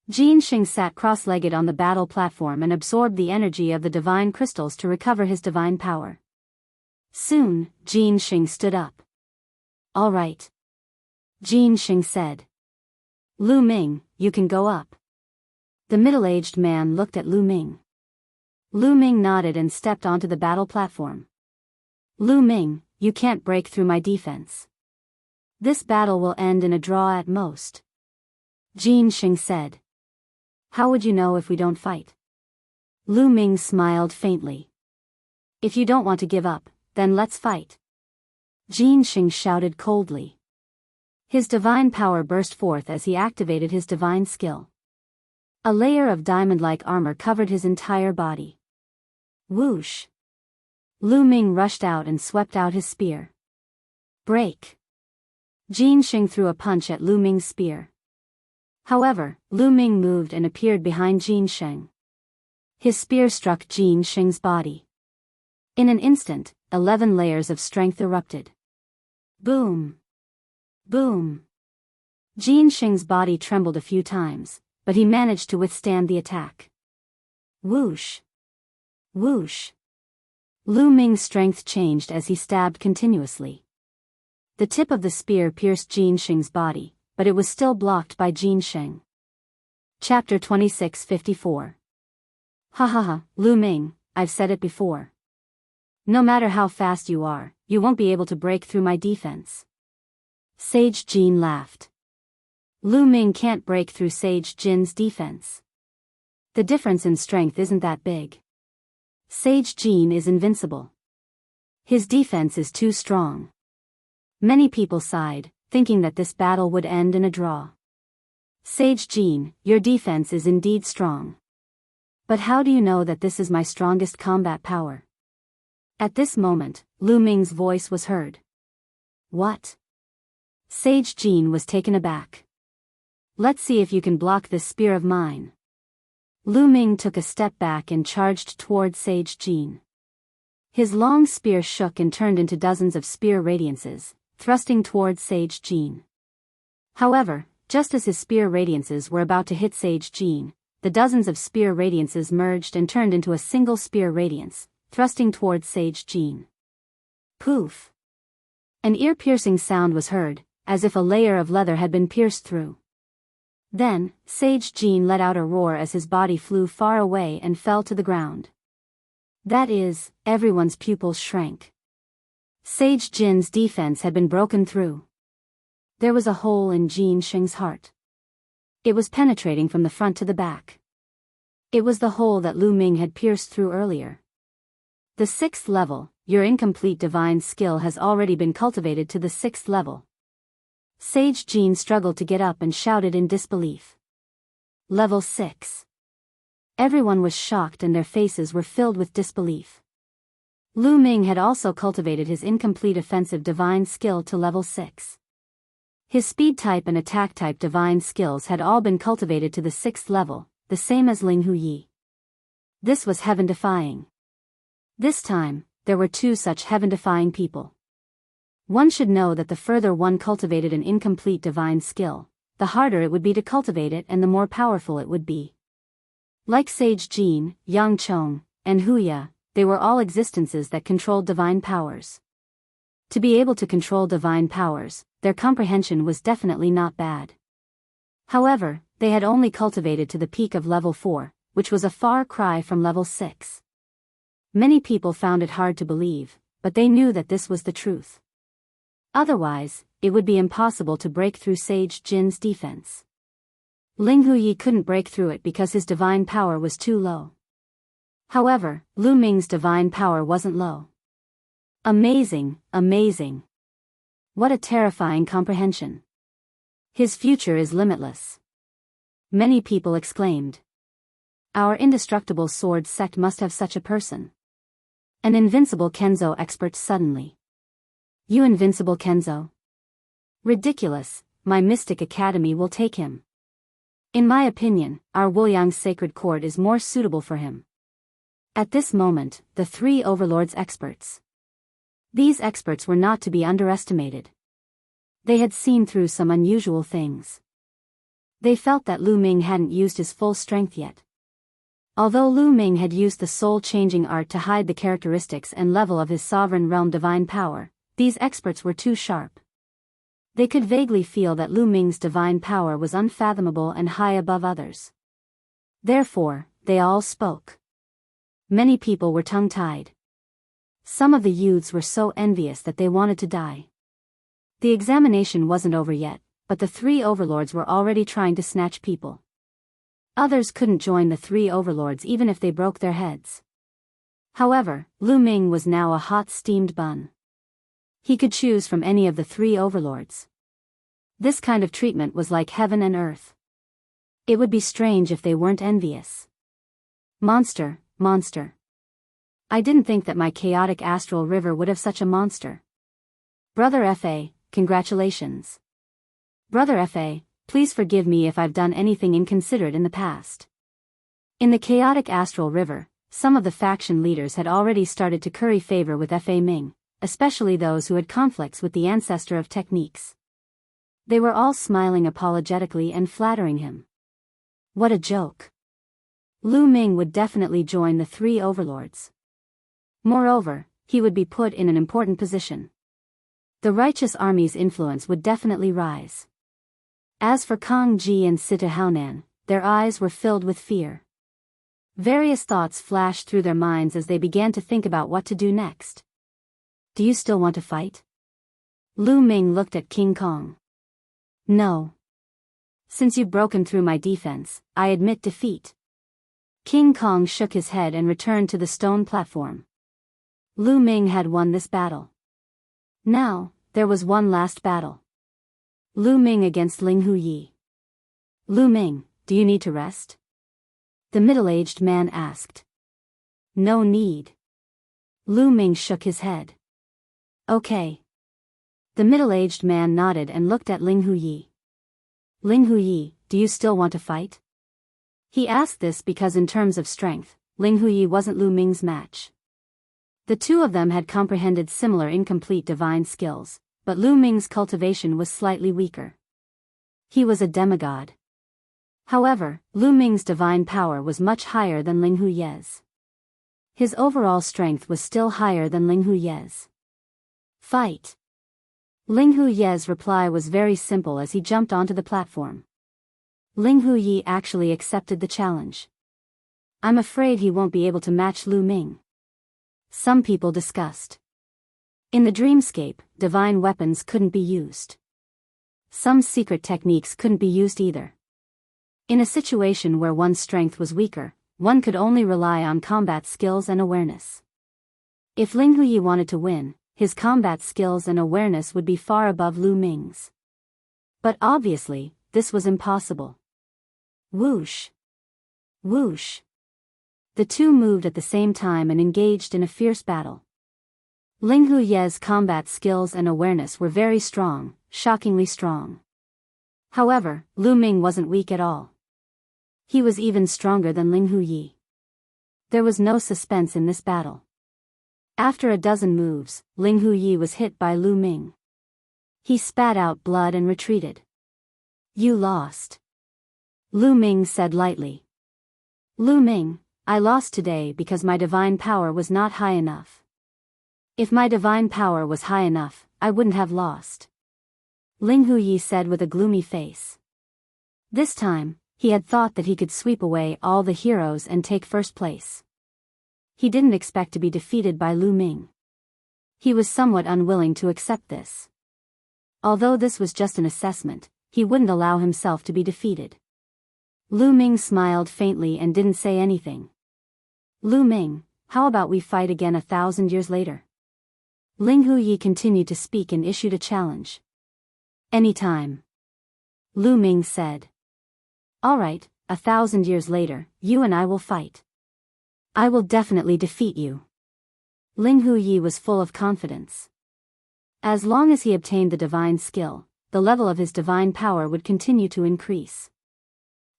[SPEAKER 1] Jin Xing sat cross-legged on the battle platform and absorbed the energy of the divine crystals to recover his divine power. Soon, Jin Xing stood up. All right. Jin Xing said. Lu Ming, you can go up. The middle-aged man looked at Lu Ming. Lu Ming nodded and stepped onto the battle platform. Lu Ming, you can't break through my defense. This battle will end in a draw at most. Jin Xing said. How would you know if we don't fight? Lu Ming smiled faintly. If you don't want to give up, then let's fight. Jin Xing shouted coldly. His divine power burst forth as he activated his divine skill. A layer of diamond-like armor covered his entire body. Whoosh! Lu Ming rushed out and swept out his spear. Break! Jin Xing threw a punch at Lu Ming's spear. However, Lu Ming moved and appeared behind Jin Xing. His spear struck Jin Xing's body. In an instant, 11 layers of strength erupted. Boom! Boom! Jin Xing's body trembled a few times, but he managed to withstand the attack. Whoosh! Whoosh! Lu Ming's strength changed as he stabbed continuously. The tip of the spear pierced Jin Xing's body, but it was still blocked by Jin Xing. Chapter 2654. Ha ha ha, Lu Ming, I've said it before. No matter how fast you are, you won't be able to break through my defense. Sage Jin laughed. Lu Ming can't break through Sage Jin's defense. The difference in strength isn't that big. Sage Jin is invincible. His defense is too strong. Many people sighed, thinking that this battle would end in a draw. Sage Jin, your defense is indeed strong. But how do you know that this is my strongest combat power? At this moment, Lu Ming's voice was heard. What? Sage Jin was taken aback. Let's see if you can block this spear of mine. Lu Ming took a step back and charged towards Sage Jin. His long spear shook and turned into dozens of spear radiances, thrusting towards Sage Jin. However, just as his spear radiances were about to hit Sage Jin, the dozens of spear radiances merged and turned into a single spear radiance, thrusting towards Sage Jin. Poof! An ear-piercing sound was heard, as if a layer of leather had been pierced through. Then, Sage Jin let out a roar as his body flew far away and fell to the ground. That is, everyone's pupils shrank. Sage Jin's defense had been broken through. There was a hole in Jin Xing's heart. It was penetrating from the front to the back. It was the hole that Lu Ming had pierced through earlier. The 6th level, your incomplete divine skill has already been cultivated to the 6th level. Sage Jin struggled to get up and shouted in disbelief. Level 6. Everyone was shocked and their faces were filled with disbelief. Lu Ming had also cultivated his incomplete offensive divine skill to level 6. His speed type and attack type divine skills had all been cultivated to the 6th level, the same as Ling Huyi. This was heaven-defying. This time, there were two such heaven-defying people. One should know that the further one cultivated an incomplete divine skill, the harder it would be to cultivate it and the more powerful it would be. Like Sage Jin, Yang Chong, and Huya, they were all existences that controlled divine powers. To be able to control divine powers, their comprehension was definitely not bad. However, they had only cultivated to the peak of level 4, which was a far cry from level 6. Many people found it hard to believe, but they knew that this was the truth. Otherwise, it would be impossible to break through Sage Jin's defense. Ling Huyi couldn't break through it because his divine power was too low. However, Lu Ming's divine power wasn't low. Amazing, amazing. What a terrifying comprehension. His future is limitless. Many people exclaimed. Our indestructible sword sect must have such a person. An invincible Kenzo expert suddenly. You invincible Kenzo? Ridiculous, my mystic academy will take him. In my opinion, our Wuliang sacred court is more suitable for him. At this moment, the three overlords experts. These experts were not to be underestimated. They had seen through some unusual things. They felt that Lu Ming hadn't used his full strength yet. Although Lu Ming had used the soul-changing art to hide the characteristics and level of his sovereign realm divine power, these experts were too sharp. They could vaguely feel that Lu Ming's divine power was unfathomable and high above others. Therefore, they all spoke. Many people were tongue-tied. Some of the youths were so envious that they wanted to die. The examination wasn't over yet, but the three overlords were already trying to snatch people. Others couldn't join the three overlords even if they broke their heads. However, Lu Ming was now a hot steamed bun. He could choose from any of the three overlords. This kind of treatment was like heaven and earth. It would be strange if they weren't envious. Monster, monster. I didn't think that my chaotic astral river would have such a monster. Brother Fa, congratulations. Brother Fa, please forgive me if I've done anything inconsiderate in the past. In the chaotic astral river, some of the faction leaders had already started to curry favor with Fa Ming, especially those who had conflicts with the ancestor of techniques. They were all smiling apologetically and flattering him. What a joke. Lu Ming would definitely join the three overlords. Moreover, he would be put in an important position. The righteous army's influence would definitely rise. As for Kang Ji and Sita Haonan, their eyes were filled with fear. Various thoughts flashed through their minds as they began to think about what to do next. Do you still want to fight? Lu Ming looked at King Kong. No. Since you've broken through my defense, I admit defeat. King Kong shook his head and returned to the stone platform. Lu Ming had won this battle. Now, there was one last battle. Lu Ming against Ling Huyi. Lu Ming, do you need to rest? The middle-aged man asked. No need. Lu Ming shook his head. Okay. The middle-aged man nodded and looked at Ling Huyi. Ling Huyi, do you still want to fight? He asked this because in terms of strength, Ling Huyi wasn't Lu Ming's match. The two of them had comprehended similar incomplete divine skills, but Lu Ming's cultivation was slightly weaker. He was a demigod. However, Lu Ming's divine power was much higher than Ling Huyi's. His overall strength was still higher than Ling Huyi's. Fight. Ling Huyi's reply was very simple as he jumped onto the platform. Ling Huyi actually accepted the challenge. I'm afraid he won't be able to match Lu Ming. Some people discussed. In the dreamscape, divine weapons couldn't be used. Some secret techniques couldn't be used either. In a situation where one's strength was weaker, one could only rely on combat skills and awareness. If Ling Huyi wanted to win, his combat skills and awareness would be far above Lu Ming's. But obviously, this was impossible. Whoosh! Whoosh! The two moved at the same time and engaged in a fierce battle. Ling Huyi's combat skills and awareness were very strong, shockingly strong. However, Lu Ming wasn't weak at all. He was even stronger than Ling Huyi. There was no suspense in this battle. After a dozen moves, Ling Huyi was hit by Lu Ming. He spat out blood and retreated. You lost. Lu Ming said lightly. Lu Ming, I lost today because my divine power was not high enough. If my divine power was high enough, I wouldn't have lost. Ling Huyi said with a gloomy face. This time, he had thought that he could sweep away all the heroes and take first place. He didn't expect to be defeated by Lu Ming. He was somewhat unwilling to accept this. Although this was just an assessment, he wouldn't allow himself to be defeated. Lu Ming smiled faintly and didn't say anything. Lu Ming, how about we fight again 1,000 years later? Ling Huyi continued to speak and issued a challenge. Anytime. Lu Ming said. All right, 1,000 years later, you and I will fight. I will definitely defeat you. Ling Huyi was full of confidence. As long as he obtained the divine skill, the level of his divine power would continue to increase.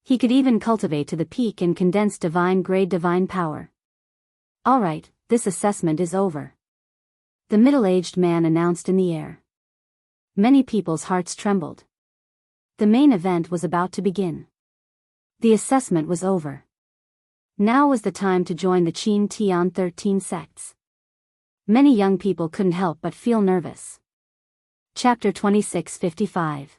[SPEAKER 1] He could even cultivate to the peak and condense divine-grade divine power. All right, this assessment is over. The middle-aged man announced in the air. Many people's hearts trembled. The main event was about to begin. The assessment was over. Now was the time to join the Qin Tian 13 sects. Many young people couldn't help but feel nervous. Chapter 26:55.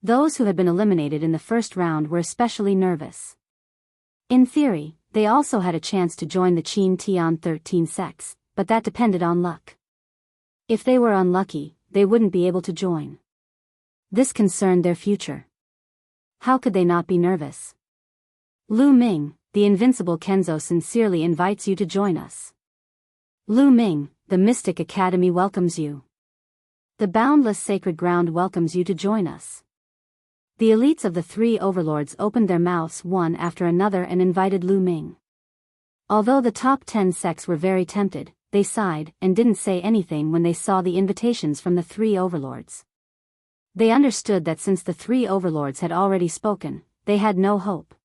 [SPEAKER 1] Those who had been eliminated in the first round were especially nervous. In theory, they also had a chance to join the Qin Tian 13 sects, but that depended on luck. If they were unlucky, they wouldn't be able to join. This concerned their future. How could they not be nervous? Lu Ming, the invincible Kenzo, sincerely invites you to join us. Lu Ming, the Mystic Academy welcomes you. The boundless sacred ground welcomes you to join us. The elites of the three overlords opened their mouths one after another and invited Lu Ming. Although the top 10 sects were very tempted, they sighed and didn't say anything when they saw the invitations from the three overlords. They understood that since the three overlords had already spoken, they had no hope.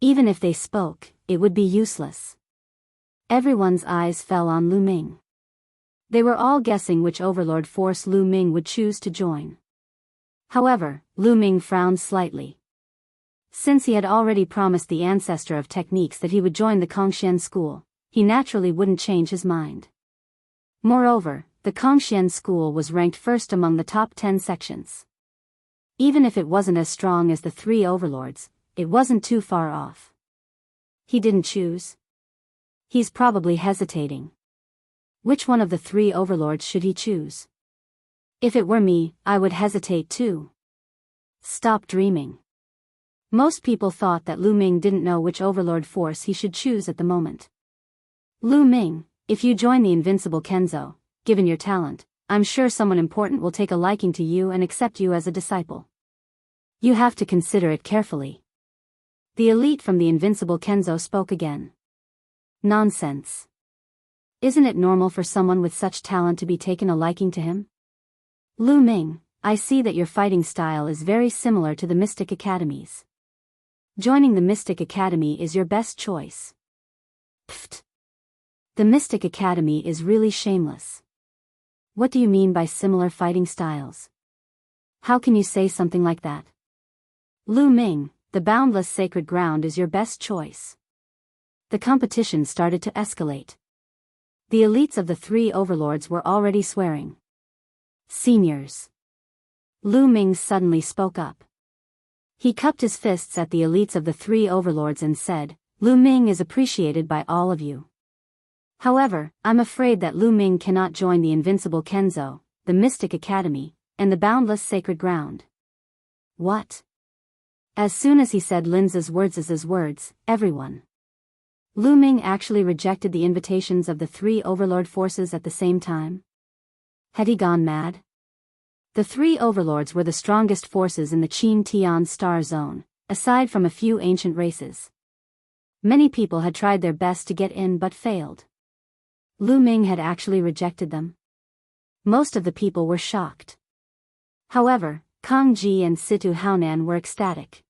[SPEAKER 1] Even if they spoke, it would be useless. Everyone's eyes fell on Lu Ming. They were all guessing which overlord force Lu Ming would choose to join. However, Lu Ming frowned slightly. Since he had already promised the ancestor of techniques that he would join the Kongxian school, he naturally wouldn't change his mind. Moreover, the Kongxian school was ranked first among the top 10 sections. Even if it wasn't as strong as the three overlords, it wasn't too far off. He didn't choose. He's probably hesitating. Which one of the three overlords should he choose? If it were me, I would hesitate too. Stop dreaming. Most people thought that Lu Ming didn't know which overlord force he should choose at the moment. Lu Ming, if you join the invincible Kenzo, given your talent, I'm sure someone important will take a liking to you and accept you as a disciple. You have to consider it carefully. The elite from the invincible Kenzo spoke again. Nonsense. Isn't it normal for someone with such talent to be taken a liking to him? Lu Ming, I see that your fighting style is very similar to the Mystic Academies. Joining the Mystic Academy is your best choice. Pfft. The Mystic Academy is really shameless. What do you mean by similar fighting styles? How can you say something like that? Lu Ming, the boundless sacred ground is your best choice. The competition started to escalate. The elites of the three overlords were already swearing. Seniors. Lu Ming suddenly spoke up. He cupped his fists at the elites of the three overlords and said, Lu Ming is appreciated by all of you. However, I'm afraid that Lu Ming cannot join the invincible Kenzo, the Mystic Academy, and the boundless sacred ground. What? As soon as he said Lin's words, everyone. Lu Ming actually rejected the invitations of the three overlord forces at the same time? Had he gone mad? The three overlords were the strongest forces in the Qin Tian star zone, aside from a few ancient races. Many people had tried their best to get in but failed. Lu Ming had actually rejected them. Most of the people were shocked. However, Kang Ji and Situ Haonan were ecstatic.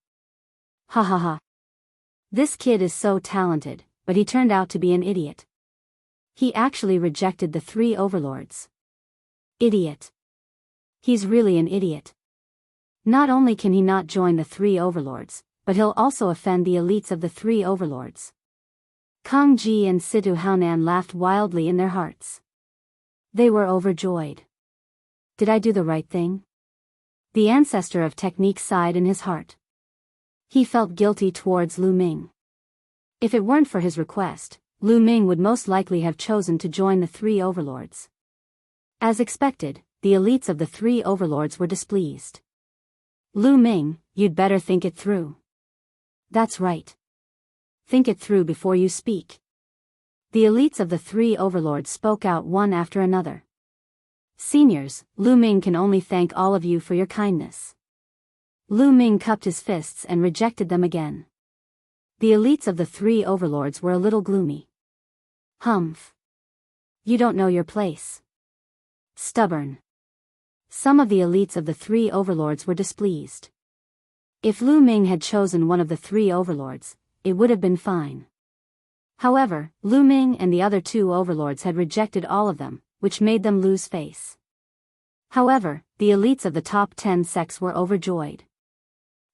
[SPEAKER 1] Ha ha ha. This kid is so talented, but he turned out to be an idiot. He actually rejected the three overlords. Idiot. He's really an idiot. Not only can he not join the three overlords, but he'll also offend the elites of the three overlords. Kang Ji and Situ Haonan laughed wildly in their hearts. They were overjoyed. Did I do the right thing? The ancestor of technique sighed in his heart. He felt guilty towards Lu Ming. If it weren't for his request, Lu Ming would most likely have chosen to join the three overlords. As expected, the elites of the three overlords were displeased. Lu Ming, you'd better think it through. That's right. Think it through before you speak. The elites of the three overlords spoke out one after another. Seniors, Lu Ming can only thank all of you for your kindness. Lu Ming cupped his fists and rejected them again. The elites of the three overlords were a little gloomy. Humph. You don't know your place. Stubborn. Some of the elites of the three overlords were displeased. If Lu Ming had chosen one of the three overlords, it would have been fine. However, Lu Ming and the other two overlords had rejected all of them, which made them lose face. However, the elites of the top 10 sects were overjoyed.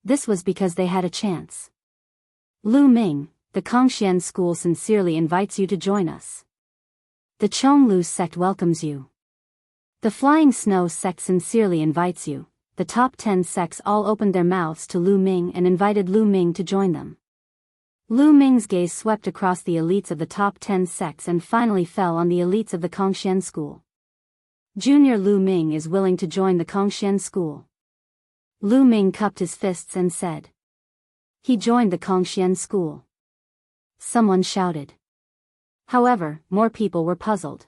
[SPEAKER 1] This was because they had a chance. Lu Ming, the Kongxian school sincerely invites you to join us. The Chonglu sect welcomes you. The Flying Snow sect sincerely invites you. The top 10 sects all opened their mouths to Lu Ming and invited Lu Ming to join them. Lu Ming's gaze swept across the elites of the top 10 sects and finally fell on the elites of the Kongxian school. Junior Lu Ming is willing to join the Kongxian school. Lu Ming cupped his fists and said. He joined the Kongxian school. Someone shouted. However, more people were puzzled.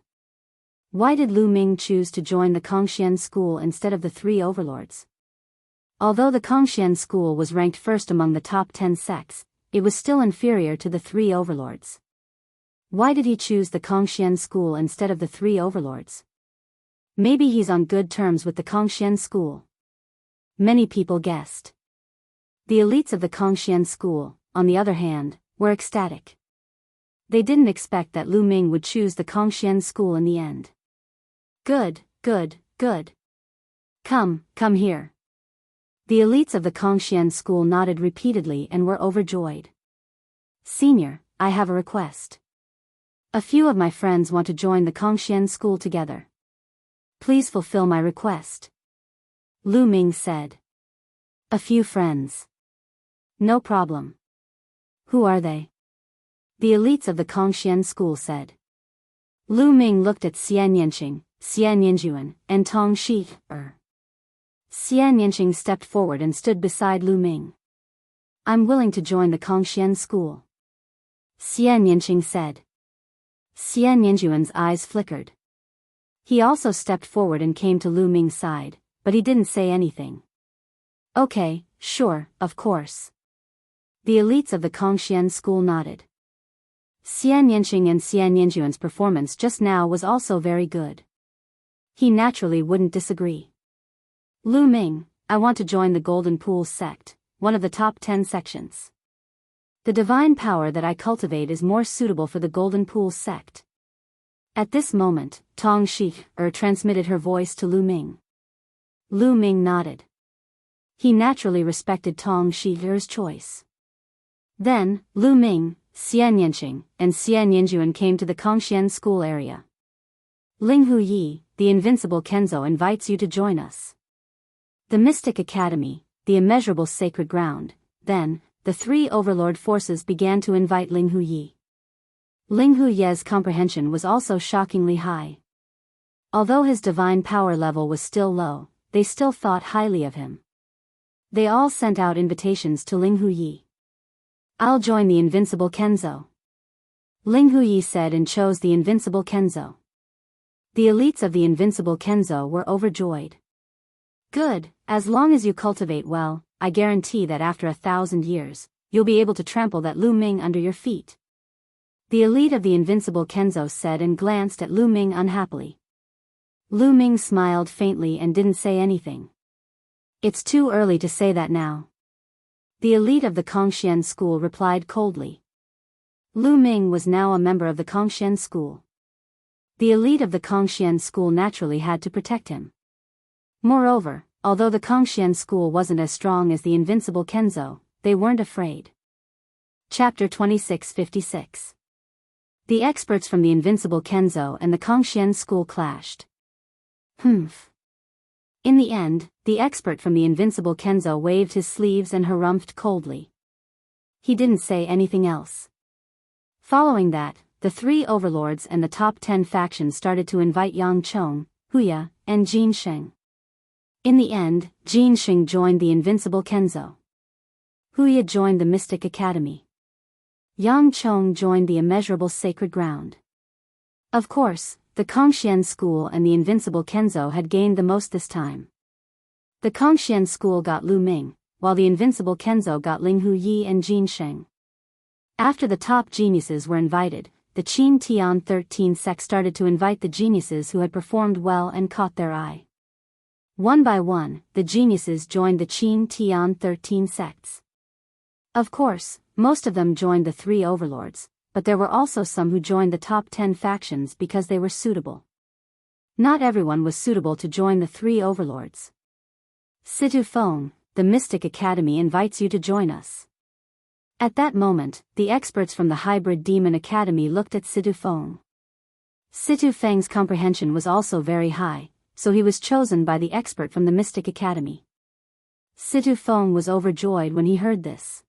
[SPEAKER 1] Why did Lu Ming choose to join the Kongxian school instead of the three overlords? Although the Kongxian school was ranked first among the top 10 sects, it was still inferior to the three overlords. Why did he choose the Kongxian school instead of the three overlords? Maybe he's on good terms with the Kongxian school. Many people guessed. The elites of the Kongxian school, on the other hand, were ecstatic. They didn't expect that Lu Ming would choose the Kongxian school in the end. Good, good, good. Come here. The elites of the Kongxian school nodded repeatedly and were overjoyed. Senior, I have a request. A few of my friends want to join the Kongxian school together. Please fulfill my request. Lu Ming said. A few friends. No problem. Who are they? The elites of the Kongxian school said. Lu Ming looked at Xian Yanqing, Xian Yanjuan, and Tong Shi. Xian Yanqing stepped forward and stood beside Lu Ming. I'm willing to join the Kongxian school. Xian Yanqing said. Xian Yanjuan's eyes flickered. He also stepped forward and came to Lu Ming's side, but he didn't say anything. Okay, sure, of course. The elites of the Kongxian school nodded. Xian Yanqing and Xian Yanjuan's performance just now was also very good. He naturally wouldn't disagree. Lu Ming, I want to join the Golden Pool sect, one of the top 10 sections. The divine power that I cultivate is more suitable for the Golden Pool sect. At this moment, Tong Shi transmitted her voice to Lu Ming. Lu Ming nodded. He naturally respected Tong Shi's choice. Then, Lu Ming, Xian Yanqing, and Xian Yanjuan came to the Kongxian school area. Ling Hu Yi, the invincible Kenzo invites you to join us. The Mystic Academy, the immeasurable sacred ground. Then, the three overlord forces began to invite Ling Hu Yi. Ling Hu Ye's comprehension was also shockingly high. Although his divine power level was still low, they still thought highly of him. They all sent out invitations to Ling Hu Yi. I'll join the invincible Kenzo. Ling Hu Yi said and chose the invincible Kenzo. The elites of the invincible Kenzo were overjoyed. Good, as long as you cultivate well, I guarantee that after 1,000 years, you'll be able to trample that Lu Ming under your feet. The elite of the invincible Kenzo said and glanced at Lu Ming unhappily. Lu Ming smiled faintly and didn't say anything. It's too early to say that now. The elite of the Kongxian school replied coldly. Lu Ming was now a member of the Kongxian school. The elite of the Kongxian school naturally had to protect him. Moreover, although the Kongxian school wasn't as strong as the invincible Kenzo, they weren't afraid. Chapter 2656. The experts from the invincible Kenzo and the Kongxian school clashed. Humph. In the end, the expert from the invincible Kenzo waved his sleeves and harumphed coldly. He didn't say anything else. Following that, the three overlords and the top 10 factions started to invite Yang Chong, Huya, and Jin Sheng. In the end, Jin Sheng joined the invincible Kenzo. Huya joined the Mystic Academy. Yang Chong joined the immeasurable sacred ground. Of course, the Kongxian school and the invincible Kenzo had gained the most this time. The Kongxian school got Lu Ming, while the invincible Kenzo got Ling Huyi and Jin Sheng. After the top geniuses were invited, the Qin Tian 13 sect started to invite the geniuses who had performed well and caught their eye. One by one, the geniuses joined the Qin Tian 13 sects. Of course, most of them joined the three overlords, but there were also some who joined the top 10 factions because they were suitable. Not everyone was suitable to join the three overlords. Situ Feng, the Mystic Academy invites you to join us. At that moment, the experts from the Hybrid Demon Academy looked at Situ Feng. Situ Feng's comprehension was also very high, so he was chosen by the expert from the Mystic Academy. Situ Feng was overjoyed when he heard this.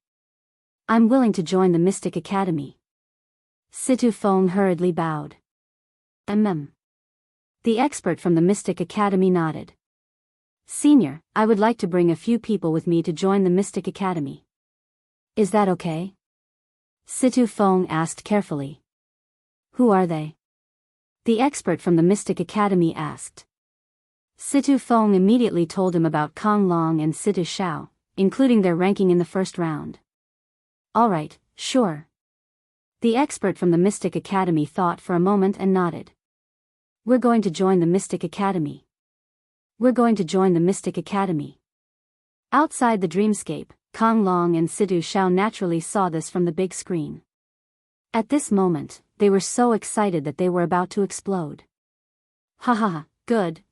[SPEAKER 1] I'm willing to join the Mystic Academy. Situ Feng hurriedly bowed. The expert from the Mystic Academy nodded. Senior, I would like to bring a few people with me to join the Mystic Academy. Is that okay? Situ Feng asked carefully. Who are they? The expert from the Mystic Academy asked. Situ Feng immediately told him about Kong Long and Situ Shao, including their ranking in the first round. Alright, sure. The expert from the Mystic Academy thought for a moment and nodded. We're going to join the Mystic Academy. We're going to join the Mystic Academy. Outside the dreamscape, Kong Long and Situ Shao naturally saw this from the big screen. At this moment, they were so excited that they were about to explode. Haha, good.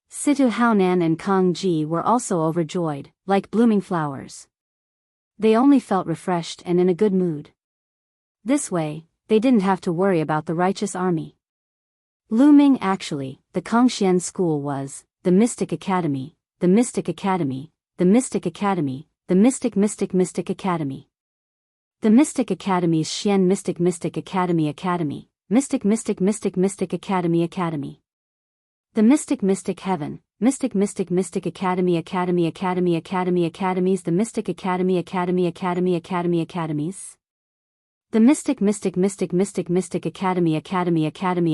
[SPEAKER 1] Situ Haonan and Kong Ji were also overjoyed, like blooming flowers. They only felt refreshed and in a good mood. This way, they didn't have to worry about the righteous army. Lu Ming actually, the Kongxian school was, the Mystic Academy, the Mystic Academy, the Mystic Academy, the Mystic Academy. The Mystic Academy's Xian Mystic Academy Mystic Academy. The Mystic Heaven, Mystic Academy Academies, the Mystic Academy Academies. The Mystic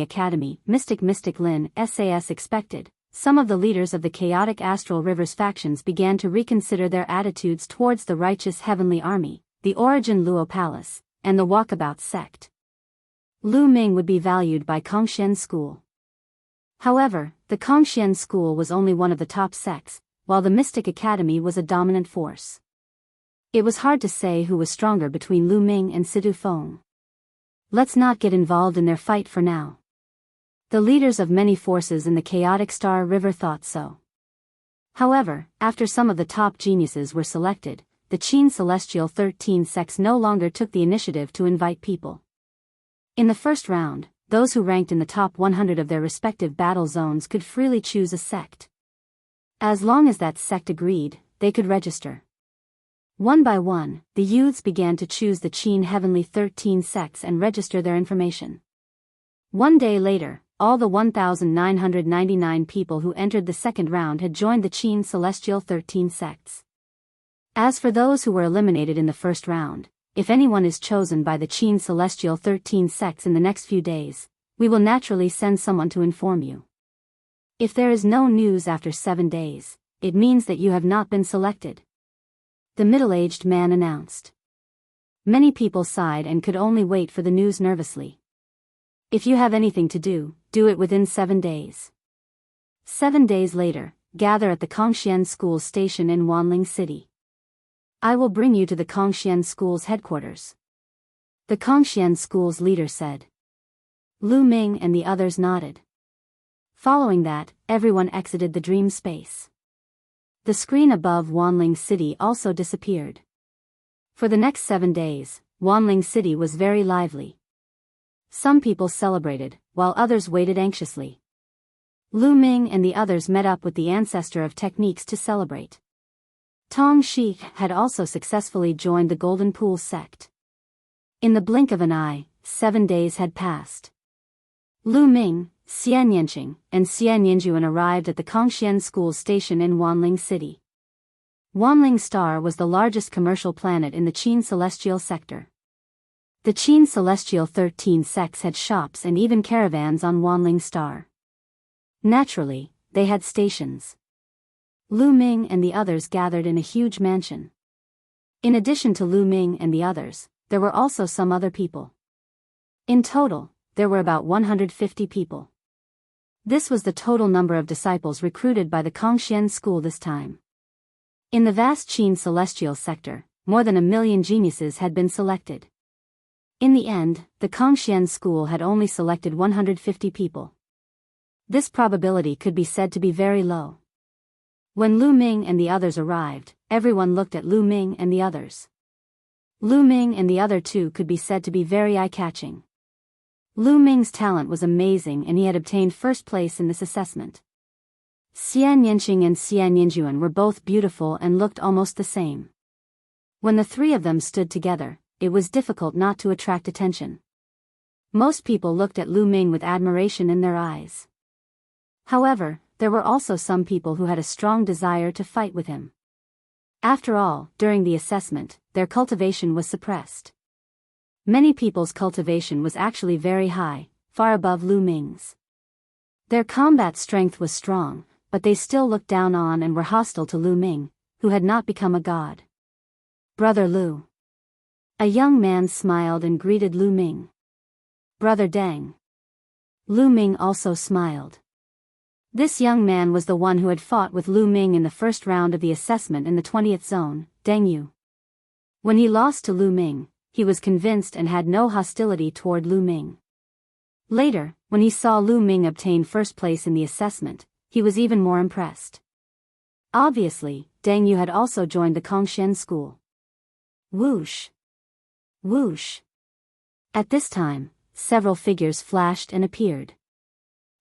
[SPEAKER 1] Academy, Mystic Lin, SAS expected. Some of the leaders of the chaotic Astral Rivers factions began to reconsider their attitudes towards the righteous heavenly army, the Origin Luo Palace, and the Walkabout sect. Lu Ming would be valued by Kongxian school. However, the Kongxian school was only one of the top sects, while the Mystic Academy was a dominant force. It was hard to say who was stronger between Lu Ming and Situ Feng. Let's not get involved in their fight for now. The leaders of many forces in the chaotic Star River thought so. However, after some of the top geniuses were selected, the Qin Celestial 13 sects no longer took the initiative to invite people. In the first round, those who ranked in the top 100 of their respective battle zones could freely choose a sect. As long as that sect agreed, they could register. One by one, the youths began to choose the Qin Heavenly 13 sects and register their information. One day later, all the 1,999 people who entered the second round had joined the Qin Celestial 13 sects. As for those who were eliminated in the first round, if anyone is chosen by the Qin Celestial 13 sects in the next few days, we will naturally send someone to inform you. If there is no news after 7 days, it means that you have not been selected. The middle-aged man announced. Many people sighed and could only wait for the news nervously. If you have anything to do, do it within 7 days. 7 days later, gather at the Kongxian School station in Wanling City. I will bring you to the Kongxian School's headquarters. The Kongxian School's leader said. Lu Ming and the others nodded. Following that, everyone exited the dream space. The screen above Wanling City also disappeared. For the next 7 days, Wanling City was very lively. Some people celebrated, while others waited anxiously. Lu Ming and the others met up with the ancestor of techniques to celebrate. Tong Shi had also successfully joined the Golden Pool sect. In the blink of an eye, 7 days had passed. Lu Ming, Enchanting, and Enchanting arrived at the Kongxian School station in Wanling City. Wanling Star was the largest commercial planet in the Qin celestial sector. The Qin celestial 13 sects had shops and even caravans on Wanling Star. Naturally, they had stations. Lu Ming and the others gathered in a huge mansion. In addition to Lu Ming and the others, there were also some other people. In total, there were about 150 people. This was the total number of disciples recruited by the Kongxian School this time. In the vast Qin celestial sector, more than 1 million geniuses had been selected. In the end, the Kongxian School had only selected 150 people. This probability could be said to be very low. When Lu Ming and the others arrived, everyone looked at Lu Ming and the others. Lu Ming and the other two could be said to be very eye-catching. Lu Ming's talent was amazing and he had obtained first place in this assessment. Enchanting and Enchanting were both beautiful and looked almost the same. When the three of them stood together, it was difficult not to attract attention. Most people looked at Lu Ming with admiration in their eyes. However, there were also some people who had a strong desire to fight with him. After all, during the assessment, their cultivation was suppressed. Many people's cultivation was actually very high, far above Lu Ming's. Their combat strength was strong, but they still looked down on and were hostile to Lu Ming, who had not become a god. Brother Lu. A young man smiled and greeted Lu Ming. Brother Deng. Lu Ming also smiled. This young man was the one who had fought with Lu Ming in the first round of the assessment in the 20th zone, Deng Yu. When he lost to Lu Ming, he was convinced and had no hostility toward Lu Ming. Later, when he saw Lu Ming obtain first place in the assessment, he was even more impressed. Obviously, Deng Yu had also joined the Kongxian School. Whoosh! Whoosh! At this time, several figures flashed and appeared.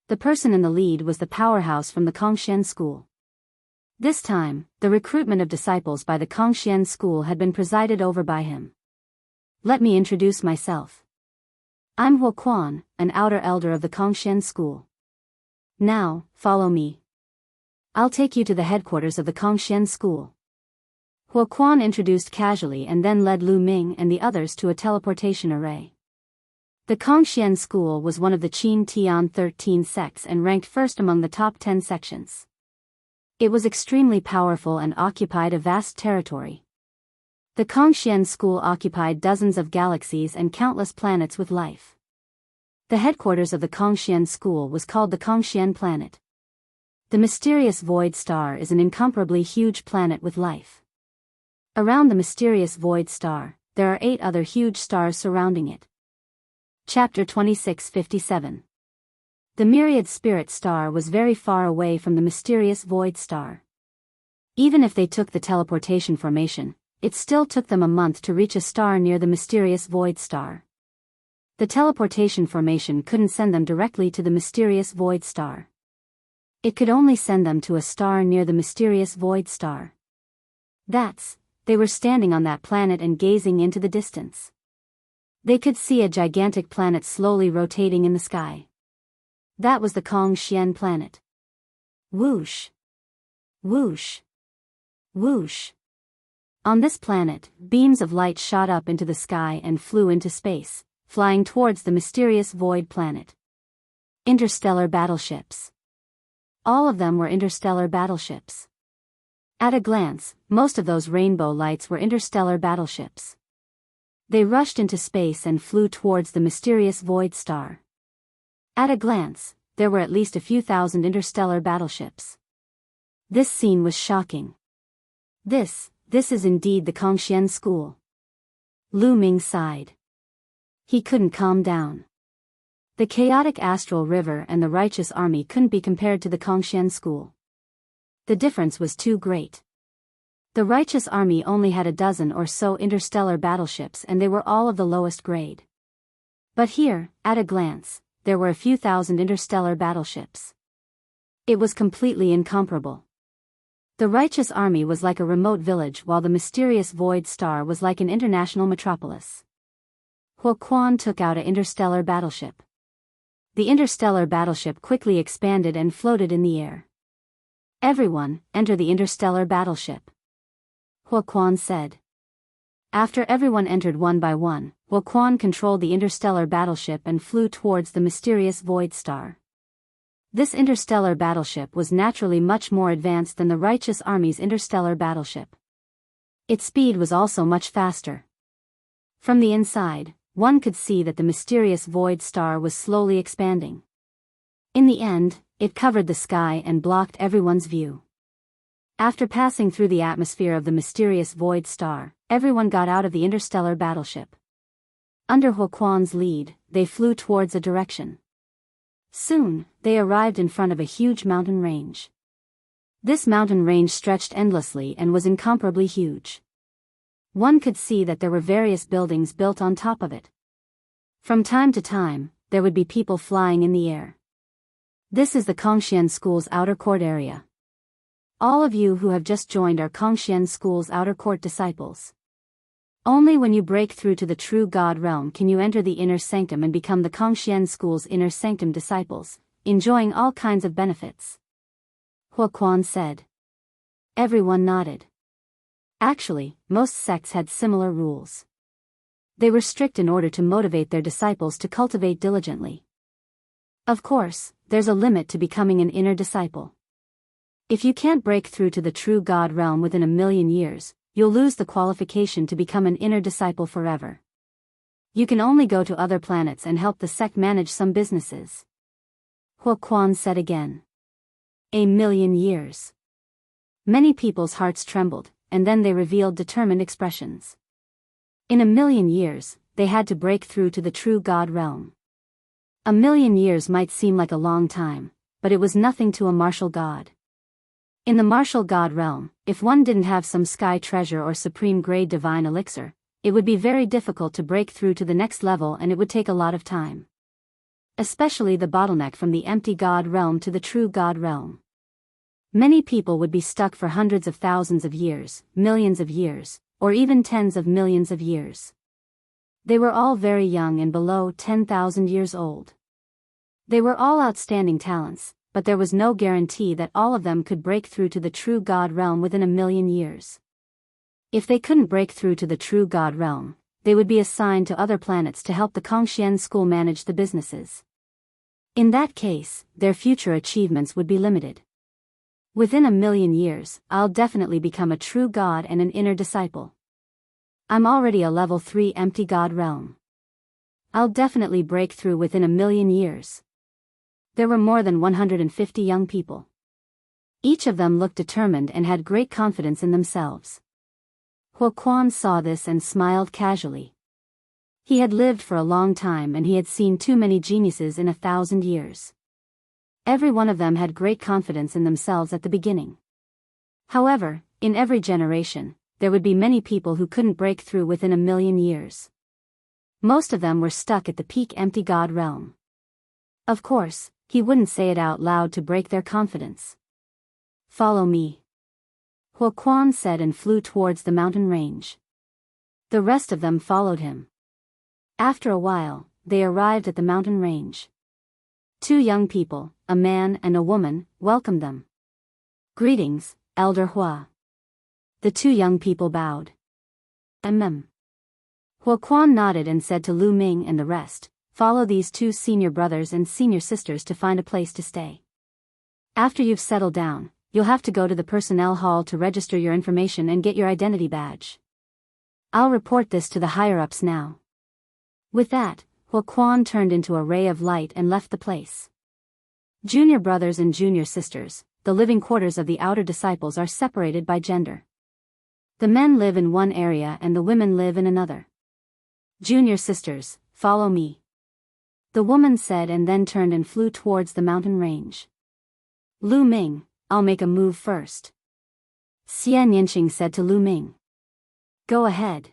[SPEAKER 1] The person in the lead was the powerhouse from the Kongxian School. This time, the recruitment of disciples by the Kongxian School had been presided over by him. Let me introduce myself. I'm Huo Quan, an outer elder of the Kongxian School. Now, follow me. I'll take you to the headquarters of the Kongxian School. Huo Quan introduced casually and then led Lu Ming and the others to a teleportation array. The Kongxian School was one of the Qin Tian 13 sects and ranked first among the top 10 sections. It was extremely powerful and occupied a vast territory. The Kongxian School occupied dozens of galaxies and countless planets with life. The headquarters of the Kongxian School was called the Kongxian Planet. The mysterious void star is an incomparably huge planet with life. Around the mysterious void star, there are 8 other huge stars surrounding it. Chapter 2657. The myriad spirit star was very far away from the mysterious void star. Even if they took the teleportation formation, it still took them a month to reach a star near the mysterious void star. The teleportation formation couldn't send them directly to the mysterious void star. It could only send them to a star near the mysterious void star. They were standing on that planet and gazing into the distance. They could see a gigantic planet slowly rotating in the sky. That was the Kongxian planet. Whoosh! Whoosh! Whoosh! On this planet, beams of light shot up into the sky and flew into space, flying towards the mysterious void planet. Interstellar battleships. All of them were interstellar battleships. At a glance, most of those rainbow lights were interstellar battleships. They rushed into space and flew towards the mysterious void star. At a glance, there were at least a few thousand interstellar battleships. This scene was shocking. This is indeed the Kongxian School. Lu Ming sighed. He couldn't calm down. The chaotic astral river and the righteous army couldn't be compared to the Kongxian School. The difference was too great. The righteous army only had a dozen or so interstellar battleships and they were all of the lowest grade. But here, at a glance, there were a few thousand interstellar battleships. It was completely incomparable. The righteous army was like a remote village while the mysterious void star was like an international metropolis. Huo Quan took out an interstellar battleship. The interstellar battleship quickly expanded and floated in the air. "Everyone, enter the interstellar battleship," Huoquan said. After everyone entered one by one, Huoquan controlled the interstellar battleship and flew towards the mysterious void star. This interstellar battleship was naturally much more advanced than the Righteous Army's interstellar battleship. Its speed was also much faster. From the inside, one could see that the mysterious void star was slowly expanding. In the end, it covered the sky and blocked everyone's view. After passing through the atmosphere of the mysterious void star, everyone got out of the interstellar battleship. Under Huoquan's lead, they flew towards a direction. Soon, they arrived in front of a huge mountain range. This mountain range stretched endlessly and was incomparably huge. One could see that there were various buildings built on top of it. From time to time, there would be people flying in the air. This is the Kongxian School's outer court area. All of you who have just joined are Kongxian School's outer court disciples. Only when you break through to the true God realm can you enter the inner sanctum and become the Kongxian School's inner sanctum disciples, enjoying all kinds of benefits. Huoquan said. Everyone nodded. Actually, most sects had similar rules. They were strict in order to motivate their disciples to cultivate diligently. Of course, there's a limit to becoming an inner disciple. If you can't break through to the true God realm within 1,000,000 years, you'll lose the qualification to become an inner disciple forever. You can only go to other planets and help the sect manage some businesses. Huoquan said again. 1,000,000 years. Many people's hearts trembled, and then they revealed determined expressions. In 1,000,000 years, they had to break through to the true God realm. 1,000,000 years might seem like a long time, but it was nothing to a martial god. In the martial god realm, if one didn't have some sky treasure or supreme grade divine elixir, it would be very difficult to break through to the next level and it would take a lot of time. Especially the bottleneck from the empty god realm to the true god realm. Many people would be stuck for hundreds of thousands of years, millions of years, or even tens of millions of years. They were all very young and below 10,000 years old. They were all outstanding talents, but there was no guarantee that all of them could break through to the true God realm within 1,000,000 years. If they couldn't break through to the true God realm, they would be assigned to other planets to help the Kongxian School manage the businesses. In that case, their future achievements would be limited. Within 1,000,000 years, I'll definitely become a true God and an inner disciple. I'm already a level 3 empty God realm. I'll definitely break through within 1,000,000 years. There were more than 150 young people. Each of them looked determined and had great confidence in themselves. Huoquan saw this and smiled casually. He had lived for a long time and he had seen too many geniuses in 1,000 years. Every one of them had great confidence in themselves at the beginning. However, in every generation, there would be many people who couldn't break through within 1,000,000 years. Most of them were stuck at the peak empty God realm. Of course, he wouldn't say it out loud to break their confidence. Follow me, Huoquan said and flew towards the mountain range. The rest of them followed him. After a while, they arrived at the mountain range. 2 young people, a man and a woman, welcomed them. Greetings, Elder Hua. The 2 young people bowed. Huoquan nodded and said to Lu Ming and the rest, follow these 2 senior brothers and senior sisters to find a place to stay. After you've settled down, you'll have to go to the personnel hall to register your information and get your identity badge. I'll report this to the higher-ups now. With that, Huoquan turned into a ray of light and left the place. Junior brothers and junior sisters, the living quarters of the outer disciples are separated by gender. The men live in one area and the women live in another. Junior sisters, follow me, the woman said and then turned and flew towards the mountain range. Lu Ming, I'll make a move first, Xian said to Lu Ming. Go ahead.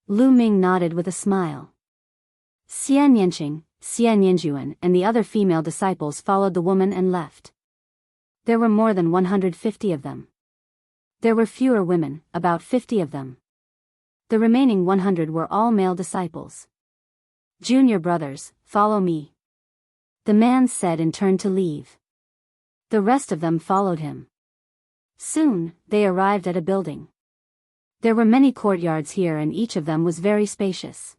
[SPEAKER 1] Lu Ming nodded with a smile. Xian Yanjuan and the other female disciples followed the woman and left. There were more than 150 of them. There were fewer women, about 50 of them. The remaining 100 were all male disciples. Junior brothers, follow me, the man said and turned to leave. The rest of them followed him. Soon, they arrived at a building. There were many courtyards here and each of them was very spacious.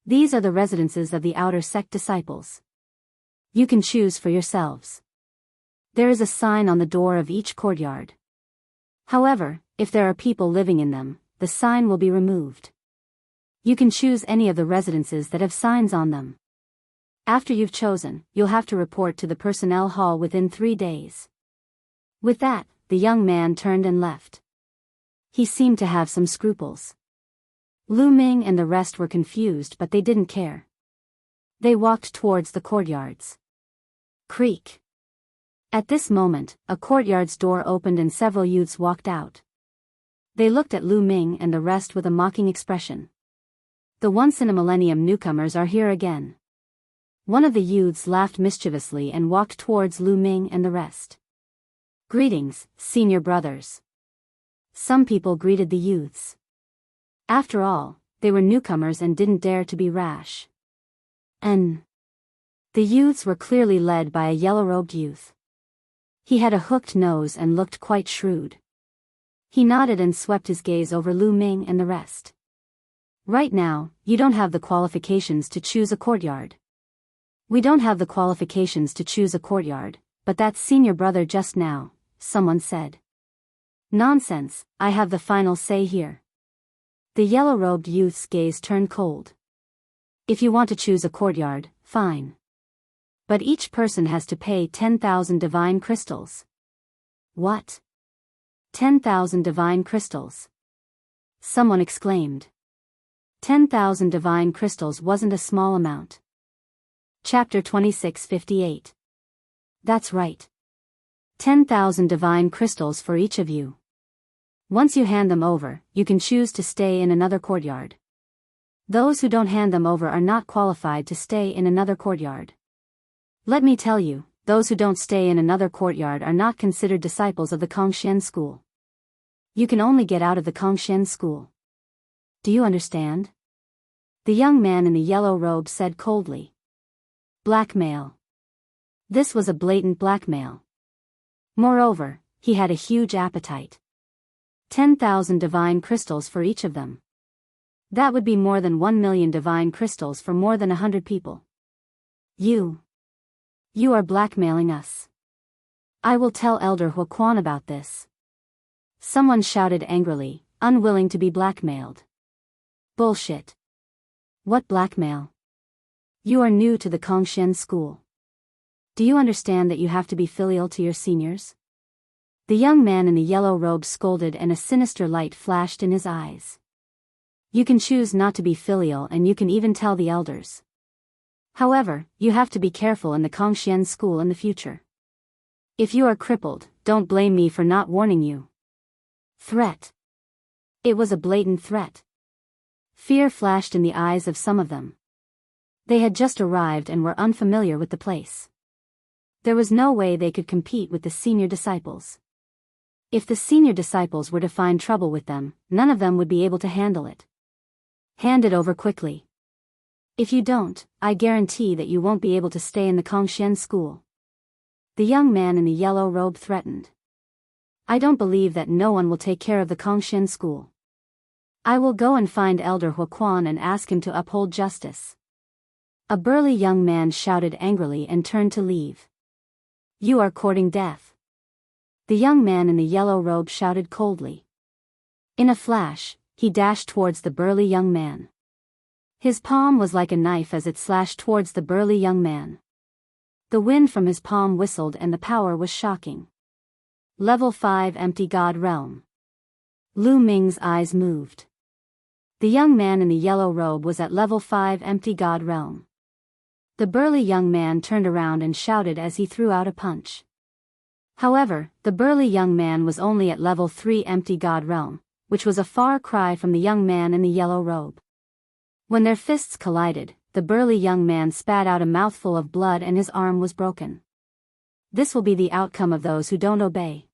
[SPEAKER 1] These are the residences of the outer sect disciples. You can choose for yourselves. There is a sign on the door of each courtyard. However, if there are people living in them, the sign will be removed. You can choose any of the residences that have signs on them. After you've chosen, you'll have to report to the personnel hall within 3 days. With that, the young man turned and left. He seemed to have some scruples. Lu Ming and the rest were confused, but they didn't care. They walked towards the courtyards. Creak. At this moment, a courtyard's door opened and several youths walked out. They looked at Lu Ming and the rest with a mocking expression. The once-in-a-millennium newcomers are here again. One of the youths laughed mischievously and walked towards Lu Ming and the rest. Greetings, senior brothers. Some people greeted the youths. After all, they were newcomers and didn't dare to be rash. The youths were clearly led by a yellow-robed youth. He had a hooked nose and looked quite shrewd. He nodded and swept his gaze over Lu Ming and the rest. Right now, you don't have the qualifications to choose a courtyard. We don't have the qualifications to choose a courtyard, but that's senior brother just now, someone said. Nonsense, I have the final say here. The yellow-robed youth's gaze turned cold. If you want to choose a courtyard, fine. But each person has to pay 10,000 divine crystals. What? 10,000 divine crystals? Someone exclaimed. 10,000 divine crystals wasn't a small amount. Chapter 26:58. That's right. 10,000 divine crystals for each of you. Once you hand them over, you can choose to stay in another courtyard. Those who don't hand them over are not qualified to stay in another courtyard. Let me tell you, those who don't stay in another courtyard are not considered disciples of the Kongxian school. You can only get out of the Kongxian school. Do you understand? The young man in the yellow robe said coldly. Blackmail. This was a blatant blackmail. Moreover, he had a huge appetite. 10,000 divine crystals for each of them. That would be more than 1 million divine crystals for more than 100 people. You are blackmailing us. I will tell Elder Huaquan about this. Someone shouted angrily, unwilling to be blackmailed. Bullshit. What blackmail? You are new to the Kongxian school. Do you understand that you have to be filial to your seniors? The young man in the yellow robe scolded and a sinister light flashed in his eyes. You can choose not to be filial and you can even tell the elders. However, you have to be careful in the Kongxian school in the future. If you are crippled, don't blame me for not warning you. Threat. It was a blatant threat. Fear flashed in the eyes of some of them. They had just arrived and were unfamiliar with the place. There was no way they could compete with the senior disciples. If the senior disciples were to find trouble with them, none of them would be able to handle it. Hand it over quickly. If you don't, I guarantee that you won't be able to stay in the Kongxian school. The young man in the yellow robe threatened. I don't believe that no one will take care of the Kongxian school. I will go and find Elder Huaquan and ask him to uphold justice. A burly young man shouted angrily and turned to leave. You are courting death. The young man in the yellow robe shouted coldly. In a flash, he dashed towards the burly young man. His palm was like a knife as it slashed towards the burly young man. The wind from his palm whistled and the power was shocking. Level 5 Empty God Realm. Lu Ming's eyes moved. The young man in the yellow robe was at level 5 Empty God Realm. The burly young man turned around and shouted as he threw out a punch. However, the burly young man was only at level 3 Empty God Realm, which was a far cry from the young man in the yellow robe. When their fists collided, the burly young man spat out a mouthful of blood and his arm was broken. This will be the outcome of those who don't obey.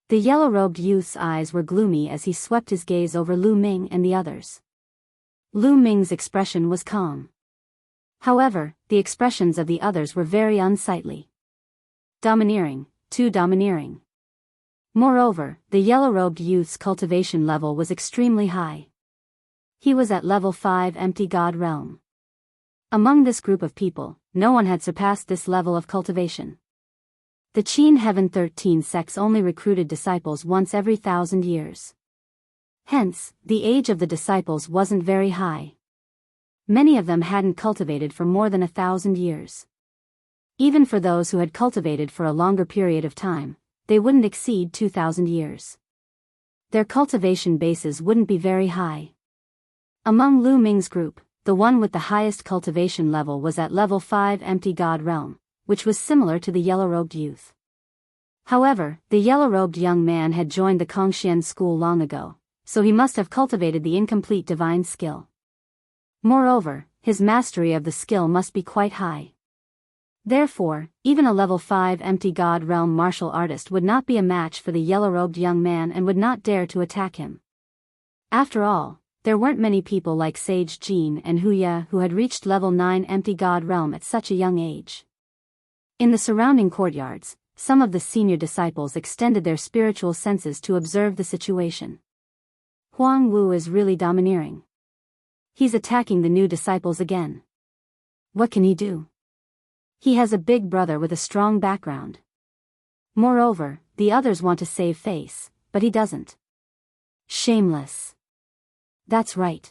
[SPEAKER 1] The yellow-robed youth's eyes were gloomy as he swept his gaze over Lu Ming and the others. Lu Ming's expression was calm. However, the expressions of the others were very unsightly. Domineering, too domineering. Moreover, the yellow-robed youth's cultivation level was extremely high. He was at level 5 empty god realm. Among this group of people, no one had surpassed this level of cultivation. The Qin Heaven 13 sects only recruited disciples once every 1,000 years. Hence, the age of the disciples wasn't very high. Many of them hadn't cultivated for more than 1,000 years. Even for those who had cultivated for a longer period of time, they wouldn't exceed 2,000 years. Their cultivation bases wouldn't be very high. Among Lu Ming's group, the one with the highest cultivation level was at level 5 empty god realm, which was similar to the yellow-robed youth. However, the yellow-robed young man had joined the Kongxian school long ago, so he must have cultivated the incomplete divine skill. Moreover, his mastery of the skill must be quite high. Therefore, even a level 5 empty god realm martial artist would not be a match for the yellow-robed young man and would not dare to attack him. After all, there weren't many people like Sage Jin and Huya who had reached level 9 empty god realm at such a young age. In the surrounding courtyards, some of the senior disciples extended their spiritual senses to observe the situation. Huang Wu is really domineering. He's attacking the new disciples again. What can he do? He has a big brother with a strong background. Moreover, the others want to save face, but he doesn't. Shameless. That's right.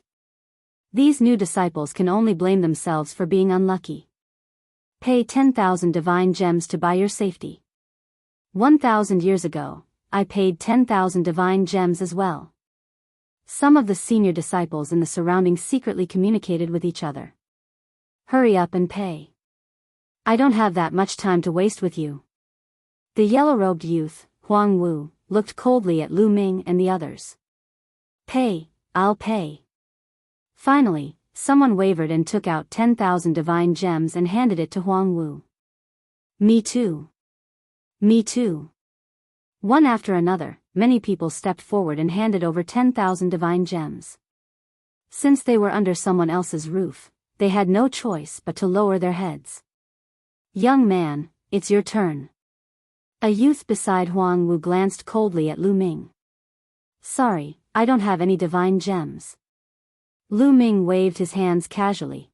[SPEAKER 1] These new disciples can only blame themselves for being unlucky. Pay 10,000 divine gems to buy your safety. 1,000 years ago, I paid 10,000 divine gems as well. Some of the senior disciples in the surroundings secretly communicated with each other. Hurry up and pay. I don't have that much time to waste with you. The yellow-robed youth, Huang Wu, looked coldly at Lu Ming and the others. Pay, I'll pay. Finally, someone wavered and took out 10,000 divine gems and handed it to Huang Wu. Me too. Me too. One after another, many people stepped forward and handed over 10,000 divine gems. Since they were under someone else's roof, they had no choice but to lower their heads. Young man, it's your turn. A youth beside Huang Wu glanced coldly at Lu Ming. Sorry, I don't have any divine gems. Lu Ming waved his hands casually.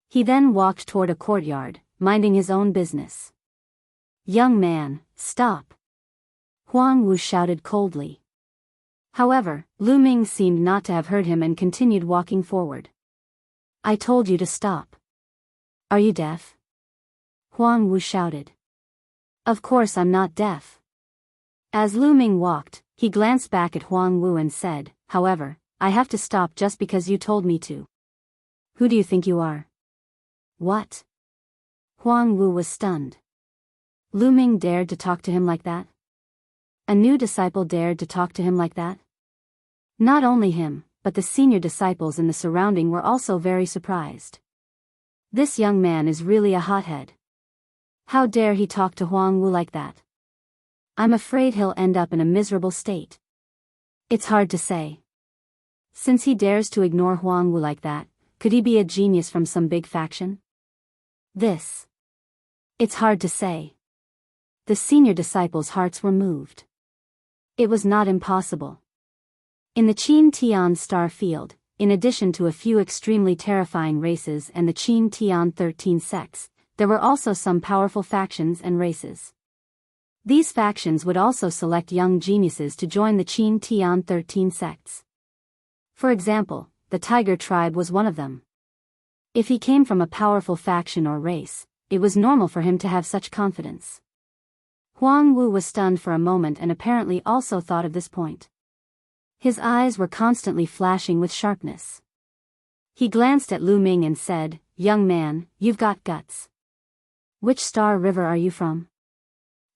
[SPEAKER 1] He then walked toward a courtyard, minding his own business. Young man, stop. Huang Wu shouted coldly. However, Lu Ming seemed not to have heard him and continued walking forward. I told you to stop. Are you deaf? Huang Wu shouted. Of course I'm not deaf. As Lu Ming walked, he glanced back at Huang Wu and said, however, I have to stop just because you told me to. Who do you think you are? What? Huang Wu was stunned. Lu Ming dared to talk to him like that? A new disciple dared to talk to him like that? Not only him, but the senior disciples in the surrounding were also very surprised. This young man is really a hothead. How dare he talk to Huang Wu like that? I'm afraid he'll end up in a miserable state. It's hard to say. Since he dares to ignore Huang Wu like that, could he be a genius from some big faction? It's hard to say. The senior disciples' hearts were moved. It was not impossible. In the Qin Tian star field, in addition to a few extremely terrifying races and the Qin Tian 13 sects, there were also some powerful factions and races. These factions would also select young geniuses to join the Qin Tian 13 sects. For example, the Tiger tribe was one of them. If he came from a powerful faction or race, it was normal for him to have such confidence. Huang Wu was stunned for a moment and apparently also thought of this point. His eyes were constantly flashing with sharpness. He glanced at Lu Ming and said, Young man, you've got guts. Which star river are you from?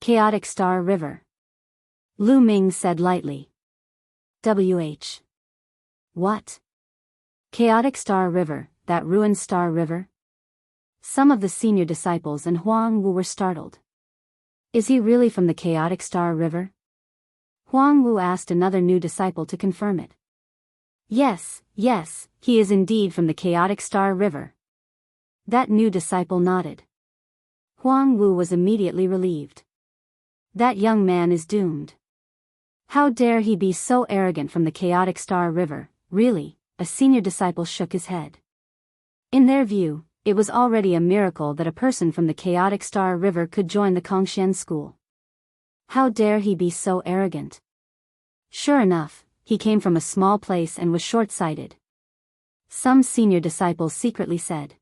[SPEAKER 1] Chaotic Star River. Lu Ming said lightly. WH. What? Chaotic Star River, that ruined Star River? Some of the senior disciples and Huang Wu were startled. Is he really from the Chaotic Star River? Huang Wu asked another new disciple to confirm it. Yes, he is indeed from the Chaotic Star River. That new disciple nodded. Huang Wu was immediately relieved. That young man is doomed. How dare he be so arrogant from the chaotic Star River, really? A senior disciple shook his head. In their view, it was already a miracle that a person from the chaotic Star River could join the Kongxian school. How dare he be so arrogant? Sure enough, he came from a small place and was short-sighted. Some senior disciples secretly said.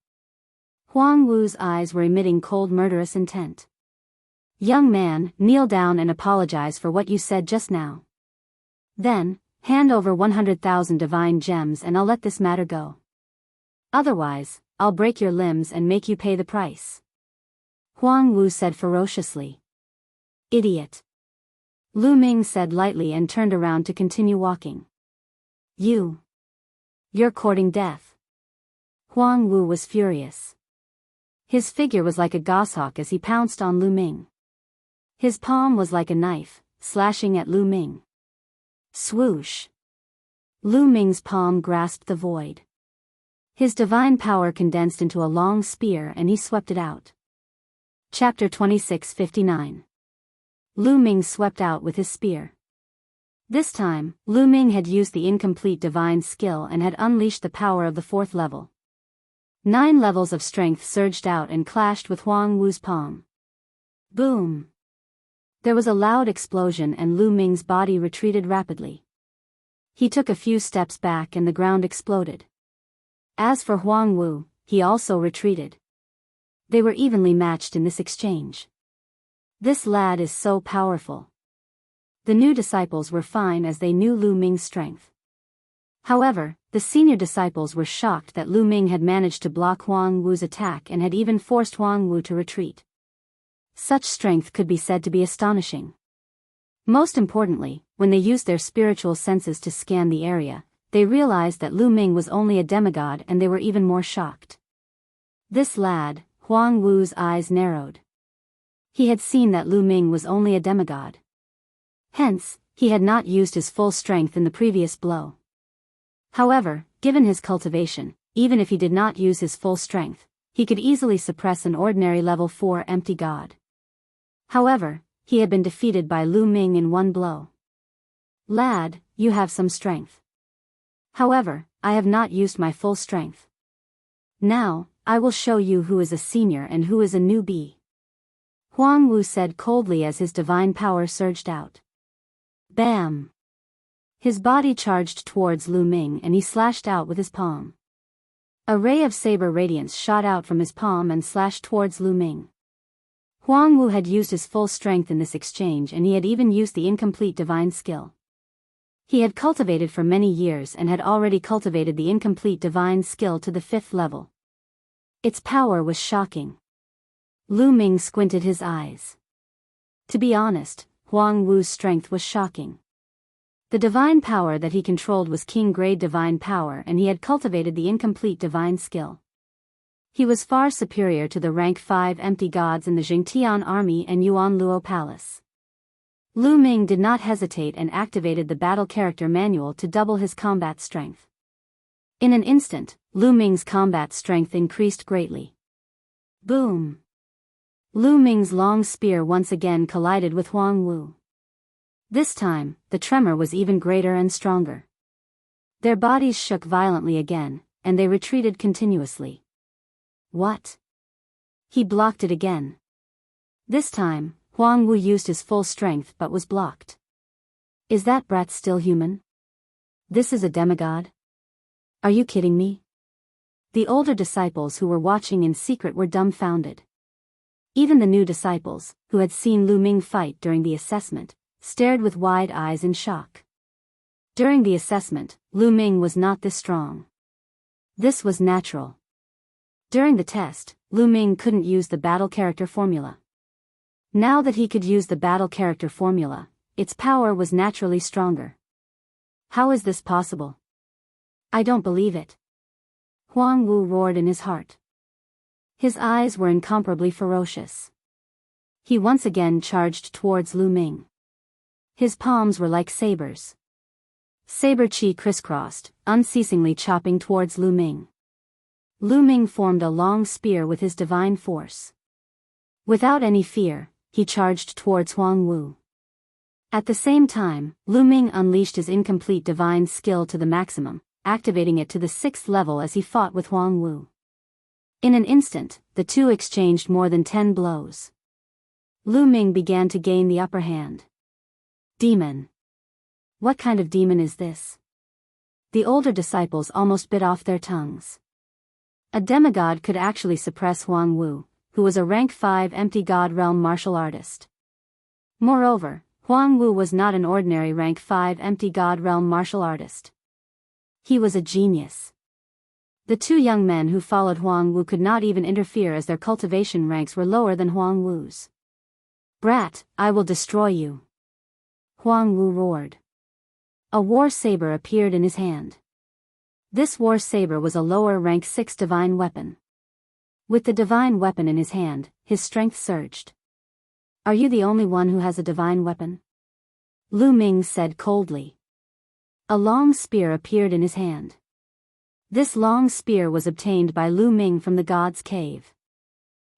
[SPEAKER 1] Huang Wu's eyes were emitting cold murderous intent. Young man, kneel down and apologize for what you said just now. Then, hand over 100,000 divine gems and I'll let this matter go. Otherwise, I'll break your limbs and make you pay the price. Huang Wu said ferociously. Idiot. Lu Ming said lightly and turned around to continue walking. You're courting death. Huang Wu was furious. His figure was like a goshawk as he pounced on Lu Ming. His palm was like a knife, slashing at Lu Ming. Swoosh. Lu Ming's palm grasped the void. His divine power condensed into a long spear and he swept it out. Chapter 26:59. Lu Ming swept out with his spear. This time, Lu Ming had used the incomplete divine skill and had unleashed the power of the 4th level. 9 levels of strength surged out and clashed with Huang Wu's palm. Boom! There was a loud explosion and Lu Ming's body retreated rapidly. He took a few steps back and the ground exploded. As for Huang Wu, he also retreated. They were evenly matched in this exchange. This lad is so powerful. The new disciples were fine as they knew Lu Ming's strength. However, the senior disciples were shocked that Lu Ming had managed to block Huang Wu's attack and had even forced Huang Wu to retreat. Such strength could be said to be astonishing. Most importantly, when they used their spiritual senses to scan the area, they realized that Lu Ming was only a demigod and they were even more shocked. This lad, Huang Wu's eyes narrowed. He had seen that Lu Ming was only a demigod. Hence, he had not used his full strength in the previous blow. However, given his cultivation, even if he did not use his full strength, he could easily suppress an ordinary level 4 empty god. However, he had been defeated by Lu Ming in one blow. Lad, you have some strength. However, I have not used my full strength. Now, I will show you who is a senior and who is a newbie. Huang Wu said coldly as his divine power surged out. Bam! His body charged towards Lu Ming and he slashed out with his palm. A ray of saber radiance shot out from his palm and slashed towards Lu Ming. Huang Wu had used his full strength in this exchange and he had even used the incomplete divine skill. He had cultivated for many years and had already cultivated the incomplete divine skill to the 5th level. Its power was shocking. Lu Ming squinted his eyes. To be honest, Huang Wu's strength was shocking. The divine power that he controlled was king-grade divine power and he had cultivated the incomplete divine skill. He was far superior to the rank 5 empty gods in the Jingtian army and Yuan Luo Palace. Lu Ming did not hesitate and activated the battle character manual to double his combat strength. In an instant, Lu Ming's combat strength increased greatly. Boom! Lu Ming's long spear once again collided with Huang Wu. This time, the tremor was even greater and stronger. Their bodies shook violently again, and they retreated continuously. What? He blocked it again. This time, Huang Wu used his full strength but was blocked. Is that brat still human? This is a demigod? Are you kidding me? The older disciples who were watching in secret were dumbfounded. Even the new disciples, who had seen Lu Ming fight during the assessment, stared with wide eyes in shock. During the assessment, Lu Ming was not this strong. This was natural. During the test, Lu Ming couldn't use the battle character formula. Now that he could use the battle character formula, its power was naturally stronger. How is this possible? I don't believe it. Huang Wu roared in his heart. His eyes were incomparably ferocious. He once again charged towards Lu Ming. His palms were like sabers. Saber chi crisscrossed, unceasingly chopping towards Lu Ming. Lu Ming formed a long spear with his divine force. Without any fear, he charged towards Huang Wu. At the same time, Lu Ming unleashed his incomplete divine skill to the maximum, activating it to the 6th level as he fought with Huang Wu. In an instant, the two exchanged more than 10 blows. Lu Ming began to gain the upper hand. Demon. What kind of demon is this? The older disciples almost bit off their tongues. A demigod could actually suppress Huang Wu, who was a rank 5 empty god realm martial artist. Moreover, Huang Wu was not an ordinary rank 5 empty god realm martial artist. He was a genius. The two young men who followed Huang Wu could not even interfere as their cultivation ranks were lower than Huang Wu's. Brat, I will destroy you. Huang Wu roared. A war saber appeared in his hand. This war saber was a lower rank 6 divine weapon. With the divine weapon in his hand, his strength surged. Are you the only one who has a divine weapon? Lu Ming said coldly. A long spear appeared in his hand. This long spear was obtained by Lu Ming from the god's cave.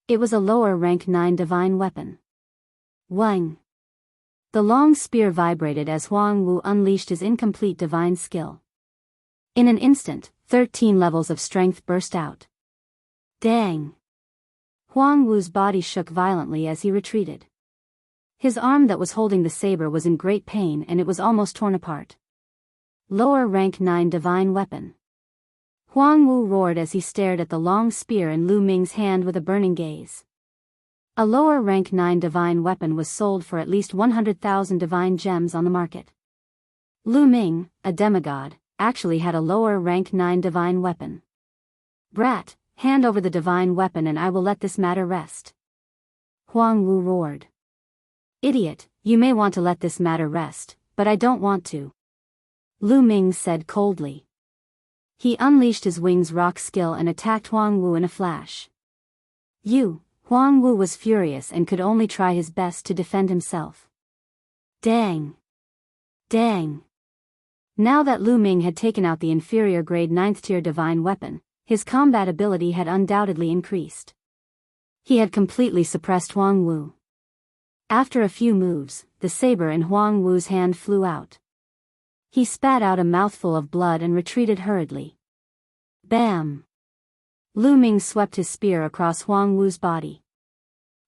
[SPEAKER 1] It was a lower rank 9 divine weapon. Wang. The long spear vibrated as Huang Wu unleashed his incomplete divine skill. In an instant, 13 levels of strength burst out. Dang! Huang Wu's body shook violently as he retreated. His arm that was holding the saber was in great pain and it was almost torn apart. Lower rank 9 divine weapon. Huang Wu roared as he stared at the long spear in Lu Ming's hand with a burning gaze. A lower rank 9 divine weapon was sold for at least 100,000 divine gems on the market. Lu Ming, a demigod, actually had a lower rank 9 divine weapon. Brat, hand over the divine weapon and I will let this matter rest. Huang Wu roared. Idiot, you may want to let this matter rest, but I don't want to. Lu Ming said coldly. He unleashed his wings rock skill and attacked Huang Wu in a flash. Huang Wu was furious and could only try his best to defend himself. Dang! Dang! Now that Lu Ming had taken out the inferior grade 9th tier divine weapon, his combat ability had undoubtedly increased. He had completely suppressed Huang Wu. After a few moves, the saber in Huang Wu's hand flew out. He spat out a mouthful of blood and retreated hurriedly. Bam! Lu Ming swept his spear across Huang Wu's body.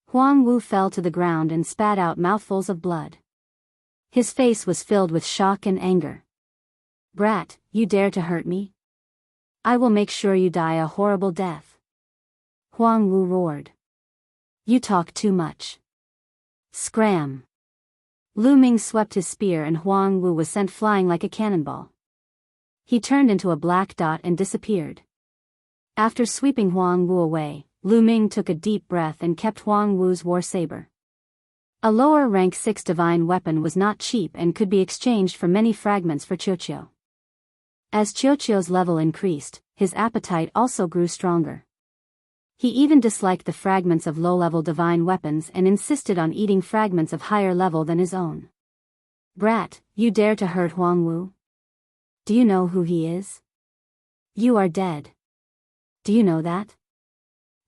[SPEAKER 1] Huang Wu fell to the ground and spat out mouthfuls of blood. His face was filled with shock and anger. Brat, you dare to hurt me? I will make sure you die a horrible death. Huang Wu roared. You talk too much. Scram! Lu Ming swept his spear and Huang Wu was sent flying like a cannonball. He turned into a black dot and disappeared. After sweeping Huang Wu away, Lu Ming took a deep breath and kept Huang Wu's war saber. A lower rank 6 divine weapon was not cheap and could be exchanged for many fragments for Qiuqiu. As Qiuqiu's level increased, his appetite also grew stronger. He even disliked the fragments of low-level divine weapons and insisted on eating fragments of higher level than his own. Brat, you dare to hurt Huang Wu? Do you know who he is? You are dead. Do you know that?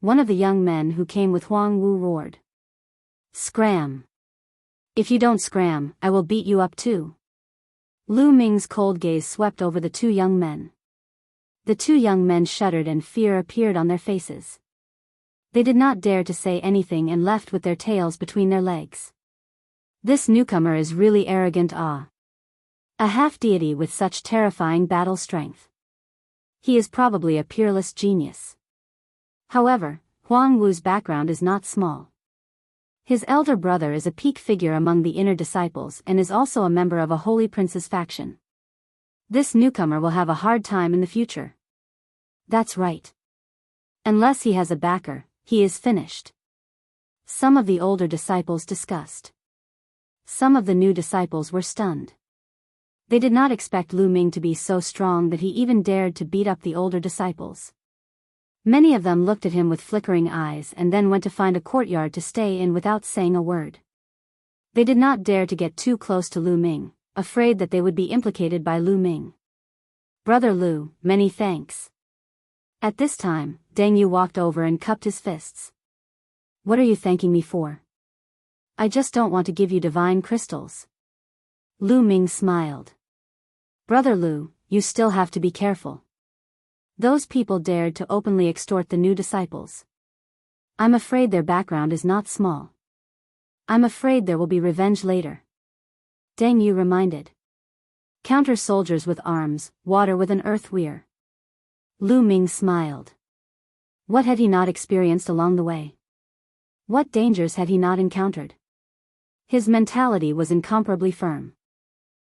[SPEAKER 1] One of the young men who came with Huang Wu roared. Scram! If you don't scram, I will beat you up too. Lu Ming's cold gaze swept over the two young men. The two young men shuddered and fear appeared on their faces. They did not dare to say anything and left with their tails between their legs. This newcomer is really arrogant. A half-deity with such terrifying battle strength. He is probably a peerless genius. However, Huang Wu's background is not small. His elder brother is a peak figure among the inner disciples and is also a member of a holy prince's faction. This newcomer will have a hard time in the future. That's right. Unless he has a backer, he is finished. Some of the older disciples discussed. Some of the new disciples were stunned. They did not expect Lu Ming to be so strong that he even dared to beat up the older disciples. Many of them looked at him with flickering eyes and then went to find a courtyard to stay in without saying a word. They did not dare to get too close to Lu Ming, afraid that they would be implicated by Lu Ming. Brother Lu, many thanks. At this time, Deng Yu walked over and cupped his fists. What are you thanking me for? I just don't want to give you divine crystals. Lu Ming smiled. Brother Lu, you still have to be careful. Those people dared to openly extort the new disciples. I'm afraid their background is not small. I'm afraid there will be revenge later. Deng Yu reminded. Counter soldiers with arms, water with an earth weir. Lu Ming smiled. What had he not experienced along the way? What dangers had he not encountered? His mentality was incomparably firm.